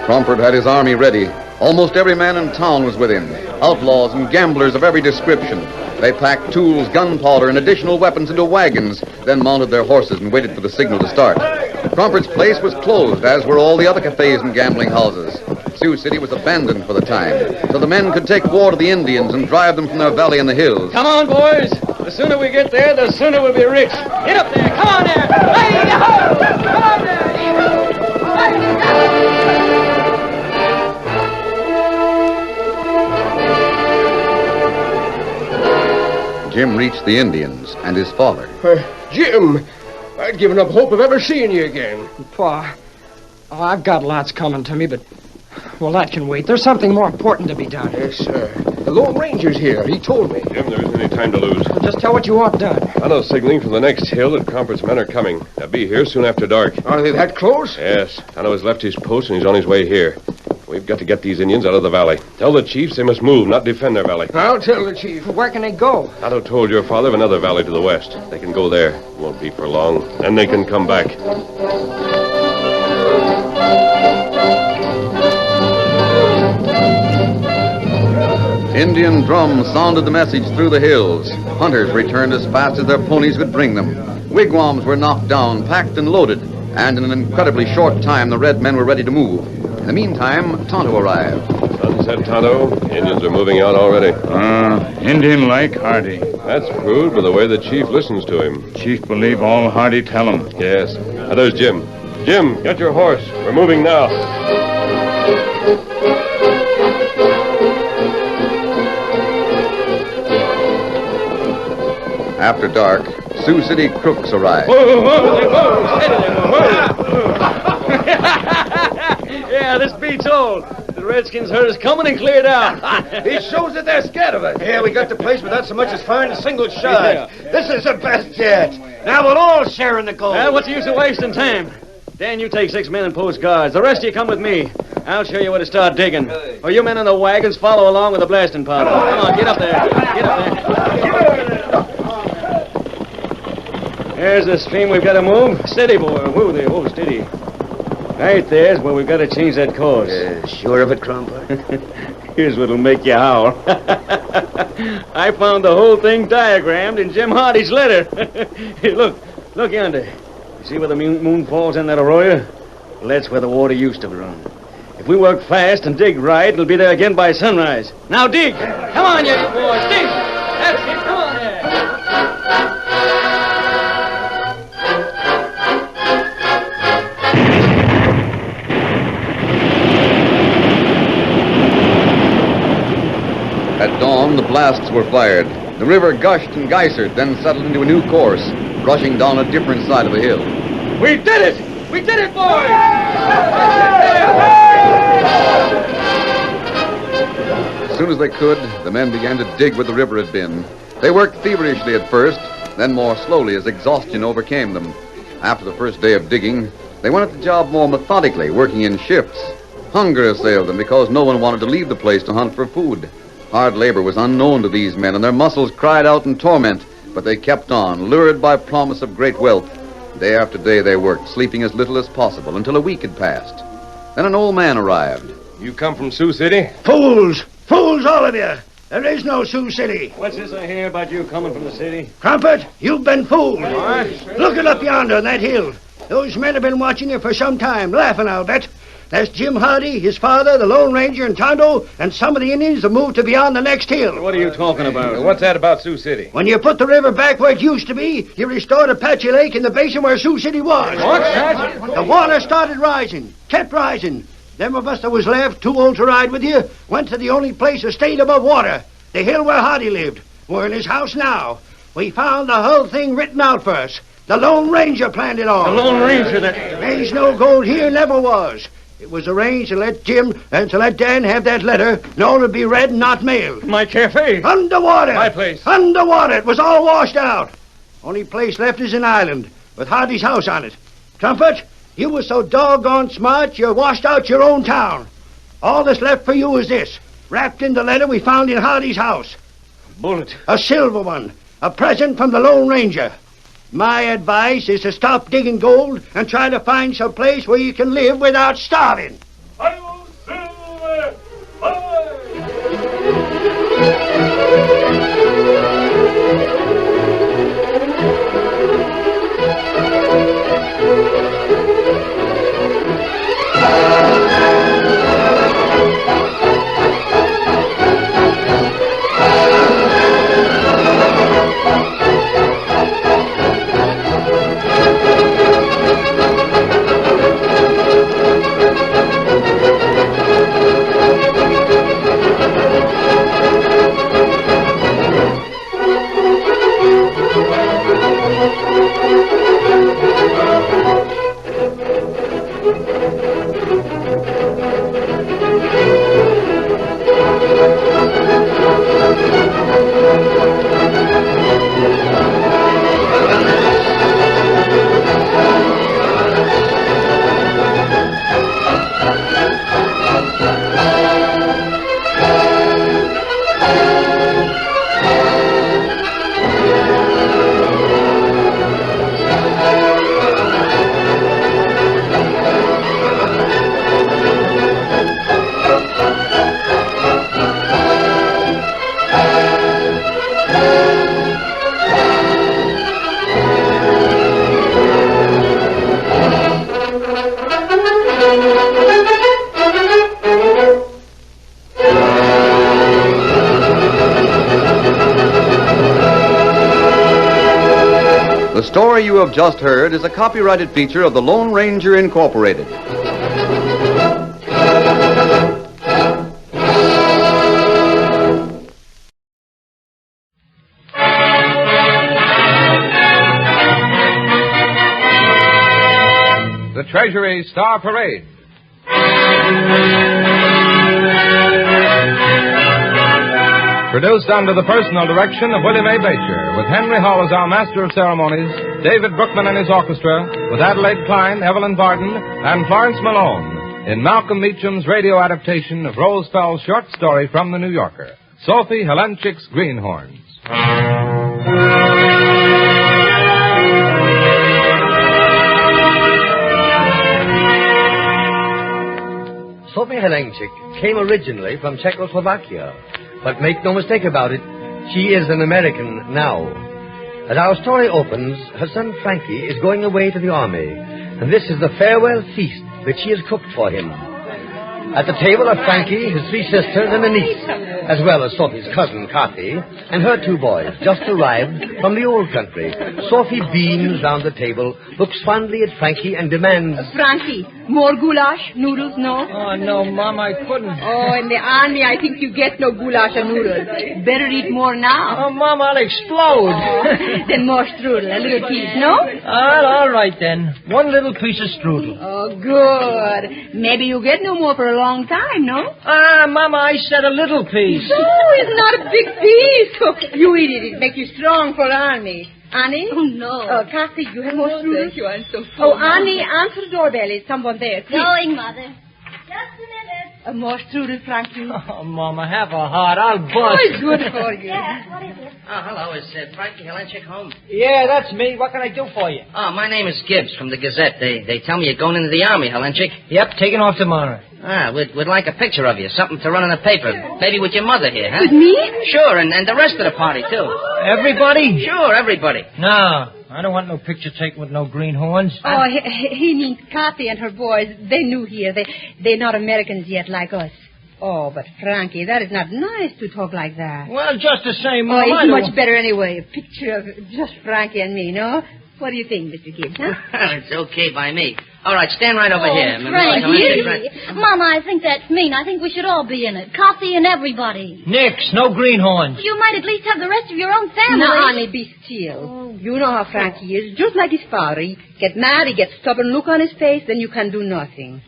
Crumpert had his army ready. Almost every man in town was with him. Outlaws and gamblers of every description. They packed tools, gunpowder, and additional weapons into wagons, then mounted their horses and waited for the signal to start. Crumpert's place was closed, as were all the other cafes and gambling houses. Sioux City was abandoned for the time, so the men could take war to the Indians and drive them from their valley in the hills. Come on, boys. The sooner we get there, the sooner we'll be rich. Get up there. Come on there. Hey-ho! Come on there. Jim reached the Indians and his father. Jim, I'd given up hope of ever seeing you again. Pa, I've got lots coming to me, but, well, that can wait. There's something more important to be done. Yes, sir. The Lone Ranger's here. He told me. Jim, there isn't any time to lose. Just tell what you want done. Tonto's signaling from the next hill that Croppert's men are coming. They'll be here soon after dark. Are they that close? Yes. Tonto has left his post and he's on his way here. We've got to get these Indians out of the valley. Tell the chiefs they must move, not defend their valley. I'll tell the chief. Where can they go? Tonto told your father of another valley to the west. They can go there. Won't be for long. Then they can come back. Indian drums sounded the message through the hills. Hunters returned as fast as their ponies could bring them. Wigwams were knocked down, packed and loaded, and in an incredibly short time the red men were ready to move. In the meantime, Tonto arrived. Sunset, Tonto. Indians are moving out already. Indian-like Hardy. That's proved by the way the chief listens to him. Chief believe all Hardy tell him. Yes. Now there's Jim. Jim, get your horse. We're moving now. After dark, Sioux City crooks arrived. Yeah, this beats all. The Redskins heard us coming and cleared out. It shows that they're scared of us. Yeah, we got the place without so much as firing a single shot. Yeah. This is the best yet. Now we'll all share in the gold. What's the use of wasting time? Dan, you take 6 men and post guards. The rest of you come with me. I'll show you where to start digging. Or you men in the wagons follow along with the blasting powder. Come on, get up there. Get up there. There's the stream we've got to move. Steady, boy. Whoa there. Whoa, steady. Right there's where we've got to change that course. Sure of it, Crumpler? Here's what'll make you howl. I found the whole thing diagrammed in Jim Hardy's letter. Hey, look yonder. You see where the moon falls in that arroyo? Well, that's where the water used to run. If we work fast and dig right, it'll be there again by sunrise. Now dig! Come on, you boys, dig! That's it, come on there! At dawn, the blasts were fired. The river gushed and geysered, then settled into a new course, rushing down a different side of the hill. We did it! We did it, boys! As soon as they could, the men began to dig where the river had been. They worked feverishly at first, then more slowly as exhaustion overcame them. After the first day of digging, they went at the job more methodically, working in shifts. Hunger assailed them because no one wanted to leave the place to hunt for food. Hard labor was unknown to these men, and their muscles cried out in torment, but they kept on, lured by promise of great wealth. Day after day they worked, sleeping as little as possible, until a week had passed. Then an old man arrived. You come from Sioux City? Fools! Fools, all of you! There is no Sioux City. What's this I hear about you coming from the city? Crumpet, you've been fooled. What? Look it up yonder on that hill. Those men have been watching you for some time, laughing, I'll bet. There's Jim Hardy, his father, the Lone Ranger, and Tonto, and some of the Indians have moved to beyond the next hill. What are you talking about? What's that about Sioux City? When you put the river back where it used to be, you restored Apache Lake in the basin where Sioux City was. What's that? The water started rising, kept rising. Them of us that was left, too old to ride with you, went to the only place that stayed above water, the hill where Hardy lived. We're in his house now. We found the whole thing written out for us. The Lone Ranger planned it all. The Lone Ranger that... There's no gold here, never was. It was arranged to let Jim and to let Dan have that letter, known to be read and not mailed. My cafe. Underwater. My place. Underwater. It was all washed out. Only place left is an island with Hardy's house on it. Trumpet, you were so doggone smart you washed out your own town. All that's left for you is this, wrapped in the letter we found in Hardy's house. Bullet. A silver one. A present from the Lone Ranger. My advice is to stop digging gold and try to find some place where you can live without starving. story you have just heard is a copyrighted feature of the Lone Ranger Incorporated. The Treasury Star Parade. Produced under the personal direction of William A. Bacher, with Henry Hull as our master of ceremonies, David Brookman and his orchestra, with Adelaide Klein, Evelyn Barton, and Florence Malone, in Malcolm Meacham's radio adaptation of Rose Fell's short story from The New Yorker, Sophie Helenchik's Greenhorns. Sophie Helenchik came originally from Czechoslovakia. But make no mistake about it, she is an American now. As our story opens, her son Frankie is going away to the army, and this is the farewell feast that she has cooked for him. At the table are Frankie, his 3 sisters, and a niece, as well as Sophie's cousin, Kathy, and her 2 boys, just arrived from the old country. Sophie beams round the table, looks fondly at Frankie, and demands... Frankie, more goulash, noodles, no? Oh, no, Mom, I couldn't. Oh, in the army, I think you get no goulash or noodles. Better eat more now. Oh, Mom, I'll explode. Oh, then more strudel, a little piece, no? All right, then. 1 little piece of strudel. Oh, good. Maybe you get no more for a long time, no? Mama, I said a little piece. Oh, it's not a big piece. Oh, you eat it. It makes you strong for army. Annie? Oh, no. Kathy, you have more strudel? Thank you, I'm so full. Oh, Annie, answer the doorbell. Is someone there? Please. Going, Mother. Just a minute. More strudel, Frankie. Oh, Mama, have a heart. I'll bust. Oh, it's good for you. Yes, what is it? Oh, hello. Is Frankie Helenchik home? Yeah, that's me. What can I do for you? Oh, my name is Gibbs from the Gazette. They tell me you're going into the Army, Helenchik. Yep, taking off tomorrow. We'd like a picture of you. Something to run in the paper. Maybe with your mother here, huh? With me? Sure, and the rest of the party, too. Everybody? Sure, everybody. No, I don't want no picture taken with no greenhorns. Oh, he means Kathy and her boys. They're new here. They're not Americans yet like us. Oh, but Frankie, that is not nice to talk like that. Well, just the same, Mom. Oh, it's much better anyway. A picture of just Frankie and me, no? What do you think, Mr. Gibbs, huh? It's okay by me. All right, stand right over here. Frankie. Mama, I think that's mean. I think we should all be in it. Coffee and everybody. Nix, no greenhorns. You might at least have the rest of your own family. No, honey, be still. Oh. You know how Frankie is. Just like his father. He gets mad, he gets stubborn look on his face, then you can do nothing.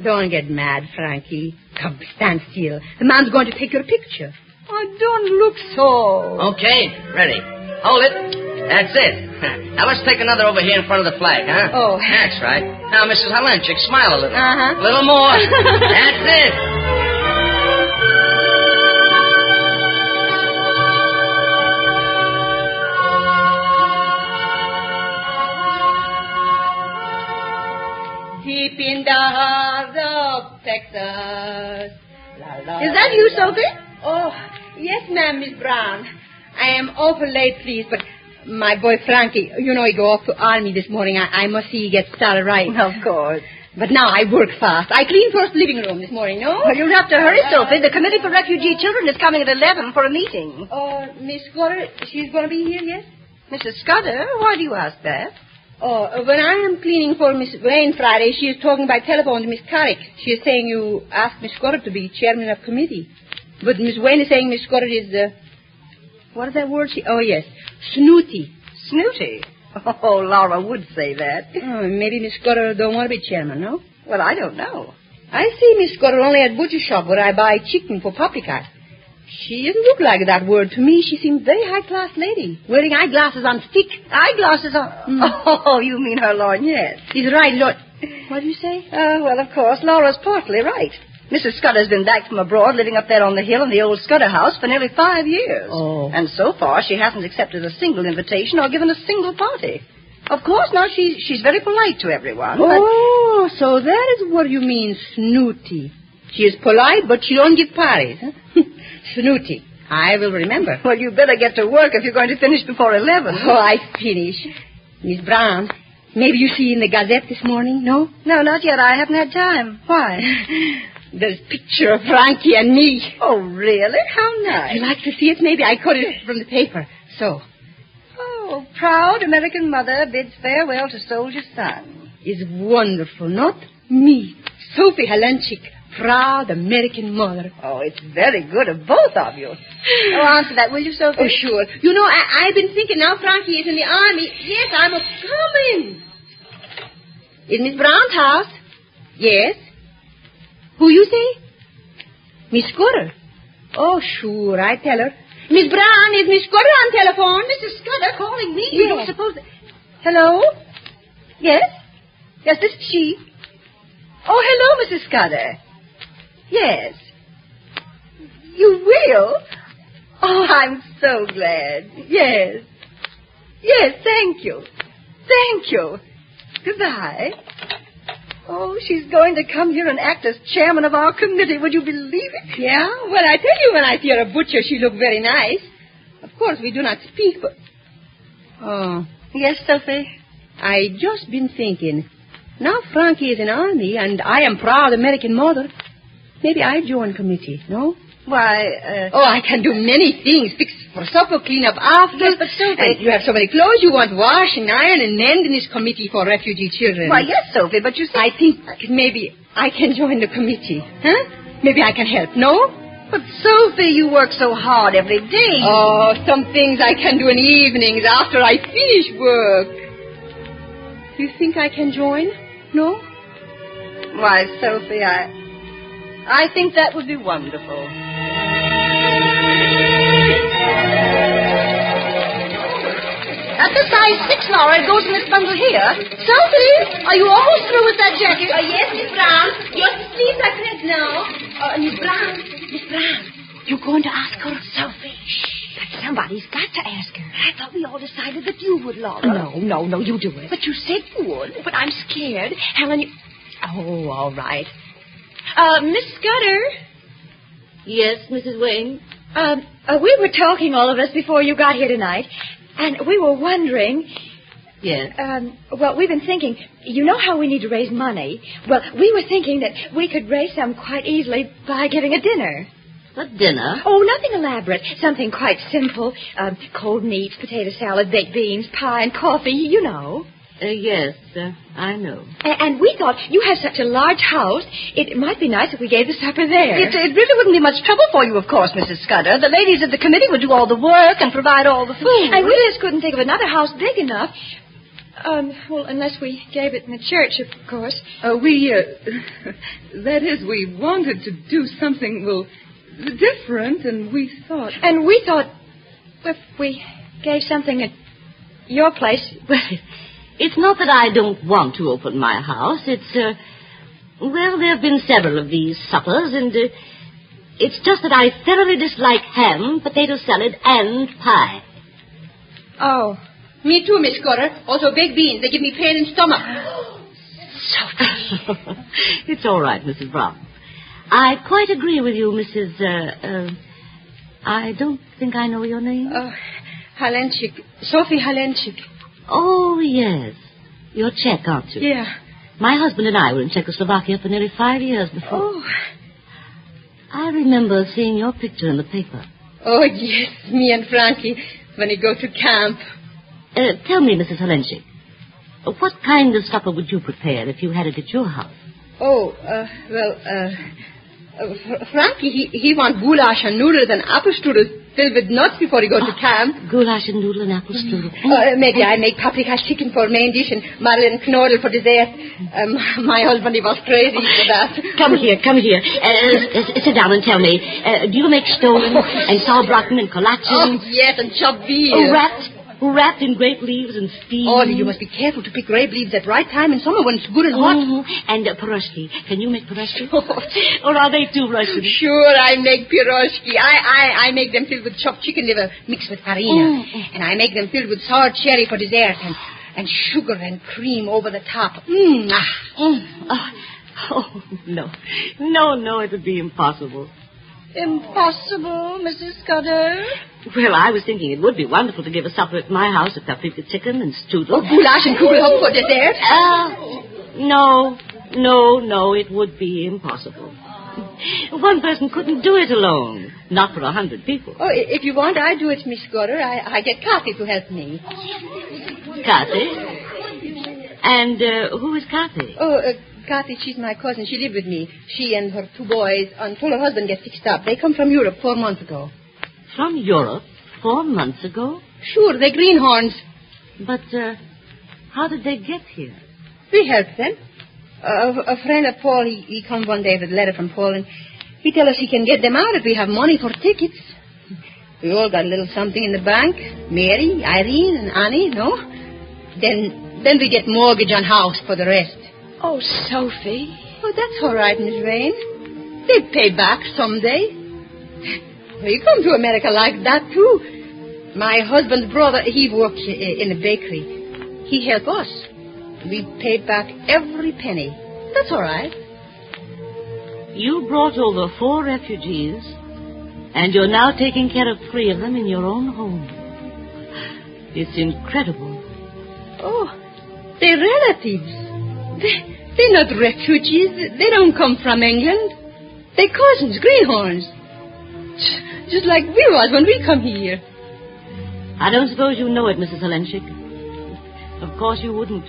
Don't get mad, Frankie. Come, stand still. The man's going to take your picture. Oh, don't look so. Okay, ready. Hold it. That's it. Now, let's take another over here in front of the flag, huh? Oh. That's right. Now, Mrs. Helenchik, smile a little. Uh-huh. A little more. That's it. Deep in the heart of Texas. La, la, Is that you, Sophie? Oh, yes, ma'am, Miss Brown. I am awful late, please, but my boy Frankie, you know he go off to army this morning. I must see he gets started right. Of course. But now I work fast. I cleaned first living room this morning, no? Well, you'll have to hurry, Sophie. The Committee for Refugee Children is coming at 11 for a meeting. Oh, Miss Scudder, she's going to be here, yes? Mrs. Scudder, why do you ask that? Oh, when I am cleaning for Miss Wayne Friday, she is talking by telephone to Miss Carrick. She is saying you asked Miss Scudder to be chairman of committee. But Miss Wayne is saying Miss Scudder is, what is that word? Oh, yes, snooty. Snooty? Oh, Laura would say that. Oh, maybe Miss Scudder don't want to be chairman, no? Well, I don't know. I see Miss Scudder only at butcher shop where I buy chicken for poppycock. She doesn't look like that word to me. She seems very high-class lady, wearing eyeglasses on stick. Eyeglasses on... Oh, you mean her lorgnette. He's right, Lord. What do you say? Well, of course, Laura's partly right. Mrs. Scudder's been back from abroad, living up there on the hill in the old Scudder house for nearly 5 years. Oh. And so far, she hasn't accepted a single invitation or given a single party. Of course, now she's very polite to everyone. Oh, so that is what you mean, snooty. She is polite, but she don't give parties, huh? Snooty. I will remember. Well, you better get to work if you're going to finish before 11. Oh, I finish. Miss Brown, maybe you see in the Gazette this morning, no? No, not yet. I haven't had time. Why? There's a picture of Frankie and me. Oh, really? How nice. You like to see it? Maybe I cut it from the paper. So. Oh, Oh, proud American mother bids farewell to soldier's son. It's wonderful, not me, Sophie Halenchik, proud American mother. Oh, it's very good of both of you. Oh, answer that, will you, Sophie? Oh, sure. You know, I've been thinking now Frankie is in the army. Yes, I must come in. Is Miss Brown's house? Yes. Who you say? Miss Scudder. Oh, sure, I tell her. Miss Brown, is Miss Scudder on telephone? Mrs. Scudder calling me. Yes. You don't suppose that... Hello? Yes? Yes, this is she. Oh, hello, Mrs. Scudder. Yes. You will? Oh, I'm so glad. Yes. Yes, thank you. Thank you. Goodbye. Oh, she's going to come here and act as chairman of our committee. Would you believe it? Yeah? Well, I tell you, when I see her a butcher, she look very nice. Of course, we do not speak, but... Oh. Yes, Sophie? I just been thinking. Now Frankie is in army, and I am proud American mother. Maybe I join committee, no? Why, Oh, I can do many things. Fix for supper, clean up after. Yes, but Sophie... And you have so many clothes you want wash and iron and mend in this committee for refugee children. Why, yes, Sophie, but you see... I think maybe I can join the committee. Huh? Maybe I can help, no? But, Sophie, you work so hard every day. Oh, some things I can do in evenings after I finish work. Do you think I can join? No? Why, Sophie, I think that would be wonderful. At the size 6, Laura, it goes in this bundle here. Sophie, are you almost through with that jacket? Yes, Miss Brown. Just the sleeves are cut now. Miss Brown, you going to ask her? Sophie, shh. But somebody's got to ask her. I thought we all decided that you would, Laura. No, you do it. But you said you would. But I'm scared. Helen, you... Oh, all right. Miss Scudder. Yes, Mrs. Wayne? We were talking, all of us, before you got here tonight, and we were wondering... Yes? Well, we've been thinking, you know how we need to raise money? Well, we were thinking that we could raise some quite easily by giving a dinner. A dinner? Oh, nothing elaborate. Something quite simple. Cold meats, potato salad, baked beans, pie, and coffee, you know. Yes, I know. And we thought you have such a large house, it might be nice if we gave the supper there. It really wouldn't be much trouble for you, of course, Mrs. Scudder. The ladies of the committee would do all the work and provide all the food. And we just couldn't think of another house big enough. Well, unless we gave it in the church, of course. That is, we wanted to do something, different, and we thought... And we thought if we gave something at your place... Well, it's not that I don't want to open my house. It's, there have been several of these suppers, and it's just that I thoroughly dislike ham, potato salad, and pie. Oh. Me too, Miss Scudder. Also baked beans. They give me pain in stomach. Sophie. It's all right, Mrs. Brown. I quite agree with you, Mrs. I don't think I know your name. Halenchik. Sophie Halenchik. Oh, yes. You're Czech, aren't you? Yeah. My husband and I were in Czechoslovakia for nearly 5 years before. Oh. I remember seeing your picture in the paper. Oh, yes. Me and Frankie, when we go to camp. Tell me, Mrs. Halenchik, what kind of supper would you prepare if you had it at your house? Frankie, he want goulash and noodles and apple strudel filled with nuts before he goes to camp. Goulash and noodle and apple strudel. Maybe I make paprika chicken for main dish and marmalade and knödel for dessert. My husband, he was crazy for that. Come here. Sit down and tell me, do you make stollen and sauerbraten and kolachen? Oh, yes, and chopped veal. Wrapped in grape leaves and steamed. Oh, you must be careful to pick grape leaves at right time in summer when it's good and hot. And pierogi. Can you make pierogi? Or are they too Russian? Sure, I make pierogi. I make them filled with chopped chicken liver mixed with farina. And I make them filled with sour cherry for dessert and sugar and cream over the top. Oh, no. No, it would be impossible. Impossible, Mrs. Scudder? Well, I was thinking it would be wonderful to give a supper at my house of paprika chicken and strudel. Oh, goulash and kugelhopf for dessert? No. No, it would be impossible. One person couldn't do it alone. Not for 100 people. Oh, if you want, I do it, Miss Scudder. I get Kathy to help me. Kathy? And who is Kathy? Oh, Kathy, she's my cousin. She lived with me. She and her 2 boys until her husband gets fixed up. They come from Europe 4 months ago. From Europe? 4 months ago? Sure, they're greenhorns. But how did they get here? We helped them. A friend of Paul, he come one day with a letter from Poland. He tell us he can get them out if we have money for tickets. We all got a little something in the bank. Mary, Irene, and Annie, no? Then we get mortgage on house for the rest. Oh, Sophie. Oh, that's all right, Miss Rain. They pay back someday. We come to America like that, too. My husband's brother, he works in a bakery. He help us. We paid back every penny. That's all right. You brought over 4 refugees, and you're now taking care of 3 of them in your own home. It's incredible. Oh, they're relatives. They're not refugees. They don't come from England. They're cousins, greenhorns. Just like we was when we come here. I don't suppose you know it, Mrs. Helenchik. Of course you wouldn't.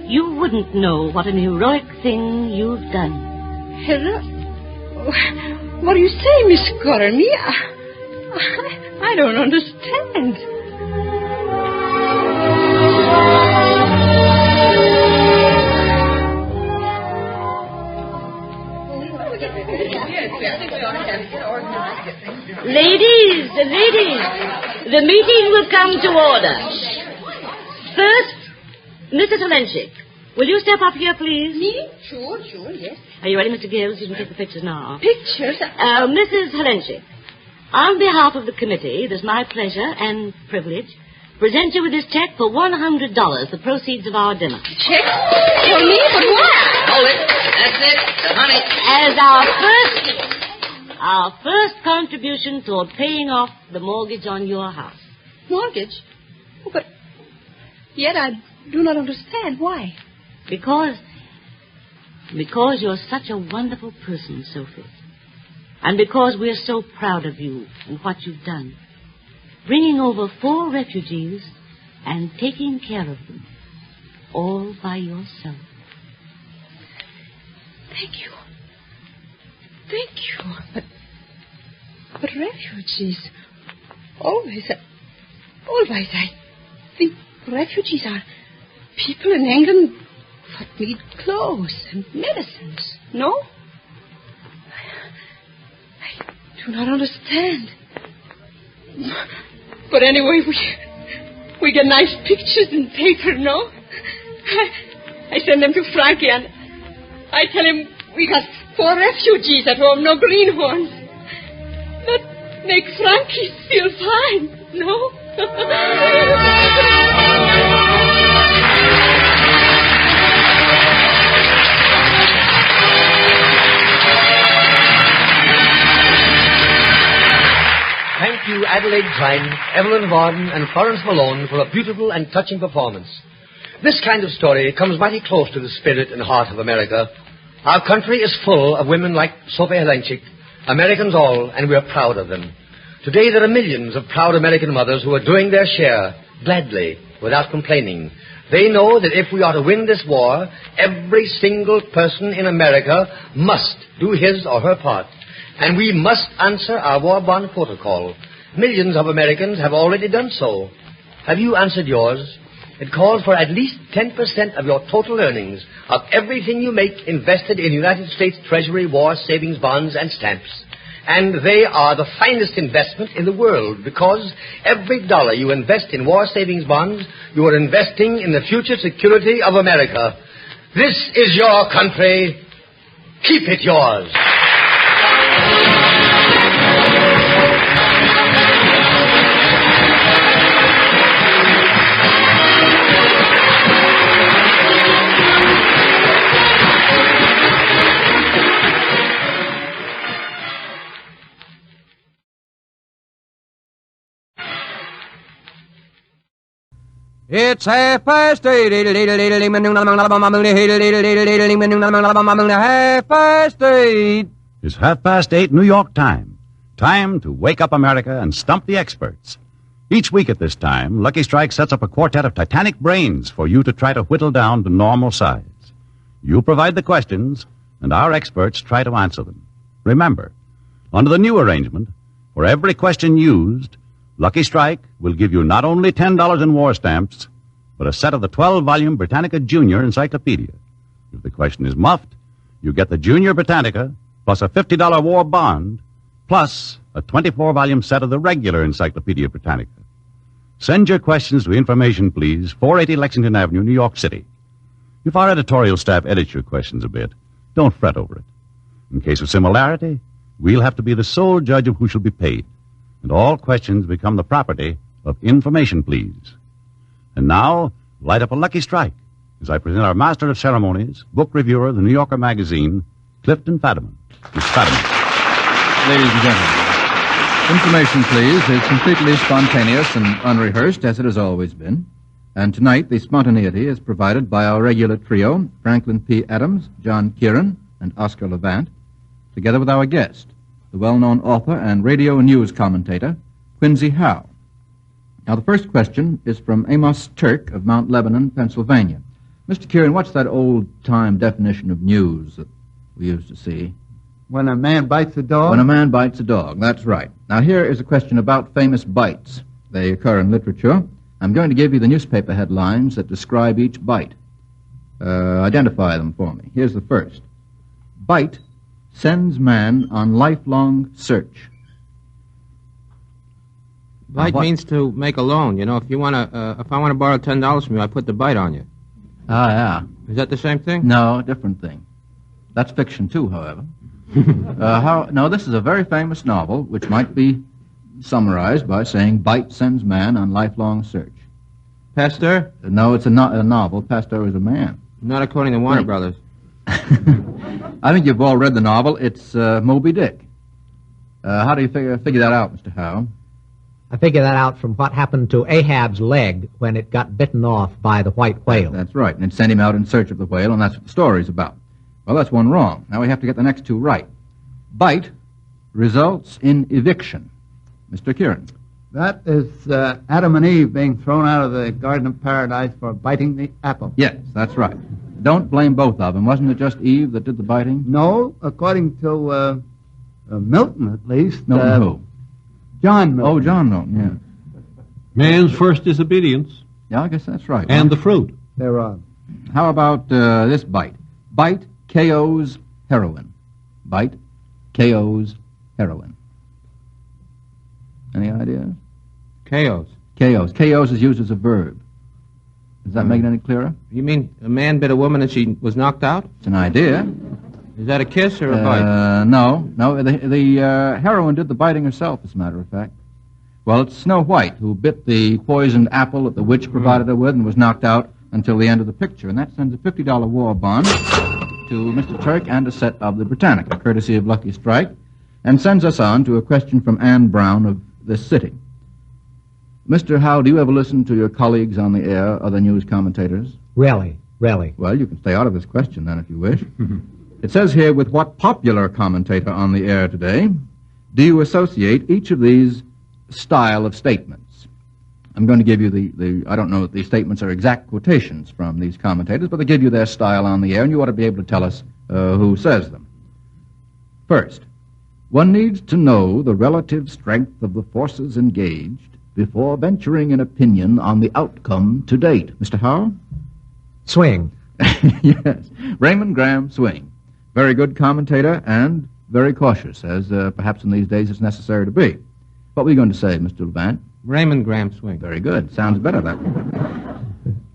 You wouldn't know what an heroic thing you've done. What do you say, Miss Scudder? Me? I don't understand. Ladies, the meeting will come to order. First, Mrs. Helenchik, will you step up here, please? Me? Sure, yes. Are you ready, Mr. Gibbs? You can take the pictures now. Pictures? Mrs. Helenchik, on behalf of the committee, it is my pleasure and privilege to present you with this check for $100, the proceeds of our dinner. Check? For me? For what? Hold it. That's it. The honey. As our first contribution toward paying off the mortgage on your house. Mortgage? Oh, but yet I do not understand. Why? Because you're such a wonderful person, Sophie. And because we're so proud of you and what you've done. Bringing over 4 refugees and taking care of them. All by yourself. Thank you. But refugees... Always I think refugees are people in England that need clothes and medicines, no? I do not understand. But anyway, we get nice pictures in paper, no? I send them to Frankie and I tell him we got 4 refugees at home, no greenhorns. That make Frankie feel fine, no? Thank you, Adelaide Klein, Evelyn Varden, and Florence Malone for a beautiful and touching performance. This kind of story comes mighty close to the spirit and heart of America. Our country is full of women like Sophie Helenchik, Americans all, and we are proud of them. Today there are millions of proud American mothers who are doing their share, gladly, without complaining. They know that if we are to win this war, every single person in America must do his or her part. And we must answer our war bond protocol. Millions of Americans have already done so. Have you answered yours? It calls for at least 10% of your total earnings of everything you make invested in United States Treasury war savings bonds and stamps. And they are the finest investment in the world because every dollar you invest in war savings bonds, you are investing in the future security of America. This is your country. Keep it yours. It's 8:30. It's 8:30 New York time. Time to wake up America and stump the experts. Each week at this time, Lucky Strike sets up a quartet of titanic brains for you to try to whittle down to normal size. You provide the questions, and our experts try to answer them. Remember, under the new arrangement, for every question used, Lucky Strike will give you not only $10 in war stamps, but a set of the 12-volume Britannica Junior Encyclopedia. If the question is muffed, you get the Junior Britannica, plus a $50 war bond, plus a 24-volume set of the regular Encyclopedia Britannica. Send your questions to Information, please, 480 Lexington Avenue, New York City. If our editorial staff edits your questions a bit, don't fret over it. In case of similarity, we'll have to be the sole judge of who shall be paid, and all questions become the property of Information, please. And now, light up a Lucky Strike as I present our Master of Ceremonies, book reviewer of the New Yorker magazine, Clifton Fadiman. Mr. Fadiman. Ladies and gentlemen, Information, please, is completely spontaneous and unrehearsed, as it has always been. And tonight, the spontaneity is provided by our regular trio, Franklin P. Adams, John Kieran, and Oscar Levant, together with our guest, the well-known author and radio and news commentator, Quincy Howe. Now, the first question is from Amos Turk of Mount Lebanon, Pennsylvania. Mr. Kieran, what's that old-time definition of news that we used to see? When a man bites a dog? When a man bites a dog, that's right. Now, here is a question about famous bites. They occur in literature. I'm going to give you the newspaper headlines that describe each bite. Identify them for me. Here's the first. Bite sends man on lifelong search. Bite means to make a loan. You know, if I want to borrow $10 from you, I put the bite on you. Ah, yeah. Is that the same thing? No, different thing. That's fiction, too, however. No, this is a very famous novel, which might be summarized by saying, Bite sends man on lifelong search. Pasteur? No, it's a novel. Pasteur is a man. Not according to Warner Brothers. I think you've all read the novel. It's Moby Dick. How do you figure that out, Mr. Howe? I figure that out from what happened to Ahab's leg when it got bitten off by the white whale. That's right, and it sent him out in search of the whale, and that's what the story's about. Well, that's one wrong. Now we have to get the next two right. Bite results in eviction. Mr. Kieran. That is Adam and Eve being thrown out of the Garden of Paradise for biting the apple. Yes, that's right. Don't blame both of them. Wasn't it just Eve that did the biting? No, according to Milton, at least. Milton who? John Milton. Oh, John Milton, yeah. Man's first disobedience. Yeah, I guess that's right. And the fruit. Thereof. How about this bite? Bite KO's heroin. Bite KO's heroin. Any ideas? KO's. KO's. KO's is used as a verb. Does that make it any clearer? You mean a man bit a woman and she was knocked out? It's an idea. Is that a kiss or a bite? No. The heroine did the biting herself, as a matter of fact. Well, it's Snow White who bit the poisoned apple that the witch provided her with and was knocked out until the end of the picture. And that sends a $50 war bond to Mr. Turk and a set of the Britannica, courtesy of Lucky Strike, and sends us on to a question from Ann Brown of this city. Mr. Howe, do you ever listen to your colleagues on the air, other news commentators? Really? Well, you can stay out of this question then if you wish. It says here, with what popular commentator on the air today do you associate each of these style of statements? I'm going to give you I don't know if these statements are exact quotations from these commentators, but they give you their style on the air, and you ought to be able to tell us who says them. First, one needs to know the relative strength of the forces engaged before venturing an opinion on the outcome to date. Mr. Howe? Swing. Yes, Raymond Graham Swing. Very good commentator and very cautious, as perhaps in these days it's necessary to be. What were you going to say, Mr. Levant? Raymond Graham Swing. Very good. Sounds better, that way.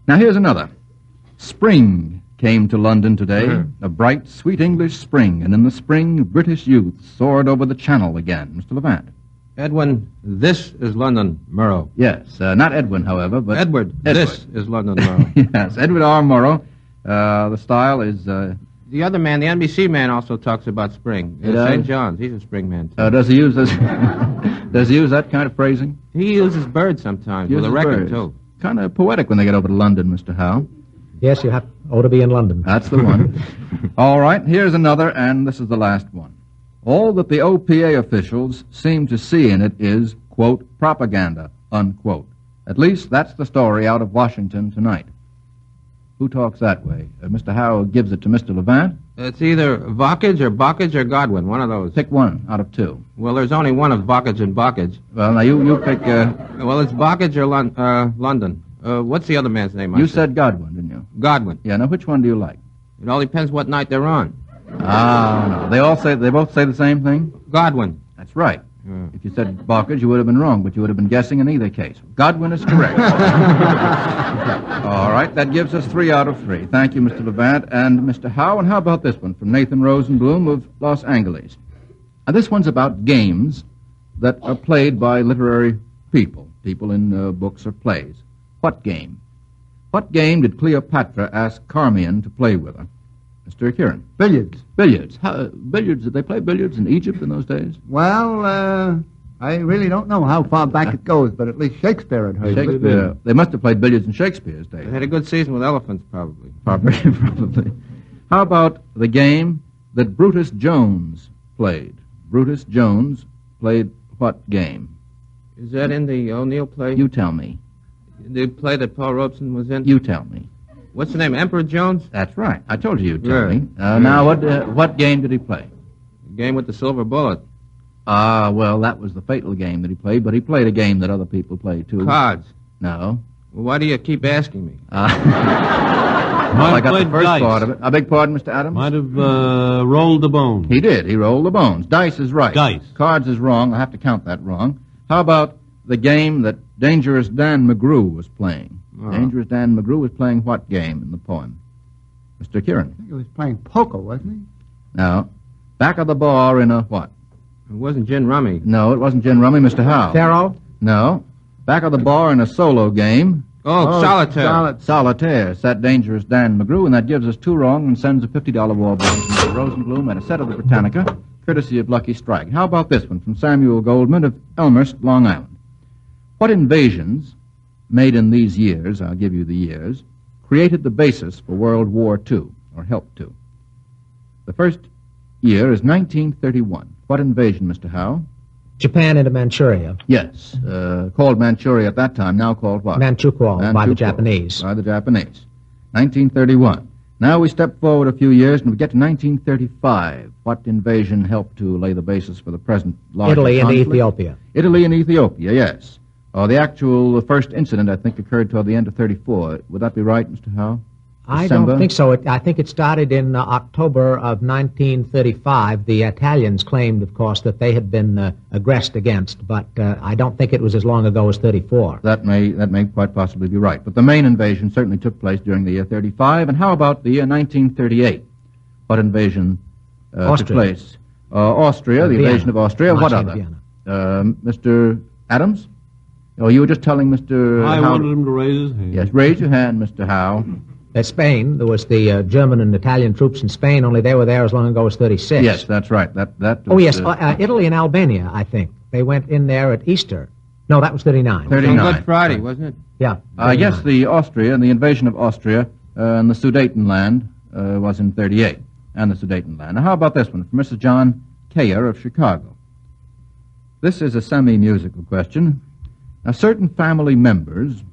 Now, here's another. Spring came to London today, a bright, sweet English spring, and in the spring, British youth soared over the Channel again. Mr. Levant. Edwin, this is London, Murrow. Yes, not Edwin, however, but... Edward. This is London, Murrow. Yes, Edward R. Murrow. The style is... The other man, the NBC man, also talks about spring. St. John's, he's a spring man, too. Does he use this? Does he use that kind of phrasing? He uses birds sometimes, with a record, too. kind of poetic when they get over to London, Mr. Howe. Yes, you ought to be in London. That's the one. All right, here's another, and this is the last one. All that the OPA officials seem to see in it is, quote, propaganda, unquote. At least that's the story out of Washington tonight. Who talks that way? Mr. Howe gives it to Mr. Levant. It's either Bockage or Godwin, one of those. Pick one out of two. Well, there's only one of Bockage and Bockage. Well, now you pick... Well, it's Bockage or London. What's the other man's name? You said Godwin, didn't you? Godwin. Yeah, now which one do you like? It all depends what night they're on. No. They both say the same thing? Godwin. That's right. If you said Bockage, you would have been wrong, but you would have been guessing in either case. Godwin is correct. All right, that gives us 3 out of 3. Thank you, Mr. Levant and Mr. Howe. And how about this one from Nathan Rosenblum of Los Angeles? Now, this one's about games that are played by literary people in books or plays. What game? What game did Cleopatra ask Carmion to play with her? Mr. Kieran. Billiards. Billiards. Billiards. Did they play billiards in Egypt in those days? Well, I really don't know how far back it goes, but at least Shakespeare had heard of it. They must have played billiards in Shakespeare's day. They had a good season with elephants, probably. Probably. How about the game that Brutus Jones played? Brutus Jones played what game? Is that in the O'Neill play? You tell me. The play that Paul Robeson was in? You tell me. What's the name? Emperor Jones? That's right. I told you you'd tell me. Now, what game did he play? The game with the silver bullet. Well, that was the fatal game that he played, but he played a game that other people played, too. Cards. No. Well, why do you keep asking me? Well, I got the first part of it. I beg pardon, Mr. Adams? Might have rolled the bones. He did. He rolled the bones. Dice is right. Dice. Cards is wrong. I have to count that wrong. How about the game that Dangerous Dan McGrew was playing? Dangerous Dan McGrew was playing what game in the poem? Mr. Kieran. I think he was playing poker, wasn't he? No. Back of the bar in a what? It wasn't gin rummy. No, it wasn't gin rummy, Mr. Howe. Pharaoh? No. Back of the bar in a solo game. Solitaire. Solitaire. Sat Dangerous Dan McGrew, and that gives us 2 wrong and sends a $50 war bill to Mr. Rosenblum and a set of the Britannica, courtesy of Lucky Strike. How about this one from Samuel Goldman of Elmhurst, Long Island? What invasions made in these years, I'll give you the years, created the basis for World War II, or helped to? The first year is 1931. What invasion, Mr. Howe? Japan into Manchuria. Yes, called Manchuria at that time, now called what? Manchukuo, by the Japanese. By the Japanese. 1931. Now we step forward a few years and we get to 1935. What invasion helped to lay the basis for the present larger Italy and conflict? Ethiopia. Italy and Ethiopia, yes. The actual first incident, I think, occurred toward the end of 34. Would that be right, Mr. Howe? I don't think so. I think it started in October of 1935. The Italians claimed, of course, that they had been aggressed against, but I don't think it was as long ago as 34. That may quite possibly be right. But the main invasion certainly took place during the year 35. And how about the year 1938? What invasion took place? Austria, the invasion of Austria. What other? Mr. Adams? Oh, you were just telling Mr. I Howe. wanted him to raise his hand. Yes, raise your hand, Mr. Howe. Spain, there was the German and Italian troops in Spain, only they were there as long ago as 36. Yes, that's right. That was, Italy and Albania, I think. They went in there at Easter. No, that was 39. 39. On Good Friday, wasn't it? Yeah. Yes, the invasion of Austria and the Sudetenland was in 38, and the Sudetenland. Now, how about this one from Mrs. John Kayer of Chicago? This is a semi-musical question. Now, certain family members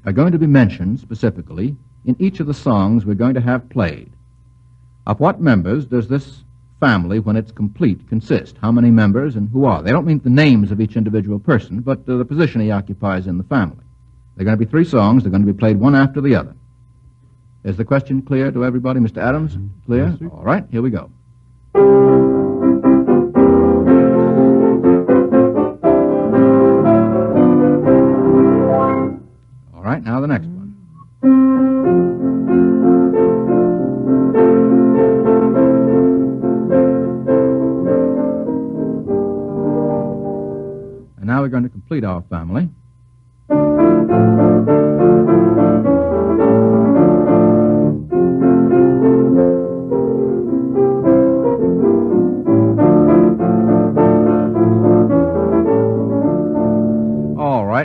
are going to be mentioned specifically in each of the songs we're going to have played. Of what members does this family, when it's complete, consist? How many members and who are they? I don't mean the names of each individual person, but the position he occupies in the family. There are going to be 3 songs. They're going to be played one after the other. Is the question clear to everybody? Mr. Adams, clear? Yes, all right, here we go. All right, now the next one. And now we're going to complete our family.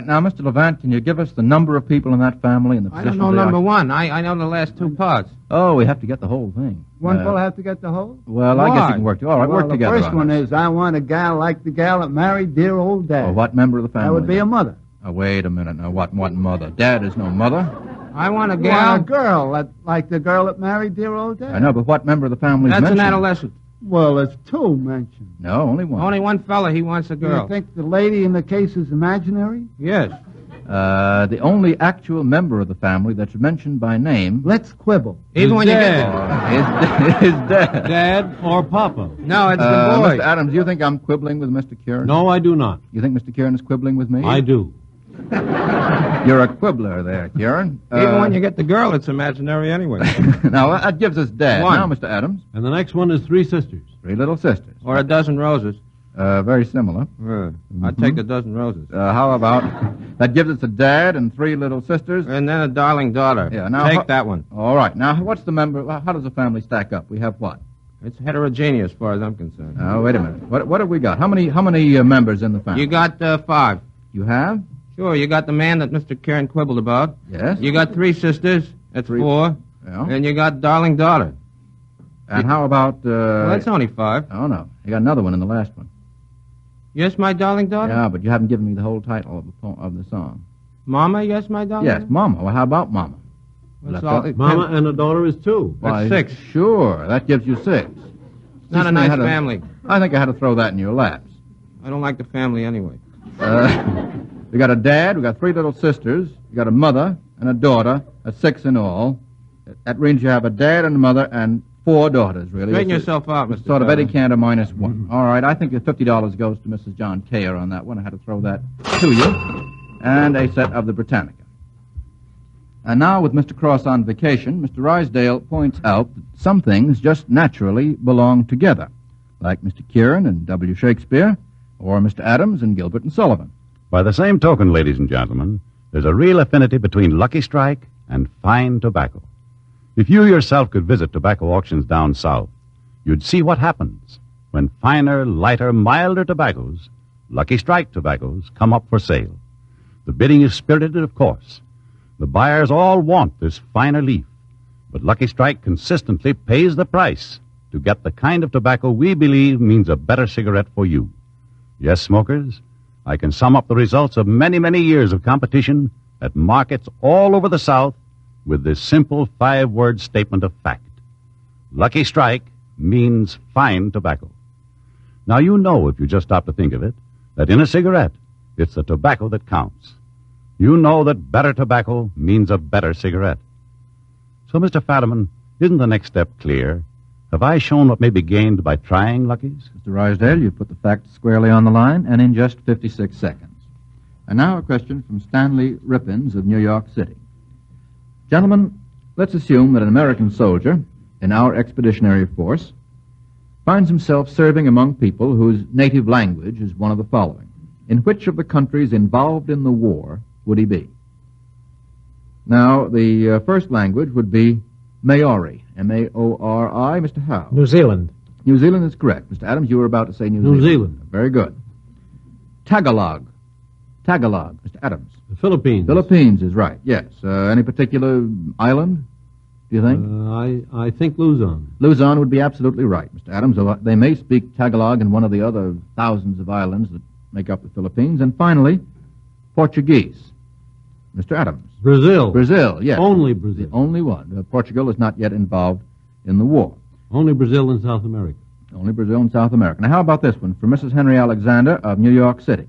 right. Now, Mr. Levant, can you give us the number of people in that family and the I positions don't know they number occupy? one. I know the last two parts. Oh, we have to get the whole thing. One fellow have to get the whole? Well, I guess you can work. All right, well, work together The first on one this. is I want a gal like the gal that married dear old Dad. Oh, what member of the family? That would be a mother. Oh, wait a minute. Now, what mother? Dad is no mother. I want a I gal. want a girl like the girl that married dear old Dad. I know, but what member of the family is That's an mentioned? adolescent. Well, there's two mentioned. No, only one. Only one fella, he wants a Do girl. you think the lady in the case is imaginary? Yes. The only actual member of the family that's mentioned by name... Let's quibble. Even when you get is Dad. Dad or Papa? No, it's the boy. Mr. Adams, do you think I'm quibbling with Mr. Kieran? No, I do not. You think Mr. Kieran is quibbling with me? I do. You're a quibbler there, Kieran. Even when you get the girl, it's imaginary anyway. Now, that gives us Dad. One. Now, Mr. Adams. And the next one is three sisters. Three little sisters. Or a dozen roses. Very similar. I'd take a dozen roses. How about... That gives us a dad and three little sisters. And then a darling daughter. Yeah, now... Take that one. All right. Now, what's the member... How does the family stack up? We have what? It's heterogeneous as far as I'm concerned. Oh, wait a minute. What have we got? How many members in the family? You got 5. You have? Sure, you got the man that Mr. Kieran quibbled about. Yes. You got 3 sisters. That's 4. Yeah. And you got darling daughter. And how about... Well, that's only 5. Oh, no. You got another one in the last one. Yes, my darling daughter? Yeah, but you haven't given me the whole title of the song. Mama, yes, my darling? Yes, Mama. Well, how about Mama? That's all, Mama and a daughter is 2. Why, That's 6. Sure, that gives you 6. Not a nice family. I think I had to throw that in your laps. I don't like the family anyway. We got a dad, we got 3 little sisters, we got a mother and a daughter, that's 6 in all. That means you have a dad and a mother and 4 daughters, really. Straighten It's yourself out, Mr. sort of Feller. Eddie Cantor minus 1. All right, I think the $50 goes to Mrs. John Kayer on that one. I had to throw that to you. And a set of the Britannica. And now, with Mr. Cross on vacation, Mr. Rysdale points out that some things just naturally belong together, like Mr. Kieran and W. Shakespeare, or Mr. Adams and Gilbert and Sullivan. By the same token, ladies and gentlemen, there's a real affinity between Lucky Strike and fine tobacco. If you yourself could visit tobacco auctions down south, you'd see what happens when finer, lighter, milder tobaccos, Lucky Strike tobaccos, come up for sale. The bidding is spirited, of course. The buyers all want this finer leaf, but Lucky Strike consistently pays the price to get the kind of tobacco we believe means a better cigarette for you. Yes, smokers, I can sum up the results of many, many years of competition at markets all over the South with this simple 5-word statement of fact. Lucky Strike means fine tobacco. Now, you know, if you just stop to think of it, that in a cigarette, it's the tobacco that counts. You know that better tobacco means a better cigarette. So, Mr. Fadiman, isn't the next step clear? Have I shown what may be gained by trying Lucky's? Mr. Rysdale, you put the facts squarely on the line, and in just 56 seconds. And now a question from Stanley Rippins of New York City. Gentlemen, let's assume that an American soldier in our expeditionary force finds himself serving among people whose native language is one of the following. In which of the countries involved in the war would he be? Now, the first language would be Maori, M-A-O-R-I. Mr. Howe. New Zealand. New Zealand is correct. Mr. Adams, you were about to say New New Zealand. Zealand. Very good. Tagalog. Tagalog. Mr. Adams. The Philippines. Philippines is right, yes. Any particular island, do you think? I think Luzon. Luzon would be absolutely right, Mr. Adams. Though they may speak Tagalog in one of the other thousands of islands that make up the Philippines. And finally, Portuguese. Mr. Adams. Brazil. Brazil, yes. Only Brazil. The only one. Portugal is not yet involved in the war. Only Brazil and South America. Only Brazil and South America. Now, how about this one for Mrs. Henry Alexander of New York City?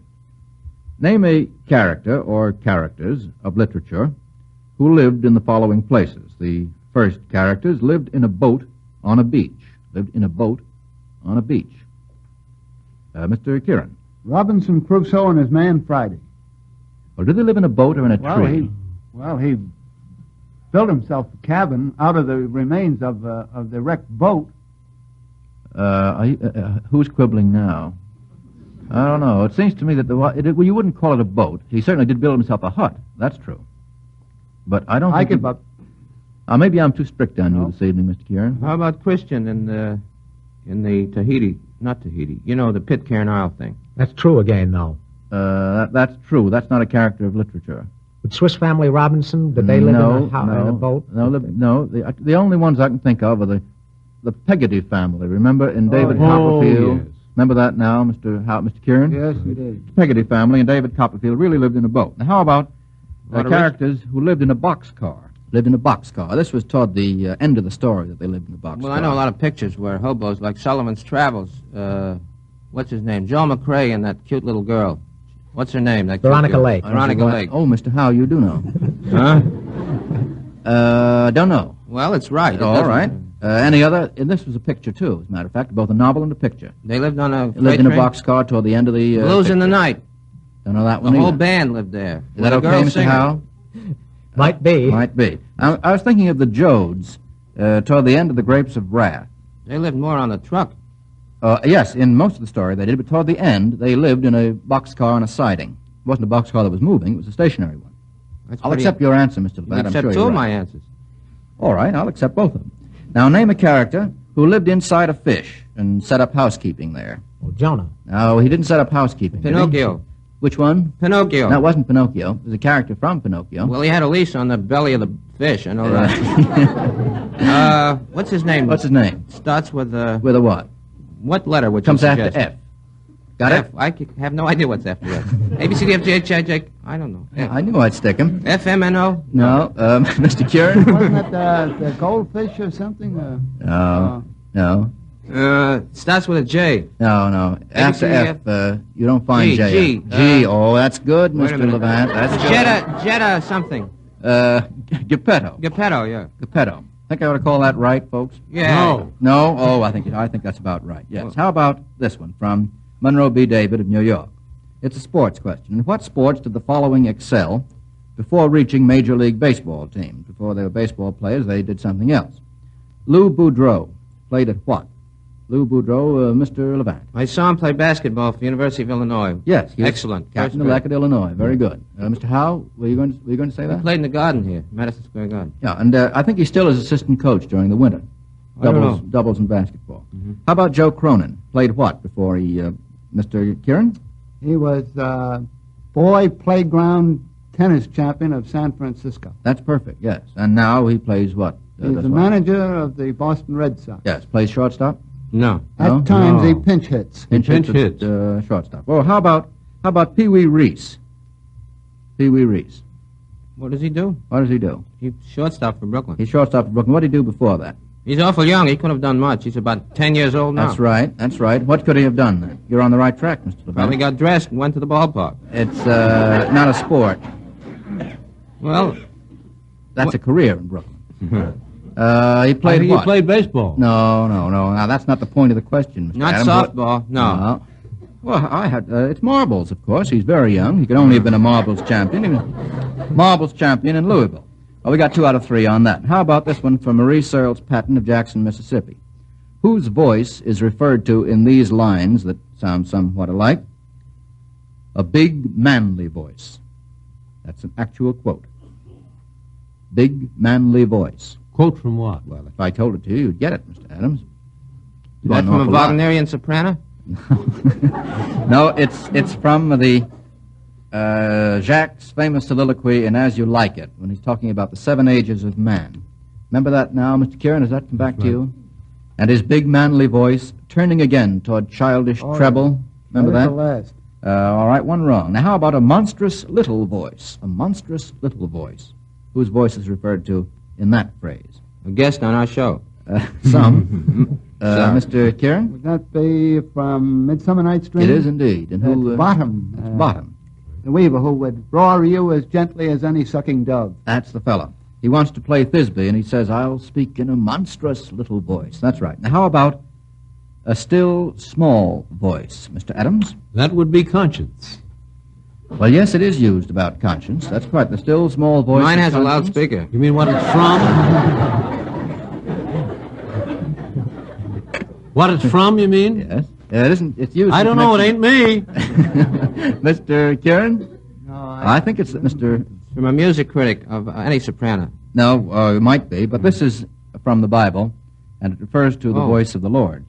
Name a character or characters of literature who lived in the following places. The first characters lived in a boat on a beach. Lived in a boat on a beach. Mr. Kieran. Robinson Crusoe and his man Friday. Well, did they live in a boat or in a tree? He built himself a cabin out of the remains of the wrecked boat. Who's quibbling now? I don't know. It seems to me that you wouldn't call it a boat. He certainly did build himself a hut. That's true. But I don't think... give up. Maybe I'm too strict on you this evening, Mr. Kieran. How about Christian in the Tahiti, not Tahiti, you know, the Pitcairn Isle thing? That's true again, though. That's true. That's not a character of literature. Would Swiss Family Robinson, did they live in a boat? No. The only ones I can think of are the Peggotty family. Remember in David Copperfield? Yes. Remember that now, Mr. Kieran? Yes, we did. The Peggotty family and David Copperfield really lived in a boat. Now, how about characters who lived in a boxcar? Lived in a boxcar. This was toward the end of the story that they lived in a boxcar. Well, I know a lot of pictures where hobos, like Sullivan's Travels. What's his name? Joe McRae and that cute little girl. What's her name? Veronica Lake. Veronica Lake. Oh, Mr. Howe, you do know. Huh? Don't know. Well, it's right. All right. Any other? And this was a picture, too, as a matter of fact, both a novel and a picture. They lived on a lived in a boxcar toward the end of the... Blues in the Night. Don't know that one The whole either. band lived there. Is that okay, Mr. Howe? Might be. Might be. I was thinking of the Jodes toward the end of The Grapes of Wrath. They lived more on the truck. Yes, in most of the story they did, but toward the end they lived in a boxcar on a siding. It wasn't a boxcar that was moving, it was a stationary one. I'll accept your answer, Mr. Levant. I'm sure Accept two of my answers. All right, I'll accept both of them. Now, name a character who lived inside a fish and set up housekeeping there. Oh, Jonah. No, he didn't set up housekeeping. Pinocchio. Which one? Pinocchio. No, it wasn't Pinocchio. It was a character from Pinocchio. Well, he had a leash on the belly of the fish, I know that. What's his name? What's his name? Starts with a... With a what? What letter would you Comes suggest? after F. Got F. it? I have no idea what's after F. A, B, C, D, F, G, H, I, J, I don't know. Yeah, I knew I'd stick him. F, M, N, O? No. Mr. Kieran? Wasn't it the goldfish or something? No. Starts with a J. No. After F, you don't find G, J. G. Oh, that's good, Wait a Mr. minute. Levant. That's good. Jetta something. Geppetto. Geppetto, yeah. Geppetto. Think I ought to call that right, folks? Yeah. No? Oh, I think that's about right. Yes. How about this one from Monroe B. David of New York? It's a sports question. In what sports did the following excel before reaching Major League Baseball teams? Before they were baseball players, they did something else. Lou Boudreau played at what? Lou Boudreau, Mr. Levant. I saw him play basketball for the University of Illinois. Yes. He was Excellent. Captain-elect at Illinois. Very good. Mr. Howe, were you going to say that? He played in the garden here, Madison Square Garden. Yeah, and I think he still is assistant coach during the winter. I don't know. Doubles in basketball. Mm-hmm. How about Joe Cronin? Played what before he, Mr. Kieran? He was boy playground tennis champion of San Francisco. That's perfect, yes. And now he plays what? He's the manager of the Boston Red Sox. Yes, plays shortstop? No. At times he pinch hits. Pinch hits. Shortstop. Oh, how about Pee Wee Reese? Pee Wee Reese. What does he do? What does he do? He's shortstop for Brooklyn. He's shortstop for Brooklyn. What did he do before that? He's awful young. He couldn't have done much. He's about 10 years old now. That's right. What could he have done then? You're on the right track, Mr. Levant. Probably got dressed and went to the ballpark. It's not a sport. Well... That's a career in Brooklyn. He played He played baseball. No. Now, that's not the point of the question, Mr. Not Adams. softball, no. Well, I had... it's marbles, of course. He's very young. He could only have been a marbles champion. He was marbles champion in Louisville. Well, we got 2 out of 3 on that. How about this one from Marie Searles Patton of Jackson, Mississippi? Whose voice is referred to in these lines that sound somewhat alike? A big, manly voice. That's an actual quote. Big, manly voice. Quote from what? Well, if I told it to you, you'd get it, Mr. Adams. Is that from a Wagnerian soprano? No, it's from the Jacques' famous soliloquy in As You Like It, when he's talking about the 7 ages of man. Remember that now, Mr. Kieran? Has that come back to you? And his big manly voice turning again toward childish treble. Remember that? The last. All right, one wrong. Now, how about a monstrous little voice? A monstrous little voice. Whose voice is referred to in that phrase? A guest on our show. Some. Mr. Kieran? Would that be from Midsummer Night's Dream? It is indeed. And who? Bottom. Bottom. The weaver who would roar you as gently as any sucking dove. That's the fellow. He wants to play Thisbe, and he says, I'll speak in a monstrous little voice. That's right. Now, how about a still small voice, Mr. Adams? That would be Conscience. Well, yes, it is used about conscience. That's right. The still small voice. Mine has a conscience. loudspeaker. You mean what it's from? What it's from, you mean? Yes. It isn't. It's used. I don't know. It ain't me. Mr. Kieran? No, I think it's Mr. From a music critic of any soprano. No, it might be, but this is from the Bible, and it refers to the voice of the Lord.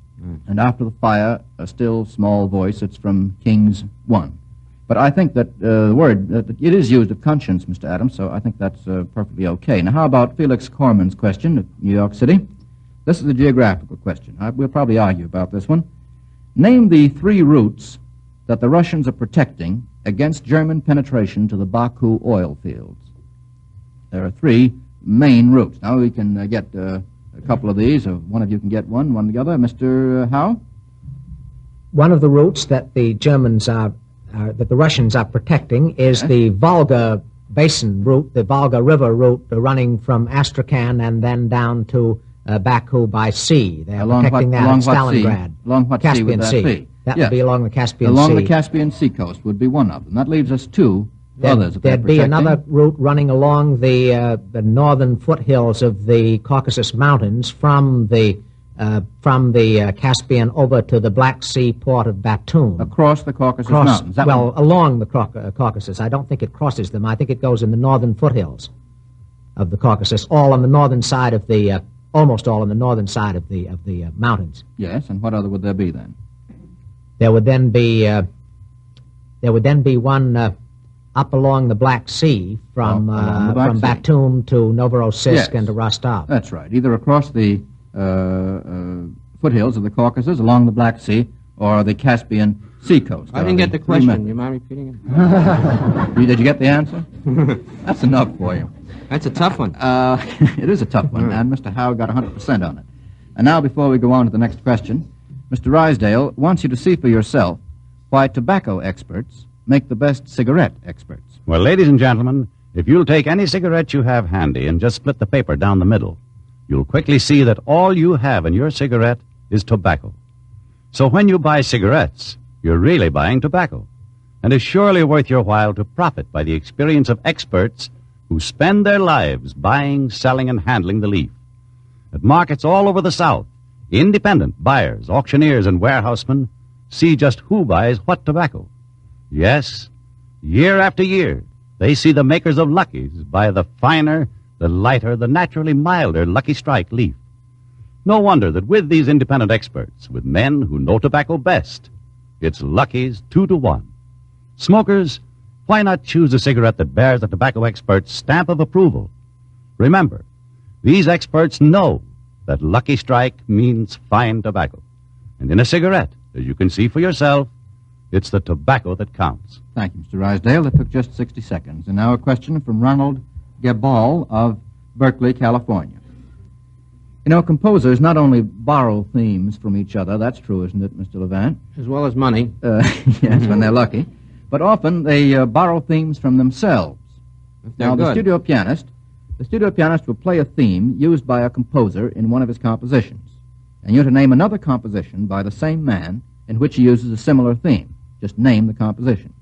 And after the fire, a still small voice. It's from Kings 1. But I think that the word, it is used of conscience, Mr. Adams, so I think that's perfectly okay. Now, how about Felix Corman's question of New York City? This is a geographical question. We'll probably argue about this one. Name the 3 routes that the Russians are protecting against German penetration to the Baku oil fields. There are 3 main routes. Now, we can get a couple of these, or one of you can get one the other. Mr. Howe? One of the routes that the Germans are that the Russians are protecting is the Volga Basin route, the Volga River route running from Astrakhan and then down to Baku by sea. They are protecting that at Stalingrad. Along what sea would that be? That would be along the Caspian Sea. Along the Caspian Sea coast would be one of them. That leaves us 2 others. There'd be another route running along the northern foothills of the Caucasus Mountains from the Caspian over to the Black Sea port of Batum. Across the Caucasus Mountains? Along the Caucasus. I don't think it crosses them. I think it goes in the northern foothills of the Caucasus, all on the northern side of the, almost all on the northern side of the mountains. Yes, and what other would there be then? There would then be one up along the Black Sea from Batum to Novorossiysk and to Rostov. That's right. Either across the foothills of the Caucasus, along the Black Sea, or the Caspian Sea coast. I didn't get the question. You mind repeating it? Did you get the answer? That's enough for you. That's a tough one. It is a tough one, and Mr. Howe got 100% on it. And now, before we go on to the next question, Mr. Rysdale wants you to see for yourself why tobacco experts make the best cigarette experts. Well, ladies and gentlemen, if you'll take any cigarette you have handy and just split the paper down the middle, you'll quickly see that all you have in your cigarette is tobacco. So when you buy cigarettes, you're really buying tobacco, and it's surely worth your while to profit by the experience of experts who spend their lives buying, selling, and handling the leaf. At markets all over the South, independent buyers, auctioneers, and warehousemen see just who buys what tobacco. Yes, year after year, they see the makers of Luckies buy the finer, the lighter, the naturally milder Lucky Strike leaf. No wonder that with these independent experts, with men who know tobacco best, it's Luckies 2-to-1. Smokers, why not choose a cigarette that bears the tobacco expert's stamp of approval? Remember, these experts know that Lucky Strike means fine tobacco. And in a cigarette, as you can see for yourself, it's the tobacco that counts. Thank you, Mr. Rysdale. That took just 60 seconds. And now a question from Ronald Gebal of Berkeley, California. You know, composers not only borrow themes from each other, that's true, isn't it, Mr. Levant? As well as money. Yes, when they're lucky. But often they borrow themes from themselves. Now, the studio pianist will play a theme used by a composer in one of his compositions. And you're to name another composition by the same man in which he uses a similar theme. Just name the composition.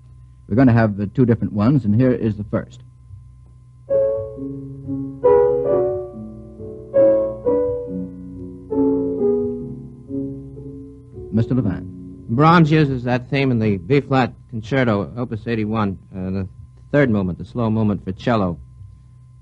We're going to have 2 different ones, and here is the first. Mr. Levant. Brahms uses that theme in the B-flat concerto, Opus 81, the third movement, the slow movement for cello.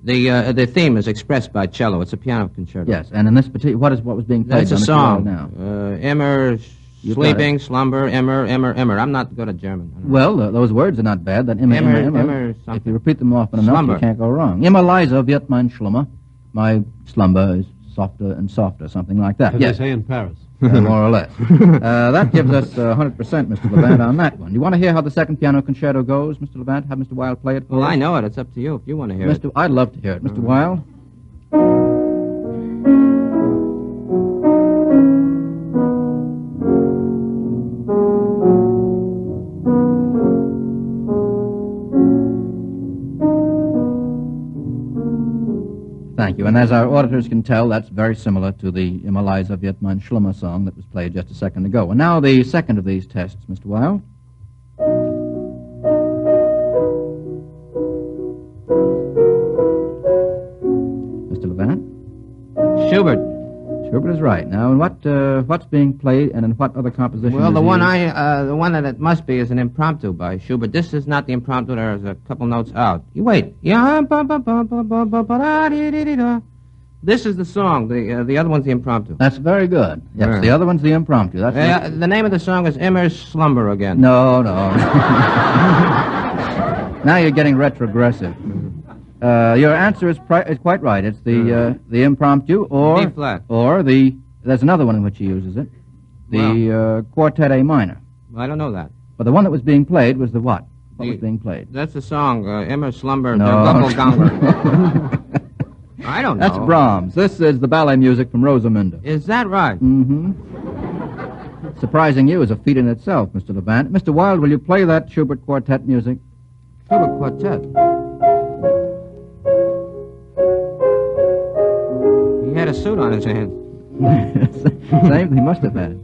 The theme is expressed by cello. It's a piano concerto. Yes, and in this particular, what was being played? That's a song. Now? Immer, sleeping, slumber, immer. I'm not good at German. Well, those words are not bad. That immer. If you repeat them often enough, slumber. You can't go wrong. Immer leise wird mein Schlummer. My slumber is softer and softer, something like that. As yes. they say in Paris. More or less. That gives us 100%, Mr. Levant, on that one. Do you want to hear how the second piano concerto goes, Mr. Levant? Have Mr. Wilde play it for Well, us? I know it. It's up to you if you want to hear it. I'd love to hear it. Mr. Wilde? Thank you. And as our auditors can tell, that's very similar to the Immer leise wird mein Schlummer song that was played just a second ago. And now the second of these tests, Mr. Wilde. Mr. Levant? Schubert. Schubert is right. Now, in what's being played and in what other composition? Well, the one that it must be is an impromptu by Schubert. This is not the impromptu. There's a couple notes out. You wait. This is the song. The other one's the impromptu. That's very good. Yes, Yeah. the other one's the impromptu. That's The name of the song is Emmer's Slumber again. No. Now you're getting retrogressive. Your answer is quite right. It's the impromptu or B flat. or the. There's another one in which he uses it. The Quartet A minor. Well, I don't know that. But the one that was being played was the what? What was being played? That's the song, Emmer's Slumber, No. Der Guggelganger. I don't know. That's Brahms. This is the ballet music from Rosamunde. Is that right? Mm-hmm. Surprising you is a feat in itself, Mr. Levant. Mr. Wilde, will you play that Schubert Quartet music? Schubert Quartet? He had a suit on his hands. Same, he must have had.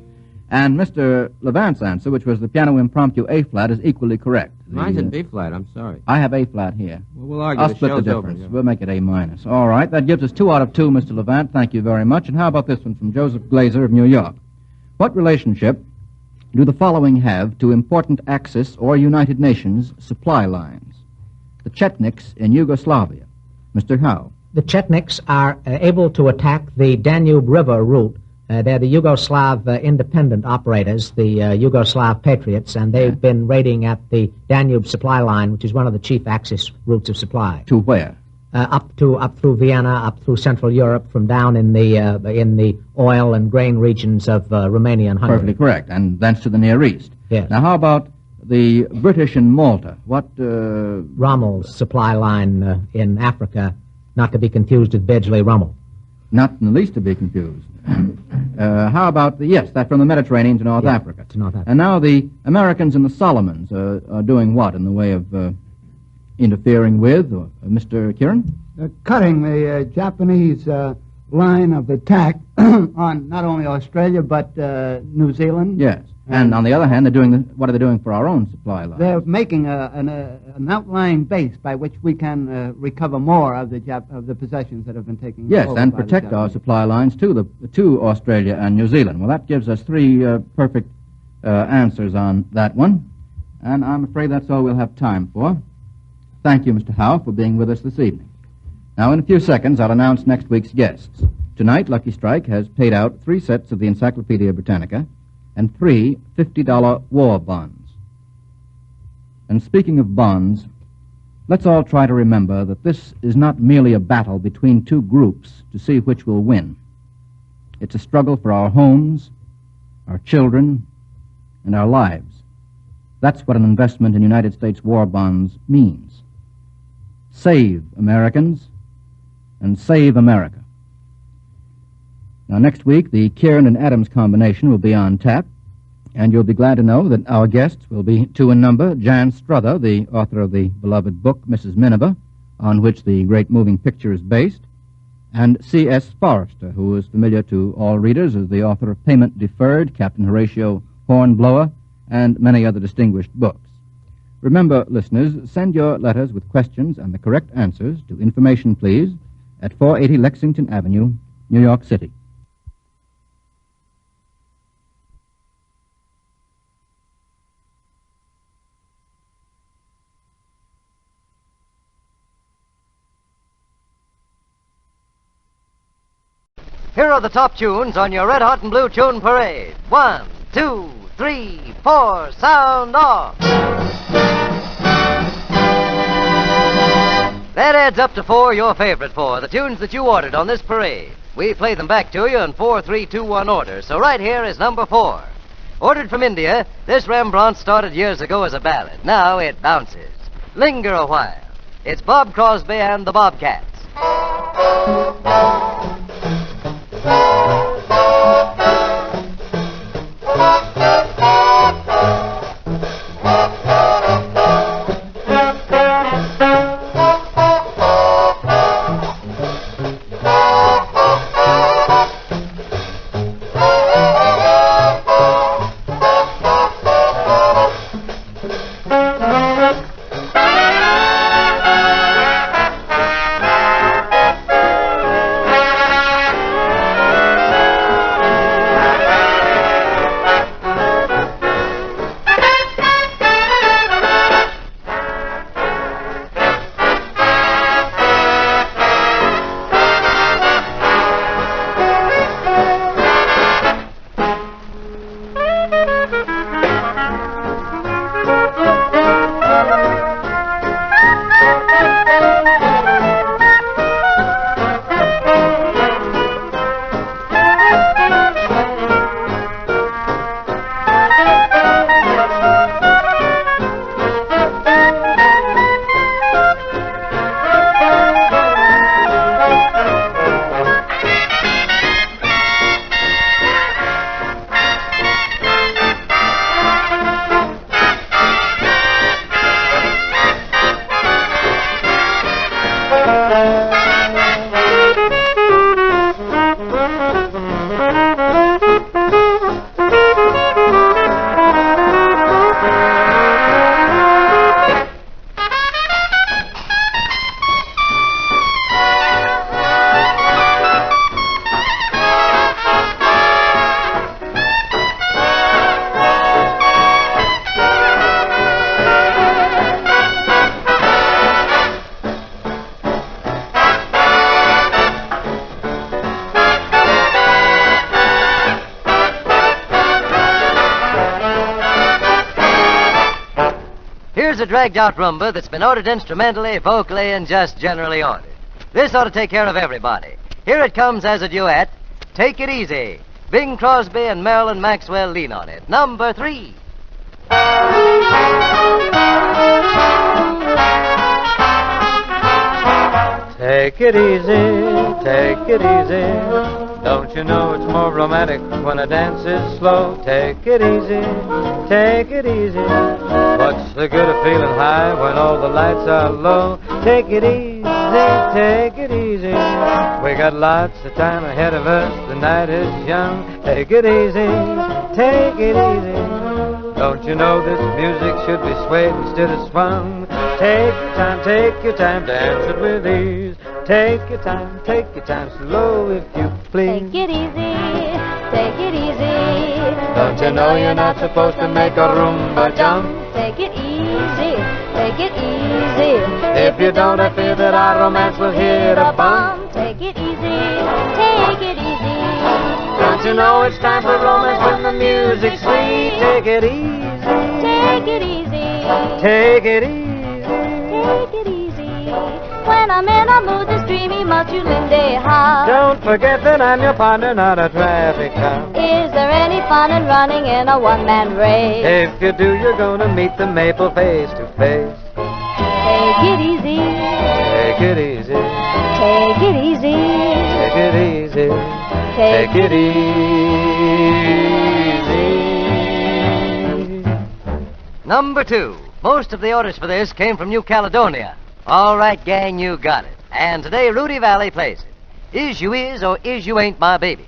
And Mr. Levant's answer, which was the piano impromptu A-flat, is equally correct. Mine's in B-flat, I'm sorry. I have A-flat here. Well, we'll argue. I'll The split the show's difference. over, yeah. We'll make it A minus. All right, that gives us 2 out of 2, Mr. Levant. Thank you very much. And how about this one from Joseph Glazer of New York? What relationship do the following have to important Axis or United Nations supply lines? The Chetniks in Yugoslavia. Mr. Howe. The Chetniks are able to attack the Danube River route. They're the Yugoslav independent operators, the Yugoslav patriots, and they've been raiding at the Danube supply line, which is one of the chief Axis routes of supply. To where? Up through Vienna, up through Central Europe, from down in the oil and grain regions of Romania and Hungary. Perfectly correct. And thence to the Near East. Yes. Now, how about the British in Malta? What? Rommel's supply line in Africa, not to be confused with Bedgley-Rummel. Not in the least to be confused. How about that from the Mediterranean to North Africa? To North Africa. And now the Americans in the Solomons are doing what in the way of interfering with, Mr. Kieran? Cutting the Japanese line of attack on not only Australia but New Zealand. Yes. And on the other hand, what are they doing for our own supply line? They're making an outlying base by which we can recover more of the possessions that have been taken. Yes, over and by the protect our Japanese. supply lines to Australia and New Zealand. Well, that gives us 3 perfect answers on that one, and I'm afraid that's all we'll have time for. Thank you, Mr. Howe, for being with us this evening. Now, in a few seconds, I'll announce next week's guests. Tonight, Lucky Strike has paid out 3 sets of the Encyclopedia Britannica and 3 $50 war bonds. And speaking of bonds, let's all try to remember that this is not merely a battle between 2 groups to see which will win. It's a struggle for our homes, our children, and our lives. That's what an investment in United States war bonds means. Save Americans and save America. Now, next week, the Kieran and Adams combination will be on tap, and you'll be glad to know that our guests will be 2 in number: Jan Struther, the author of the beloved book Mrs. Miniver, on which the great moving picture is based, and C.S. Forrester, who is familiar to all readers as the author of Payment Deferred, Captain Horatio Hornblower, and many other distinguished books. Remember, listeners, send your letters with questions and the correct answers to Information Please at 480 Lexington Avenue, New York City. Here are the top tunes on your Red Hot and Blue Tune Parade. 1, 2, 3, 4, sound off. That adds up to 4, your favorite 4, the tunes that you ordered on this parade. We play them back to you in 4, 3, 2, 1 order, so right here is number 4. Ordered from India, this Rembrandt started years ago as a ballad. Now it bounces. Linger a while. It's Bob Crosby and the Bobcats. Here's a dragged-out rumba that's been ordered instrumentally, vocally, and just generally ordered. This ought to take care of everybody. Here it comes as a duet, Take It Easy. Bing Crosby and Marilyn Maxwell lean on it. Number 3. Take it easy, take it easy. Don't you know it's more romantic when a dance is slow? Take it easy, take it easy. What's the good of feeling high when all the lights are low? Take it easy, take it easy. We got lots of time ahead of us, the night is young. Take it easy, take it easy. Don't you know this music should be swayed instead of swung? Take your time, dance it with ease. Take your time, slow if you please. Take it easy. Don't you know you're not supposed to make a rumba jump? Take it easy, take it easy. If you don't, I fear that our romance will hit a bump. Take it easy, take it easy. Don't you know it's time for romance when the music's sweet? Take it easy, take it easy. Take it easy. Take it easy. When I'm in a mood that's dreamy, much you Lindy Hop. Don't forget that I'm your partner, not a traffic cop. Is there any fun in running in a one-man race? If you do, you're gonna meet the maple face to face. Take it easy. Take it easy. Take it easy. Take it easy. Take it easy. Number 2. Most of the orders for this came from New Caledonia. All right, gang, you got it. And today, Rudy Valley plays it. Is you is or is you ain't my baby?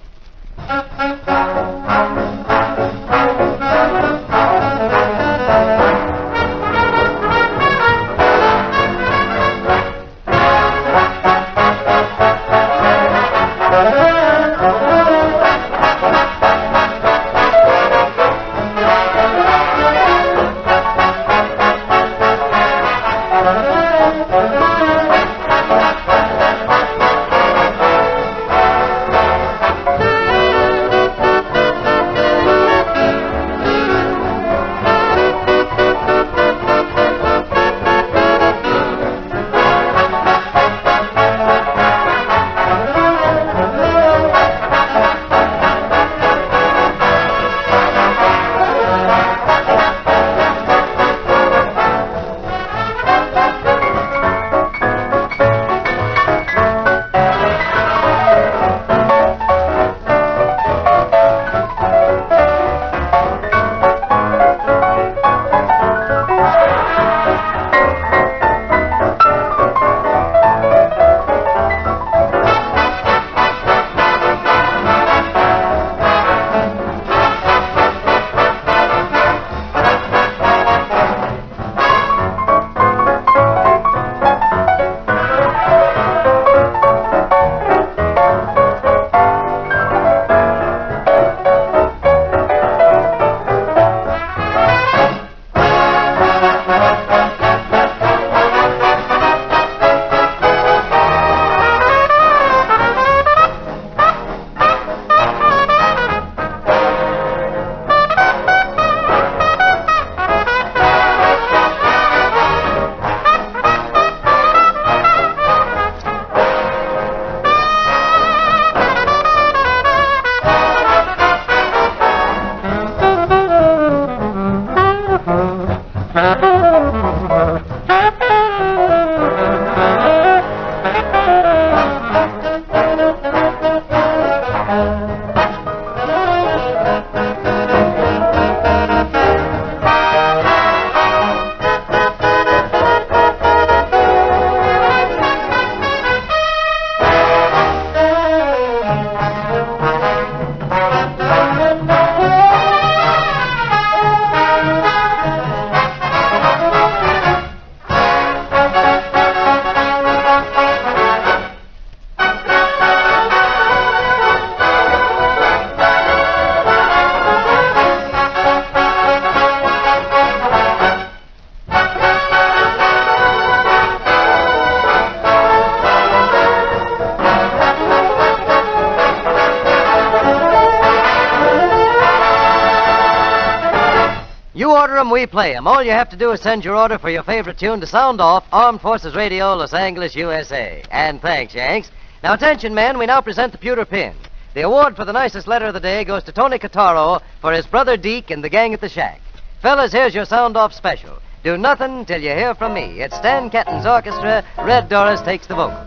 order 'em, we play 'em. All you have to do is send your order for your favorite tune to Sound Off, Armed Forces Radio, Los Angeles, USA. And thanks, Yanks. Now, attention, men, we now present the pewter pin. The award for the nicest letter of the day goes to Tony Cataro for his brother Deke and the gang at the shack. Fellas, here's your Sound Off special. Do nothing till you hear from me. It's Stan Kenton's orchestra. Red Doris takes the vocal.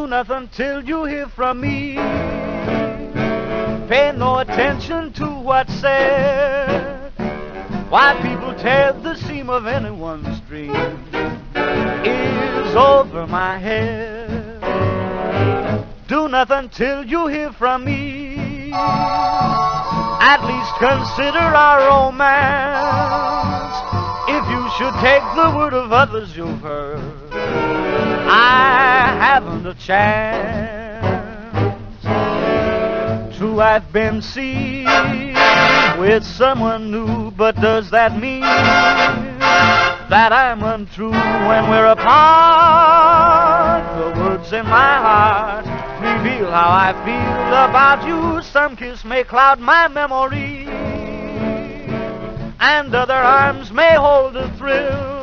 Nothing till you hear from me. Pay no attention to what's said. Why people tear the seam of anyone's dream is over my head. Do nothing till you hear from me. At least consider our romance. If you should take the word of others you've heard, I haven't a chance. True, I've been seen with someone new, but does that mean that I'm untrue when we're apart? The words in my heart reveal how I feel about you. Some kiss may cloud my memory, and other arms may hold a thrill.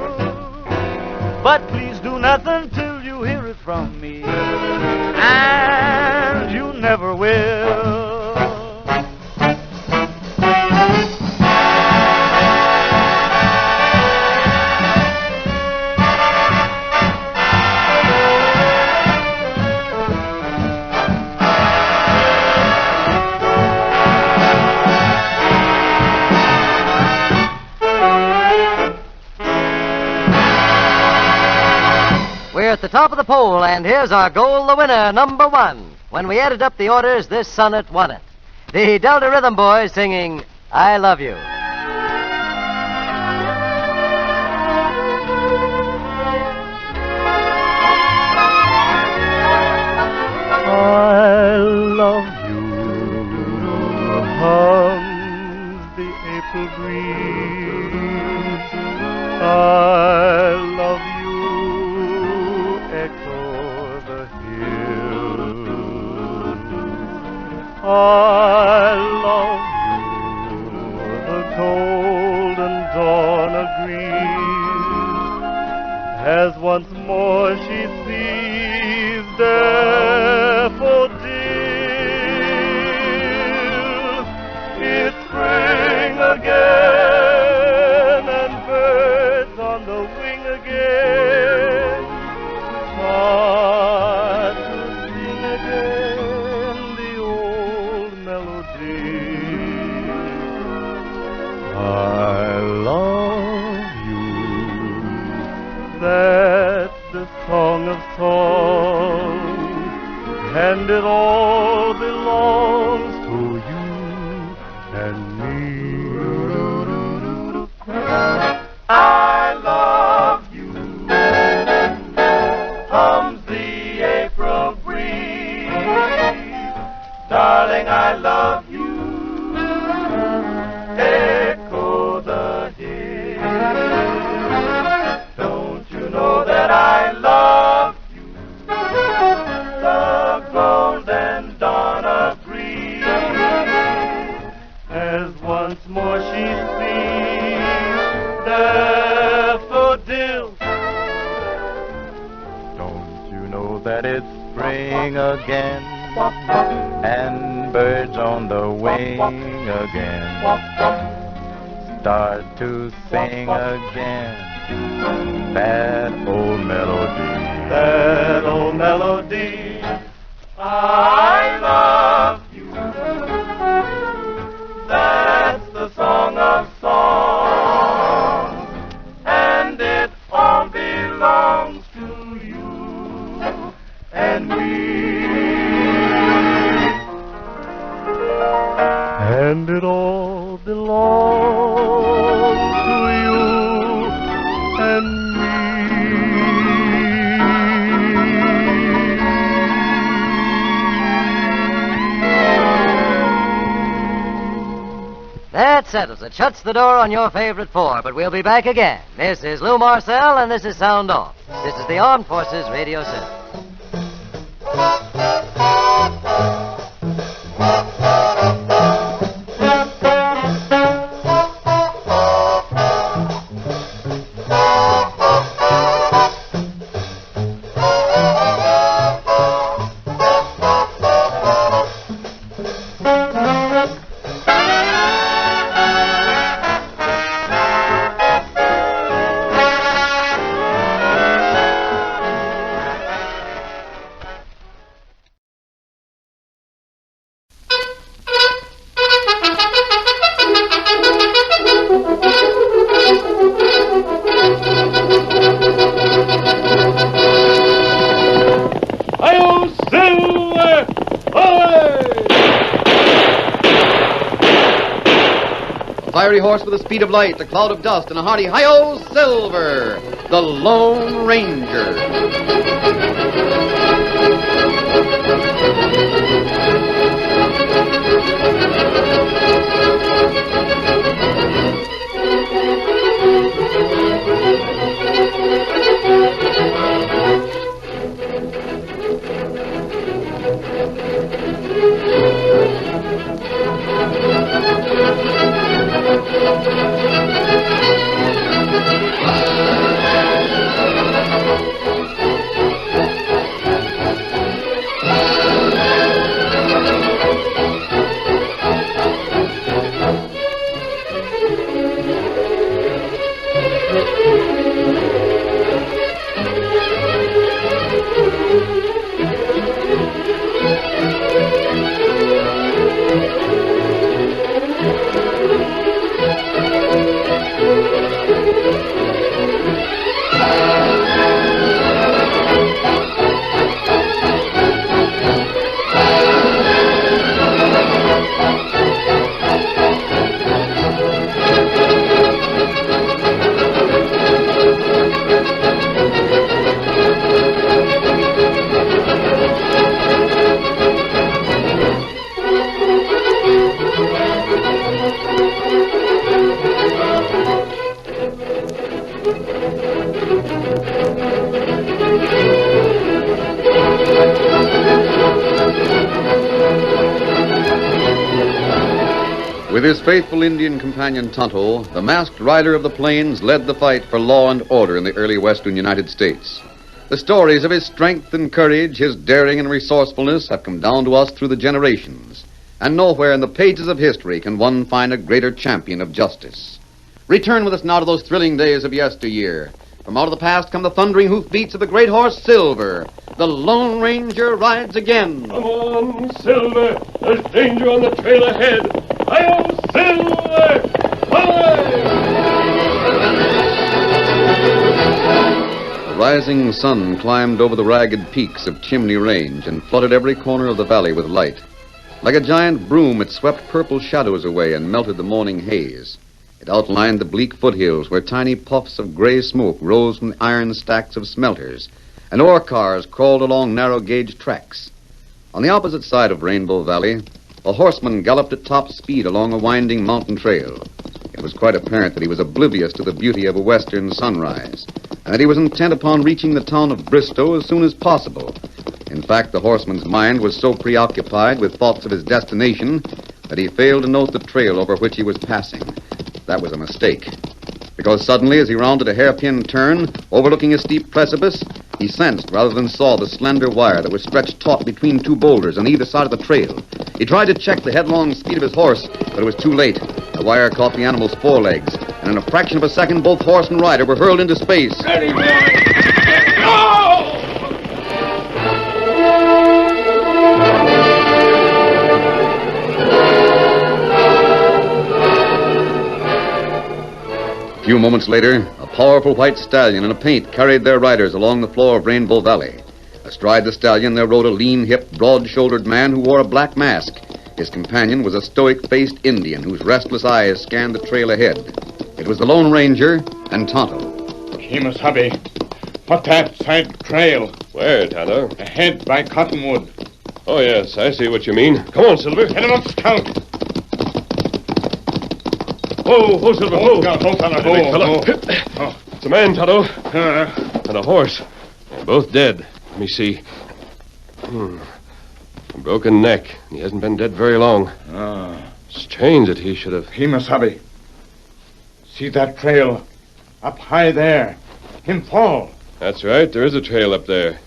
But please do nothing till you hear it from me, and you never will. We're at the top of the poll, and here's our goal, the winner, number 1. When we added up the orders, this sonnet won it. The Delta Rhythm Boys singing, I Love You. I love you, hums the April breeze. I love you, echo the hills. I love you, the golden dawn agrees, as once more she sees daffodil. It's spring again, and birds on the wing again start to sing again the old melody. I love you, that's the song of songs, and it all belongs to you and me. I love you, hums the April breeze. Darling, I love you, echo the hills. Don't you know that I love you? The golden dawn agrees, once more she sings daffodils. Don't you know that it's spring again, and birds on the wing again start to sing again that old melody, I love you. That's the song of songs, and it all belongs to you and me. And it all belongs to you and That settles it. Shuts the door on your favorite four, but we'll be back again. This is Lou Marcel, and this is Sound Off. This is the Armed Forces Radio Center. Fiery horse with the speed of light, a cloud of dust, and a hearty hi-yo Silver, the Lone Ranger. With his faithful Indian companion Tonto, the masked rider of the plains led the fight for law and order in the early western United States. The stories of his strength and courage, his daring and resourcefulness have come down to us through the generations, and nowhere in the pages of history can one find a greater champion of justice. Return with us now to those thrilling days of yesteryear. From out of the past come the thundering hoofbeats of the great horse Silver. The Lone Ranger rides again. Come on, Silver. There's danger on the trail ahead. Hi-yo, Silver! The rising sun climbed over the ragged peaks of Chimney Range and flooded every corner of the valley with light. Like a giant broom, it swept purple shadows away and melted the morning haze. It outlined the bleak foothills where tiny puffs of gray smoke rose from the iron stacks of smelters, and ore cars crawled along narrow-gauge tracks. On the opposite side of Rainbow Valley, a horseman galloped at top speed along a winding mountain trail. It was quite apparent that he was oblivious to the beauty of a western sunrise, and that he was intent upon reaching the town of Bristow as soon as possible. In fact, the horseman's mind was so preoccupied with thoughts of his destination that he failed to note the trail over which he was passing. That was a mistake. Because suddenly, as he rounded a hairpin turn, overlooking a steep precipice, he sensed rather than saw the slender wire that was stretched taut between two boulders on either side of the trail. He tried to check the headlong speed of his horse, but it was too late. The wire caught the animal's forelegs, and in a fraction of a second, both horse and rider were hurled into space. Steady, boy! Go! A few moments later, a powerful white stallion and a paint carried their riders along the floor of Rainbow Valley. Astride the stallion, there rode a lean-hipped, broad-shouldered man who wore a black mask. His companion was a stoic-faced Indian whose restless eyes scanned the trail ahead. It was the Lone Ranger and Tonto. Kemosabe, what's that side trail? Where, Tonto? Ahead by Cottonwood. Oh, yes, I see what you mean. Come on, Silver. Head him up, Scout. Whoa, Silver, whoa. Scout, fella. Big fella. It's a man, Tonto. And a horse. They're both dead. Let me see. A broken neck. He hasn't been dead very long. Strange that he should have... Kemosabe, see that trail up high there. Him fall. That's right. There is a trail up there.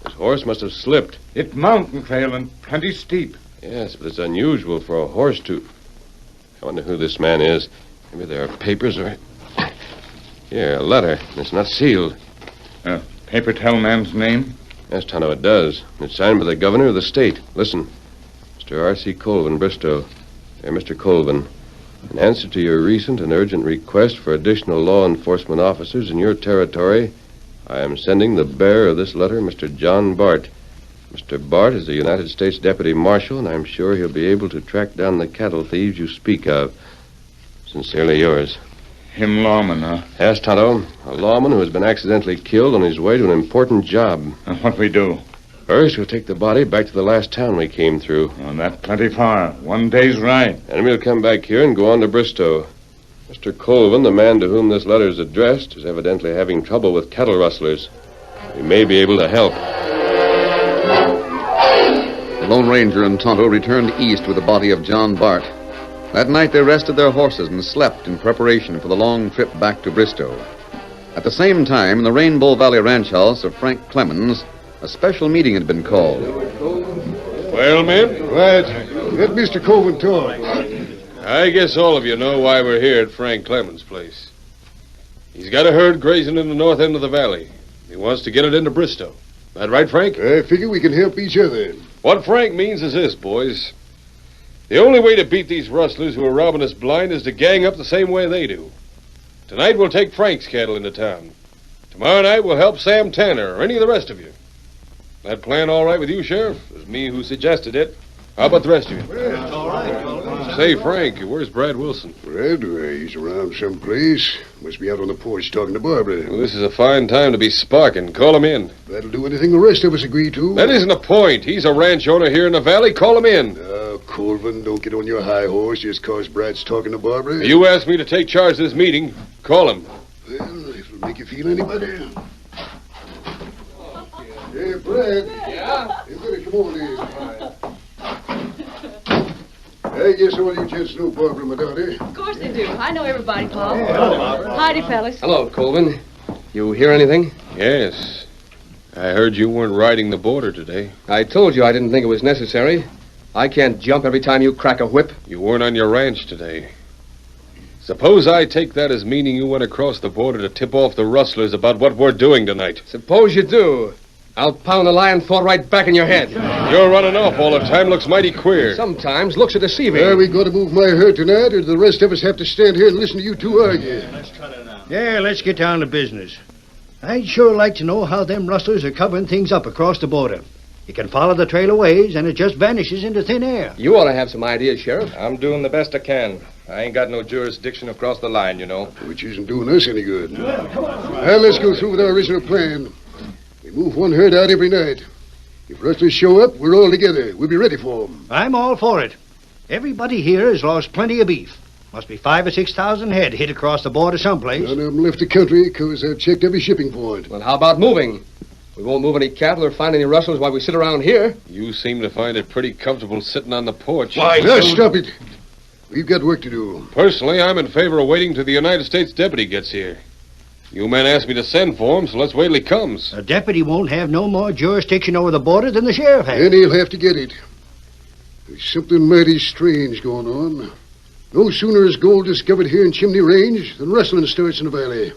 His horse must have slipped. It's mountain trail and plenty steep. Yes, but it's unusual for a horse to... I wonder who this man is. Maybe there are papers or... Here, a letter. It's not sealed. Paper tell man's name? Yes, Tonto, it does. It's signed by the governor of the state. Listen. Mr. R.C. Colvin, Bristow. Dear Mr. Colvin, in answer to your recent and urgent request for additional law enforcement officers in your territory, I am sending the bearer of this letter, Mr. John Bart. Mr. Bart is a United States Deputy Marshal, and I'm sure he'll be able to track down the cattle thieves you speak of. Sincerely yours. Him lawman, huh? Yes, Tonto. A lawman who has been accidentally killed on his way to an important job. And what we do? First, we'll take the body back to the last town we came through. Oh, that's plenty far. 1 day's ride. And we'll come back here and go on to Bristow. Mr. Colvin, the man to whom this letter is addressed, is evidently having trouble with cattle rustlers. We may be able to help. The Lone Ranger and Tonto returned east with the body of John Bart. That night they rested their horses and slept in preparation for the long trip back to Bristow. At the same time, in the Rainbow Valley ranch house of Frank Clemens, a special meeting had been called. Well, men? Right. Let Mr. Colvin talk. I guess all of you know why we're here at Frank Clemens' place. He's got a herd grazing in the north end of the valley. He wants to get it into Bristow. That right, Frank? I figure we can help each other. What Frank means is this, boys. The only way to beat these rustlers who are robbing us blind is to gang up the same way they do. Tonight we'll take Frank's cattle into town. Tomorrow night we'll help Sam Tanner or any of the rest of you. That plan all right with you, Sheriff? It was me who suggested it. How about the rest of you? Well, all right. Say, Frank, where's Brad Wilson? Brad? He's around someplace. Must be out on the porch talking to Barbara. Well, this is a fine time to be sparking. Call him in. That'll do anything the rest of us agree to. That isn't the point. He's a ranch owner here in the valley. Call him in. Colvin, don't get on your high horse just 'cause Brad's talking to Barbara. You asked me to take charge of this meeting. Call him. Well, if it'll make you feel any better. Hey, Brad. Yeah? You better come on in. I guess all you gents know Barbara, my daughter. Of course they do. I know everybody, Paul. Howdy, fellas. Hello, Colvin. You hear anything? Yes. I heard you weren't riding the border today. I told you I didn't think it was necessary. I can't jump every time you crack a whip. You weren't on your ranch today. Suppose I take that as meaning you went across the border to tip off the rustlers about what we're doing tonight. Suppose you do. I'll pound the lion thought right back in your head. You're running off all the time. Looks mighty queer. Sometimes looks are deceiving. Are we going to move my herd tonight, or do the rest of us have to stand here and listen to you two argue? Yeah, let's get down to business. I'd sure like to know how them rustlers are covering things up across the border. You can follow the trail a ways, and it just vanishes into thin air. You ought to have some ideas, Sheriff. I'm doing the best I can. I ain't got no jurisdiction across the line, you know. Which isn't doing us any good. Well, let's go through with our original plan. We move one herd out every night. If rustlers show up, we're all together. We'll be ready for them. I'm all for it. Everybody here has lost plenty of beef. Must be 5,000 or 6,000 head hit across the border someplace. None of them left the country because I've checked every shipping point. Well, how about moving? We won't move any cattle or find any rustlers while we sit around here. You seem to find it pretty comfortable sitting on the porch. Why, now stop it. We've got work to do. Personally, I'm in favor of waiting till the United States deputy gets here. You men asked me to send for him, so let's wait till he comes. A deputy won't have no more jurisdiction over the border than the sheriff has. And he'll have to get it. There's something mighty strange going on. No sooner is gold discovered here in Chimney Range than rustling starts in the valley.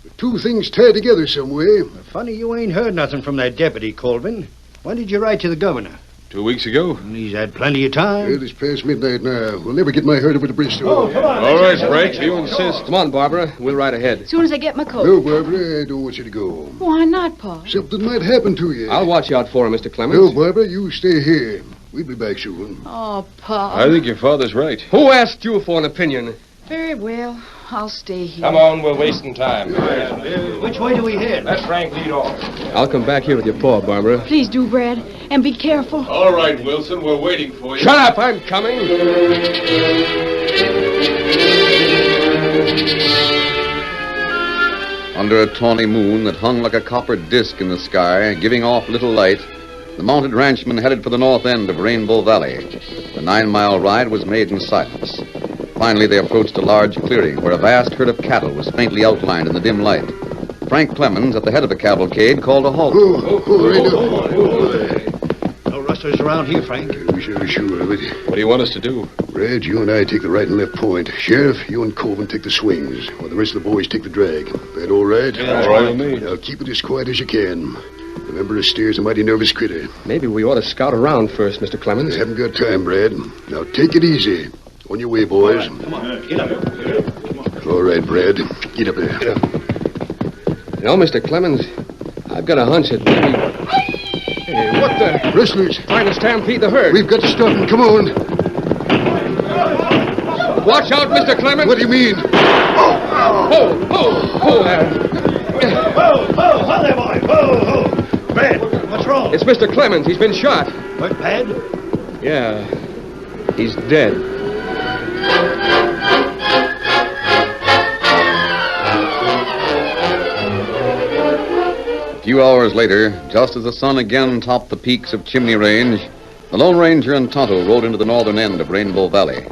The two things tied together some way. Funny you ain't heard nothing from that deputy, Colvin. When did you write to the governor? 2 weeks ago. He's had plenty of time. It is past midnight now. We'll never get my herd over to Bristol. Oh, come on. All right, Frank, if you insist. Come on, Barbara. We'll ride ahead. As soon as I get my coat. No, Barbara, I don't want you to go. Why not, Pa? Something might happen to you. I'll watch out for him, Mr. Clemens. No, Barbara, you stay here. We'll be back soon. Oh, Pa. I think your father's right. Who asked you for an opinion? Very well. I'll stay here. Come on, we're wasting time. Which way do we head? Let Frank lead off. I'll come back here with your paw, Barbara. Please do, Brad. And be careful. All right, Wilson, we're waiting for you. Shut up, I'm coming. Under a tawny moon that hung like a copper disk in the sky, giving off little light, the mounted ranchman headed for the north end of Rainbow Valley. The 9-mile ride was made in silence. Finally, they approached a large clearing where a vast herd of cattle was faintly outlined in the dim light. Frank Clemens, at the head of the cavalcade, called a halt. No rustlers around here, Frank. We sure sure of it. What do you want us to do? Brad, you and I take the right and left point. Sheriff, you and Colvin take the swings, while the rest of the boys take the drag. That all right? Yeah, all right with me. Now keep it as quiet as you can. Remember, a steer's a mighty nervous critter. Maybe we ought to scout around first, Mr. Clemens. I haven't got time, Brad. Now take it easy. On your way, boys. Come on, get up. All right, Brad. Get up there. You know, Mr. Clemens, I've got a hunch that maybe... Hey, what the... Rustlers. Trying to stampede the herd. We've got to stop them. Come on. Watch out, Mr. Clemens. What do you mean? Ho there. Ho there, boy. Ho. Brad, what's wrong? It's Mr. Clemens. He's been shot. What, bad? Yeah, he's dead. A few hours later, just as the sun again topped the peaks of Chimney Range, the Lone Ranger and Tonto rode into the northern end of Rainbow Valley.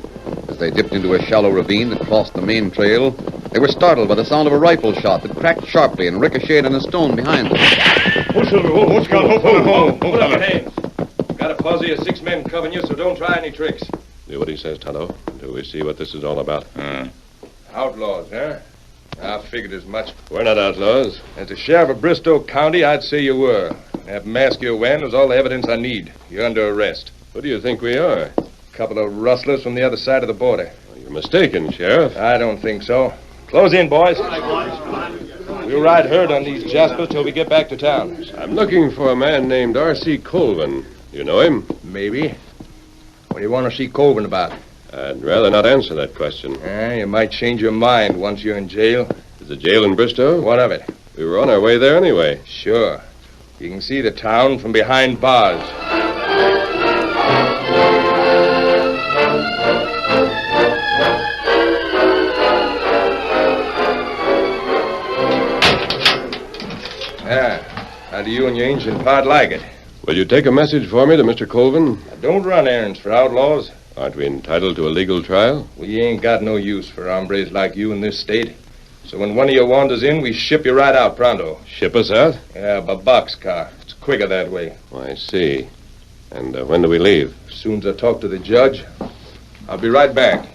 As they dipped into a shallow ravine that crossed the main trail, they were startled by the sound of a rifle shot that cracked sharply and ricocheted on a stone behind them. Hold up your hands. Got a posse of 6 men covering you, so don't try any tricks. Do what he says, Tonto, until we see what this is all about. Outlaws, huh? I figured as much. We're not outlaws. As the sheriff of Bristow County, I'd say you were. That mask you're wearing was all the evidence I need. You're under arrest. Who do you think we are? A couple of rustlers from the other side of the border. Well, you're mistaken, Sheriff. I don't think so. Close in, boys. We'll ride herd on these Jaspers till we get back to town. I'm looking for a man named R.C. Colvin. You know him? Maybe. What do you want to see Colvin about? I'd rather not answer that question. You might change your mind once you're in jail. Is the jail in Bristow? What of it? We were on our way there anyway. Sure. You can see the town from behind bars. How do you and your ancient pard like it? Will you take a message for me to Mr. Colvin? I don't run errands for outlaws. Aren't we entitled to a legal trial? We ain't got no use for hombres like you in this state. So when one of you wanders in, we ship you right out pronto. Ship us out? Yeah, by boxcar. It's quicker that way. Oh, I see. And when do we leave? As soon as I talk to the judge. I'll be right back.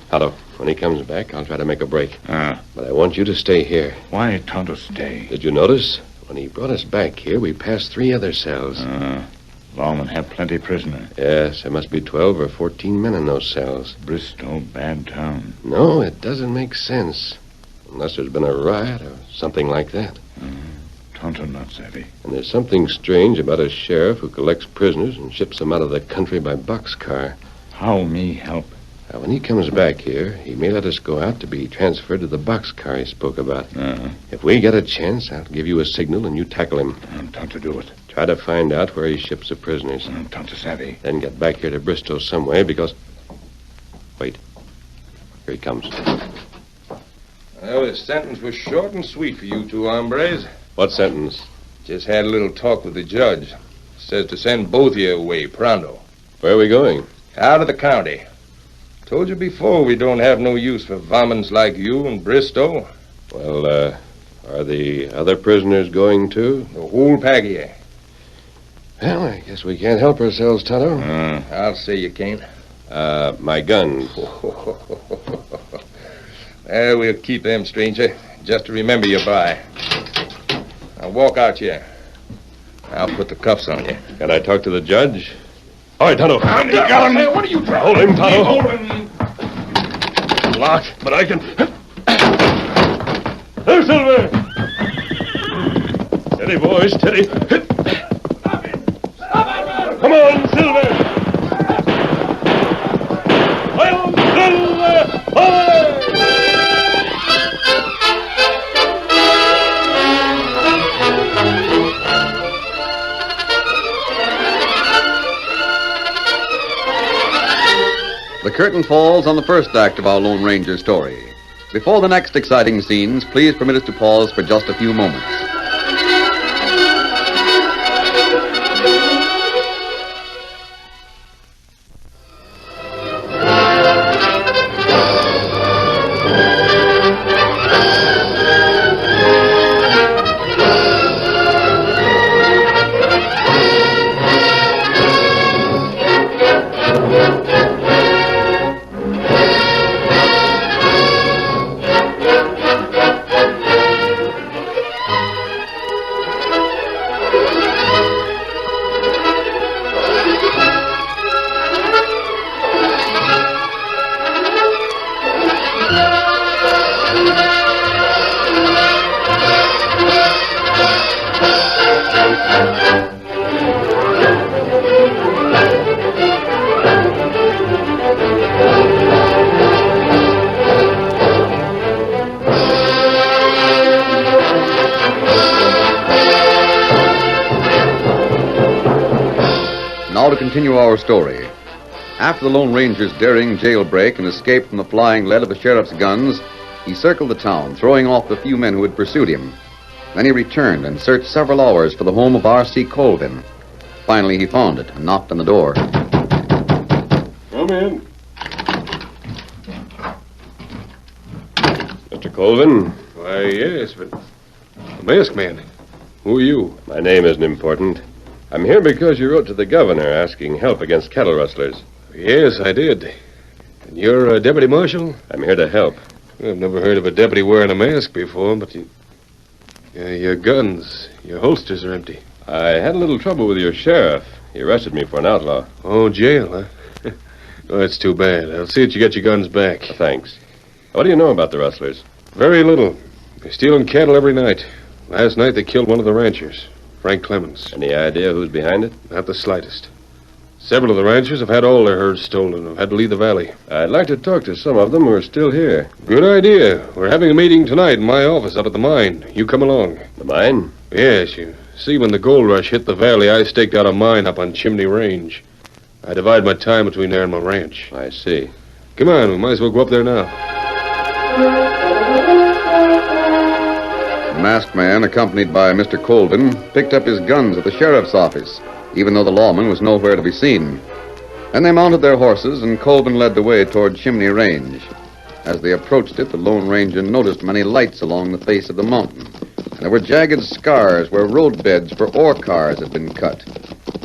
Tonto, when he comes back, I'll try to make a break. But I want you to stay here. Why, Tonto, stay? Did you notice? When he brought us back here, we passed 3 other cells. Lawmen have plenty prisoner. Yes, there must be 12 or 14 men in those cells. Bristow, bad town. No, it doesn't make sense. Unless there's been a riot or something like that. Tonto not savvy. And there's something strange about a sheriff who collects prisoners and ships them out of the country by boxcar. How me help? Now, when he comes back here, he may let us go out to be transferred to the boxcar he spoke about. If we get a chance, I'll give you a signal and you tackle him. Tonto do it. Try to find out where he ships the prisoners. Tonto savvy. Then get back here to Bristow some way, because... Wait. Here he comes. Well, the sentence was short and sweet for you two hombres. What sentence? Just had a little talk with the judge. Says to send both of you away, pronto. Where are we going? Out of the county. Told you before we don't have no use for varmints like you and Bristow. Well, are the other prisoners going too? The whole pack of you. Well, I guess we can't help ourselves, Tonto. I'll say you can't. My guns. Well, we'll keep them, stranger, just to remember you by. Now walk out here. I'll put the cuffs on you. Can I talk to the judge? All right, Tonto. You got him. Hey, what are you trying? Hold him, Tonto. Hold him. Locked, but I can... There, Silver! Steady, boys, steady. Stop it! Come on, Silver! Well, Silver! Away! The curtain falls on the first act of our Lone Ranger story. Before the next exciting scenes, please permit us to pause for just a few moments. Now to continue our story. After the Lone Ranger's daring jailbreak and escape from the flying lead of the sheriff's guns, he circled the town, throwing off the few men who had pursued him. Then he returned and searched several hours for the home of R.C. Colvin. Finally, he found it and knocked on the door. Come in. Mr. Colvin? Why, yes, but... The masked man. Who are you? My name isn't important. I'm here because you wrote to the governor asking help against cattle rustlers. Yes, I did. And you're a deputy marshal? I'm here to help. I've never heard of a deputy wearing a mask before, but your guns, your holsters are empty. I had a little trouble with your sheriff. He arrested me for an outlaw. Oh, jail, huh? Oh, that's too bad. I'll see that you get your guns back. Thanks. What do you know about the rustlers? Very little. They're stealing cattle every night. Last night they killed one of the ranchers, Frank Clemens. Any idea who's behind it? Not the slightest. Several of the ranchers have had all their herds stolen and have had to leave the valley. I'd like to talk to some of them who are still here. Good idea. We're having a meeting tonight in my office up at the mine. You come along. The mine? Yes, you see, when the gold rush hit the valley, I staked out a mine up on Chimney Range. I divide my time between there and my ranch. I see. Come on, we might as well go up there now. The masked man, accompanied by Mr. Colvin, picked up his guns at the sheriff's office, even though the lawman was nowhere to be seen. Then they mounted their horses, and Colvin led the way toward Chimney Range. As they approached it, the Lone Ranger noticed many lights along the face of the mountain, and there were jagged scars where roadbeds for ore cars had been cut.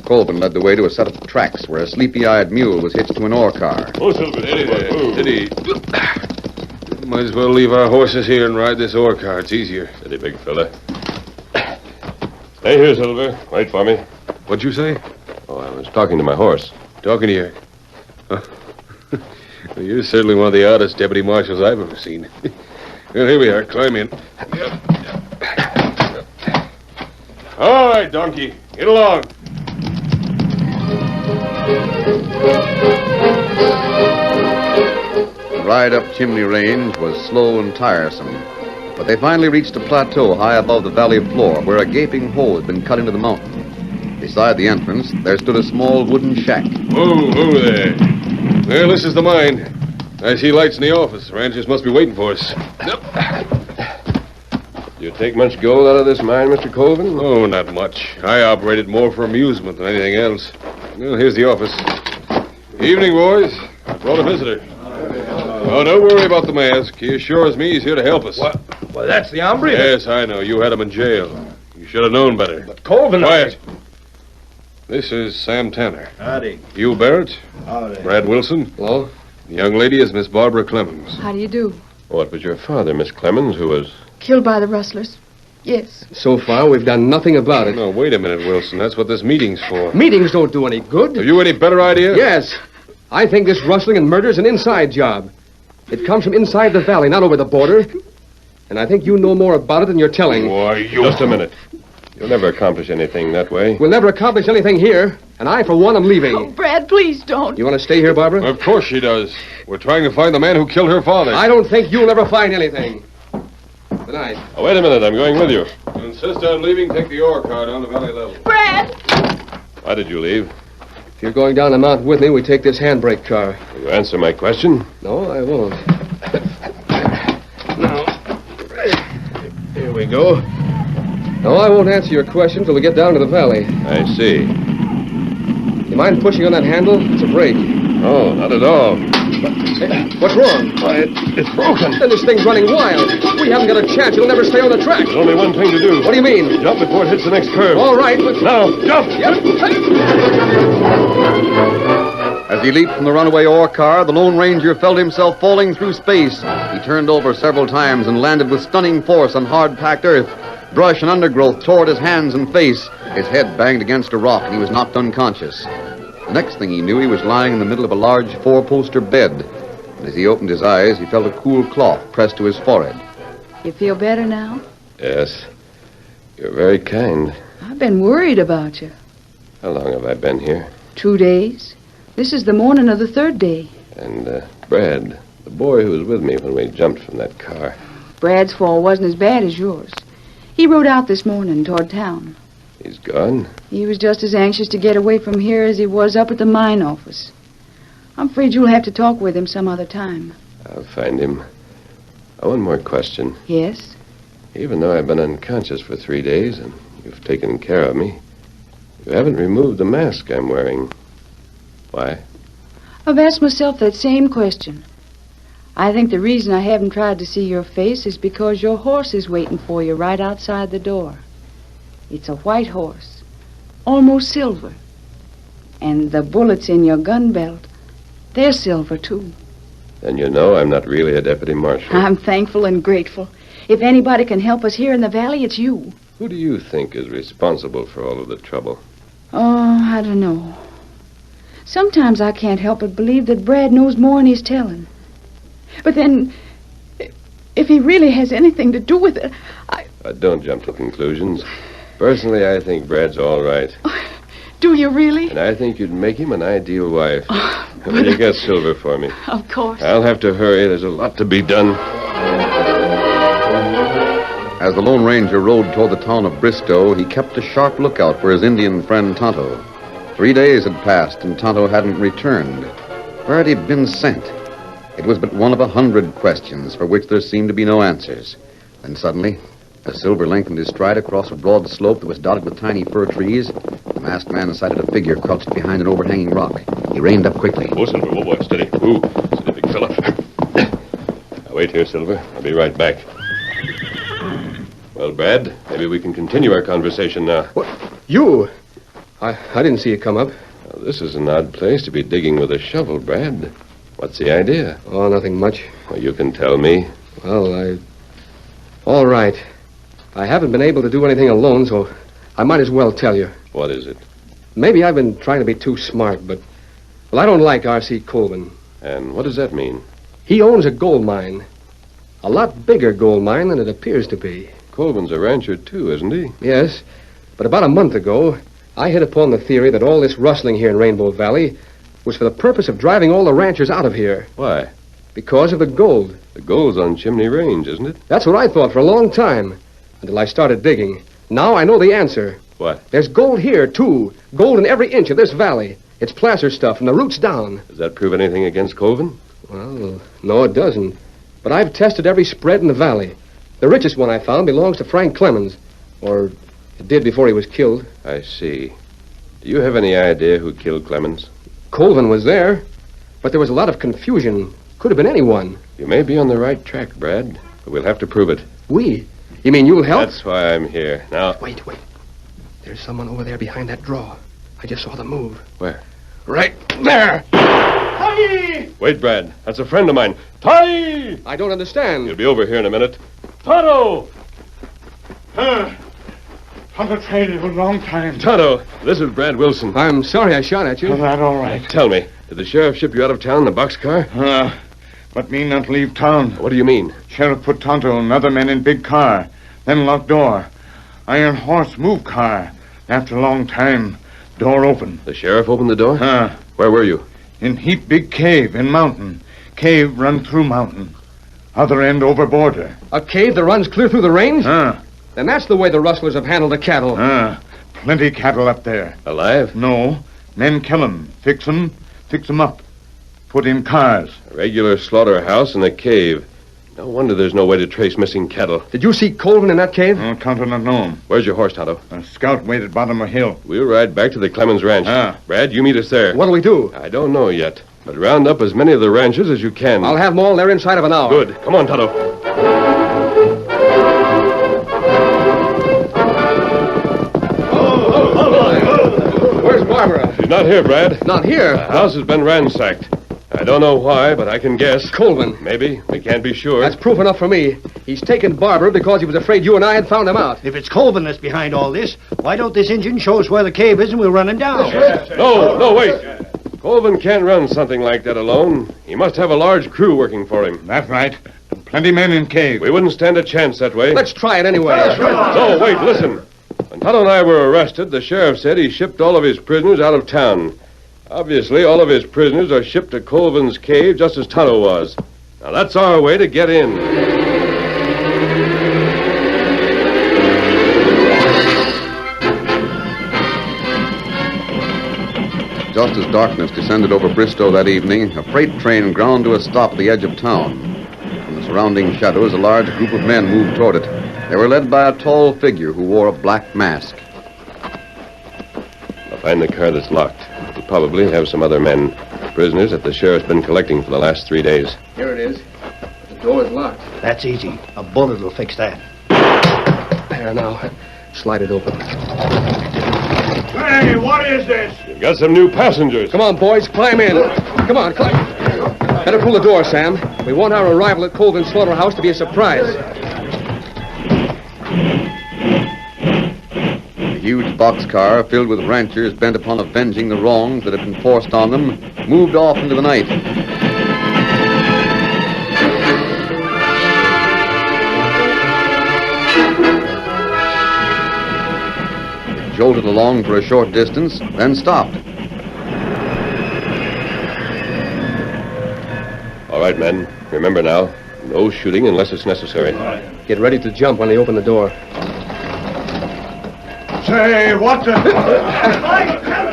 Colvin led the way to a set of tracks where a sleepy-eyed mule was hitched to an ore car. Oh, Silver, steady. Might as well leave our horses here and ride this ore car. It's easier. Steady, big fella. Stay here, Silver. Wait for me. What'd you say? Oh, I was talking to my horse. Talking to you. Well, you're certainly one of the oddest deputy marshals I've ever seen. Well, here we are. Climb in. All right, donkey. Get along. The ride up Chimney Range was slow and tiresome, but they finally reached a plateau high above the valley floor where a gaping hole had been cut into the mountain. Beside the entrance, there stood a small wooden shack. Whoa there. Well, this is the mine. I see lights in the office. Ranchers must be waiting for us. Yep. You take much gold out of this mine, Mr. Colvin? Oh, not much. I operated more for amusement than anything else. Well, here's the office. Evening, boys. I brought a visitor. Oh, don't worry about the mask. He assures me he's here to help us. What? Well, that's the hombre. Yes, I know. You had him in jail. You should have known better. But Colvin... Quiet. This is Sam Tanner. Howdy. Hugh Barrett. Howdy. Brad Wilson. Hello. The young lady is Miss Barbara Clemens. How do you do? What was your father, Miss Clemens, who was... Killed by the rustlers. Yes. So far, we've done nothing about it. No, wait a minute, Wilson. That's what this meeting's for. Meetings don't do any good. Have you any better idea? Yes. I think this rustling and murder's an inside job. It comes from inside the valley, not over the border. And I think you know more about it than you're telling. Why, you... Just a minute. You'll never accomplish anything that way. We'll never accomplish anything here. And I, for one, am leaving. Oh, Brad, please don't. You want to stay here, Barbara? Of course she does. We're trying to find the man who killed her father. I don't think you'll ever find anything. Good night. Oh, wait a minute. I'm going with you. You insist on leaving, take the ore car down to valley level. Brad! Why did you leave? If you're going down the mountain with me, we take this handbrake car. Will you answer my question? No, I won't. Now, here we go. No, I won't answer your question till we get down to the valley. I see. You mind pushing on that handle? It's a brake. Oh, not at all. Hey, what's wrong? Why, it's broken. Then this thing's running wild. We haven't got a chance. It'll never stay on the track. There's only one thing to do. What do you mean? Jump before it hits the next curve. All right, but... Now, jump! Yep. As he leaped from the runaway ore car, the Lone Ranger felt himself falling through space. He turned over several times and landed with stunning force on hard-packed earth. Brush and undergrowth tore at his hands and face. His head banged against a rock, and he was knocked unconscious. The next thing he knew, he was lying in the middle of a large four-poster bed. And as he opened his eyes, he felt a cool cloth pressed to his forehead. You feel better now? Yes. You're very kind. I've been worried about you. How long have I been here? 2 days. This is the morning of the third day. And, Brad, the boy who was with me when we jumped from that car. Brad's fall wasn't as bad as yours. He rode out this morning toward town. He's gone? He was just as anxious to get away from here as he was up at the mine office. I'm afraid you'll have to talk with him some other time. I'll find him. Oh, one more question. Yes? Even though I've been unconscious for 3 days and you've taken care of me, you haven't removed the mask I'm wearing. Why? I've asked myself that same question. I think the reason I haven't tried to see your face is because your horse is waiting for you right outside the door. It's a white horse, almost silver. And the bullets in your gun belt, they're silver, too. Then you know I'm not really a deputy marshal. I'm thankful and grateful. If anybody can help us here in the valley, it's you. Who do you think is responsible for all of the trouble? Oh, I don't know. Sometimes I can't help but believe that Brad knows more than he's telling. But then, if he really has anything to do with it, Don't jump to conclusions. Personally, I think Brad's all right. Do you really? And I think you'd make him an ideal wife. Will you get silver for me? Of course. I'll have to hurry. There's a lot to be done. As the Lone Ranger rode toward the town of Bristow, he kept a sharp lookout for his Indian friend Tonto. 3 days had passed, and Tonto hadn't returned. Where had he been sent? It was but one of 100 questions for which there seemed to be no answers. Then suddenly, a silver lengthened his stride across a broad slope that was dotted with tiny fir trees. The masked man sighted a figure crouched behind an overhanging rock. He reined up quickly. Oh, Silver, whoa, boy, steady. Ooh, steady, big fella. Now, wait here, Silver. I'll be right back. Well, Brad, maybe we can continue our conversation now. What? You? I didn't see you come up. Now, this is an odd place to be digging with a shovel, Brad. What's the idea? Oh, nothing much. Well, you can tell me. Well, all right. I haven't been able to do anything alone, so I might as well tell you. What is it? Maybe I've been trying to be too smart, but... Well, I don't like R.C. Colvin. And what does that mean? He owns a gold mine. A lot bigger gold mine than it appears to be. Colvin's a rancher, too, isn't he? Yes, but about a month ago, I hit upon the theory that all this rustling here in Rainbow Valley was for the purpose of driving all the ranchers out of here. Why? Because of the gold. The gold's on Chimney Range, isn't it? That's what I thought for a long time, until I started digging. Now I know the answer. What? There's gold here, too. Gold in every inch of this valley. It's placer stuff from the roots down. Does that prove anything against Colvin? Well, no, it doesn't. But I've tested every spread in the valley. The richest one I found belongs to Frank Clemens. Or it did before he was killed. I see. Do you have any idea who killed Clemens? Colvin was there, but there was a lot of confusion. Could have been anyone. You may be on the right track, Brad, but we'll have to prove it. We? You mean you'll help? That's why I'm here. Now... Wait. There's someone over there behind that drawer. I just saw them move. Where? Right there! Ty! Wait, Brad. That's a friend of mine. Ty! I don't understand. He'll be over here in a minute. Tonto! Tonto trained for a long time. Tonto, this is Brad Wilson. I'm sorry I shot at you. Is that all right? Tell me, did the sheriff ship you out of town in the boxcar? But me not leave town. What do you mean? Sheriff put Tonto and other men in big car, then locked door. Iron horse move car. After a long time, door open. The sheriff opened the door? Where were you? In heap big cave in mountain. Cave run through mountain. Other end over border. A cave that runs clear through the range? Then that's the way the rustlers have handled the cattle. Plenty cattle up there. Alive? No. Men kill 'em. Fix 'em up. Put in cars. A regular slaughterhouse in a cave. No wonder there's no way to trace missing cattle. Did you see Colvin in that cave? Tonto not know him. Where's your horse, Tonto? A scout waited bottom of hill. We'll ride back to the Clemens Ranch. Brad, you meet us there. What'll we do? I don't know yet. But round up as many of the ranches as you can. I'll have them all there inside of an hour. Good. Come on, Tonto. Where's Barbara? She's not here, Brad. Not here? The house has been ransacked. I don't know why, but I can guess. Colvin. Maybe. We can't be sure. That's proof enough for me. He's taken Barbara because he was afraid you and I had found him out. If it's Colvin that's behind all this, why don't this engine show us where the cave is and we'll run him down? No, wait. Colvin can't run something like that alone. He must have a large crew working for him. That's right. Plenty men in cave. We wouldn't stand a chance that way. Let's try it anyway. No, wait, listen. When Tonto and I were arrested, the sheriff said he shipped all of his prisoners out of town. Obviously, all of his prisoners are shipped to Colvin's cave just as Tonto was. Now, that's our way to get in. Just as darkness descended over Bristow that evening, a freight train ground to a stop at the edge of town. From the surrounding shadows, a large group of men moved toward it. They were led by a tall figure who wore a black mask. I'll find the car that's locked. We'll probably have some other men, prisoners that the sheriff's been collecting for the last 3 days. Here it is. The door's locked. That's easy. A bullet will fix that. There now. Slide it open. Hey, what is this? You've got some new passengers. Come on, boys. Climb in. Come on, climb. Better pull the door, Sam. We want our arrival at Colvin's slaughterhouse to be a surprise. A huge boxcar filled with ranchers bent upon avenging the wrongs that had been forced on them moved off into the night. It jolted along for a short distance, then stopped. All right, men. Remember now, no shooting unless it's necessary. Get ready to jump when they open the door. Say, what the...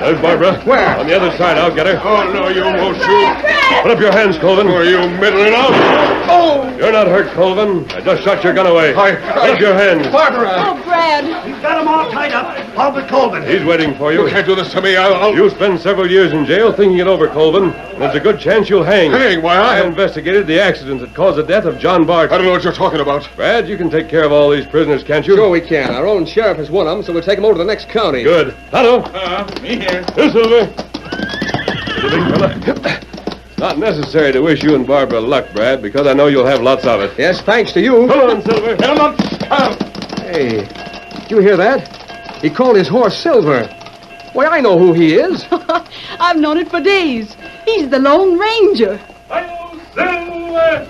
There's Barbara. Where? On the other side. I'll get her. Oh, no, you won't shoot. Put up your hands, Colvin. Are you middling out? Oh! You're not hurt, Colvin. I just shot your gun away. Put up your hands. Barbara! Oh, Brad. He's got them all tied up. All but Colvin. He's waiting for you. You can't do this to me. I'll... You spent several years in jail thinking it over, Colvin. There's a good chance you'll hang. Hang? Why, I investigated the accident that caused the death of John Bart. I don't know what you're talking about. Brad, you can take care of all these prisoners, can't you? Sure we can. Our own sheriff is one of them, so we'll take him over to the next county. Good. Tonto. Me here. Here, Silver. Here's a big fella. Not necessary to wish you and Barbara luck, Brad, because I know you'll have lots of it. Yes, thanks to you. Come on, Silver. Get him up. Hey, did you hear that? He called his horse Silver. Why, I know who he is. I've known it for days. He's the Lone Ranger. Silver!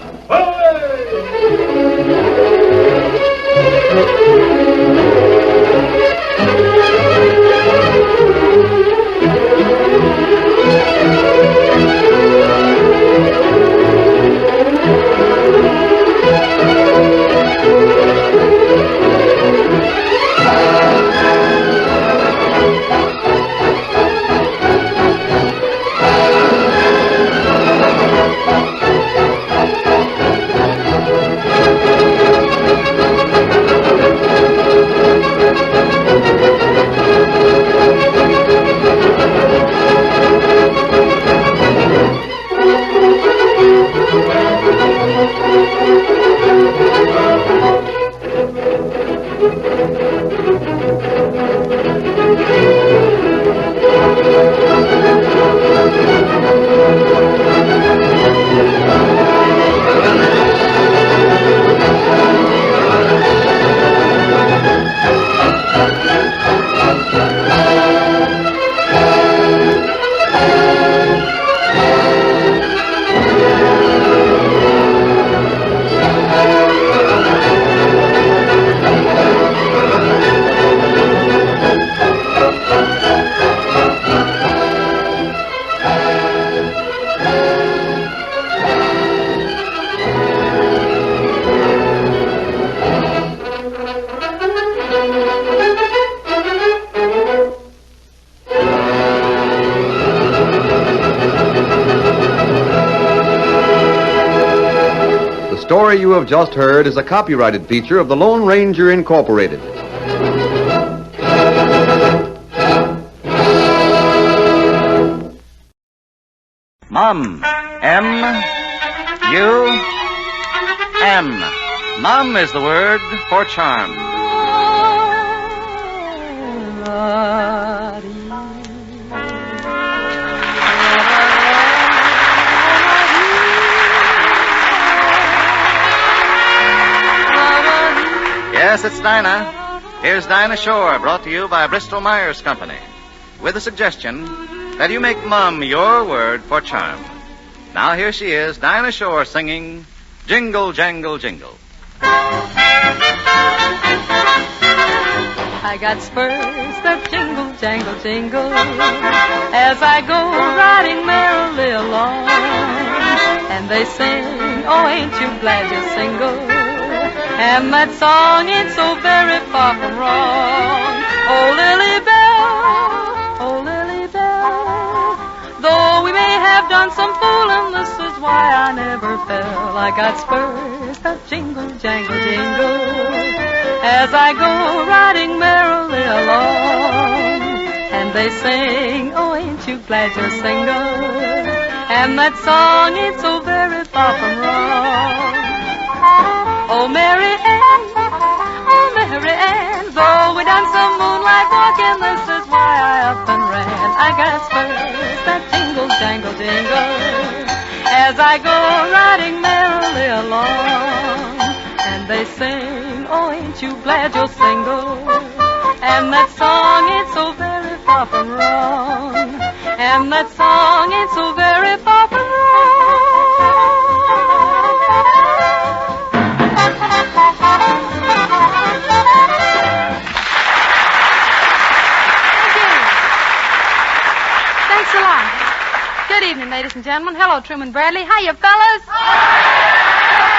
The story you have just heard is a copyrighted feature of the Lone Ranger Incorporated. Mum. M-U-M. Mum is the word for charm. Yes, it's Dinah. Here's Dinah Shore, brought to you by Bristol Myers Company, with a suggestion that you make Mum your word for charm. Now here she is, Dinah Shore, singing Jingle, Jangle, Jingle. I got spurs that jingle, jangle, jingle as I go riding merrily along. And they sing, oh, ain't you glad you're single? And that song ain't so very far from wrong. Oh, Lily Bell, though we may have done some fooling, this is why I never fell. I got spurs that jingle, jangle, jingle as I go riding merrily along. And they sing, oh, ain't you glad you're single? And that song ain't so very far from wrong. Oh, Mary Ann, though we done some moonlight walking, this is why I up and ran. I got spurs that jingle, jangle, jingle as I go riding merrily along. And they sing, oh, ain't you glad you're single? And that song ain't so very far from wrong. And that song ain't so very far from wrong. Thanks a lot. Good evening, ladies and gentlemen. Hello, Truman Bradley. Hiya, fellas.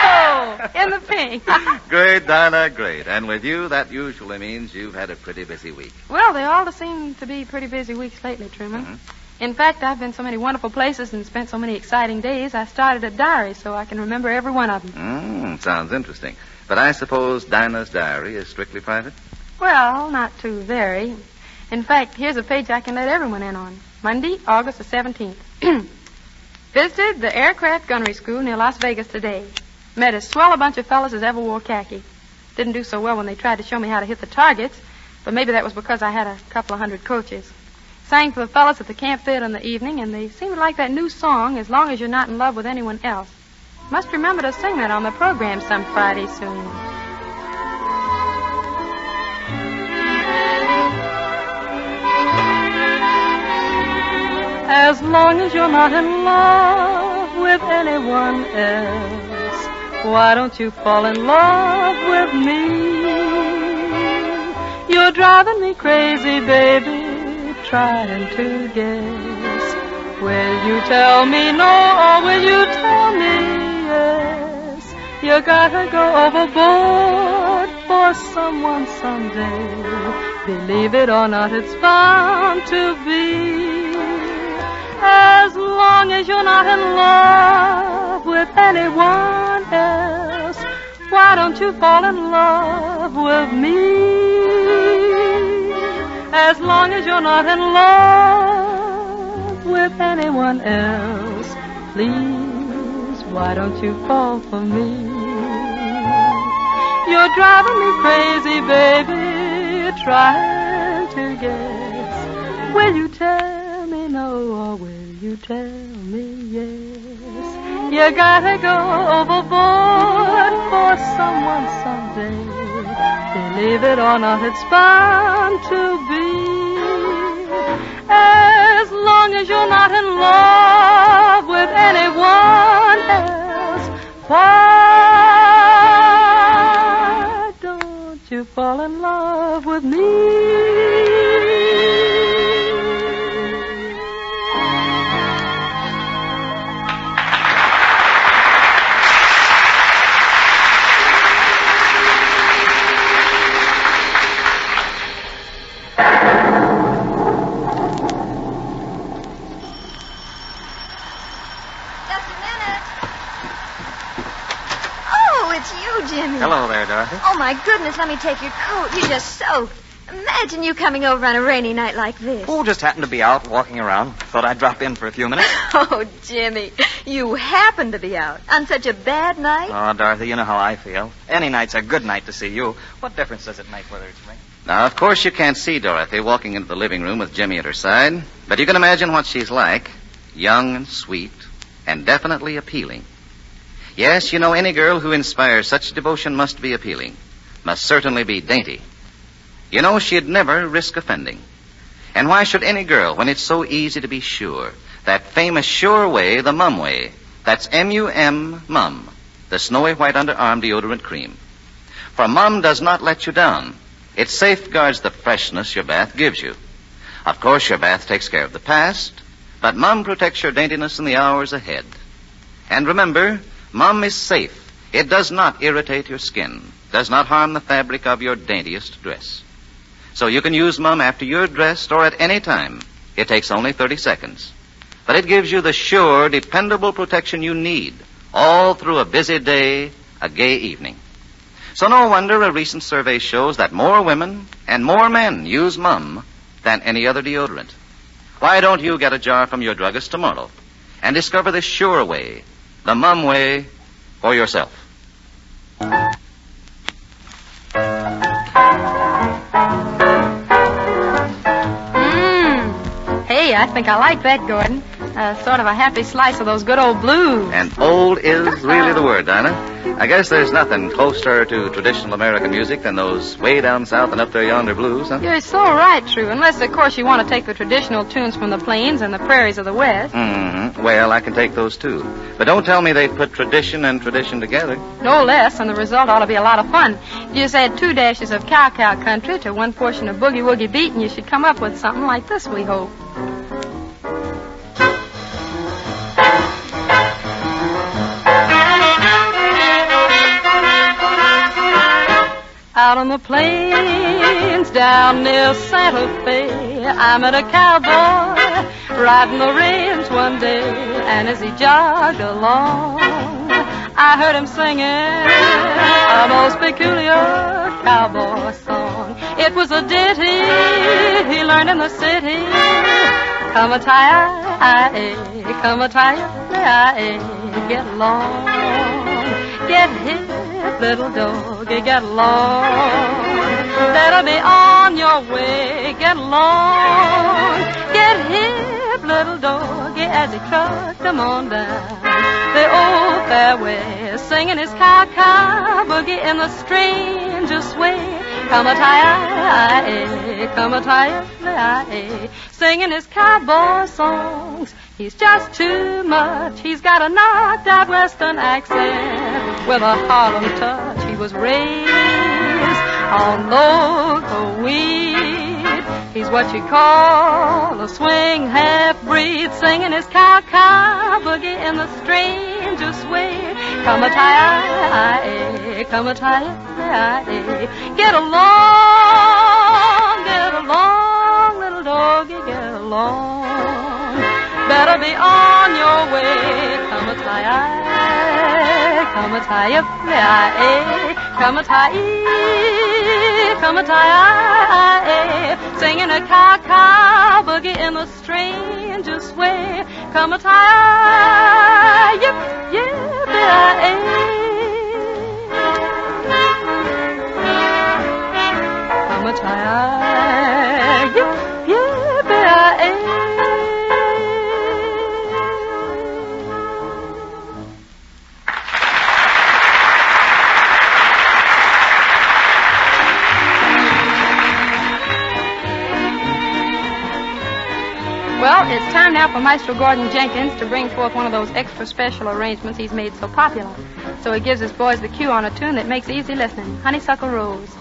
Oh, in the pink. Great, Dinah, great. And with you, that usually means you've had a pretty busy week. Well, they all seem to be pretty busy weeks lately, Truman. Mm-hmm. In fact, I've been so many wonderful places and spent so many exciting days, I started a diary so I can remember every one of them. Sounds interesting. But I suppose Dinah's diary is strictly private? Well, not too very. In fact, here's a page I can let everyone in on. Monday, August the 17th. Visited the Aircraft Gunnery School near Las Vegas today. Met as swell a bunch of fellas as ever wore khaki. Didn't do so well when they tried to show me how to hit the targets, but maybe that was because I had a couple of hundred coaches. Sang for the fellas at the camp theater in the evening, and they seemed to like that new song, As Long as You're Not in Love with Anyone Else. Must remember to sing that on the program some Friday soon. As long as you're not in love with anyone else, why don't you fall in love with me? You're driving me crazy, baby, trying to guess. Will you tell me no, or will you tell me yes? You gotta go overboard for someone someday. Believe it or not, it's bound to be. As long as you're not in love with anyone else, why don't you fall in love with me? As long as you're not in love with anyone else, please Why don't you fall for me? You're driving me crazy, baby, trying to guess. Will you tell me no, or will you tell me yes? You gotta go overboard for someone someday. Believe it or not, it's bound to be. As long as you're not in love with anyone else, why don't you fall in love with me? Jimmy. Hello there, Dorothy. Oh, my goodness, let me take your coat. You're just soaked. Imagine you coming over on a rainy night like this. Oh, just happened to be out walking around. Thought I'd drop in for a few minutes. Oh, Jimmy, you happen to be out on such a bad night? Oh, Dorothy, you know how I feel. Any night's a good night to see you. What difference does it make whether it's rain? Now, of course, you can't see Dorothy walking into the living room with Jimmy at her side, but you can imagine what she's like. Young and sweet and definitely appealing. Yes, you know, any girl who inspires such devotion must be appealing, must certainly be dainty. You know, she'd never risk offending. And why should any girl, when it's so easy to be sure? That famous sure way, the Mum way. That's M-U-M, Mum, the snowy white underarm deodorant cream. For Mum does not let you down. It safeguards the freshness your bath gives you. Of course, your bath takes care of the past, but Mum protects your daintiness in the hours ahead. And remember, Mum is safe. It does not irritate your skin, does not harm the fabric of your daintiest dress. So you can use Mum after you're dressed or at any time. It takes only 30 seconds. But it gives you the sure, dependable protection you need all through a busy day, a gay evening. So no wonder a recent survey shows that more women and more men use Mum than any other deodorant. Why don't you get a jar from your druggist tomorrow and discover the sure way, the Mum way, for yourself? Hey, I think I like that, Gordon. Sort of a happy slice of those good old blues. And old is really the word, Dinah. I guess there's nothing closer to traditional American music than those way down south and up there yonder blues, huh? You're so right, True. Unless, of course, you want to take the traditional tunes from the plains and the prairies of the West. Mm-hmm. Well, I can take those, too. But don't tell me they put tradition and tradition together. No less, and the result ought to be a lot of fun. You just add 2 dashes of cow-cow country to 1 portion of boogie-woogie beat, and you should come up with something like this, we hope. Out on the plains, down near Santa Fe, I met a cowboy riding the range one day, and as he jogged along, I heard him singing a most peculiar cowboy song. It was a ditty he learned in the city. Come-a-tie-I-A, come-a-tie-I-A, get along, get hip, little doggy, get along. Better be on your way, get along, get hip, little doggy, as he trucked them on down the old fairway, singing his cow-cow boogie in the strangest way. Come-a-tie-I-A, come-a-tie-I-A, singing his cowboy songs. He's just too much. He's got a knocked-out western accent with a Harlem touch. He was raised on local weed. He's what you call a swing half-breed, singing his cow-cow boogie in the strangest way. Come-a-tie-I-A, come-a-tie-I-A, get along, little doggy, get along. Better be on your way. Come-a-tie-I, come-a-tie-I-A, come-a-tie-I, come-a-tie-I-A, singing a cow-cow boogie in the strangest way. Come-a-tie-I, yip, yip, time now for Maestro Gordon Jenkins to bring forth one of those extra special arrangements he's made so popular. So he gives his boys the cue on a tune that makes easy listening, Honeysuckle Rose.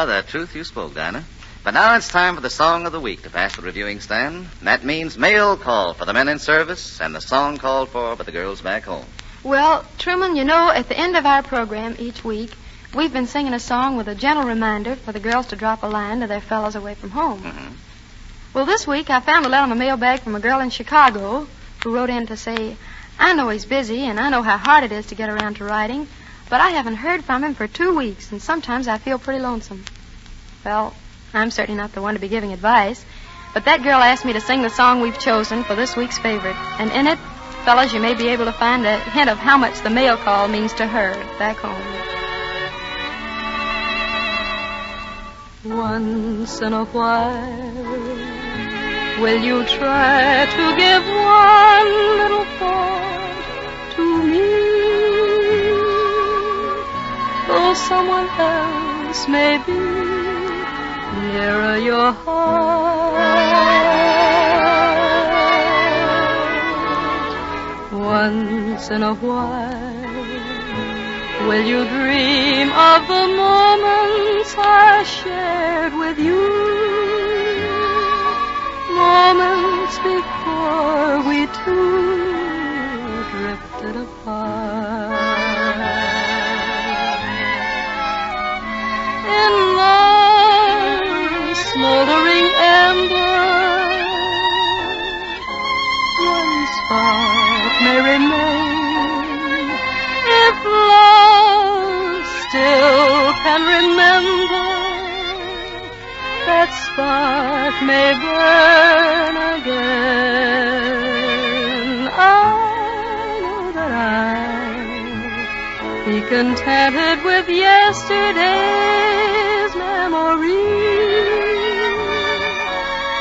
The truth you spoke, Dinah. But now it's time for the song of the week to pass the reviewing stand. That means mail call for the men in service and the song called for by the girls back home. Well, Truman, you know, at the end of our program each week, we've been singing a song with a gentle reminder for the girls to drop a line to their fellows away from home. Mm-hmm. Well, this week I found a letter in the mailbag from a girl in Chicago who wrote in to say, I know he's busy and I know how hard it is to get around to writing, but I haven't heard from him for 2 weeks, and sometimes I feel pretty lonesome. Well, I'm certainly not the one to be giving advice, but that girl asked me to sing the song we've chosen for this week's favorite. And in it, fellas, you may be able to find a hint of how much the mail call means to her back home. Once in a while, will you try to give one little thought to me? Though someone else may be nearer your heart. Once in a while, will you dream of the moments I shared with you? Moments before we two drifted apart. In love's smoldering ember, one spark may remain. If love still can remember, that spark may burn again. I know that I'll be contented with yesterday's memory,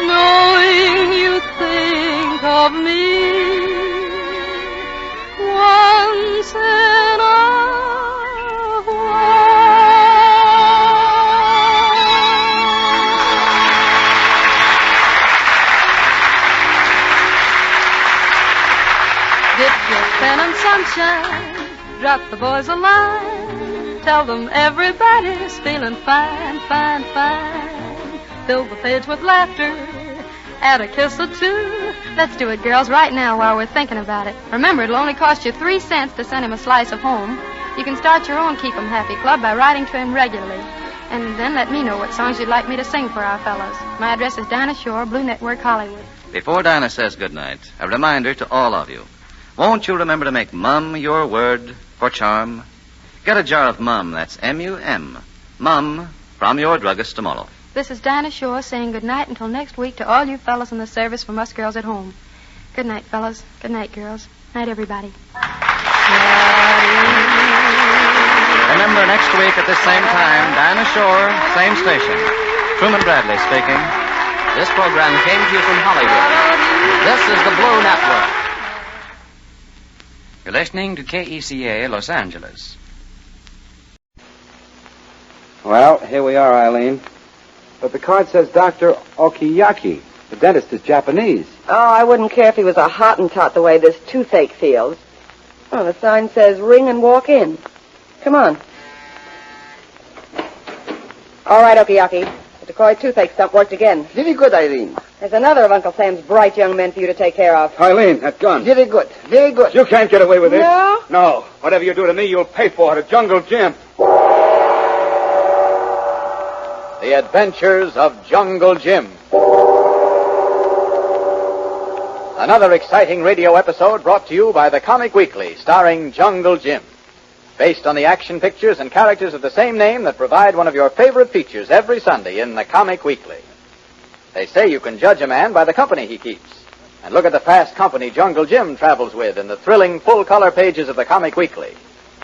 knowing you think of me once in a pen and sunshine, drop the boys a line, tell them everybody's feeling fine, fine, fine. Fill the page with laughter, add a kiss or two. Let's do it, girls, right now while we're thinking about it. Remember, it'll only cost you 3 cents to send him a slice of home. You can start your own Keep 'em Happy Club by writing to him regularly. And then let me know what songs you'd like me to sing for our fellows. My address is Dinah Shore, Blue Network, Hollywood. Before Dinah says goodnight, a reminder to all of you. Won't you remember to make Mum your word for charm? Get a jar of Mum, that's M-U-M. Mum, from your druggist tomorrow. This is Dinah Shore saying good night until next week to all you fellas in the service from us girls at home. Good night, fellas. Good night, girls. Night, everybody. Remember, next week at this same time, Dinah Shore, same station. Truman Bradley speaking. This program came to you from Hollywood. This is the Blue Network. You're listening to KECA Los Angeles. Well, here we are, Eileen. But the card says Dr. Okiyaki. The dentist is Japanese. Oh, I wouldn't care if he was a Hottentot the way this toothache feels. Oh, the sign says ring and walk in. Come on. All right, Okiyaki. The decoy toothache stump worked again. Very good, Eileen. There's another of Uncle Sam's bright young men for you to take care of. Eileen, that gun. Very good. Very good. You can't get away with this. No? No. Whatever you do to me, you'll pay for it at Jungle Jim. The Adventures of Jungle Jim. Another exciting radio episode brought to you by the Comic Weekly, starring Jungle Jim. Based on the action pictures and characters of the same name that provide one of your favorite features every Sunday in the Comic Weekly. They say you can judge a man by the company he keeps. And look at the fast company Jungle Jim travels with in the thrilling full-color pages of the Comic Weekly.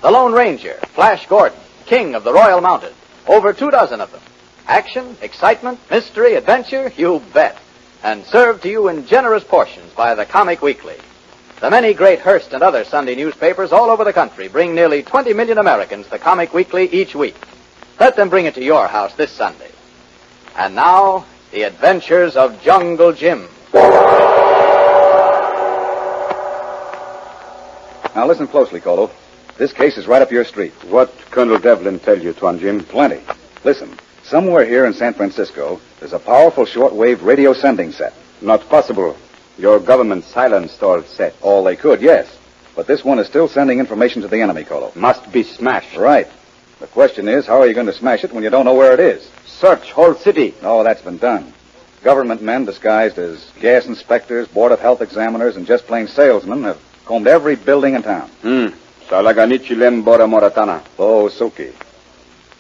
The Lone Ranger, Flash Gordon, King of the Royal Mounted. Over 24 of them. Action, excitement, mystery, adventure, you bet. And served to you in generous portions by the Comic Weekly. The many great Hearst and other Sunday newspapers all over the country bring nearly 20 million Americans the Comic Weekly each week. Let them bring it to your house this Sunday. And now, The Adventures of Jungle Jim. Now listen closely, Colo. This case is right up your street. What Colonel Devlin tell you, Tuan Jim? Plenty. Listen, somewhere here in San Francisco, there's a powerful shortwave radio sending set. Not possible. Your government silenced all sets. All they could, yes. But this one is still sending information to the enemy, Colo. Must be smashed. Right. The question is, how are you going to smash it when you don't know where it is? Search whole city. No, that's been done. Government men disguised as gas inspectors, Board of Health examiners, and just plain salesmen have combed every building in town. Salaganichi lem bora moratana. Oh, Suki.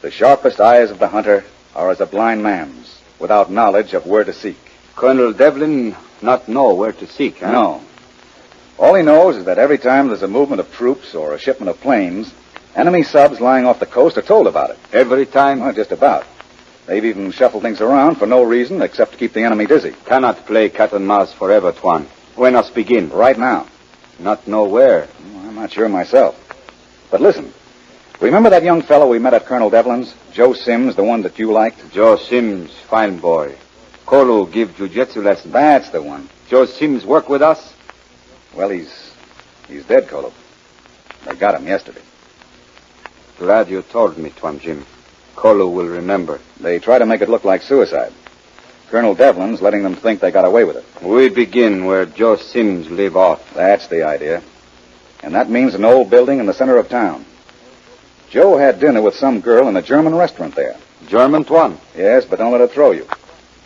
The sharpest eyes of the hunter are as a blind man's, without knowledge of where to seek. Colonel Devlin not know where to seek, huh? No. All he knows is that every time there's a movement of troops or a shipment of planes, enemy subs lying off the coast are told about it. Every time? Well, just about. They've even shuffled things around for no reason except to keep the enemy busy. Cannot play cat and mouse forever, Tuan. When us begin? Right now. Not know where? I'm not sure myself. But listen. Remember that young fellow we met at Colonel Devlin's? Joe Sims, the one that you liked? Joe Sims, fine boy. Kolu give jiu-jitsu lessons. That's the one. Joe Sims work with us? Well, he's dead, Kolu. They got him yesterday. Glad you told me, Tuan Jim. Kolu will remember. They try to make it look like suicide. Colonel Devlin's letting them think they got away with it. We begin where Joe Sims live off. That's the idea. And that means an old building in the center of town. Joe had dinner with some girl in a German restaurant there. German, Tuan? Yes, but don't let it throw you.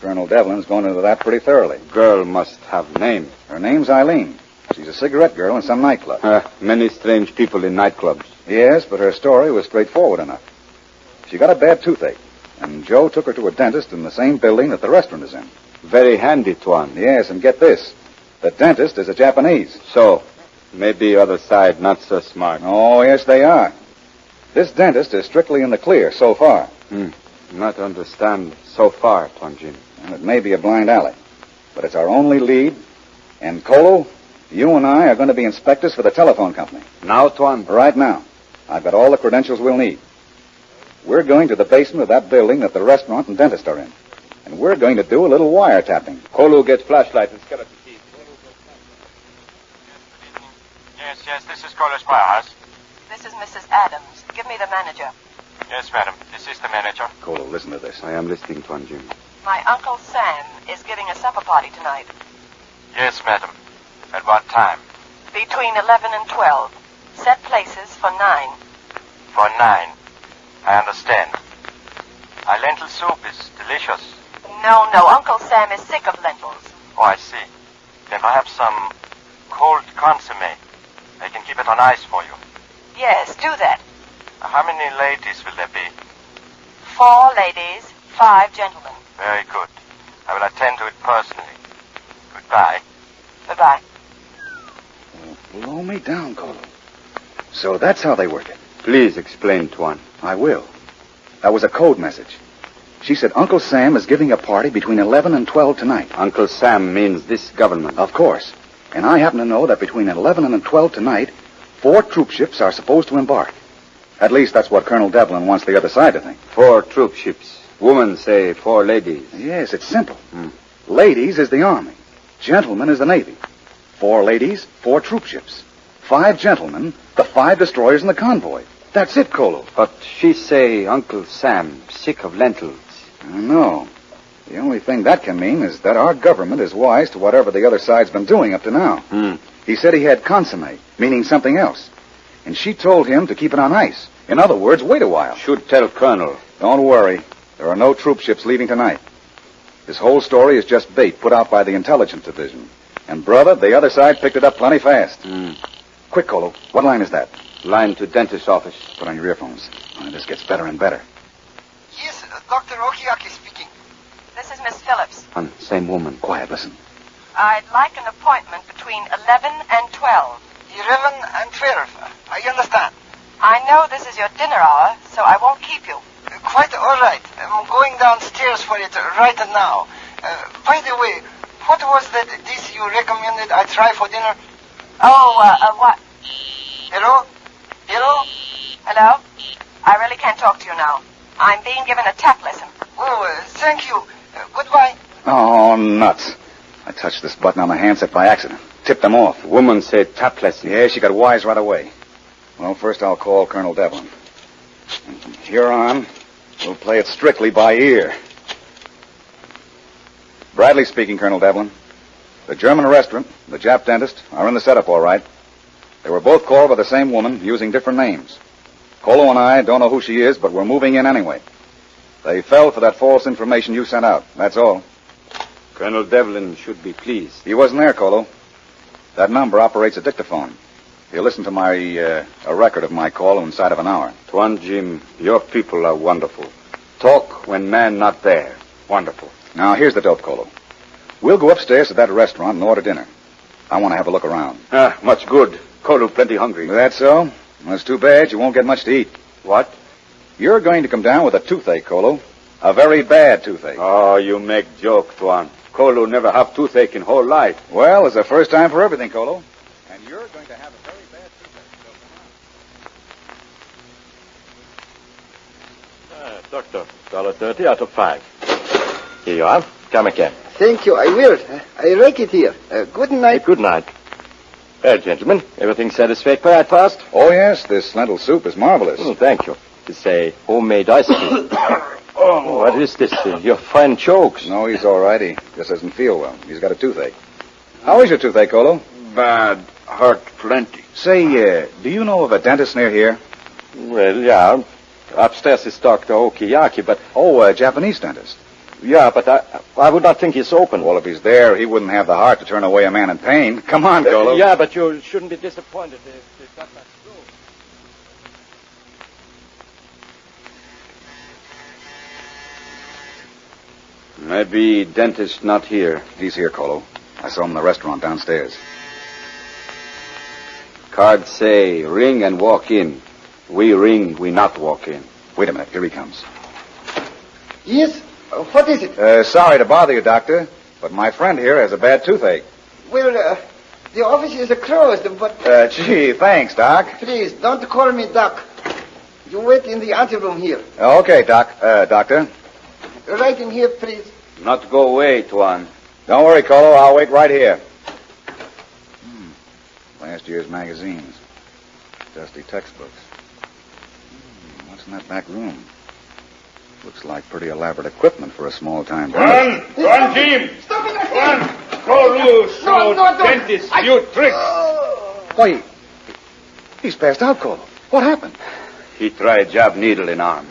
Colonel Devlin's gone into that pretty thoroughly. Girl must have name. Her name's Eileen. She's a cigarette girl in some nightclub. Many strange people in nightclubs. Yes, but her story was straightforward enough. She got a bad toothache, and Joe took her to a dentist in the same building that the restaurant is in. Very handy, Tuan. Yes, and get this. The dentist is a Japanese. So, maybe other side not so smart. Oh, yes, they are. This dentist is strictly in the clear so far. Not understand so far, Tuan Jim. And it may be a blind alley, but it's our only lead. And Kolo, you and I are going to be inspectors for the telephone company. Now, Tuan? Right now. I've got all the credentials we'll need. We're going to the basement of that building that the restaurant and dentist are in. And we're going to do a little wiretapping. Kolo, get flashlight and skeleton keys. Yes, this is Kolo's firehouse. This is Mrs. Adams. Give me the manager. Yes, madam. This is the manager. Kolo, listen to this. I am listening, Tuan Jim. My Uncle Sam is giving a supper party tonight. Yes, madam. At what time? Between 11 and 12. Set places for 9. For 9. I understand. Our lentil soup is delicious. No. Uncle Sam is sick of lentils. Oh, I see. Then perhaps some cold consomme. I can keep it on ice for you. Yes, do that. How many ladies will there be? 4 ladies, 5 gentlemen. Very good. I will attend to it personally. Goodbye. Bye-bye. Blow me down, Kolo. So that's how they work it. Please explain, Tuan. I will. That was a code message. She said Uncle Sam is giving a party between 11 and 12 tonight. Uncle Sam means this government. Of course. And I happen to know that between 11 and 12 tonight, 4 troop ships are supposed to embark. At least that's what Colonel Devlin wants the other side to think. 4 troop ships. Women say 4 ladies. Yes, it's simple. Ladies is the Army. Gentlemen is the Navy. 4 ladies, 4 troop ships. 5 gentlemen, the 5 destroyers in the convoy. That's it, Colo. But she say Uncle Sam sick of lentils. No. The only thing that can mean is that our government is wise to whatever the other side's been doing up to now. He said he had consomme, meaning something else. And she told him to keep it on ice. In other words, wait a while. Should tell Colonel. Don't worry. There are no troop ships leaving tonight. This whole story is just bait put out by the intelligence division. And, brother, the other side picked it up plenty fast. Quick, Colo. What line is that? Line to dentist's office. Put on your earphones. This gets better and better. Yes, Dr. Okiaki speaking. This is Miss Phillips. Same woman. Quiet, listen. I'd like an appointment between 11 and 12. 11 and 12. I understand. I know this is your dinner hour, so I won't keep you. Quite all right. I'm going downstairs for it right now. By the way, what was that dish you recommended I try for dinner? What? Hello? Hello? Hello? I really can't talk to you now. I'm being given a tap lesson. Oh, thank you. Goodbye. Oh, nuts. I touched this button on the handset by accident. Tipped them off. The woman said tap lesson. Yeah, she got wise right away. Well, first I'll call Colonel Devlin. And from here on, we'll play it strictly by ear. Bradley speaking, Colonel Devlin. The German restaurant, the Jap dentist, are in the setup all right. They were both called by the same woman, using different names. Colo and I don't know who she is, but we're moving in anyway. They fell for that false information you sent out. That's all. Colonel Devlin should be pleased. He wasn't there, Colo. That number operates a dictaphone. He'll listen to a record of my call inside of an hour. Tuan Jim, your people are wonderful. Talk when man not there. Wonderful. Now, here's the dope, Colo. We'll go upstairs to that restaurant and order dinner. I want to have a look around. Much good. Colo plenty hungry. That's so? That's too bad. You won't get much to eat. What? You're going to come down with a toothache, Colo. A very bad toothache. Oh, you make joke, Tuan. Colo never have toothache in whole life. Well, it's the first time for everything, Colo. And you're going to have a very bad toothache. Doctor, $1.30 out of 5. Here you are. Come again. Thank you. I will. I like it here. Good night. Good night. Well, gentlemen, everything satisfactory at first? Oh, yes. This lentil soup is marvelous. Thank you. It's a homemade ice cream. What is this? Your friend chokes. No, he's all right. He just doesn't feel well. He's got a toothache. How is your toothache, Colo? Bad. Hurt plenty. Say, do you know of a dentist near here? Well, yeah. Upstairs is Dr. Okiyaki, but... Oh, a Japanese dentist. Yeah, but I would not think he's open. Well, if he's there, he wouldn't have the heart to turn away a man in pain. Come on, Colo. Yeah, but you shouldn't be disappointed if that's not true. Maybe dentist not here. He's here, Colo. I saw him in the restaurant downstairs. Cards say ring and walk in. We ring, we not walk in. Wait a minute. Here he comes. Yes? What is it? Sorry to bother you, Doctor, but my friend here has a bad toothache. Well, the office is closed, but... Gee, thanks, Doc. Please, don't call me Doc. You wait in the anteroom here. Okay, Doctor. Right in here, please. Not go away, Tuan. Don't worry, Colo. I'll wait right here. Last year's magazines. Dusty textbooks. What's in that back room? Looks like pretty elaborate equipment for a small-time dentist. Run, Jim! Stop it! Run! Go loose, No, dentist, you trick! Why, he's passed out, Colo. What happened? He tried jab needle in arm.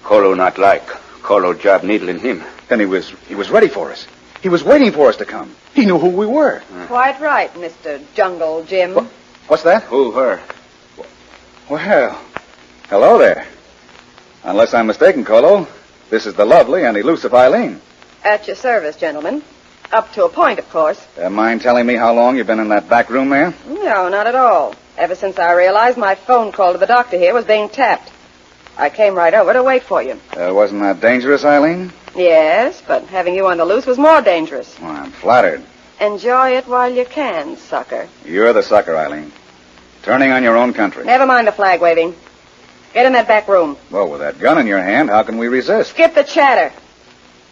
Colo not like. Colo jab needle in him. Then he was ready for us. He was waiting for us to come. He knew who we were. Quite right, Mr. Jungle Jim. What's that? Who, her? Well, hello there. Unless I'm mistaken, Colo, this is the lovely and elusive Eileen. At your service, gentlemen. Up to a point, of course. Mind telling me how long you've been in that back room there? No, not at all. Ever since I realized my phone call to the doctor here was being tapped. I came right over to wait for you. Wasn't that dangerous, Eileen? Yes, but having you on the loose was more dangerous. Well, I'm flattered. Enjoy it while you can, sucker. You're the sucker, Eileen. Turning on your own country. Never mind the flag waving. Get in that back room. Well, with that gun in your hand, how can we resist? Skip the chatter.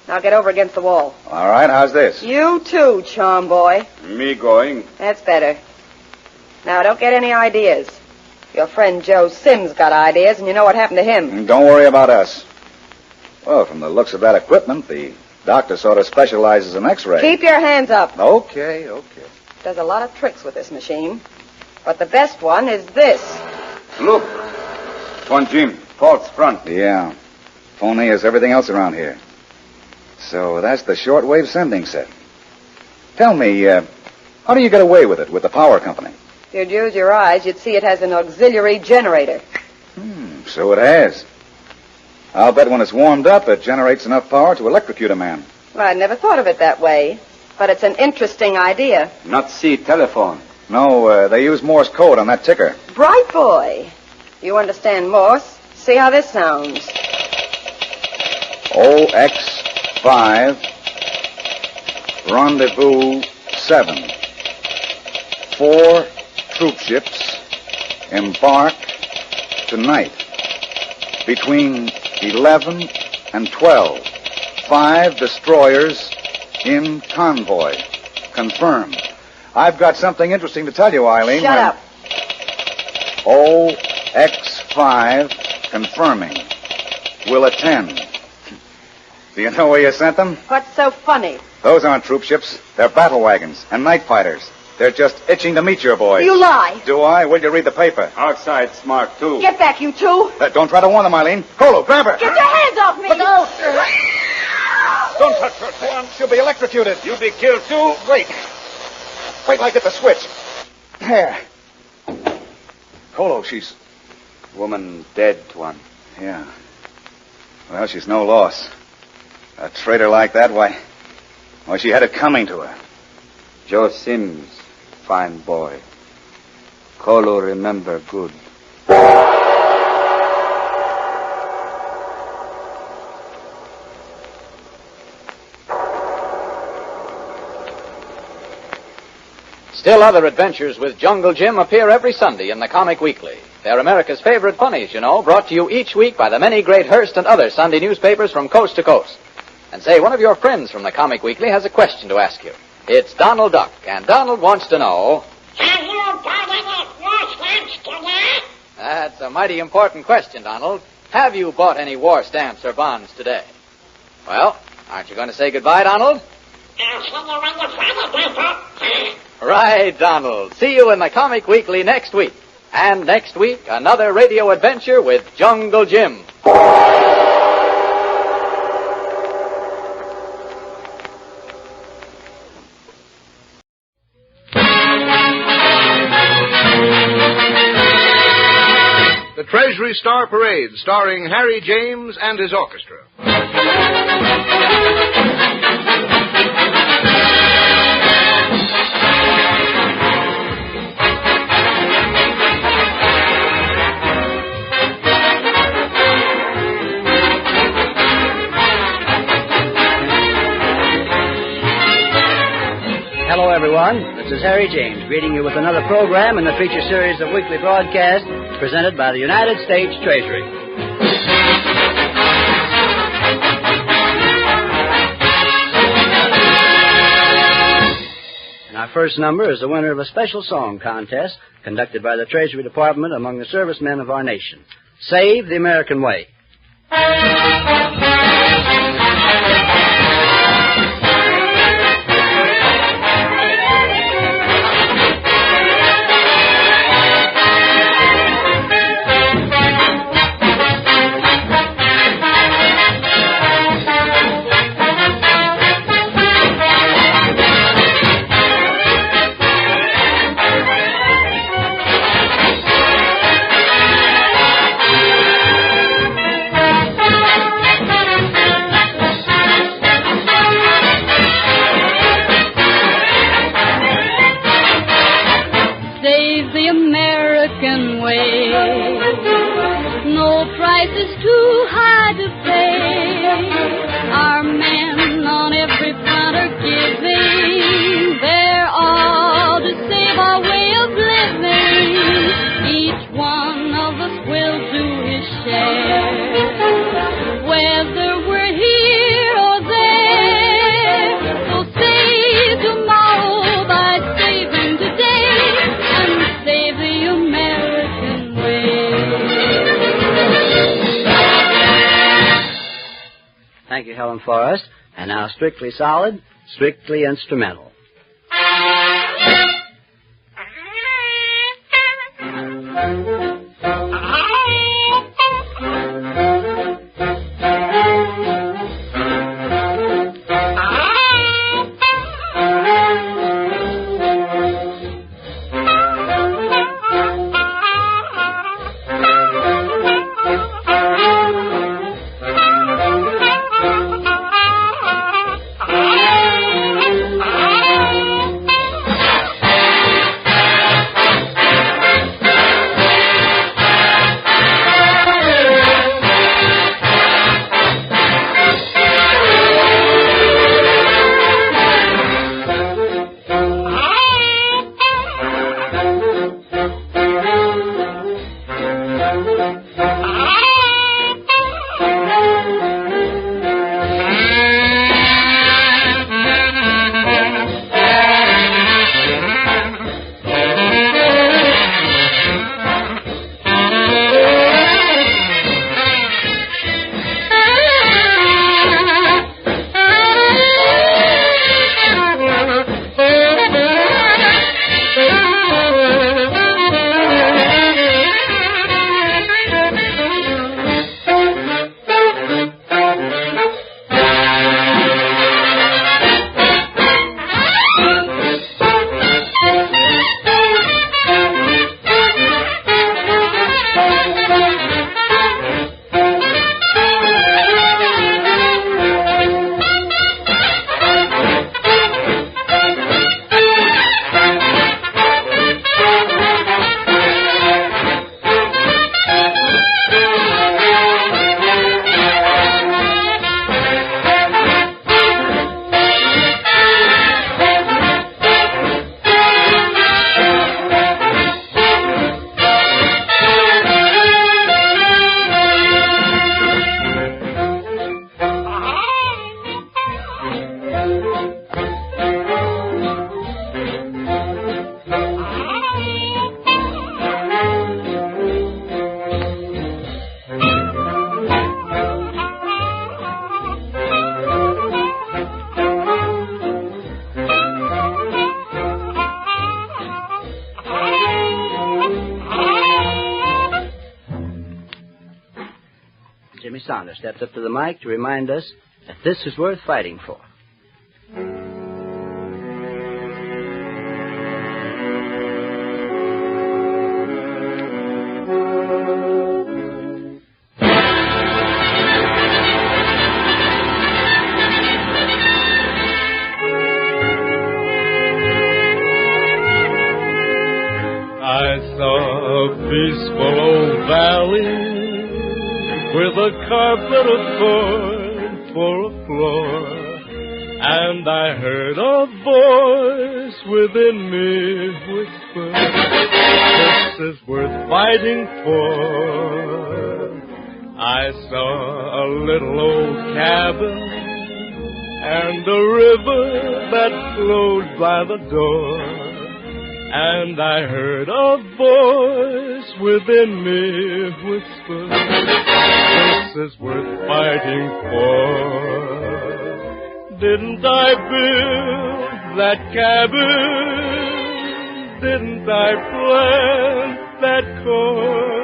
Now get over against the wall. All right, how's this? You too, charm boy. Me going. That's better. Now, don't get any ideas. Your friend Joe Sims got ideas, and you know what happened to him. Don't worry about us. Well, from the looks of that equipment, the doctor sort of specializes in X-ray. Keep your hands up. Okay. Does a lot of tricks with this machine. But the best one is this. Look. One Jim. False front. Yeah. Phony as everything else around here. So that's the shortwave sending set. Tell me, how do you get away with it with the power company? If you'd use your eyes, you'd see it has an auxiliary generator. So it has. I'll bet when it's warmed up, it generates enough power to electrocute a man. Well, I never thought of it that way. But it's an interesting idea. Not see telephone. No, they use Morse code on that ticker. Bright boy. You understand Morse? See how this sounds. OX5, Rendezvous 7. 4 troop ships embark tonight between 11 and 12. 5 destroyers in convoy. Confirmed. I've got something interesting to tell you, Eileen. Shut up. OX5 confirming. Will attend. Do you know where you sent them? What's so funny? Those aren't troop ships. They're battle wagons and night fighters. They're just itching to meet your boys. You lie. Do I? Will you read the paper? Outside, smart, too. Get back, you two. Don't try to warn them, Eileen. Colo, grab her. Get your hands off me. Look out. Don't touch her, Swan. She'll be electrocuted. You'll be killed, too. Wait till I get the switch. There. Colo, she's... Woman dead, Tuan. Yeah. Well, she's no loss. A traitor like that, why, she had it coming to her. Joe Sims, fine boy. Colo remember good. Still other adventures with Jungle Jim appear every Sunday in the Comic Weekly. They're America's favorite funnies, you know, brought to you each week by the many great Hearst and other Sunday newspapers from coast to coast. And say, one of your friends from the Comic Weekly has a question to ask you. It's Donald Duck, and Donald wants to know... Have you bought any war stamps today? That's a mighty important question, Donald. Have you bought any war stamps or bonds today? Well, aren't you going to say goodbye, Donald? I'll see you when you find it, Papa. Right, Donald. See you in the Comic Weekly next week. And next week, another radio adventure with Jungle Jim. The Treasury Star Parade, starring Harry James and his orchestra. Hello, everyone. This is Harry James, greeting you with another program in the feature series of weekly broadcasts presented by the United States Treasury. And our first number is the winner of a special song contest conducted by the Treasury Department among the servicemen of our nation. Save the American Way. Thank you, Helen Forrest. And now Strictly Solid, Strictly Instrumental. Jimmy Saunders steps up to the mic to remind us that this is worth fighting for. I saw a peaceful old valley with a carpet of thorn for a floor, and I heard a voice within me whisper, this is worth fighting for. I saw a little old cabin and a river that flowed by the door, and I heard a voice within me whisper, this is worth fighting for. Didn't I build that cabin? Didn't I plant that corn?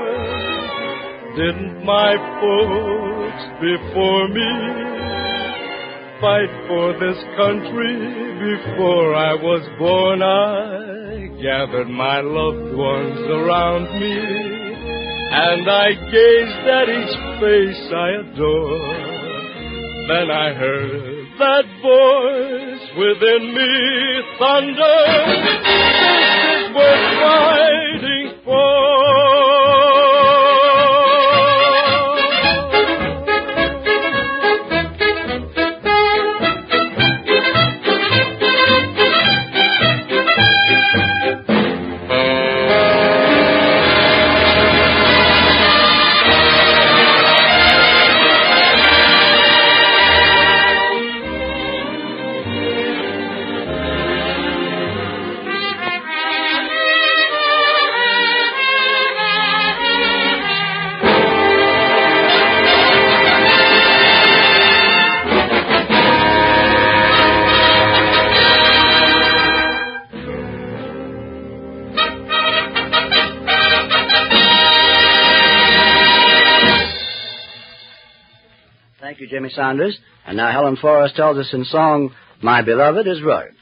Didn't my folks before me fight for this country before I was born? I gathered my loved ones around me, and I gazed at each face I adore. Then I heard that voice within me thunder, this is worth fighting for. Thank you, Jimmy Saunders. And now Helen Forrest tells us in song, My Beloved is Rugged.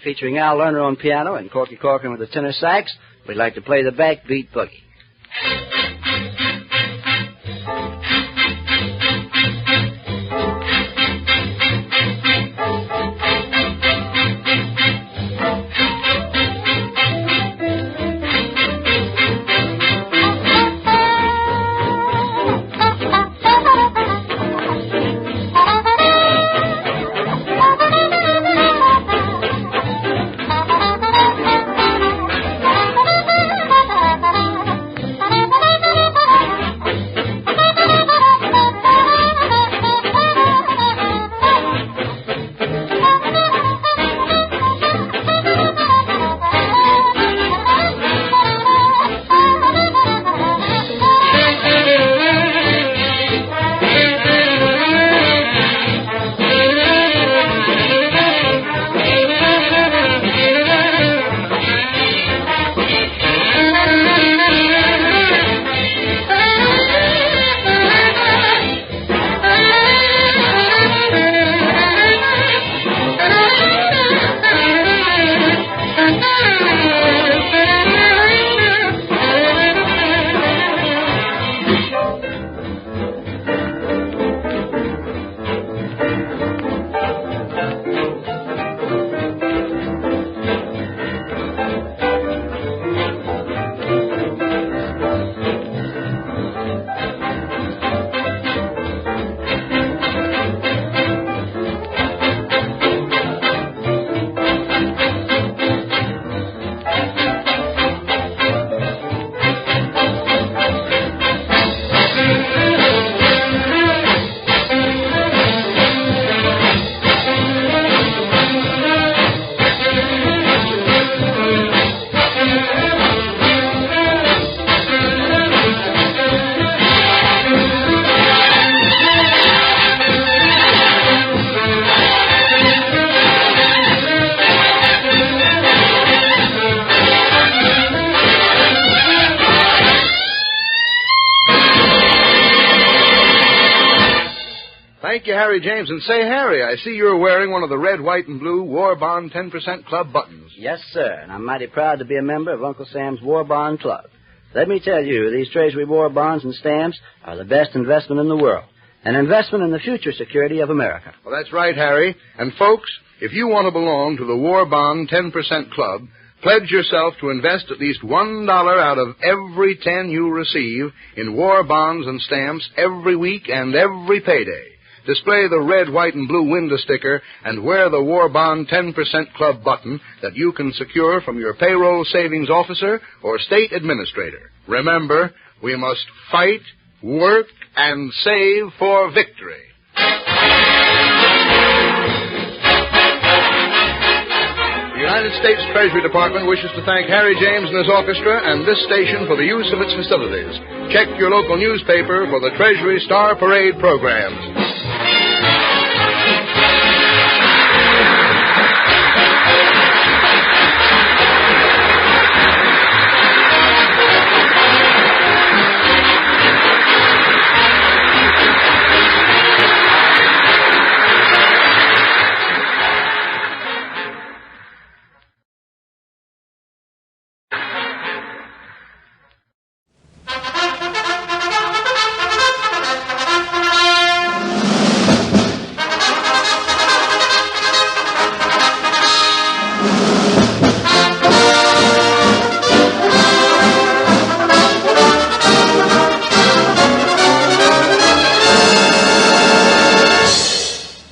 Featuring Al Lerner on piano and Corky Corcoran with the tenor sax, we'd like to play the Backbeat Boogie. Thank you, Harry James. And say, Harry, I see you're wearing one of the red, white, and blue War Bond 10% Club buttons. Yes, sir, and I'm mighty proud to be a member of Uncle Sam's War Bond Club. Let me tell you, these Treasury war bonds and stamps are the best investment in the world. An investment in the future security of America. Well, that's right, Harry. And, folks, if you want to belong to the War Bond 10% Club, pledge yourself to invest at least $1 out of every 10 you receive in war bonds and stamps every week and every payday. Display the red, white, and blue window sticker and wear the War Bond 10% Club button that you can secure from your payroll savings officer or state administrator. Remember, we must fight, work, and save for victory. The United States Treasury Department wishes to thank Harry James and his orchestra and this station for the use of its facilities. Check your local newspaper for the Treasury Star Parade programs.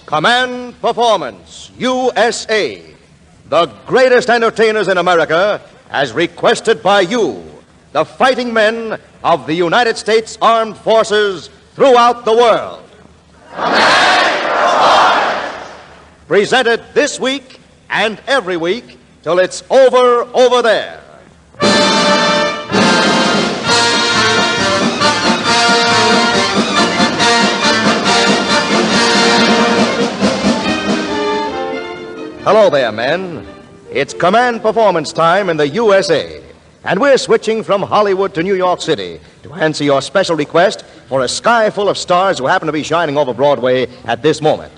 Command Performance, USA, the greatest entertainers in America, as requested by you, the fighting men of the United States Armed Forces throughout the world. Command Performance! Presented this week and every week till it's over there. Hello there, men. It's Command Performance time in the USA, and we're switching from Hollywood to New York City to answer your special request for a sky full of stars who happen to be shining over Broadway at this moment.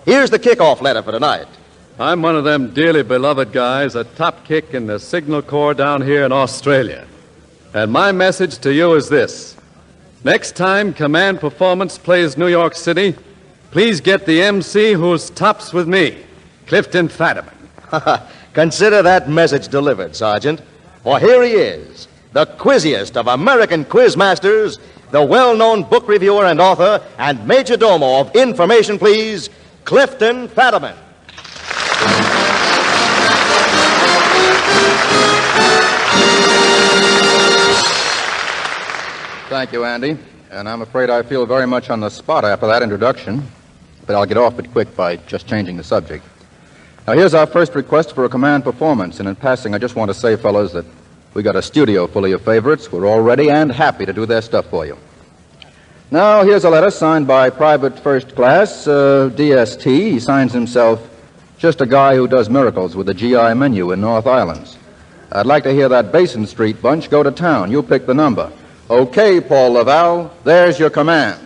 Here's the kickoff letter for tonight. I'm one of them dearly beloved guys, a top kick in the Signal Corps down here in Australia. And my message to you is this. Next time Command Performance plays New York City, please get the MC who's tops with me. Clifton Fadiman. Consider that message delivered, Sergeant. For here he is, the quizziest of American quizmasters, the well-known book reviewer and author, and major domo of Information Please, Clifton Fadiman. Thank you, Andy. And I'm afraid I feel very much on the spot after that introduction, but I'll get off it quick by just changing the subject. Now, here's our first request for a command performance, and in passing, I just want to say, fellas, that we got a studio full of your favorites. We're all ready and happy to do their stuff for you. Now, here's a letter signed by Private First Class, DST. He signs himself, just a guy who does miracles with the GI menu in North Islands. I'd like to hear that Basin Street bunch go to town. You pick the number. Okay, Paul Laval, there's your command.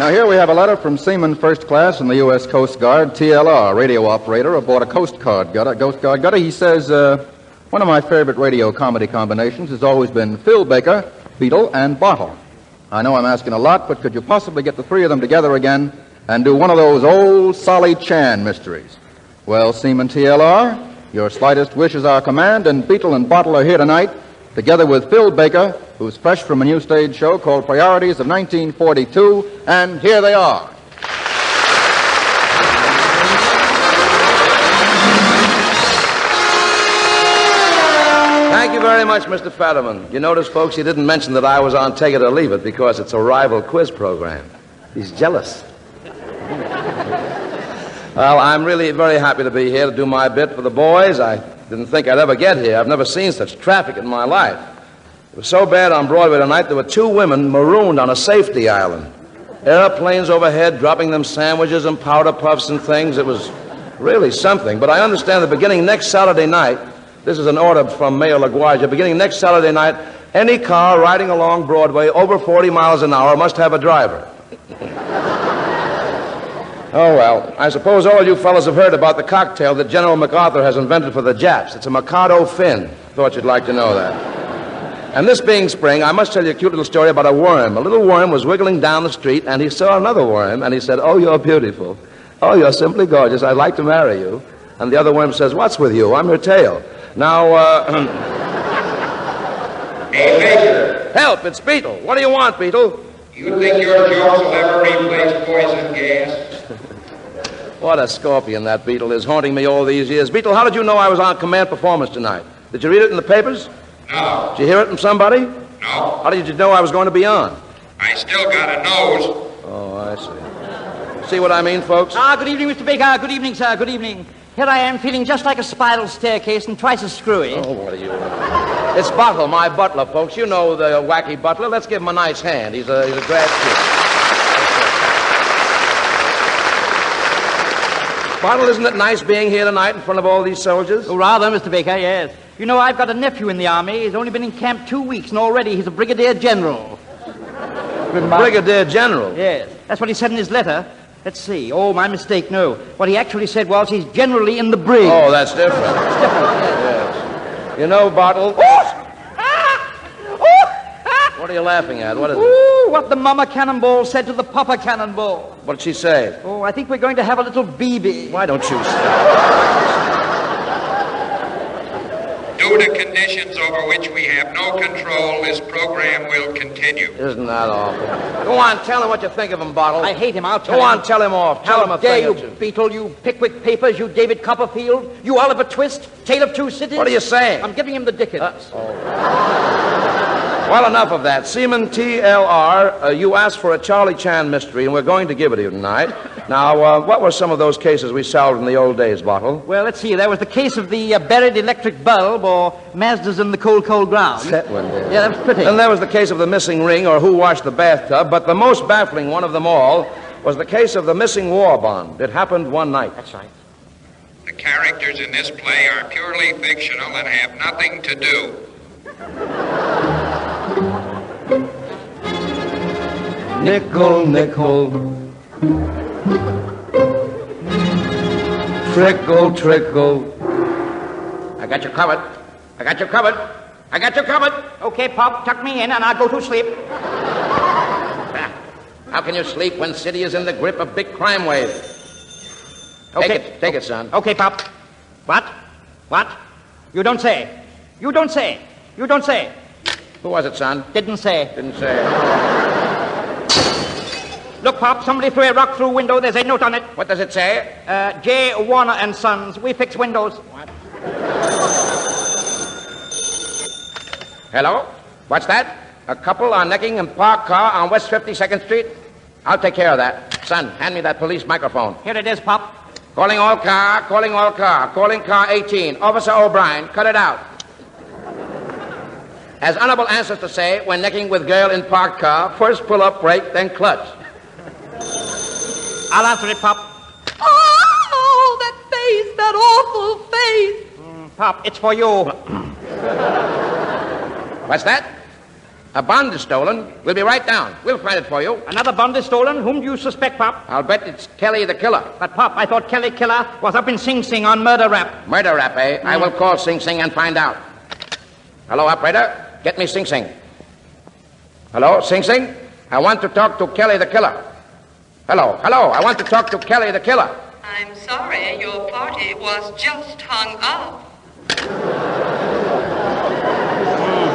Now, here we have a letter from Seaman First Class in the U.S. Coast Guard, TLR, radio operator aboard a Coast Guard gutter. He says, one of my favorite radio comedy combinations has always been Phil Baker, Beetle, and Bottle. I know I'm asking a lot, but could you possibly get the three of them together again and do one of those old Solly Chan mysteries? Well, Seaman TLR, your slightest wish is our command, and Beetle and Bottle are here tonight, together with Phil Baker, who's fresh from a new stage show called Priorities of 1942, and here they are. Thank you very much, Mr. Fetterman. You notice, folks, he didn't mention that I was on Take It or Leave It because it's a rival quiz program. He's jealous. Well, I'm really very happy to be here to do my bit for the boys. I didn't think I'd ever get here. I've never seen such traffic in my life. It was so bad on Broadway tonight, there were two women marooned on a safety island. Airplanes overhead dropping them sandwiches and powder puffs and things. It was really something. But I understand that beginning next Saturday night, this is an order from Mayor LaGuardia, beginning next Saturday night, any car riding along Broadway over 40 miles an hour must have a driver. Oh, well, I suppose all you fellas have heard about the cocktail that General MacArthur has invented for the Japs. It's a Mikado Fin. Thought you'd like to know that. And this being spring, I must tell you a cute little story about a worm. A little worm was wiggling down the street, and he saw another worm, and he said, "Oh, you're beautiful. Oh, you're simply gorgeous. I'd like to marry you." And the other worm says, "What's with you? I'm your tail." Now, Hey, Baker. Help, it's Beetle. What do you want, Beetle? You think your jokes will ever replace poison gas? What a scorpion that Beetle is, haunting me all these years. Beetle, how did you know I was on command performance tonight? Did you read it in the papers? No. Did you hear it from somebody? No. How did you know I was going to be on? I still got a nose. Oh, I see. See what I mean, folks? Good evening, Mr. Baker. Good evening, sir. Good evening. Here I am, feeling just like a spiral staircase and twice as screwy. Oh, what are you... It's Bottle, my butler, folks. You know the wacky butler. Let's give him a nice hand. He's a grad student. Bottle, isn't it nice being here tonight in front of all these soldiers? Oh, rather, Mr. Baker, yes. You know, I've got a nephew in the Army. He's only been in camp 2 weeks, and already he's a brigadier general. Brigadier general? Yes. That's what he said in his letter. Let's see. Oh, my mistake, no. What he actually said was he's generally in the brig. Oh, that's different. It's different, yes. You know, Bottle... What are you laughing at? What is it? Ooh, what the mama cannonball said to the papa cannonball. What did she say? Oh, I think we're going to have a little BB. Why don't you stop? Due to conditions over which we have no control, this program will continue. Isn't that awful? Go on, tell him what you think of him, Bottle. I hate him. I'll tell him. Go on, tell him off. Tell him a thing or two. How dare you, Beetle, you Pickwick Papers, you David Copperfield, you Oliver Twist, Tale of Two Cities. What are you saying? I'm giving him the Dickens. Well, enough of that. Seaman TLR, you asked for a Charlie Chan mystery, and we're going to give it to you tonight. Now, what were some of those cases we solved in the old days, Bottle? Well, let's see. There was the case of the buried electric bulb, or Mazda's in the cold, cold ground. That one, yeah. Yeah, that was pretty. Then there was the case of the missing ring, or who washed the bathtub, but the most baffling one of them all was the case of the missing war bond. It happened one night. That's right. The characters in this play are purely fictional and have nothing to do. Nickel, nickel. Trickle, trickle. I got you covered. I got you covered. I got you covered. Okay, Pop, tuck me in and I'll go to sleep. How can you sleep when city is in the grip of big crime wave? Okay. Take it, son. Okay, Pop. What? What? You don't say. You don't say. You don't say. Who was it, son? Didn't say. Didn't say. Look, Pop, somebody threw a rock through a window. There's a note on it. What does it say? J. Warner and Sons. We fix windows. What? Hello? What's that? A couple are necking in parked car on West 52nd Street? I'll take care of that. Son, hand me that police microphone. Here it is, Pop. Calling all car, calling all car, calling car 18. Officer O'Brien, cut it out. Has honorable answers to say when necking with girl in parked car, first pull up brake, then clutch. I'll answer it, Pop. Oh, that face, that awful face. Pop, it's for you. What's that? A bond is stolen. We'll be right down. We'll find it for you. Another bond is stolen? Whom do you suspect, Pop? I'll bet it's Kelly the Killer. But, Pop, I thought Kelly Killer was up in Sing Sing on murder rap. Murder rap, eh? I will call Sing Sing and find out. Hello, operator. Get me Sing Sing. Hello, Sing Sing? I want to talk to Kelly the Killer. Hello. I want to talk to Kelly the Killer. I'm sorry, your party was just hung up.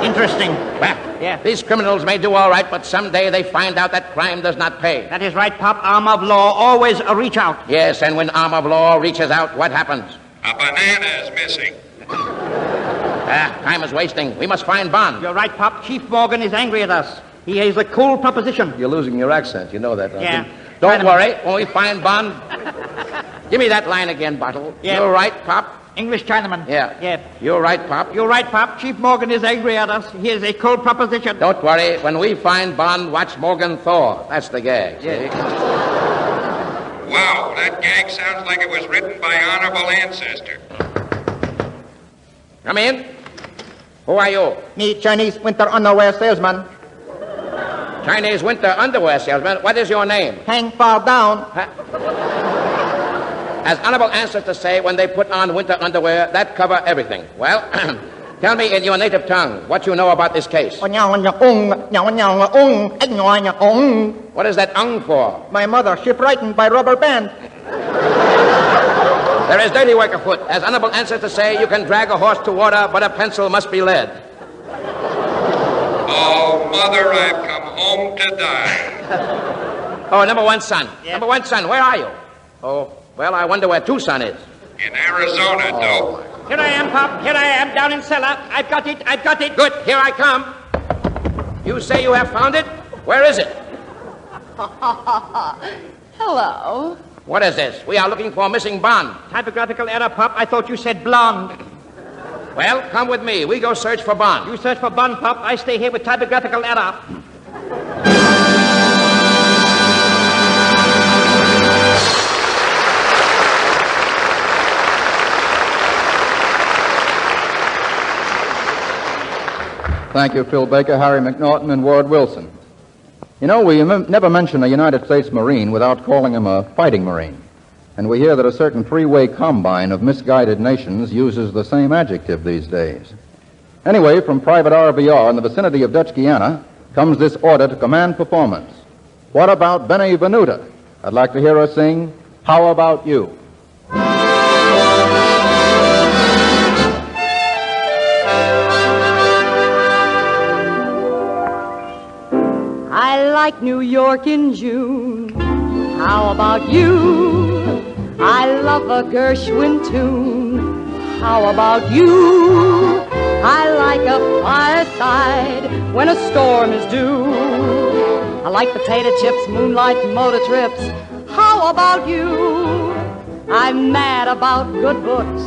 Interesting. Well, yeah. These criminals may do all right, but someday they find out that crime does not pay. That is right, Pop. Arm of law always reach out. Yes, and when arm of law reaches out, what happens? A banana is missing. Time is wasting. We must find Bond. You're right, Pop. Chief Morgan is angry at us. He has a cool proposition. You're losing your accent. You know that, don't Yeah. you? Don't worry. When we find Bond... Give me that line again, Bottle. Yeah. You're right, Pop. English Chinaman. Yeah. Yeah. You're right, Pop. You're right, Pop. Chief Morgan is angry at us. He has a cold proposition. Don't worry. When we find Bond, watch Morgan Thor. That's the gag. Yeah. Wow, that gag sounds like it was written by honorable ancestor. Come in. Who are you? Me, Chinese winter underwear salesman. Chinese winter underwear salesman. What is your name? Hang fall down. As honorable ancestors say, when they put on winter underwear, that cover everything. Well, tell me in your native tongue what you know about this case. What is that ung for? My mother, shipwrighting by rubber band. There is dirty work afoot. As honorable ancestors say, you can drag a horse to water, but a pencil must be lead. Oh, Mother, I've come home to die. Oh, number one son. Yeah. Number one son, where are you? Oh, well, I wonder where two son is. In Arizona, dope. Here I am, Pop. Here I am, down in cellar. I've got it. Good, here I come. You say you have found it? Where is it? Hello. What is this? We are looking for a missing Bond. Typographical error, Pop. I thought you said blonde. Well, come with me. We go search for Bond. You search for Bond, Pop. I stay here with typographical error. Thank you, Phil Baker, Harry McNaughton, and Ward Wilson. You know, we never mention a United States Marine without calling him a fighting Marine. And we hear that a certain three-way combine of misguided nations uses the same adjective these days. Anyway, from Private RVR in the vicinity of Dutch Guiana comes this order to command performance. What about Benny Venuta? I'd like to hear her sing, How About You? I like New York in June. How about you? I love a Gershwin tune. How about you? I like a fireside when a storm is due. I like potato chips, moonlight motor trips. How about you? I'm mad about good books,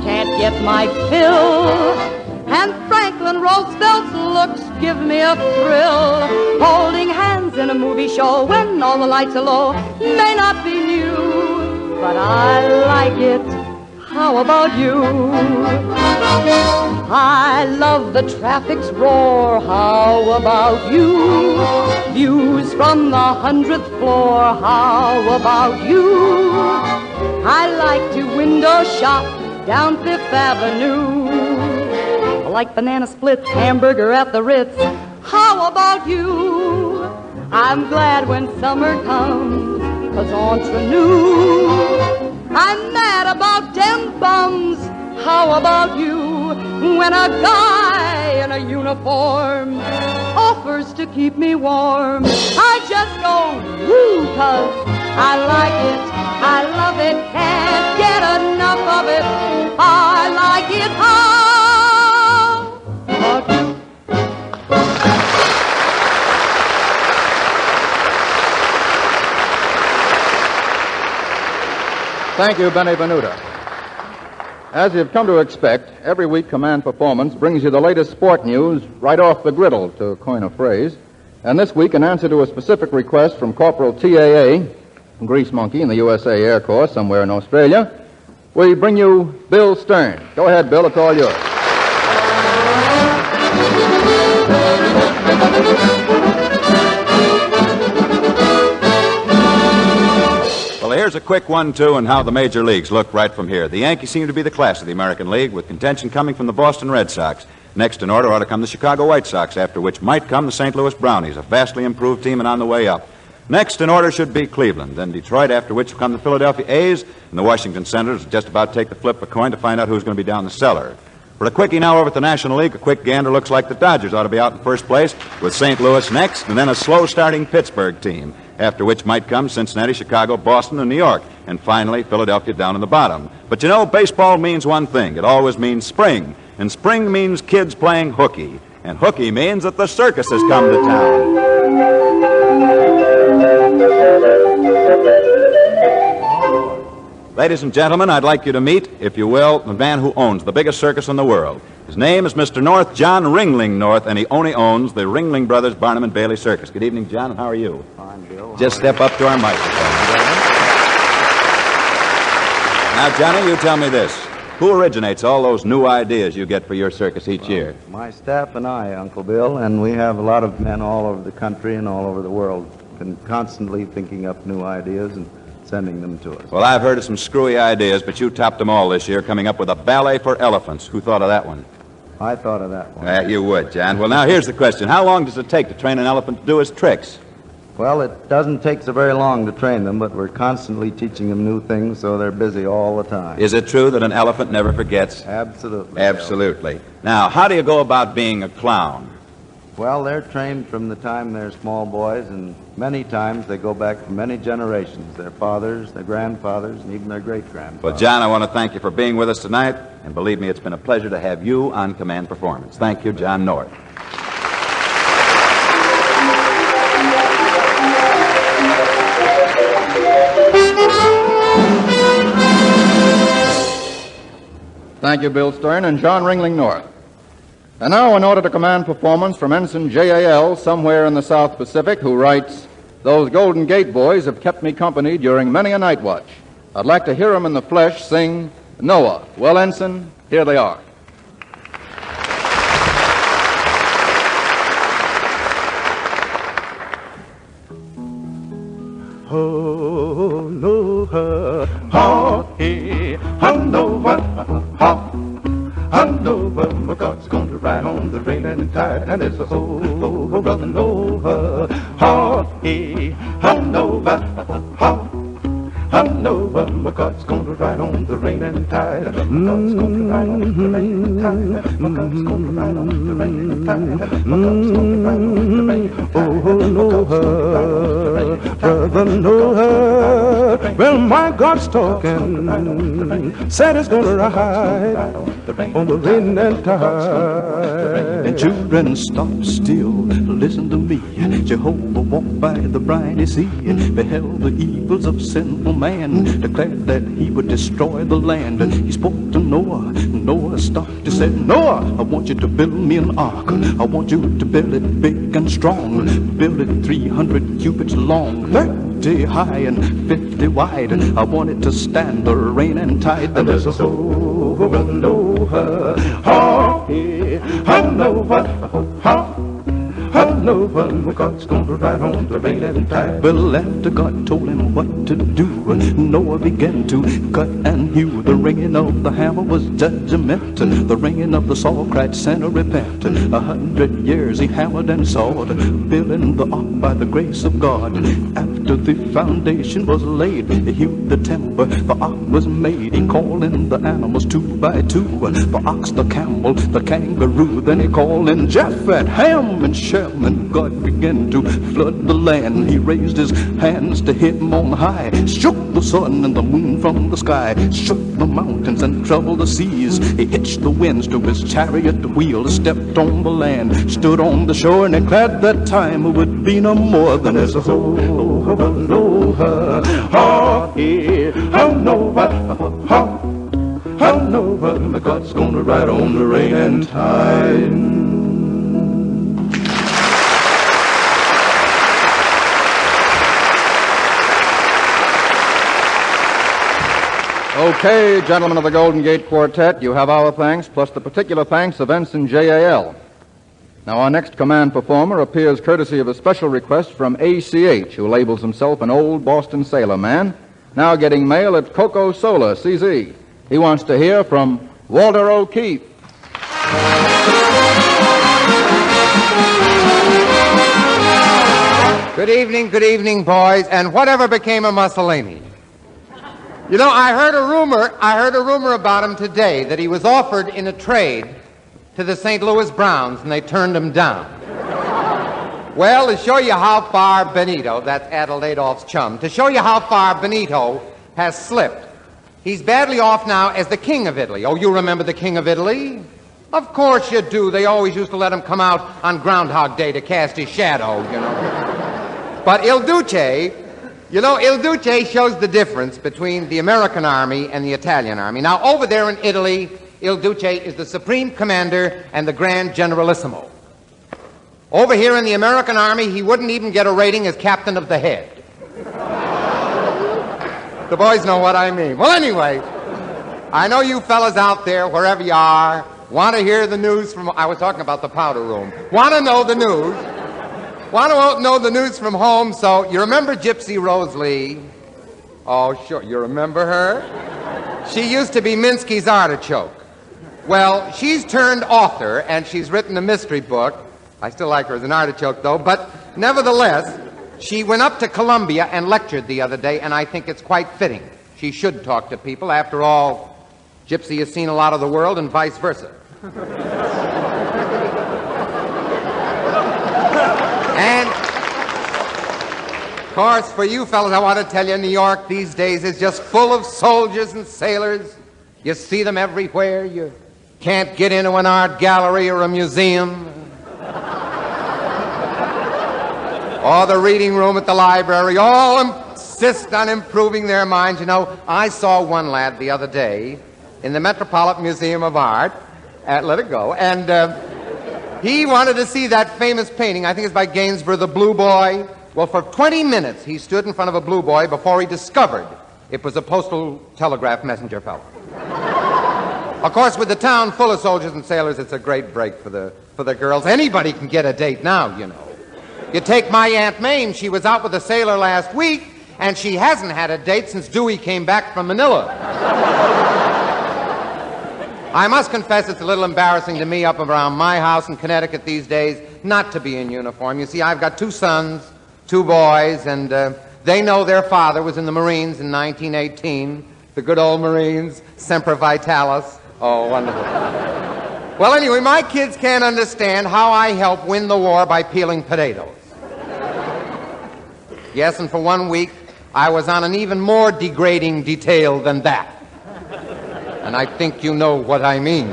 can't get my fill. And Franklin Roosevelt's looks give me a thrill. Holding hands in a movie show when all the lights are low may not be new, but I like it. How about you? I love the traffic's roar. How about you? Views from the 100th floor. How about you? I like to window shop down Fifth Avenue. I like banana splits, hamburger at the Ritz. How about you? I'm glad when summer comes, 'cause entre nous, I'm mad about them bums. How about you? When a guy in a uniform offers to keep me warm, I just go woo, 'cause I like it, I love it, can't get enough of it. I like it. How about you? Thank you, Benny Venuta. As you've come to expect, every week Command Performance brings you the latest sport news right off the griddle, to coin a phrase. And this week, in answer to a specific request from Corporal TAA, Grease Monkey in the USA Air Corps somewhere in Australia, we bring you Bill Stern. Go ahead, Bill, it's all yours. Well, here's a quick 1-2 on how the major leagues look right from here. The Yankees seem to be the class of the American League, with contention coming from the Boston Red Sox. Next in order ought to come the Chicago White Sox, after which might come the St. Louis Brownies, a vastly improved team and on the way up. Next in order should be Cleveland, then Detroit, after which will come the Philadelphia A's, and the Washington Senators just about to take the flip of a coin to find out who's going to be down the cellar. For a quickie now over at the National League, a quick gander looks like the Dodgers ought to be out in first place, with St. Louis next, and then a slow-starting Pittsburgh team, after which might come Cincinnati, Chicago, Boston, and New York, and finally Philadelphia down in the bottom. But you know, baseball means one thing. It always means spring, and spring means kids playing hooky, and hooky means that the circus has come to town. Ladies and gentlemen, I'd like you to meet, if you will, the man who owns the biggest circus in the world. His name is Mr. North, John Ringling North, and he only owns the Ringling Brothers Barnum and Bailey Circus. Good evening, John, and how are you? Fine, Bill. Just step up to our microphone. Now, Johnny, you tell me this. Who originates all those new ideas you get for your circus each year? My staff and I, Uncle Bill, and we have a lot of men all over the country and all over the world constantly thinking up new ideas and sending them to us. Well, I've heard of some screwy ideas, but you topped them all this year, coming up with a ballet for elephants. Who thought of that one? I thought of that one. You would, John. Well, now here's the question. How long does it take to train an elephant to do his tricks? Well, it doesn't take so very long to train them, but we're constantly teaching them new things, so they're busy all the time. Is it true that an elephant never forgets? Absolutely. Absolutely. Now, how do you go about being a clown? Well, they're trained from the time they're small boys, and many times they go back for many generations. Their fathers, their grandfathers, and even their great-grandfathers. Well, John, I want to thank you for being with us tonight, and believe me, it's been a pleasure to have you on Command Performance. Thank you, John North. Thank you, Bill Stern and John Ringling North. And now, in order to command performance from Ensign J.A.L. somewhere in the South Pacific, who writes, "Those Golden Gate boys have kept me company during many a night watch. I'd like to hear 'em in the flesh sing Noah." Well, Ensign, here they are. Oh, Noah, ha, hey, ha, Noah, ha. Noah, my God's going to ride on the rain and tide, and there's a whole brother Noah. Ha, hey, ha, Noah, ha. Noah, my God's going to ride on the rain and tide. My God's going to ride on the rain and tide. My God's going to ride on the rain and tide. My God's going to ride on the rain and tide. Oh, Noah, brother Noah, well, my God's talking, said it's going to ride on the rain and tide. And children, stop still, listen to me. Jehovah walked by the briny sea, beheld the evils of sinful man, declared that he would destroy the land. He spoke to Noah. Noah stopped. He said, "Noah, I want you to build me an ark. I want you to build it big and strong. Build it 300 cubits long, 30 high and 50 wide. I want it to stand the rain and tide." And there's a soul of Noah, ha, hey, ha, Noah, ha. Noah, my God's going to ride on the rain and tide. Well, after God told him what to do, Noah began to cut and hew. The ringing of the hammer was judgment. The ringing of the saw cried sinner repent. 100 years he hammered and sawed, building the ark by the grace of God. After the foundation was laid, he hewed the timber, the ark was made. He called in the animals 2 by 2, the ox, the camel, the kangaroo. Then he called in Japheth, Ham, and Shem. And God began to flood the land. He raised his hands to him on high, shook the sun and the moon from the sky, shook the mountains and troubled the seas. He hitched the winds to his chariot wheel, stepped on the land, stood on the shore, and declared that time would be no more than as a whole of Noah. Ha, hey, ha, Noah, ha, ha, Noah, my God's gonna ride on the rain and tide. Okay, gentlemen of the Golden Gate Quartet, you have our thanks, plus the particular thanks of Ensign J.A.L. Now, our next command performer appears courtesy of a special request from ACH, who labels himself an old Boston sailor man, now getting mail at Coco Sola, CZ. He wants to hear from Walter O'Keefe. Good evening, boys, and whatever became of Mussolini? You know, I heard a rumor about him today, that he was offered in a trade to the St. Louis Browns, and they turned him down. Well, to show you how far Benito, that's Adel Adolph's chum, to show you how far Benito has slipped, he's badly off now as the King of Italy. Oh, you remember the King of Italy? Of course you do. They always used to let him come out on Groundhog Day to cast his shadow, you know. But Il Duce, Il Duce shows the difference between the American army and the Italian army. Now, over there in Italy, Il Duce is the supreme commander and the grand generalissimo. Over here in the American army, he wouldn't even get a rating as captain of the head. The boys know what I mean. Well, anyway, I know you fellas out there, wherever you are, want to hear the news from... I was talking about the powder room. Want to know the news. Want to know the news from home, so you remember Gypsy Rose Lee? Oh, sure. You remember her? She used to be Minsky's artichoke. Well, she's turned author, and she's written a mystery book. I still like her as an artichoke, though, but nevertheless, she went up to Columbia and lectured the other day, and I think it's quite fitting. She should talk to people. After all, Gypsy has seen a lot of the world, and vice versa. And, of course, for you fellas, I want to tell you, New York these days is just full of soldiers and sailors. You see them everywhere. You can't get into an art gallery or a museum. Or the reading room at the library. All insist on improving their minds. You know, I saw one lad the other day in the Metropolitan Museum of Art. Let it go. And he wanted to see that famous painting. I think it's by Gainsborough, The Blue Boy. Well, for 20 minutes, he stood in front of a blue boy before he discovered it was a postal telegraph messenger fellow. Of course, with the town full of soldiers and sailors, it's a great break for the girls. Anybody can get a date now, you know. You take my Aunt Mame. She was out with a sailor last week, and she hasn't had a date since Dewey came back from Manila. I must confess it's a little embarrassing to me up around my house in Connecticut these days not to be in uniform. You see, I've got 2 sons, 2 boys, and they know their father was in the Marines in 1918. The good old Marines, Semper Vitalis. Oh, wonderful. Well, anyway, my kids can't understand how I help win the war by peeling potatoes. Yes, and for 1 week, I was on an even more degrading detail than that. And I think you know what I mean.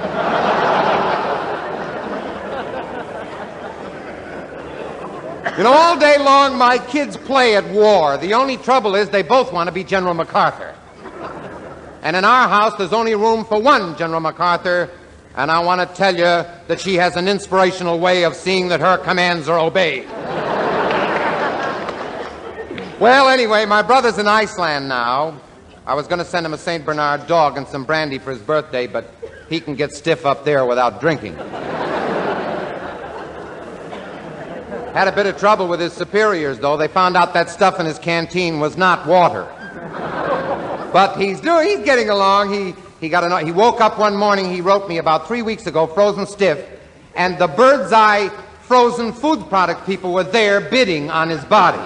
You know, all day long, my kids play at war. The only trouble is they both want to be General MacArthur. And in our house, there's only room for one General MacArthur, and I want to tell you that she has an inspirational way of seeing that her commands are obeyed. Well, anyway, my brother's in Iceland now. I was going to send him a St. Bernard dog and some brandy for his birthday, but he can get stiff up there without drinking. Had a bit of trouble with his superiors, though. They found out that stuff in his canteen was not water. But he's getting along. He woke up one morning, he wrote me about 3 weeks ago, frozen stiff, and the Bird's Eye frozen food product people were there bidding on his body.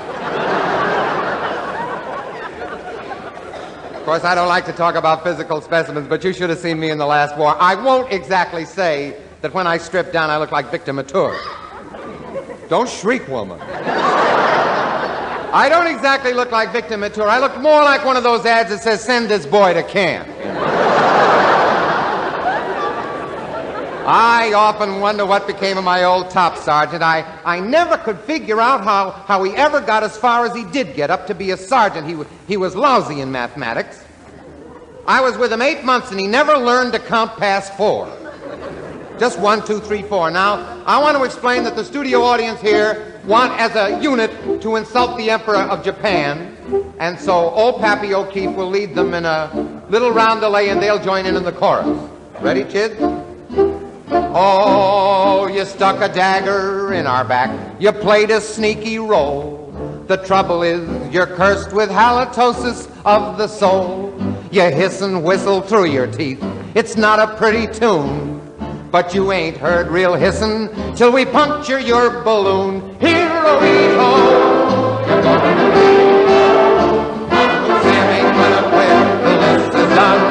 Of course, I don't like to talk about physical specimens, but you should have seen me in the last war. I won't exactly say that when I stripped down, I look like Victor Mature. Don't shriek, woman. I don't exactly look like Victor Mature. I look more like one of those ads that says, send this boy to camp. I often wonder what became of my old top sergeant. I never could figure out how he ever got as far as he did get up to be a sergeant. He was lousy in mathematics. I was with him 8 months, and he never learned to count past 4. Just 1, 2, 3, 4. Now, I want to explain that the studio audience here want, as a unit, to insult the Emperor of Japan. And so old Pappy O'Keefe will lead them in a little roundelay, and they'll join in the chorus. Ready, kids? Oh, you stuck a dagger in our back. You played a sneaky role. The trouble is you're cursed with halitosis of the soul. You hiss and whistle through your teeth. It's not a pretty tune. But you ain't heard real hissin' till we puncture your balloon. Hero-ito, you're gonna be. Uncle Sam ain't gonna quit till this is done.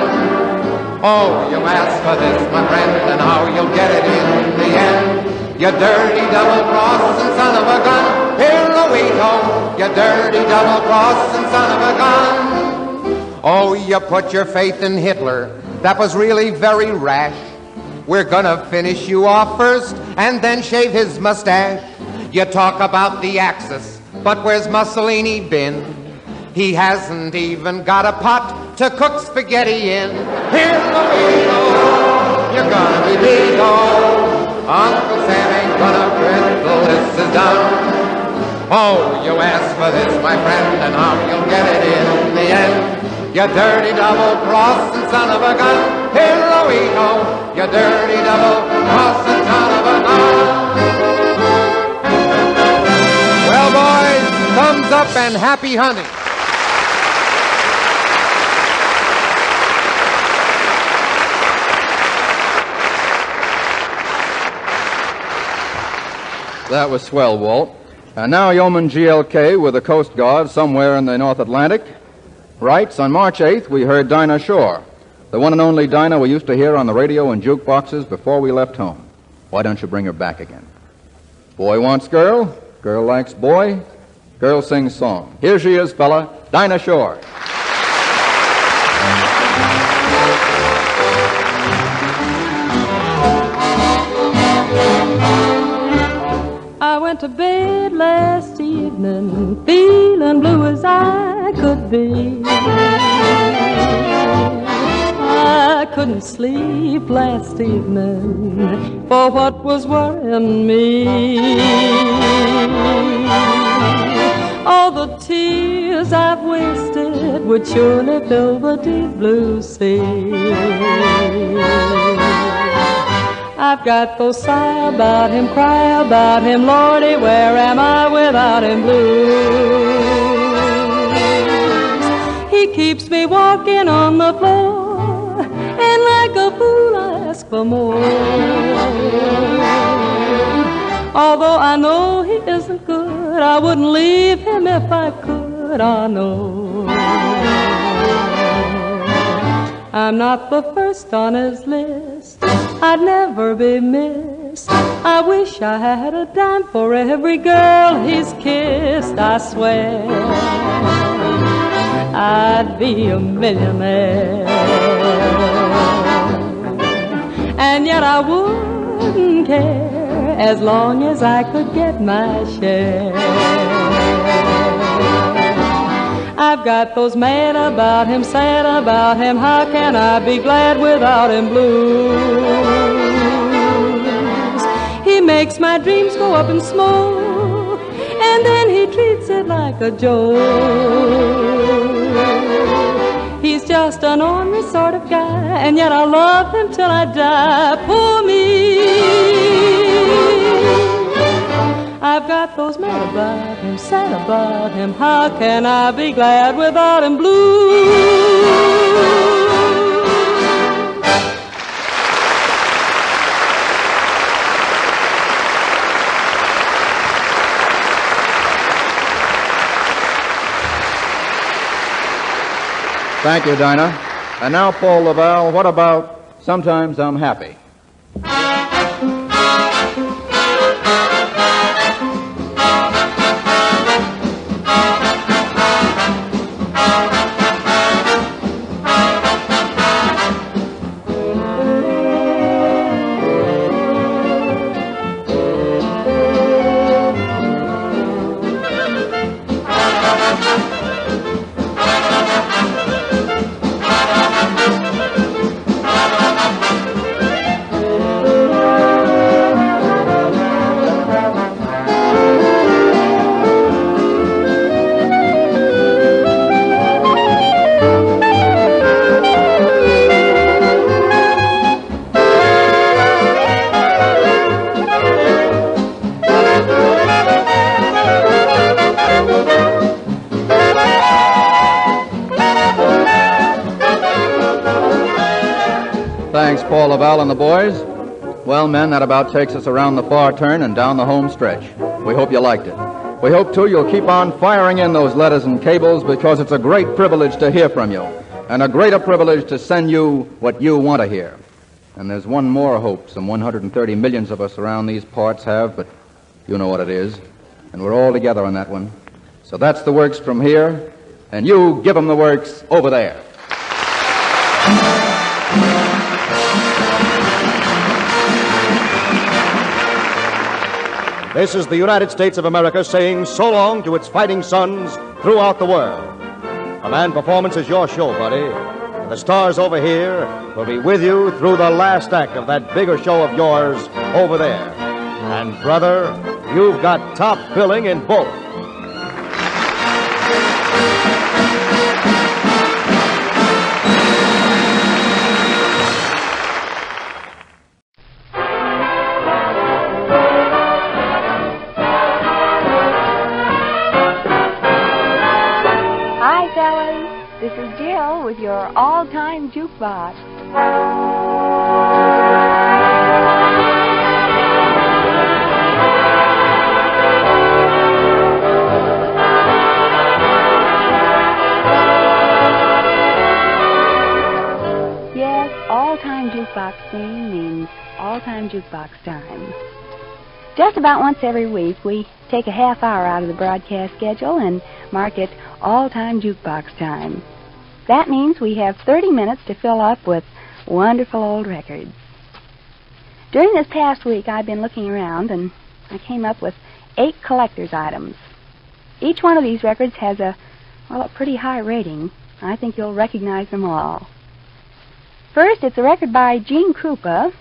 Oh, you asked for this, my friend, and how you'll get it in the end. You dirty double-crossing son of a gun. Hero-ito, you dirty double-crossing son of a gun. Oh, you put your faith in Hitler. That was really very rash. We're gonna finish you off first and then shave his mustache. You talk about the Axis, but where's Mussolini been? He hasn't even got a pot to cook spaghetti in. Hero-ito, you're gonna be Vito. Uncle Sam ain't gonna quit till this is done. Oh, you asked for this, my friend, and how you'll get it in the end. You dirty double-crossing son of a gun. Hero-ito, you dirty double-crossing son of a gun. Well, boys, thumbs up and happy hunting. That was swell, Walt. And now Yeoman GLK with the Coast Guard somewhere in the North Atlantic writes, on March 8th, we heard Dinah Shore, the one and only Dinah we used to hear on the radio and jukeboxes before we left home. Why don't you bring her back again? Boy wants girl, girl likes boy, girl sings song. Here she is, fella, Dinah Shore. I went to bed last evening, feeling blue as I could be. I couldn't sleep last evening for what was worrying me. All the tears I've wasted would surely fill the deep blue sea. I've got to sigh about him, cry about him, Lordy, where am I without him blues? He keeps me walking on the floor, and like a fool I ask for more. Although I know he isn't good, I wouldn't leave him if I could, I know. I'm not the first on his list, I'd never be missed. I wish I had a dime for every girl he's kissed. I swear I'd be a millionaire, and yet I wouldn't care as long as I could get my share. I've got those mad about him, sad about him. How can I be glad without him blues? He makes my dreams go up in smoke, and then he treats it like a joke. He's just an ordinary sort of guy, and yet I love him till I die. Poor me. I've got those mad about him, sad about him. How can I be glad without him blue? Thank you, Dinah. And now, Paul Laval, what about Sometimes I'm Happy? Thanks, Paul Laval and the boys. Well, men, that about takes us around the far turn and down the home stretch. We hope you liked it. We hope, too, you'll keep on firing in those letters and cables because it's a great privilege to hear from you and a greater privilege to send you what you want to hear. And there's one more hope some 130 millions of us around these parts have, but you know what it is. And we're all together on that one. So that's the works from here, and you give them the works over there. This is the United States of America saying so long to its fighting sons throughout the world. Command Performance is your show, buddy. And the stars over here will be with you through the last act of that bigger show of yours over there. And, brother, you've got top billing in both. This is Jill with your all-time jukebox. Yes, all-time jukebox theme means all-time jukebox time. Just about once every week, we take a half hour out of the broadcast schedule and mark it all-time jukebox time. That means we have 30 minutes to fill up with wonderful old records. During this past week, I've been looking around, and I came up with 8 collector's items. Each one of these records has a pretty high rating. I think you'll recognize them all. First, it's a record by Gene Krupa,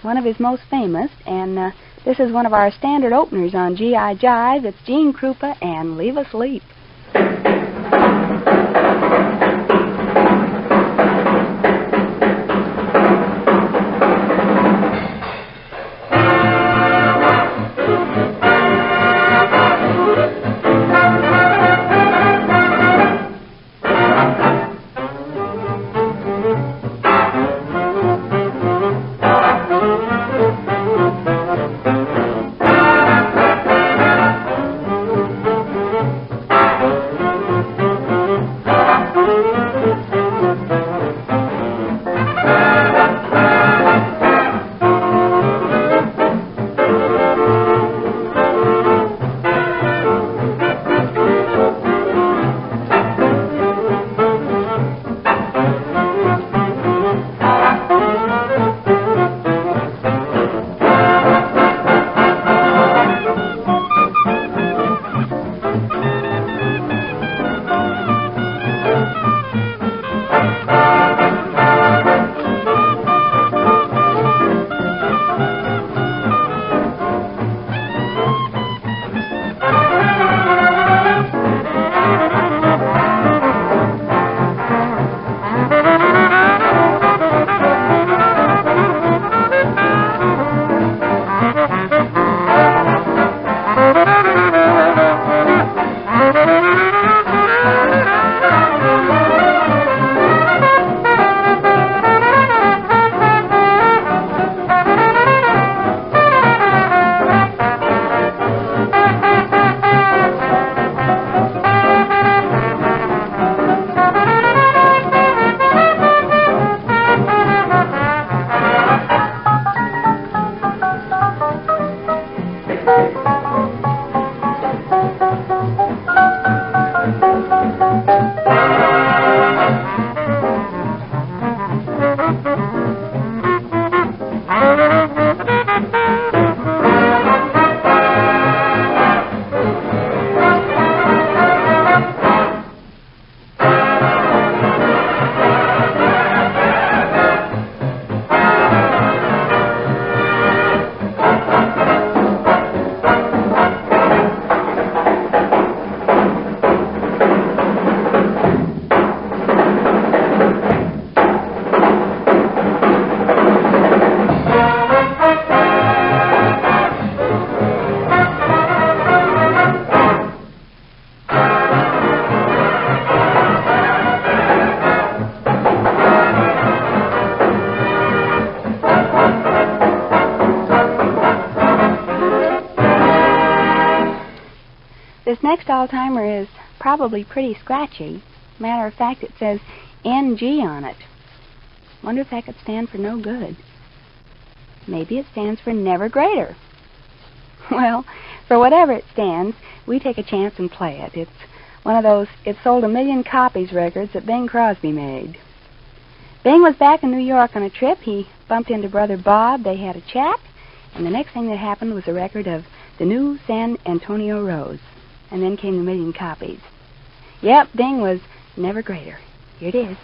one of his most famous, and this is one of our standard openers on G.I. Jive. It's Gene Krupa and Leave Asleep. This next all-timer is probably pretty scratchy. Matter of fact, it says NG on it. Wonder if that could stand for no good. Maybe it stands for never greater. Well, for whatever it stands, we take a chance and play it. It's one of those "it sold 1 million copies" records that Bing Crosby made. Bing was back in New York on a trip. He bumped into Brother Bob. They had a chat, and the next thing that happened was a record of the new San Antonio Rose. And then came the 1 million copies. Yep, Bing was never greater. Here it is.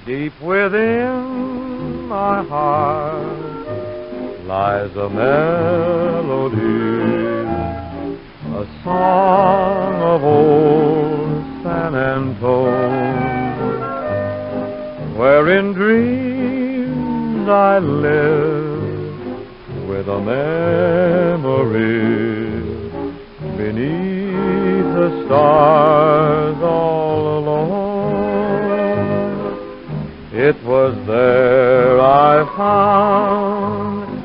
Deep within my heart lies a melody, a song of old San Antone, where in dreams I live with a memory beneath the stars all alone. It was there I found,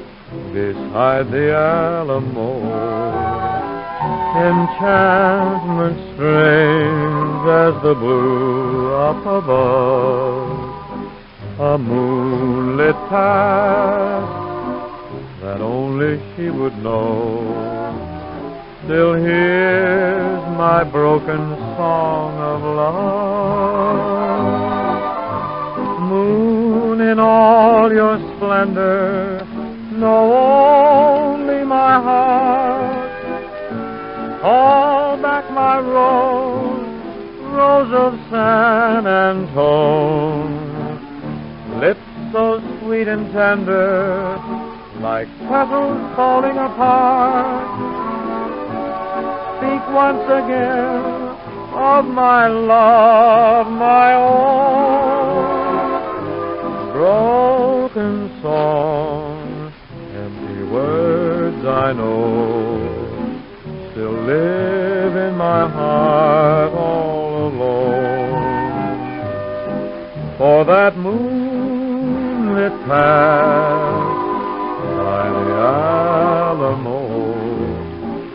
beside the Alamo, enchantment strange as the blue up above, a moonlit past that only she would know. Still hears my broken song of love. Moon, in all your splendor, know only my heart. Call back my rose, rose of San Antone. Lips so sweet and tender, like petals falling apart. Speak once again of my love, my own. Broken song, empty words I know, still live in my heart all alone. For that moonlit path by the Alamo,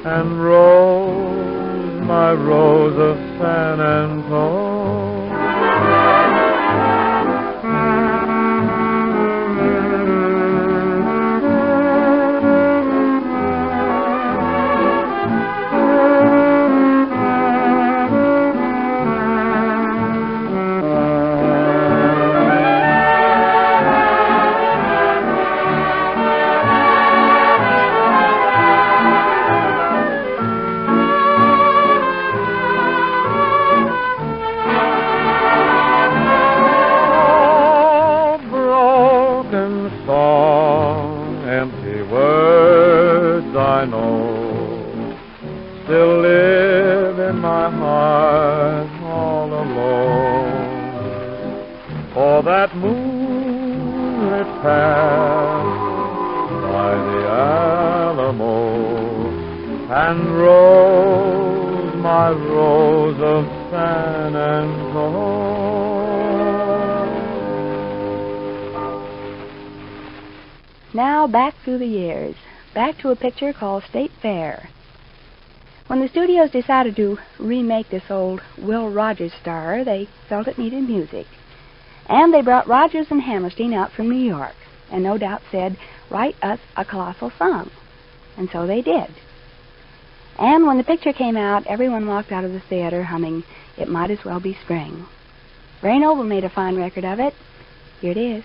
and rose, my rose of San Antone. I know, still live in my heart all alone. For that moonlit path by the Alamo, and rose, my rose of San Antone. Now back through the years. Back to a picture called State Fair. When the studios decided to remake this old Will Rogers star, they felt it needed music. And they brought Rogers and Hammerstein out from New York, and no doubt said, "Write us a colossal song." And so they did. And when the picture came out, everyone walked out of the theater humming, "It Might As Well Be Spring." Ray Noble made a fine record of it. Here it is.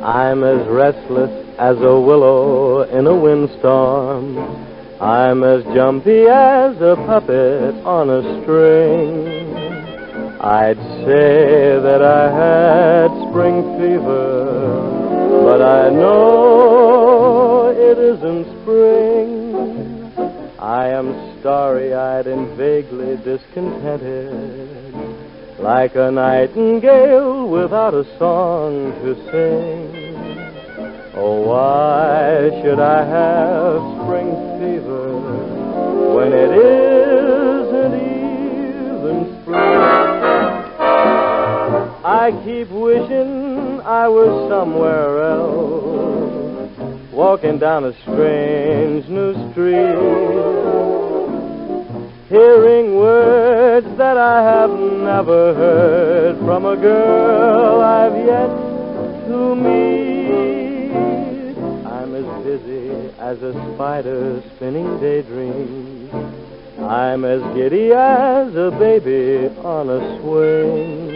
I'm as restless as a willow in a windstorm. I'm as jumpy as a puppet on a string. I'd say that I had spring fever, but I know it isn't spring. I am starry-eyed and vaguely discontented, like a nightingale without a song to sing. Oh, why should I have spring fever when it isn't even spring? I keep wishing I was somewhere else, walking down a strange new street, hearing words that I have never heard from a girl I've yet to meet. I'm as busy as a spider spinning daydreams. I'm as giddy as a baby on a swing.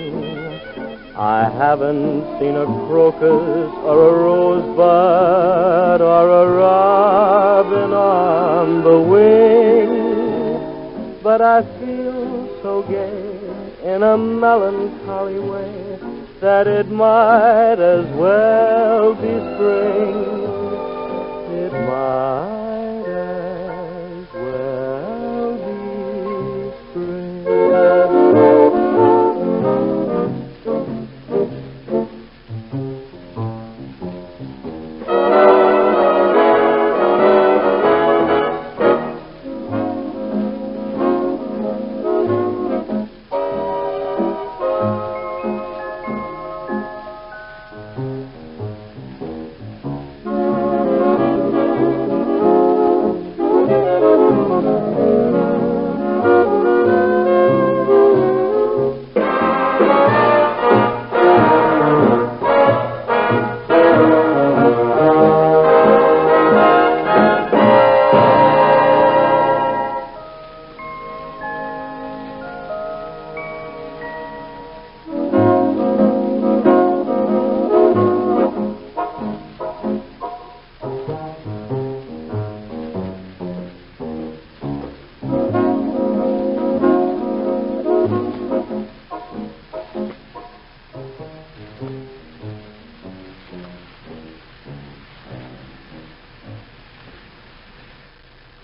I haven't seen a crocus or a rosebud or a robin on the wing, but I feel so gay in a melancholy way that it might as well be spring. It might as well be spring.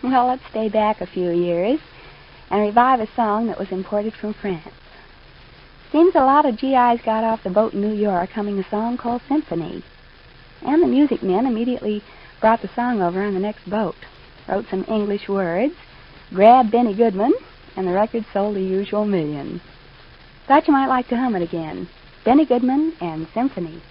Well, let's stay back a few years and revive a song that was imported from France. Seems a lot of GIs got off the boat in New York humming a song called Symphony. And the music men immediately brought the song over on the next boat, wrote some English words, grabbed Benny Goodman, and the record sold the usual million. Thought you might like to hum it again. Benny Goodman and Symphony.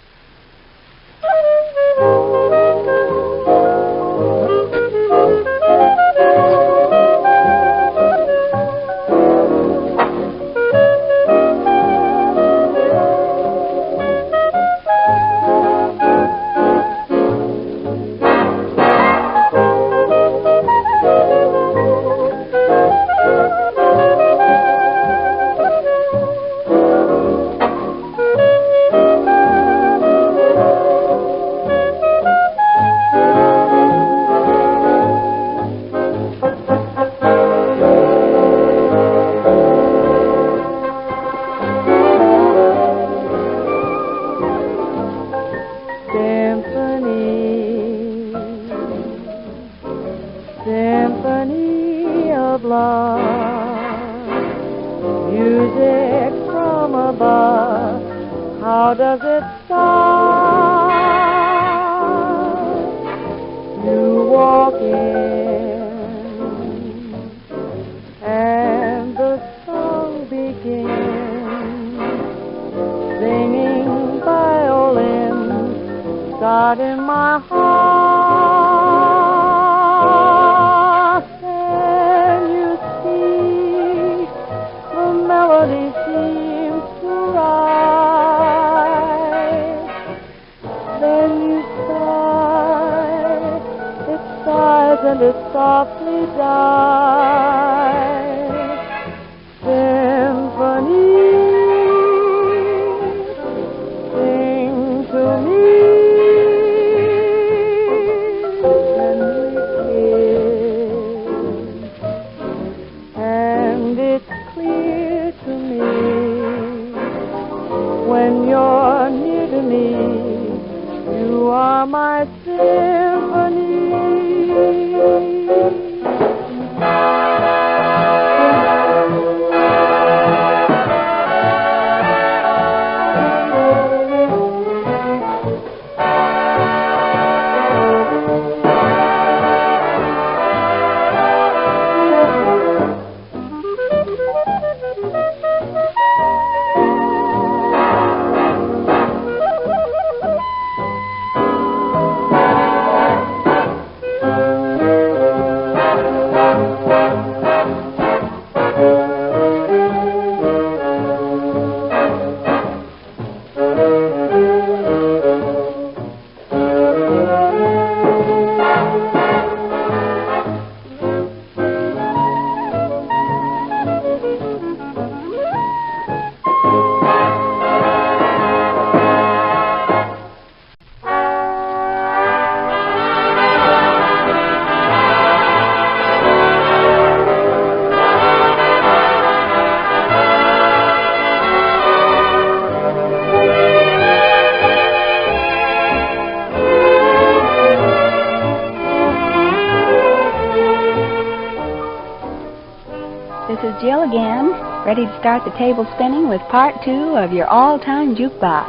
ready to start the table spinning with part 2 of your all-time jukebox.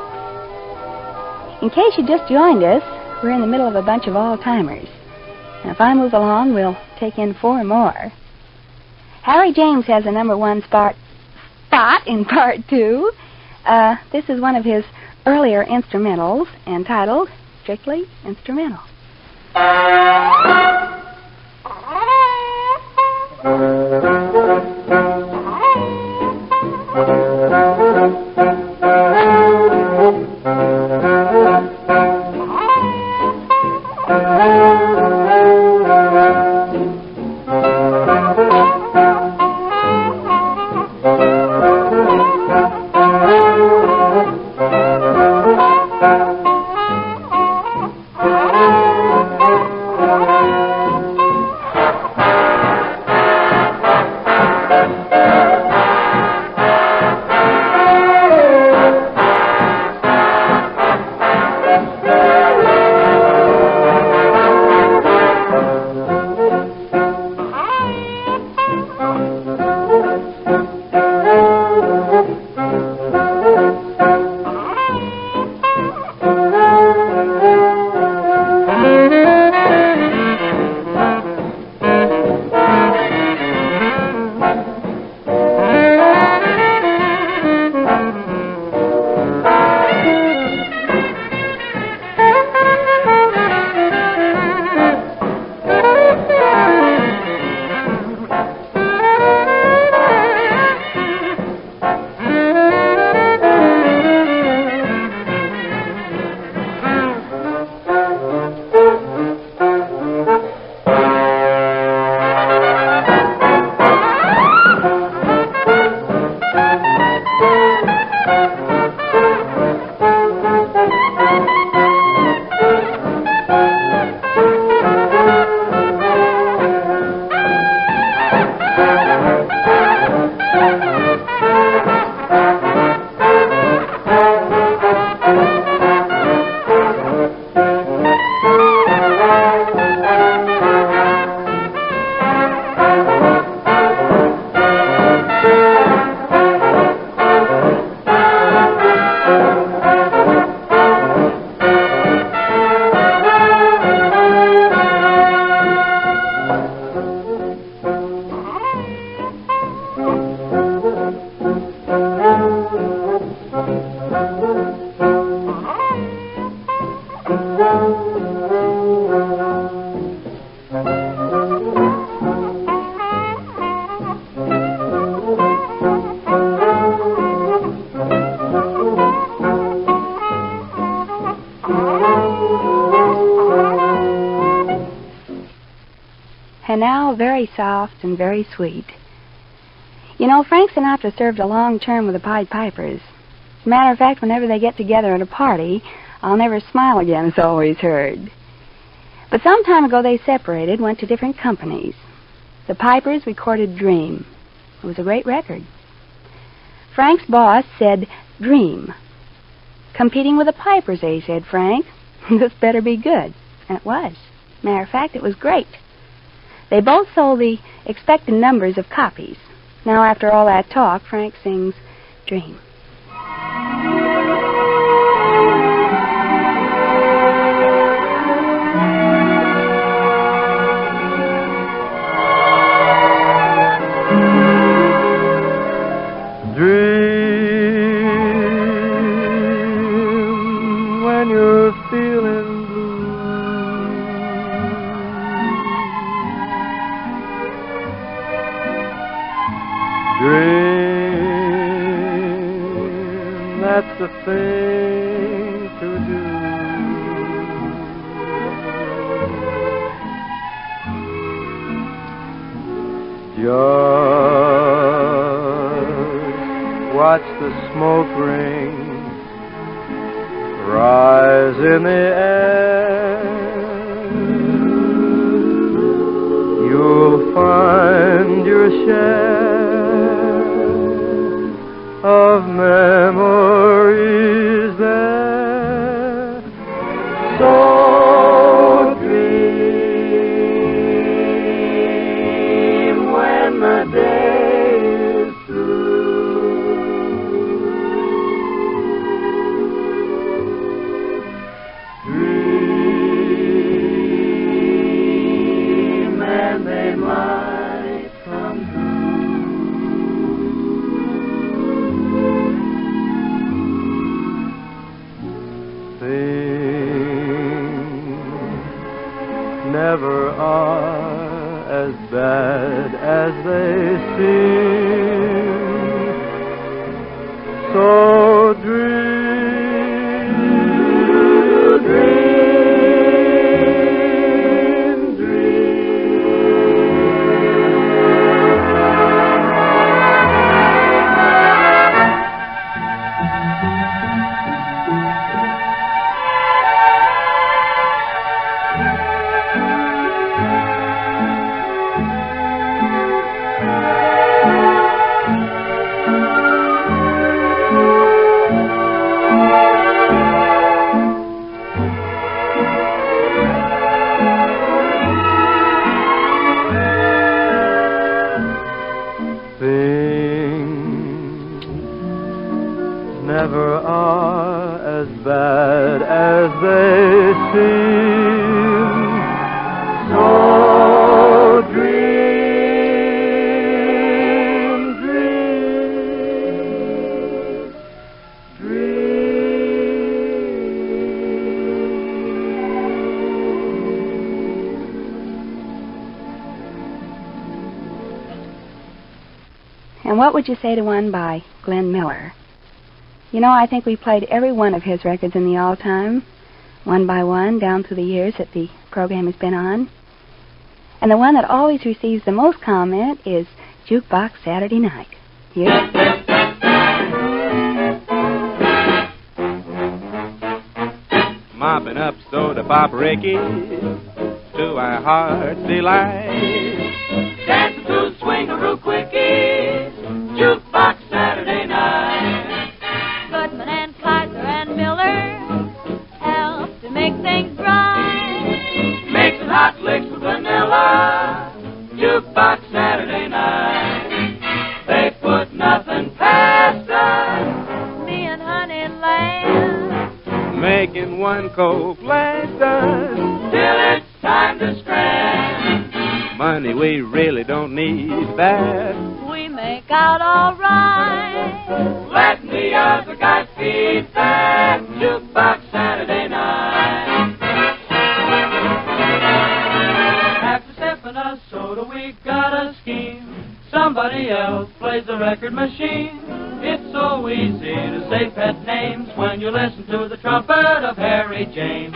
In case you just joined us, we're in the middle of a bunch of all-timers. And if I move along, we'll take in 4 more. Harry James has a number 1 spot in part 2. This is one of his earlier instrumentals entitled Strictly Instrumental. And now, very soft and very sweet. You know, Frank Sinatra served a long term with the Pied Pipers. As a matter of fact, whenever they get together at a party, I'll never smile again is always heard. But some time ago they separated, went to different companies. The Pipers recorded Dream. It was a great record. Frank's boss said, Dream. Competing with the Pipers, said Frank. This better be good. And it was. Matter of fact, it was great. They both sold the expected numbers of copies. Now, after all that talk, Frank sings Dream. Dream when you're feeling blue. Dream, that's the thing to do. Just watch the smoke rings rise in the air. You'll find your share of memories there. So dream when the day is through. bad as they seem. So dream, dream, never are as bad as they seem. So dream, dream, And what would you say to one by Glenn Miller? You know, I think we played every one of his records in the all-time, one by one, down through the years that the program has been on. And the one that always receives the most comment is Jukebox Saturday Night. Here. Mopping up soda pop Ricky to our heart's delight. Dancing to the swing-a-roo quickie, Jukebox Saturday night. Goodman and Kaiser and Miller help to make things bright. Make some hot licks with vanilla, Jukebox Saturday night. They put nothing past us, me and Honey Lamb, Making one cold last us till it's time to scram. money we really don't need that. We make out all right. Let the other guy feed that Jukebox Saturday night. After sipping a soda, we got a scheme. Somebody else plays the record machine. It's so easy to say pet names when you listen to the trumpet of Harry James.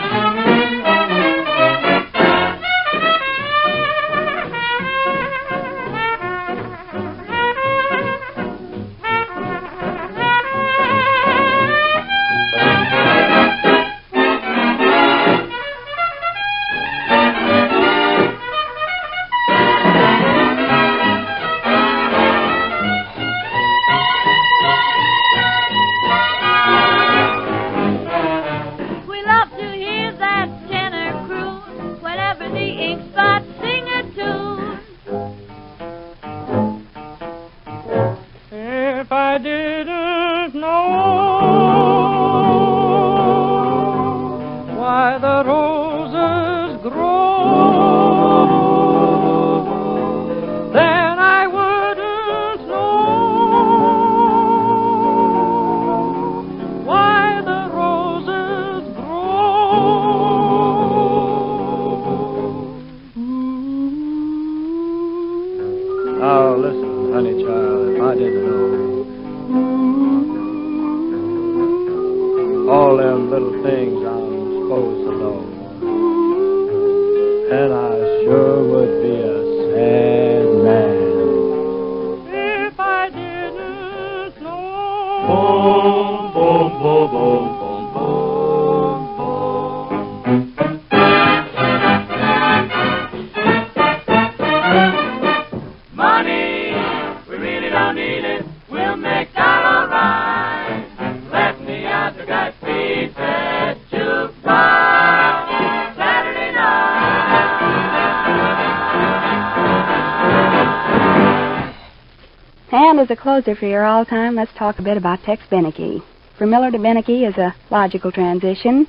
And as a closer for your all-time, let's talk a bit about Tex Beneke. From Miller to Beneke is a logical transition.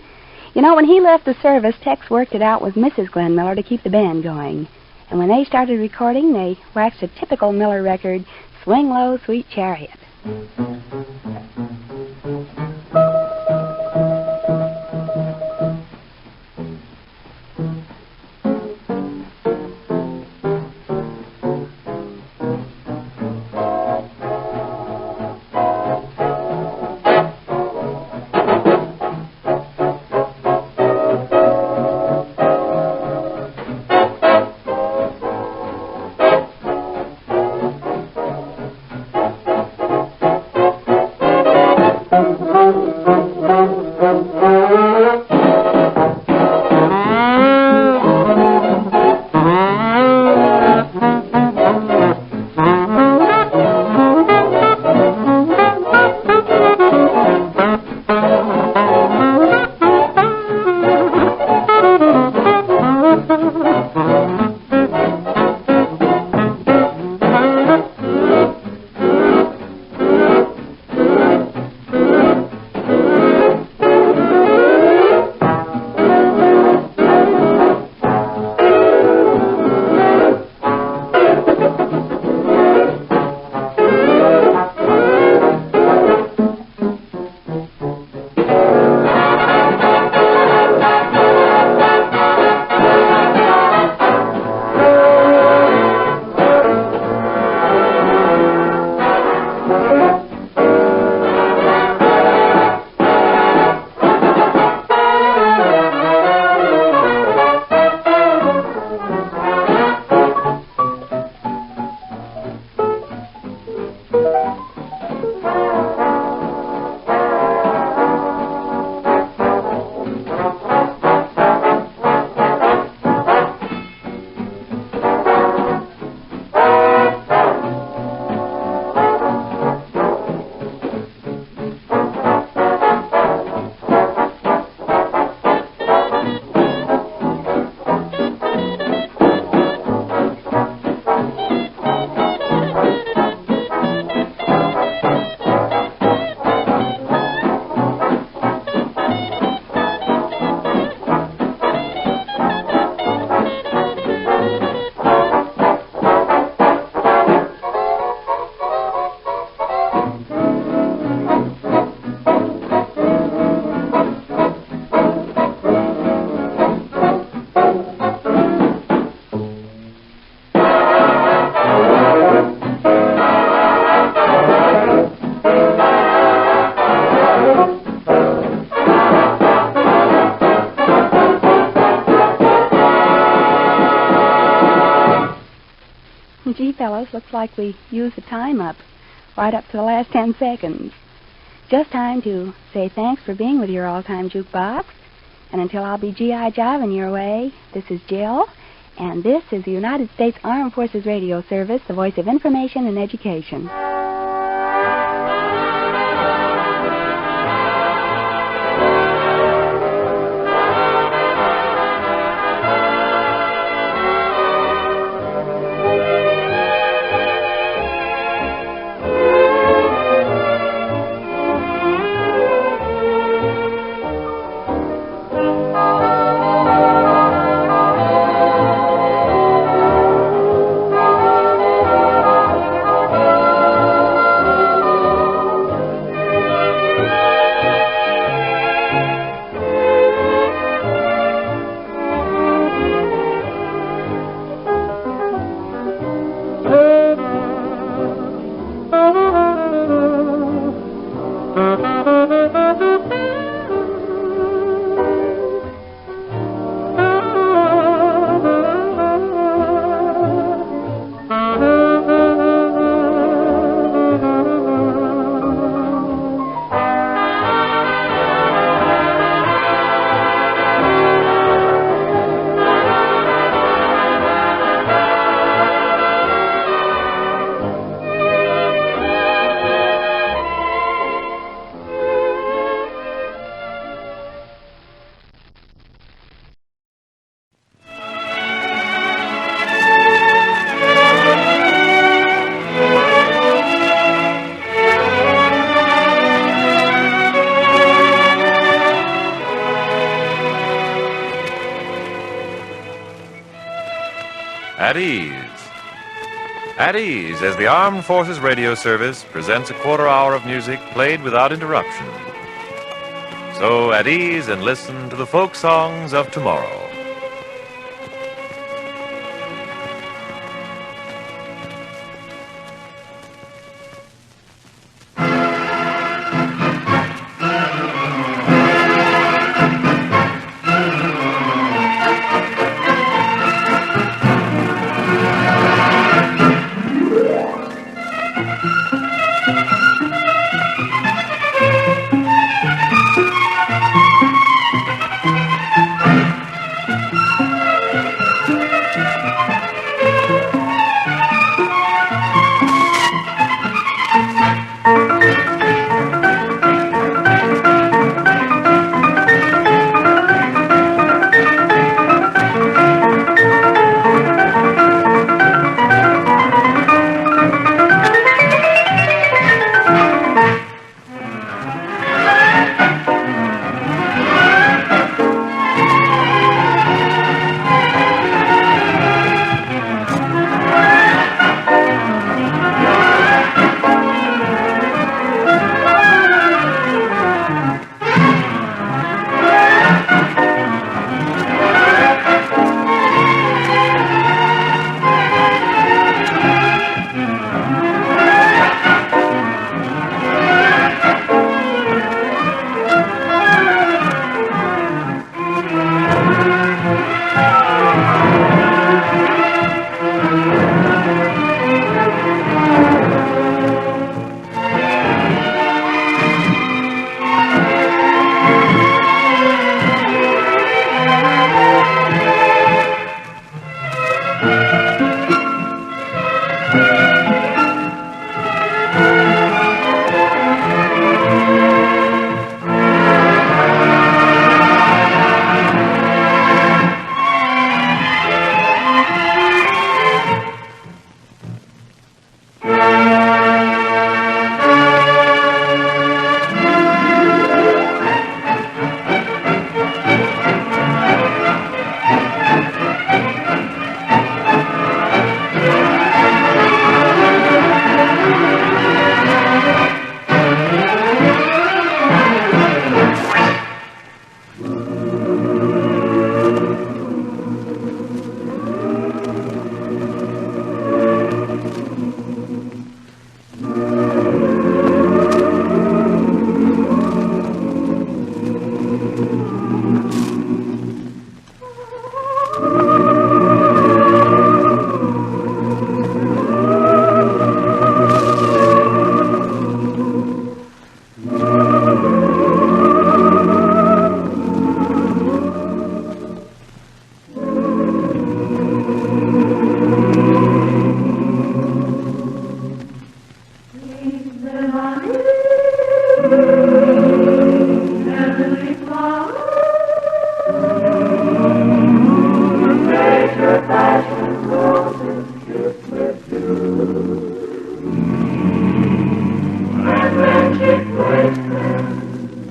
You know, when he left the service, Tex worked it out with Mrs. Glenn Miller to keep the band going. And when they started recording, they waxed a typical Miller record, Swing Low, Sweet Chariot. Gee, fellows, looks like we used the time up, right up to the last 10 seconds. Just time to say thanks for being with your all-time jukebox. And until I'll be G.I. jiving your way, this is Jill, and this is the United States Armed Forces Radio Service, the voice of information and education. At Ease. At Ease, as the Armed Forces Radio Service presents a quarter hour of music played without interruption. So at ease and listen to the folk songs of tomorrow.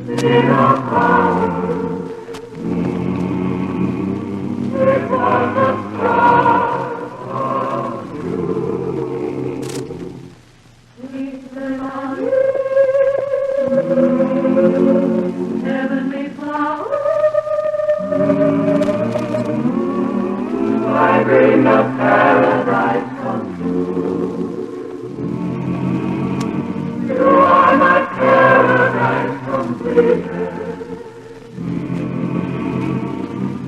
in a crown. It was the star of you. Sweet melody, heavenly flower, my dream of paradise come true. You are my paradise completed.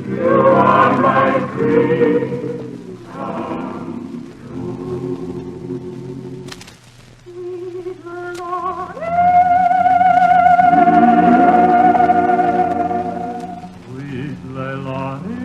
You are my dream come true. Sweet melody, sweet Leilani.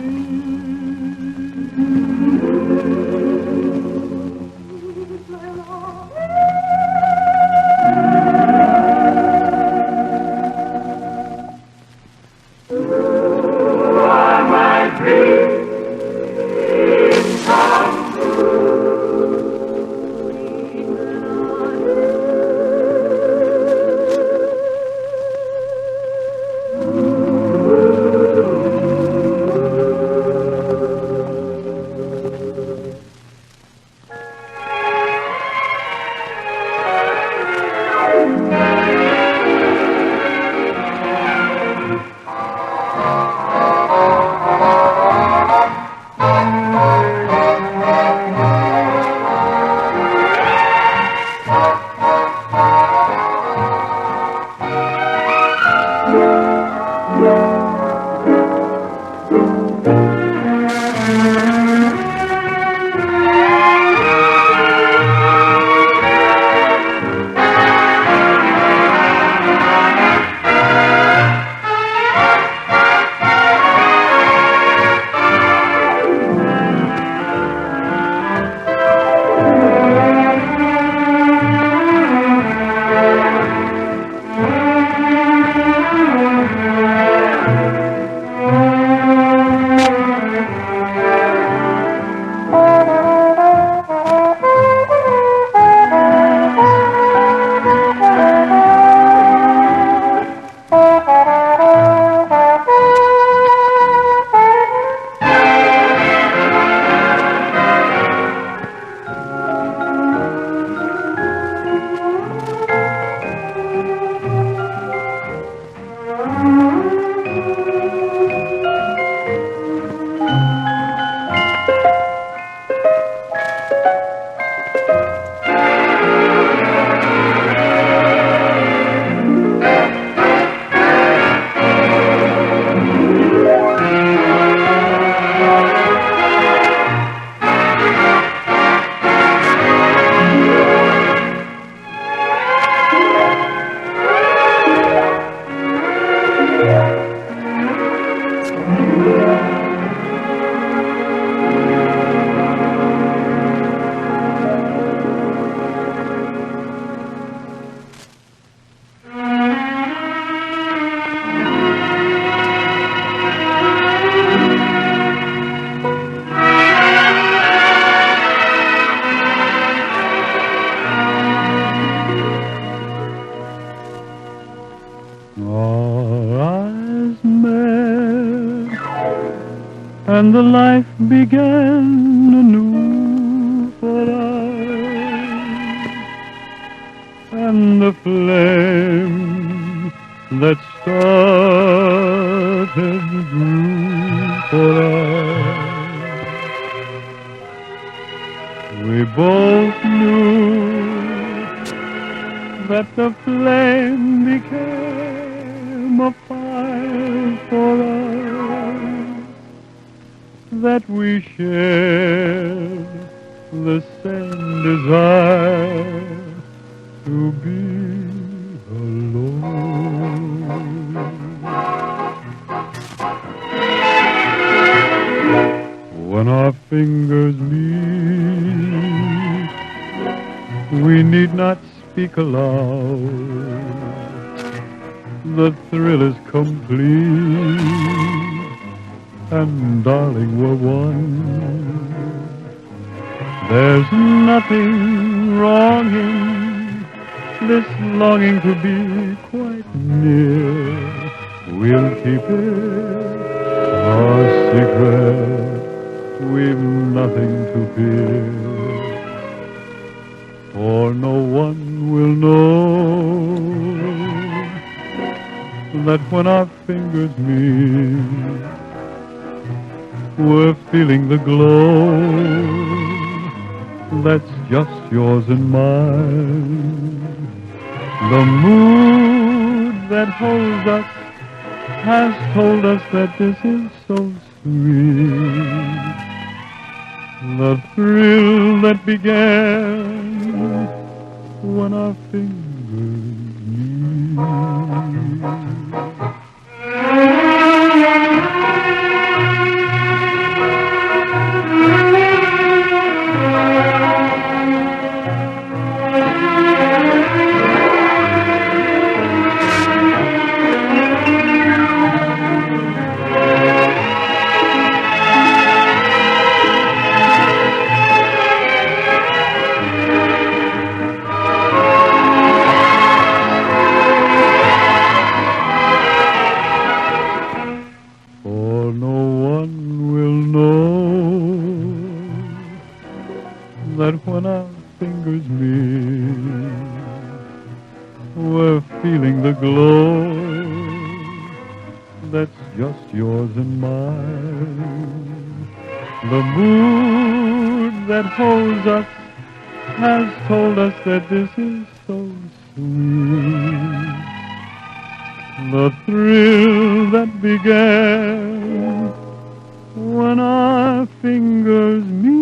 and the life began anew for us, and the flame that started grew for us. We both knew that the flame became a fire for us, that we shared the same desire to be alone. When our fingers meet, we need not speak aloud. The thrill is complete, and darling, we're one. There's nothing wrong in this longing to be quite near. we'll keep it a secret. We've nothing to fear, for no one will know that when our fingers meet, we're feeling the glow that's just yours and mine. The mood that holds us has told us that this is so sweet. The thrill that began when our fingers meet. That when our fingers meet, we're feeling the glow that's just yours and mine. The mood that holds us has told us that this is so sweet. The thrill that began when our fingers meet.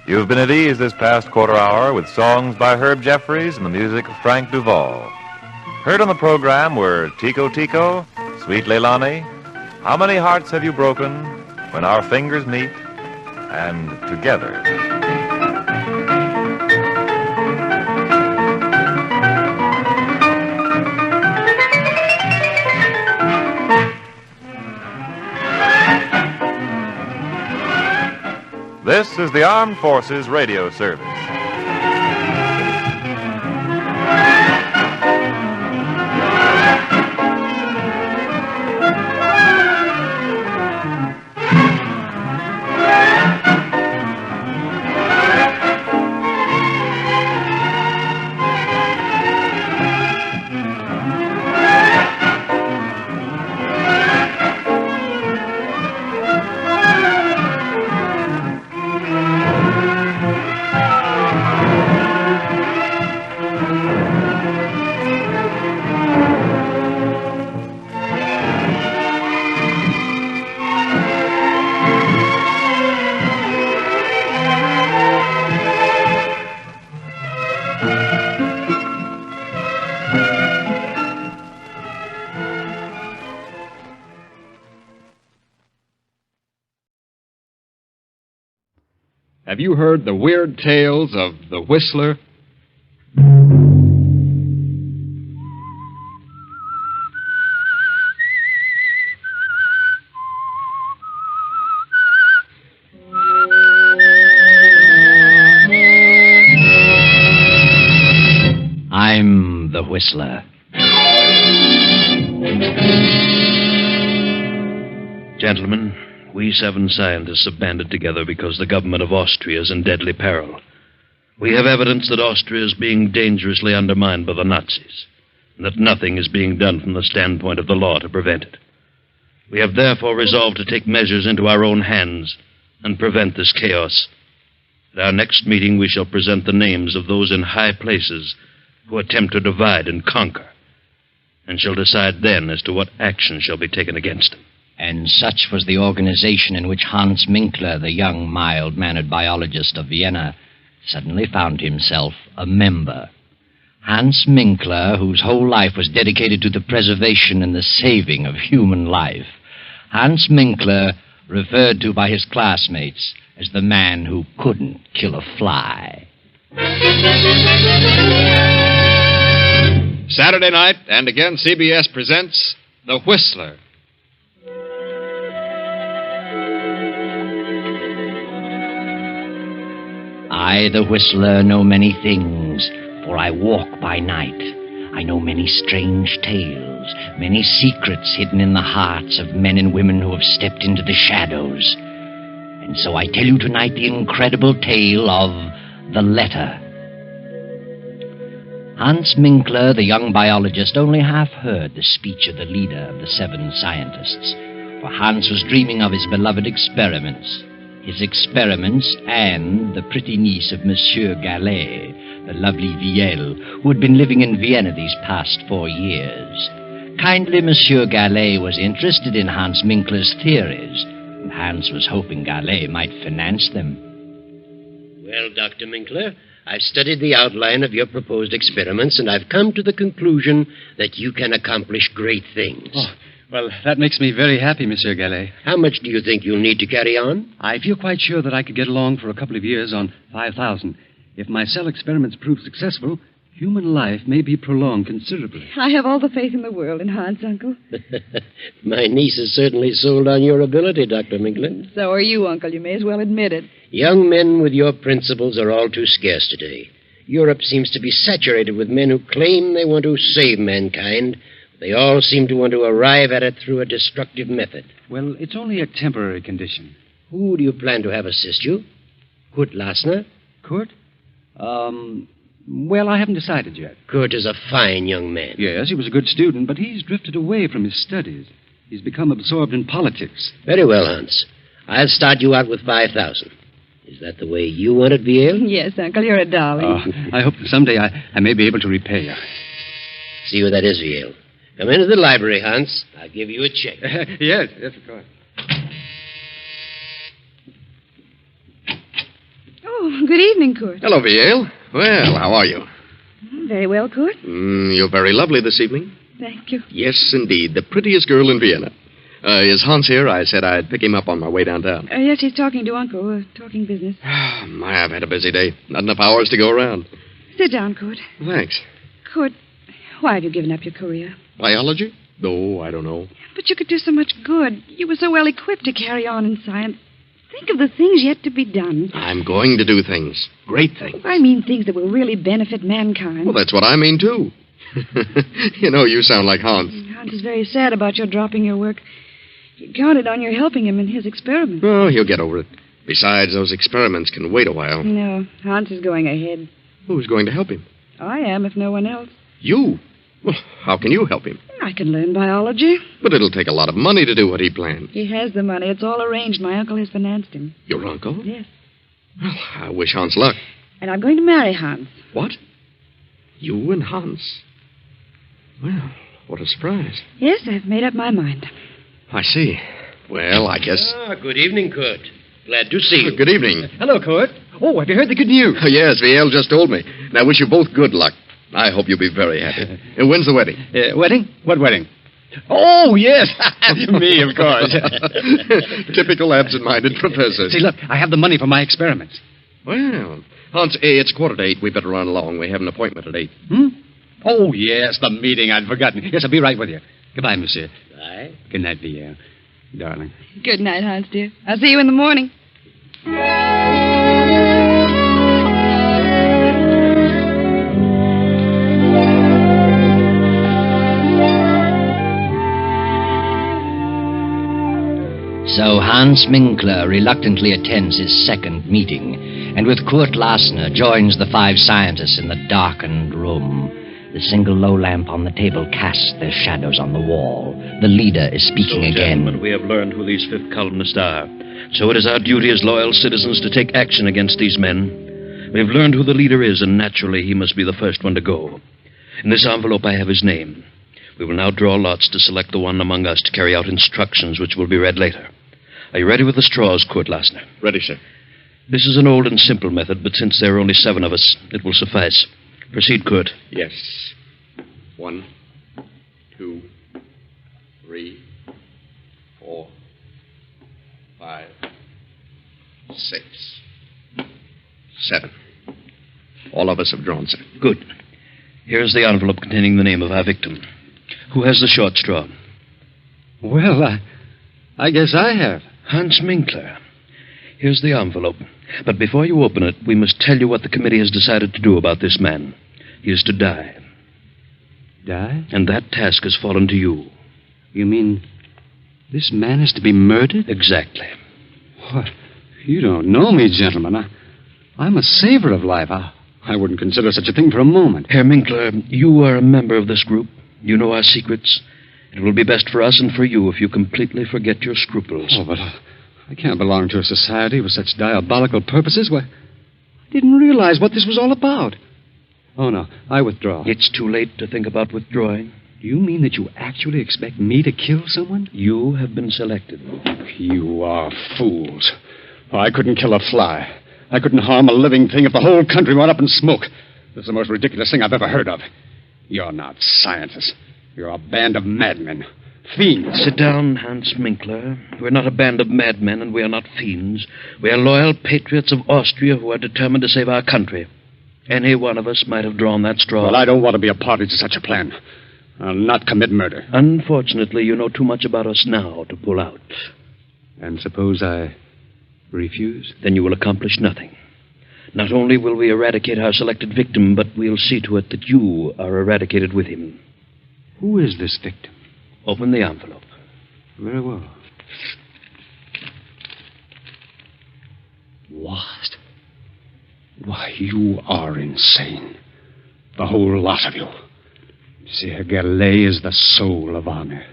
You've been at ease this past quarter hour with songs by Herb Jeffries and the music of Frank Duval. Heard on the program were Tico Tico, Sweet Leilani, How Many Hearts Have You Broken, When Our Fingers Meet, and Together. This is the Armed Forces Radio Service. Have you heard the weird tales of the Whistler? I'm the Whistler. Gentlemen, we 7 scientists have banded together because the government of Austria is in deadly peril. We have evidence that Austria is being dangerously undermined by the Nazis, and that nothing is being done from the standpoint of the law to prevent it. We have therefore resolved to take measures into our own hands and prevent this chaos. At our next meeting, we shall present the names of those in high places who attempt to divide and conquer, and shall decide then as to what action shall be taken against them. And such was the organization in which Hans Minkler, the young, mild-mannered biologist of Vienna, suddenly found himself a member. Hans Minkler, whose whole life was dedicated to the preservation and the saving of human life. Hans Minkler, referred to by his classmates as the man who couldn't kill a fly. Saturday night, and again CBS presents The Whistler. I, the Whistler, know many things, for I walk by night. I know many strange tales, many secrets hidden in the hearts of men and women who have stepped into the shadows. And so I tell you tonight the incredible tale of the letter. Hans Minkler, the young biologist, only half heard the speech of the leader of the 7 scientists, for Hans was dreaming of his beloved experiments. His experiments and the pretty niece of Monsieur Gallet, the lovely Viel, who had been living in Vienna these past 4 years. Kindly Monsieur Gallet was interested in Hans Minkler's theories, and Hans was hoping Gallet might finance them. Well, Dr. Minkler, I've studied the outline of your proposed experiments, and I've come to the conclusion that you can accomplish great things. Oh, well, that makes me very happy, Monsieur Gallet. How much do you think you'll need to carry on? I feel quite sure that I could get along for a couple of years on 5,000. If my cell experiments prove successful, human life may be prolonged considerably. I have all the faith in the world in Hans, Uncle. My niece is certainly sold on your ability, Dr. Minkler. So are you, Uncle. You may as well admit it. Young men with your principles are all too scarce today. Europe seems to be saturated with men who claim they want to save mankind. They all seem to want to arrive at it through a destructive method. Well, it's only a temporary condition. Who do you plan to have assist you? Kurt Lassner? Kurt? Well, I haven't decided yet. Kurt is a fine young man. Yes, he was a good student, but he's drifted away from his studies. He's become absorbed in politics. Very well, Hans. I'll start you out with 5,000. Is that the way you want it, Viel? Yes, Uncle, you're a darling. I hope that someday I may be able to repay you. See what that is, Viel. Come into the library, Hans. I'll give you a check. Yes, of course. Oh, good evening, Kurt. Hello, Viel. Well, how are you? Very well, Kurt. You're very lovely this evening. Thank you. Yes, indeed. The prettiest girl in Vienna. Is Hans here? I said I'd pick him up on my way downtown. Yes, he's talking to Uncle. Talking business. I've had a busy day. Not enough hours to go around. Sit down, Kurt. Thanks. Kurt, why have you given up your career? Biology? Oh, I don't know. But you could do so much good. You were so well equipped to carry on in science. Think of the things yet to be done. I'm going to do things. Great things. I mean things that will really benefit mankind. Well, that's what I mean, too. You sound like Hans. Hans is very sad about your dropping your work. He counted on your helping him in his experiment. Oh, he'll get over it. Besides, those experiments can wait a while. No, Hans is going ahead. Who's going to help him? I am, if no one else. You? Well, how can you help him? I can learn biology. But it'll take a lot of money to do what he planned. He has the money. It's all arranged. My uncle has financed him. Your uncle? Yes. Well, I wish Hans luck. And I'm going to marry Hans. What? You and Hans? Well, what a surprise. Yes, I've made up my mind. I see. Well, I guess... Good evening, Kurt. Glad to see you. Good evening. Hello, Kurt. Oh, have you heard the good news? Yes, VL just told me. And I wish you both good luck. I hope you'll be very happy. When's the wedding? Wedding? What wedding? Oh, yes. Me, of course. Typical absent-minded professors. See, look, I have the money for my experiments. Well, Hans, it's 7:45. We better run along. We have an appointment at 8. Oh, yes, the meeting. I'd forgotten. Yes, I'll be right with you. Goodbye, monsieur. Bye. Good night, VL. Darling. Good night, Hans, dear. I'll see you in the morning. So Hans Minkler reluctantly attends his second meeting, and with Kurt Lassner joins the 5 scientists in the darkened room. The single low lamp on the table casts their shadows on the wall. The leader is speaking again. Gentlemen, we have learned who these fifth columnists are. So it is our duty as loyal citizens to take action against these men. We have learned who the leader is, and naturally he must be the first one to go. In this envelope I have his name. We will now draw lots to select the one among us to carry out instructions which will be read later. Are you ready with the straws, Kurt Lassner? Ready, sir. This is an old and simple method, but since there are only 7 of us, it will suffice. Proceed, Kurt. Yes. 1, 2, 3, 4, 5, 6, 7. All of us have drawn, sir. Good. Here's the envelope containing the name of our victim. Who has the short straw? Well, I guess I have. Hans Minkler. Here's the envelope. But before you open it, we must tell you what the committee has decided to do about this man. He is to die. Die? And that task has fallen to you. You mean this man is to be murdered? Exactly. What? You don't know me, gentlemen. I'm a saver of life. I wouldn't consider such a thing for a moment. Herr Minkler, you are a member of this group. You know our secrets. It will be best for us and for you if you completely forget your scruples. Oh, but I can't belong to a society with such diabolical purposes. Why, I didn't realize what this was all about. Oh, no, I withdraw. It's too late to think about withdrawing. Do you mean that you actually expect me to kill someone? You have been selected. You are fools. Oh, I couldn't kill a fly. I couldn't harm a living thing if the whole country went up in smoke. This is the most ridiculous thing I've ever heard of. You're not scientists. You're a band of madmen. Fiends. Sit down, Hans Minkler. We're not a band of madmen, and we are not fiends. We are loyal patriots of Austria who are determined to save our country. Any one of us might have drawn that straw. Well, I don't want to be a party to such a plan. I'll not commit murder. Unfortunately, you know too much about us now to pull out. And suppose I refuse? Then you will accomplish nothing. Not only will we eradicate our selected victim, but we'll see to it that you are eradicated with him. Who is this victim? Open the envelope. Very well. What? Why, you are insane. The whole lot of you. Monsieur Gallet is the soul of honor.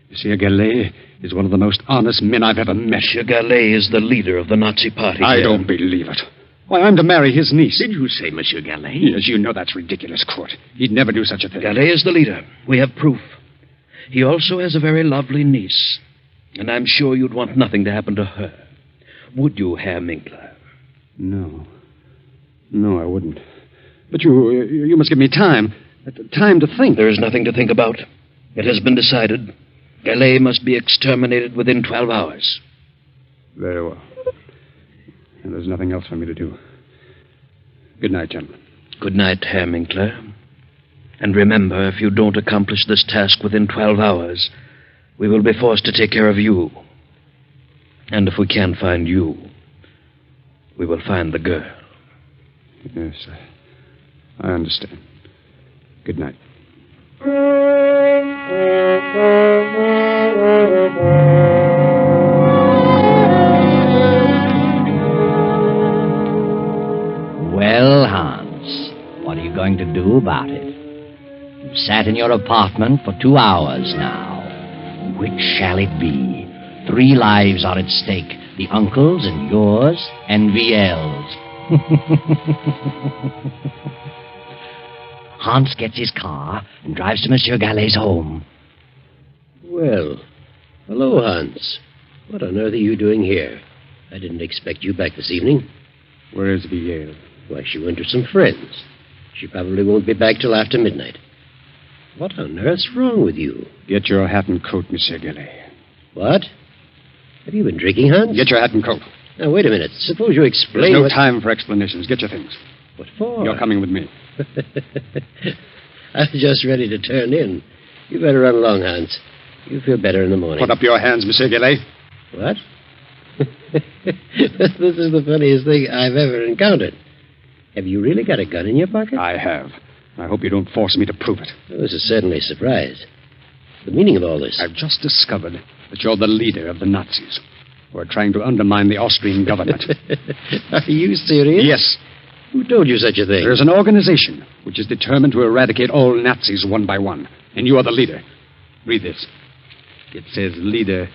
Monsieur Gallet is one of the most honest men I've ever met. Monsieur Gallet is the leader of the Nazi party. I don't believe it. Why, I'm to marry his niece. Did you say Monsieur Gallet? Yes, you know that's ridiculous, Court. He'd never do such a thing. Gallet is the leader. We have proof. He also has a very lovely niece. And I'm sure you'd want nothing to happen to her. Would you, Herr Minkler? No. No, I wouldn't. But you must give me time. Time to think. There is nothing to think about. It has been decided. Gallet must be exterminated within 12 hours. Very well. And there's nothing else for me to do. Good night, gentlemen. Good night, Herr Minkler. And remember, if you don't accomplish this task within 12 hours, we will be forced to take care of you. And if we can't find you, we will find the girl. Yes, I understand. Good night. Well, Hans, what are you going to do about it? You've sat in your apartment for 2 hours now. Which shall it be? 3 lives are at stake. The uncle's and yours and VL's. Hans gets his car and drives to Monsieur Gallet's home. Well, hello, Hans. What on earth are you doing here? I didn't expect you back this evening. Where is VL? Why, she went to some friends. She probably won't be back till after midnight. What on earth's wrong with you? Get your hat and coat, Monsieur Gallet. What? Have you been drinking, Hans? Get your hat and coat. Now, wait a minute. Suppose you explain There's no time for explanations. Get your things. What for? You're coming with me. I was just ready to turn in. You better run along, Hans. You'll feel better in the morning. Put up your hands, Monsieur Gallet. What? This is the funniest thing I've ever encountered. Have you really got a gun in your pocket? I have. I hope you don't force me to prove it. Well, this is certainly a surprise. The meaning of all this? I've just discovered that you're the leader of the Nazis who are trying to undermine the Austrian government. Are you serious? Yes. Who told you such a thing? There's an organization which is determined to eradicate all Nazis one by one, and you are the leader. Read this. It says leader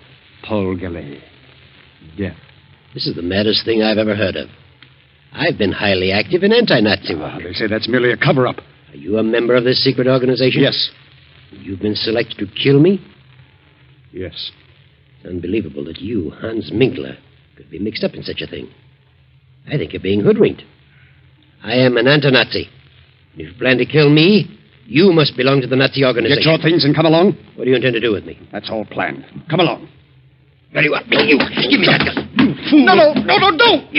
Paul Gallet. Death. This is the maddest thing I've ever heard of. I've been highly active in anti-Nazi work. They say that's merely a cover-up. Are you a member of this secret organization? Yes. You've been selected to kill me? Yes. It's unbelievable that you, Hans Minkler, could be mixed up in such a thing. I think you're being hoodwinked. I am an anti-Nazi. If you plan to kill me, you must belong to the Nazi organization. Get your things and come along. What do you intend to do with me? That's all planned. Come along. Very well. You, give me that gun. You fool. No, don't.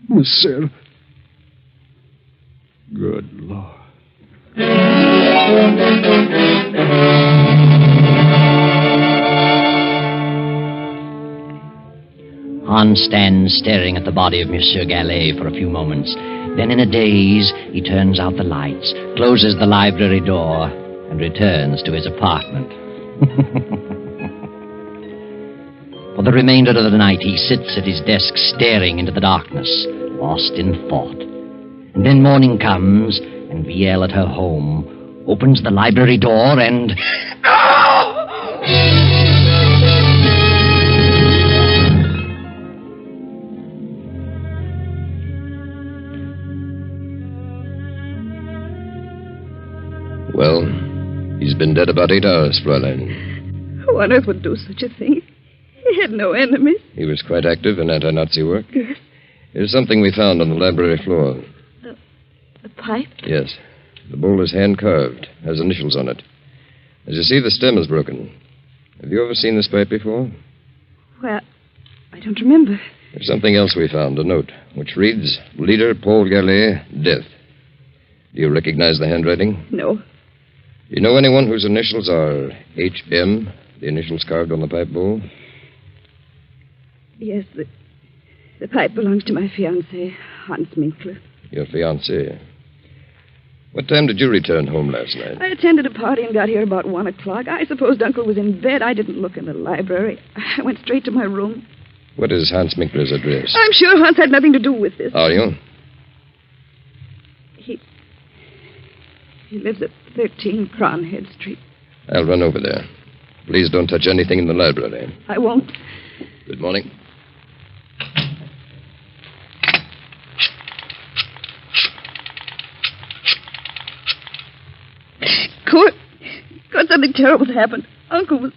Monsieur. Good Lord. Hans stands staring at the body of Monsieur Gallet for a few moments. Then, in a daze, he turns out the lights, closes the library door, and returns to his apartment. For the remainder of the night, he sits at his desk staring into the darkness, lost in thought. And then morning comes, and VL at her home opens the library door and... Well, he's been dead about 8 hours, Fräulein. Who on earth would do such a thing? He had no enemies. He was quite active in anti-Nazi work. Yes. Here's something we found on the library floor. The pipe? Yes. The bowl is hand-carved, has initials on it. As you see, the stem is broken. Have you ever seen this pipe before? Well, I don't remember. There's something else we found, a note, which reads, Leader Paul Gallet, death. Do you recognize the handwriting? No. You know anyone whose initials are HM, the initials carved on the pipe bowl? Yes, the pipe belongs to my fiancé, Hans Minkler. Your fiancé. What time did you return home last night? I attended a party and got here about 1 o'clock. I supposed Uncle was in bed. I didn't look in the library. I went straight to my room. What is Hans Minkler's address? I'm sure Hans had nothing to do with this. Are you? He lives at 13 Cronhead Street. I'll run over there. Please don't touch anything in the library. I won't. Good morning. Kurt, something terrible's happened. Uncle was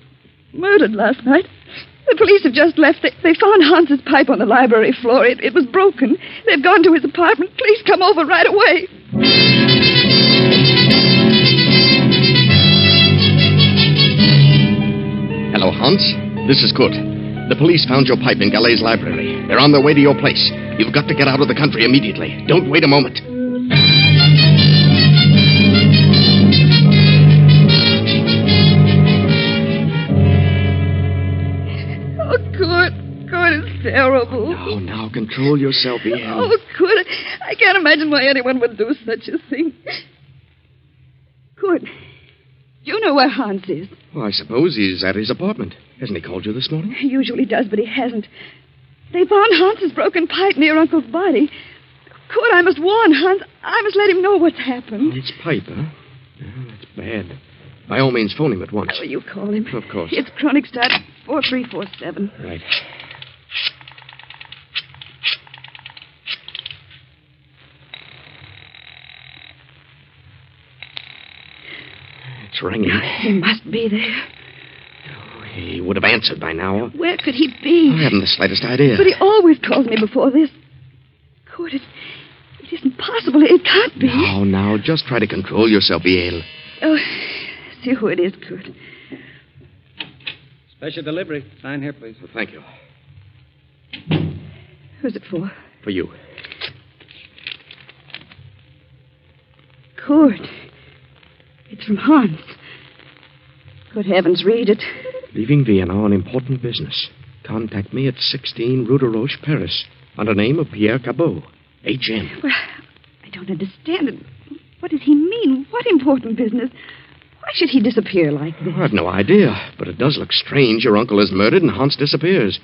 murdered last night. The police have just left. They found Hans's pipe on the library floor. It was broken. They've gone to his apartment. Please come over right away. Hello, Hans. This is Kurt. The police found your pipe in Gallet's library. They're on their way to your place. You've got to get out of the country immediately. Don't wait a moment. terrible. Oh, now, control yourself, Ian. Oh, Kurt, I can't imagine why anyone would do such a thing. Kurt, do you know where Hans is? Well, I suppose he's at his apartment. Hasn't he called you this morning? He usually does, but he hasn't. They found Hans's broken pipe near Uncle's body. Kurt, I must warn Hans. I must let him know what's happened. Hans' pipe, huh? Oh, that's bad. By all means, phone him at once. Will you call him? Of course. It's Kronigstadt 4347. Right. It's ringing. He must be there. He would have answered by now. Where could he be? I haven't the slightest idea. But he always calls me before this. Kurt, it isn't possible. It can't be. No, now, just try to control yourself, Yale. Oh, see who it is, Kurt. Special delivery. Sign here, please. Well, thank you. Who's it for? For you. Kurt. It's from Hans. Good heavens, read it. Leaving Vienna on important business. Contact me at 16 Rue de Roche, Paris, under name of Pierre Cabot, H.M. Well, I don't understand it. What does he mean? What important business? Why should he disappear like this? I've no idea, but it does look strange. Your uncle is murdered and Hans disappears.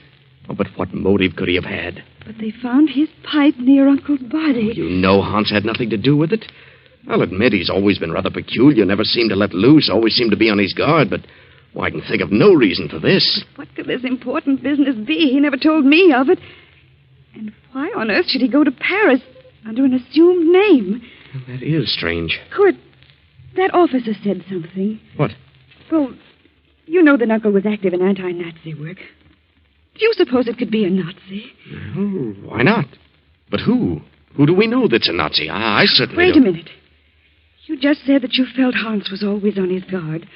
Oh, but what motive could he have had? But they found his pipe near Uncle's body. You know Hans had nothing to do with it. I'll admit he's always been rather peculiar, never seemed to let loose, always seemed to be on his guard, but well, I can think of no reason for this. What could this important business be? He never told me of it. And why on earth should he go to Paris under an assumed name? That is strange. Kurt, that officer said something. What? Well, you know that Uncle was active in anti-Nazi work. Do you suppose it could be a Nazi? Oh, why not? But who? Who do we know that's a Nazi? I certainly Wait don't. a minute. You just said that you felt Hans was always on his guard.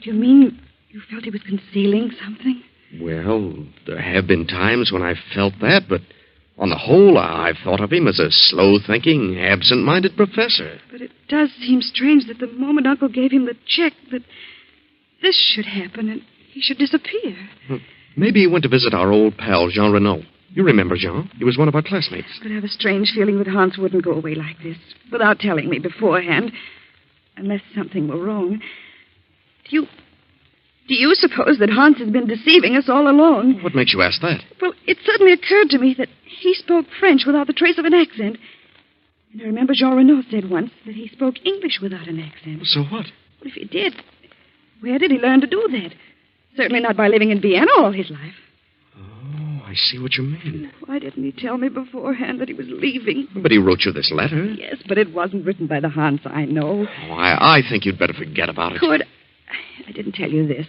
Do you mean you felt he was concealing something? Well, there have been times when I've felt that, but on the whole, I've thought of him as a slow-thinking, absent-minded professor. But it does seem strange that the moment Uncle gave him the check, that this should happen and he should disappear. Maybe he went to visit our old pal, Jean Renaud. You remember Jean? He was one of our classmates. But I have a strange feeling that Hans wouldn't go away like this, without telling me beforehand, unless something were wrong. Do you suppose that Hans has been deceiving us all along? What makes you ask that? Well, it suddenly occurred to me that he spoke French without the trace of an accent. And I remember Jean Renaud said once that he spoke English without an accent. So what? Well, if he did, where did he learn to do that? Certainly not by living in Vienna all his life. Oh, I see what you mean. Why didn't he tell me beforehand that he was leaving? But he wrote you this letter. Yes, but it wasn't written by the Hans I know. Oh, I think you'd better forget about it. Kurt, I didn't tell you this.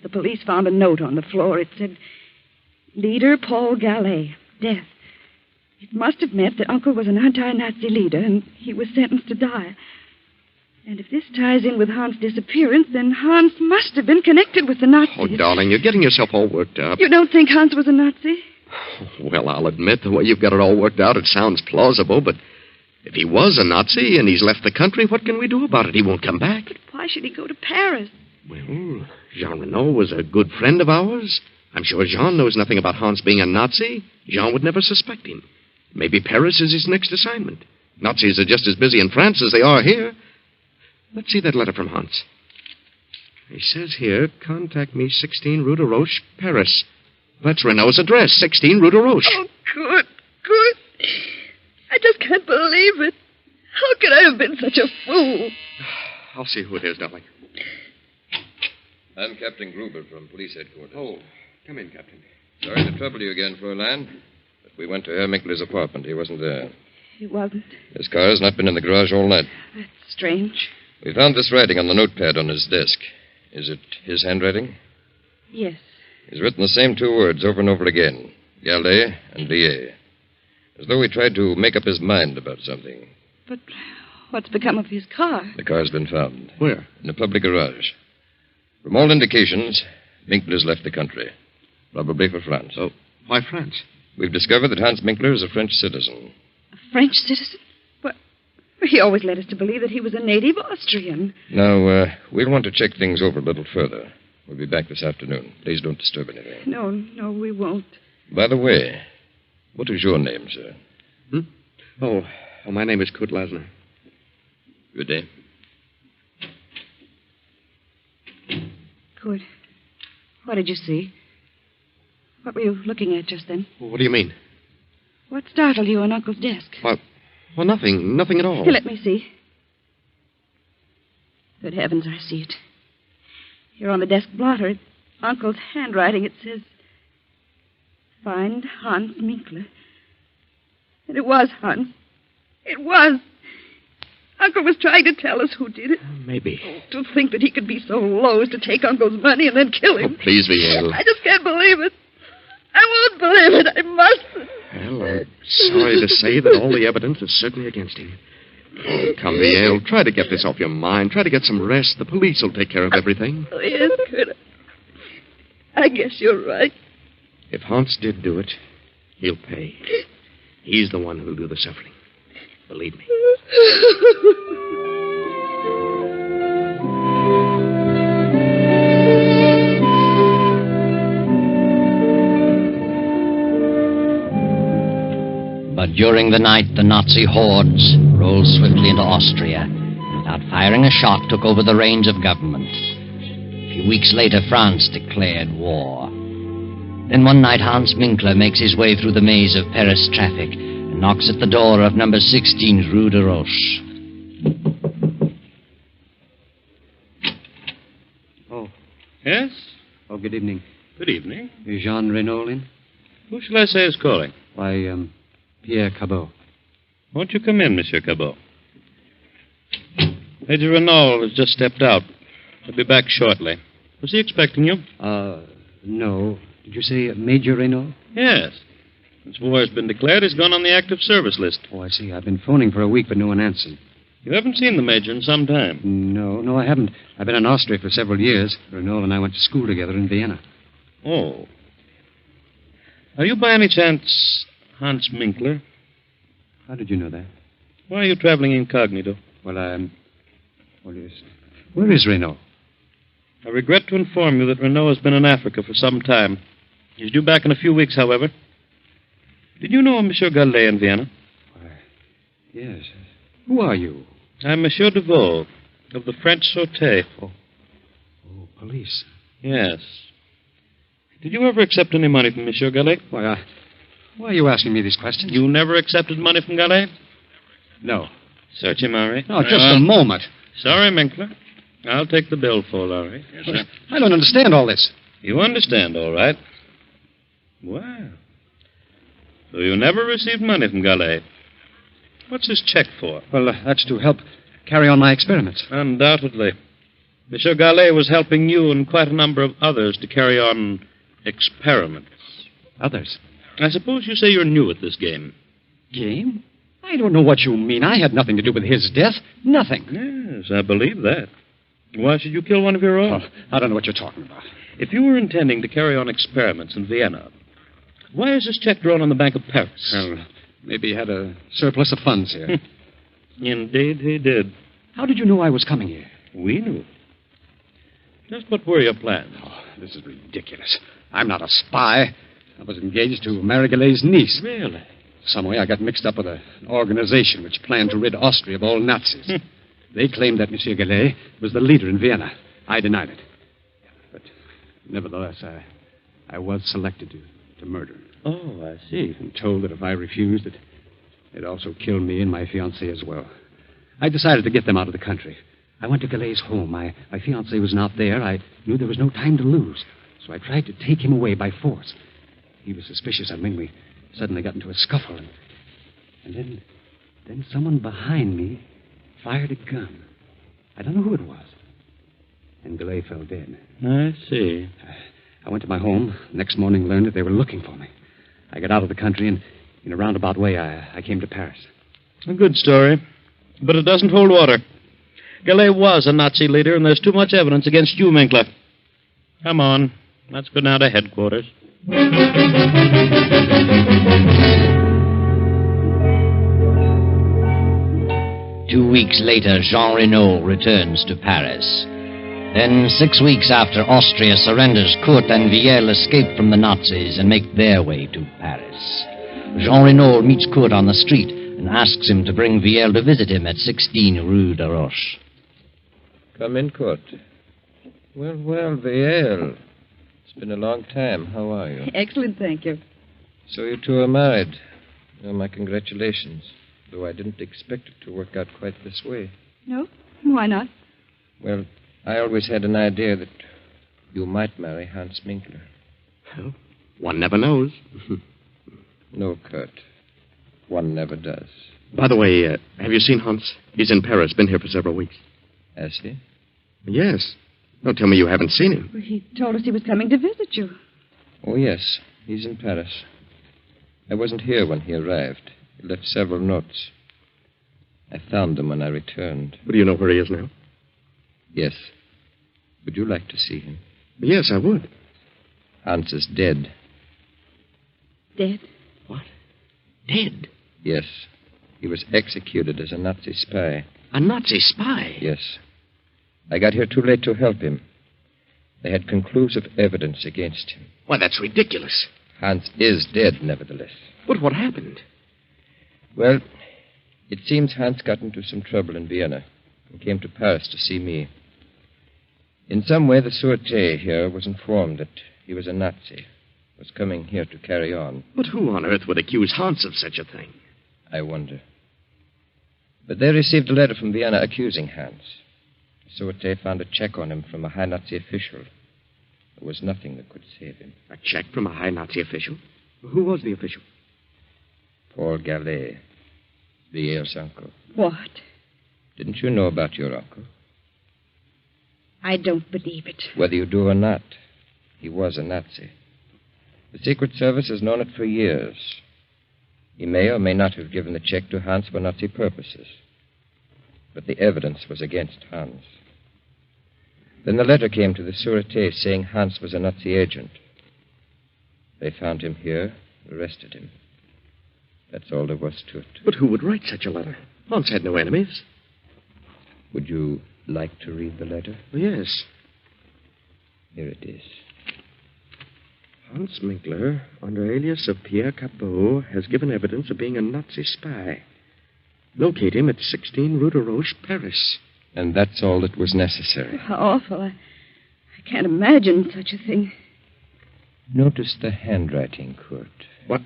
The police found a note on the floor. It said, Leader Paul Gallet, death. It must have meant that Uncle was an anti-Nazi leader and he was sentenced to die. And if this ties in with Hans' disappearance, then Hans must have been connected with the Nazis. Oh, darling, you're getting yourself all worked up. You don't think Hans was a Nazi? Well, I'll admit the way you've got it all worked out, it sounds plausible, but if he was a Nazi and he's left the country, what can we do about it? He won't come back. But why should he go to Paris? Well, Jean Renaud was a good friend of ours. I'm sure Jean knows nothing about Hans being a Nazi. Jean would never suspect him. Maybe Paris is his next assignment. Nazis are just as busy in France as they are here. Let's see that letter from Hans. He says here, contact me 16 Rue de Roche, Paris. That's Renaud's address, 16 Rue de Roche. Oh, good. I just can't believe it. How could I have been such a fool? I'll see who it is, darling. I'm Captain Gruber from Police Headquarters. Oh, come in, Captain. Sorry to trouble you again, Fräulein, but we went to Herr Minkler's apartment. He wasn't there. He wasn't. His car has not been in the garage all night. That's strange. We found this writing on the notepad on his desk. Is it his handwriting? Yes. He's written the same two words over and over again, Gallet and Villiers, as though he tried to make up his mind about something. But what's become of his car? The car's been found. Where? In a public garage. From all indications, Minkler's left the country, probably for France. Oh, why France? We've discovered that Hans Minkler is a French citizen. A French citizen? What? He always led us to believe that he was a native Austrian. Now, we'll want to check things over a little further. We'll be back this afternoon. Please don't disturb anything. No, we won't. By the way, what is your name, sir? Oh, my name is Kurt Lasner. Good day. Kurt, what did you see? What were you looking at just then? What do you mean? What startled you on Uncle's desk? Well, nothing. Nothing at all. Here, let me see. Good heavens, I see it. Here on the desk blotter, it's Uncle's handwriting. It says, "Find Hans Minkler." And it was Hans. It was. Uncle was trying to tell us who did it. Maybe. To think that he could be so low as to take Uncle's money and then kill him. Oh, please, Viel. I just can't believe it. I won't believe it. I mustn't. Well, I'm sorry to say that all the evidence is certainly against him. Oh, come, Viel. Try to get this off your mind. Try to get some rest. The police will take care of everything. Oh, yes, Kurt. I guess you're right. If Hans did do it, he'll pay. He's the one who'll do the suffering. Believe me. But during the night, the Nazi hordes rolled swiftly into Austria. Without firing a shot, took over the reins of government. A few weeks later, France declared war. Then one night, Hans Minkler makes his way through the maze of Paris traffic and knocks at the door of number 16 Rue de Roche. Oh. Yes? Oh, good evening. Good evening. Is Jean Renault in? Who shall I say is calling? Why, Pierre Cabot. Won't you come in, Monsieur Cabot? Major Renault has just stepped out. He'll be back shortly. Was he expecting you? No. Did you say Major Renault? Yes. Since war has been declared, he's gone on the active service list. Oh, I see. I've been phoning for a week, but no one answered. You haven't seen the Major in some time? No, I haven't. I've been in Austria for several years. Renault and I went to school together in Vienna. Oh. Are you by any chance Hans Minkler? How did you know that? Why are you traveling incognito? Well, where is Renault? I regret to inform you that Renault has been in Africa for some time. He's due back in a few weeks, however. Did you know Monsieur Gallet in Vienna? Why, yes. Who are you? I'm Monsieur Deveau, of the French Sûreté. Oh, police. Yes. Did you ever accept any money from Monsieur Gallet? Why are you asking me these questions? You never accepted money from Gallet? No. Search him, Henri. No, just a moment. Sorry, Minkler. I'll take the bill for Henri. Yes, sir. I don't understand all this. You understand, all right. Well. So you never received money from Gallet. What's this check for? Well, that's to help carry on my experiments. Undoubtedly. Monsieur Gallet was helping you and quite a number of others to carry on experiments. Others? I suppose you say you're new at this game. Game? I don't know what you mean. I had nothing to do with his death. Nothing. Yes, I believe that. Why should you kill one of your own? Oh, I don't know what you're talking about. If you were intending to carry on experiments in Vienna, why is this check drawn on the Bank of Paris? Well, maybe he had a surplus of funds here. Indeed, he did. How did you know I was coming here? We knew. Just what were your plans? Oh, this is ridiculous. I'm not a spy. I was engaged to marry Galet's niece. Really? Some way I got mixed up with an organization which planned to rid Austria of all Nazis. They claimed that Monsieur Galet was the leader in Vienna. I denied it. But nevertheless, I was selected to murder him. Oh, I see. And told that if I refused, they'd also kill me and my fiancée as well. I decided to get them out of the country. I went to Galet's home. My fiancé was not there. I knew there was no time to lose. So I tried to take him away by force. He was suspicious of me. We suddenly got into a scuffle. And then someone behind me fired a gun. I don't know who it was. And Galet fell dead. I see. I went to my home. Next morning learned that they were looking for me. I got out of the country, and in a roundabout way, I came to Paris. A good story. But it doesn't hold water. Galet was a Nazi leader, and there's too much evidence against you, Minkler. Come on. Let's go down to headquarters. 2 weeks later, Jean Renault returns to Paris. Then, 6 weeks after Austria surrenders, Kurt and Viel escape from the Nazis and make their way to Paris. Jean Renault meets Kurt on the street and asks him to bring Viel to visit him at 16 Rue de Roche. Come in, Kurt. Well, Viel. It's been a long time. How are you? Excellent, thank you. So you two are married. Well, my congratulations. Though I didn't expect it to work out quite this way. No? Why not? Well, I always had an idea that you might marry Hans Minkler. Well, one never knows. No, Kurt. One never does. By the way, have you seen Hans? He's in Paris, been here for several weeks. Has he? Yes. Don't tell me you haven't seen him. Well, he told us he was coming to visit you. Oh, yes. He's in Paris. I wasn't here when he arrived. He left several notes. I found them when I returned. But do you know where he is now? Yes. Would you like to see him? Yes, I would. Hans is dead. Dead? What? Dead? Yes. He was executed as a Nazi spy. A Nazi spy? Yes. I got here too late to help him. They had conclusive evidence against him. Why, that's ridiculous. Hans is dead, nevertheless. But what happened? Well, it seems Hans got into some trouble in Vienna and came to Paris to see me. In some way, the Sûreté here was informed that he was a Nazi, was coming here to carry on. But who on earth would accuse Hans of such a thing? I wonder. But they received a letter from Vienna accusing Hans. The Sûreté found a check on him from a high Nazi official. There was nothing that could save him. A check from a high Nazi official? Who was the official? Paul Gallet, Viel's uncle. What? Didn't you know about your uncle? I don't believe it. Whether you do or not, he was a Nazi. The Secret Service has known it for years. He may or may not have given the check to Hans for Nazi purposes. But the evidence was against Hans. Then the letter came to the Sûreté saying Hans was a Nazi agent. They found him here, arrested him. That's all there was to it. But who would write such a letter? Hans had no enemies. Would you like to read the letter? Yes. Here it is. Hans Minkler, under alias of Pierre Capot, has given evidence of being a Nazi spy. Locate him at 16 Rue de Roche, Paris. And that's all that was necessary. How awful. I can't imagine such a thing. Notice the handwriting, Kurt. What?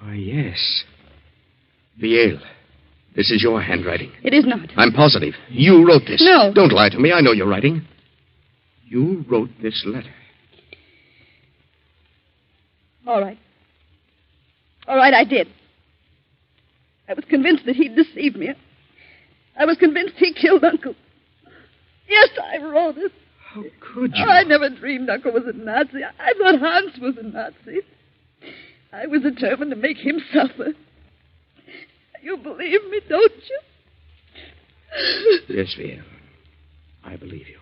Ah, yes. Viel, this is your handwriting. It is not. I'm positive. You wrote this. No. Don't lie to me. I know your writing. You wrote this letter. All right. All right, I did. I was convinced that he'd deceived me. I was convinced he killed Uncle. Yes, I wrote it. How could you? Oh, I never dreamed Uncle was a Nazi. I thought Hans was a Nazi. I was determined to make him suffer. You believe me, don't you? Yes, Viel. I believe you.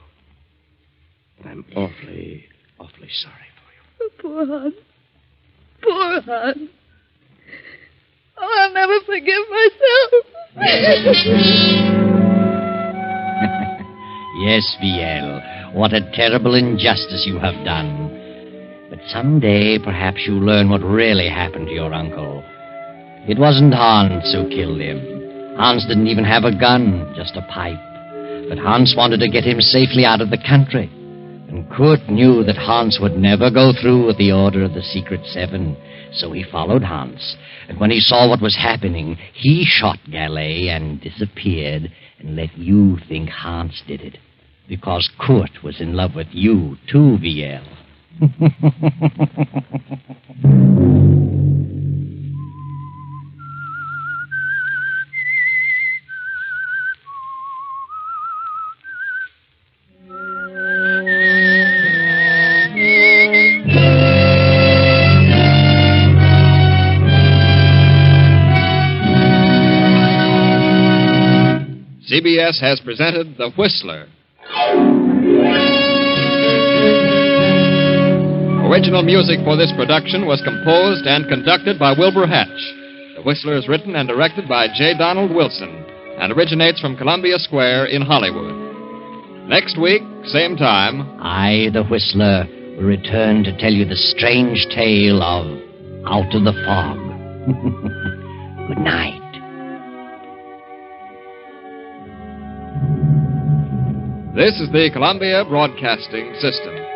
But I'm awfully, awfully sorry for you. Poor Hans. Poor Hans. Oh, I'll never forgive myself. Yes, Viel. What a terrible injustice you have done. But someday, perhaps you'll learn what really happened to your uncle. It wasn't Hans who killed him. Hans didn't even have a gun, just a pipe. But Hans wanted to get him safely out of the country. And Kurt knew that Hans would never go through with the order of the Secret Seven. So he followed Hans. And when he saw what was happening, he shot Gallet and disappeared and let you think Hans did it. Because Kurt was in love with you, too, Viel. CBS has presented The Whistler. Original music for this production was composed and conducted by Wilbur Hatch. The Whistler is written and directed by J. Donald Wilson and originates from Columbia Square in Hollywood. Next week, same time, I, the Whistler, will return to tell you the strange tale of Out of the Fog. Good night. this is the Columbia Broadcasting System.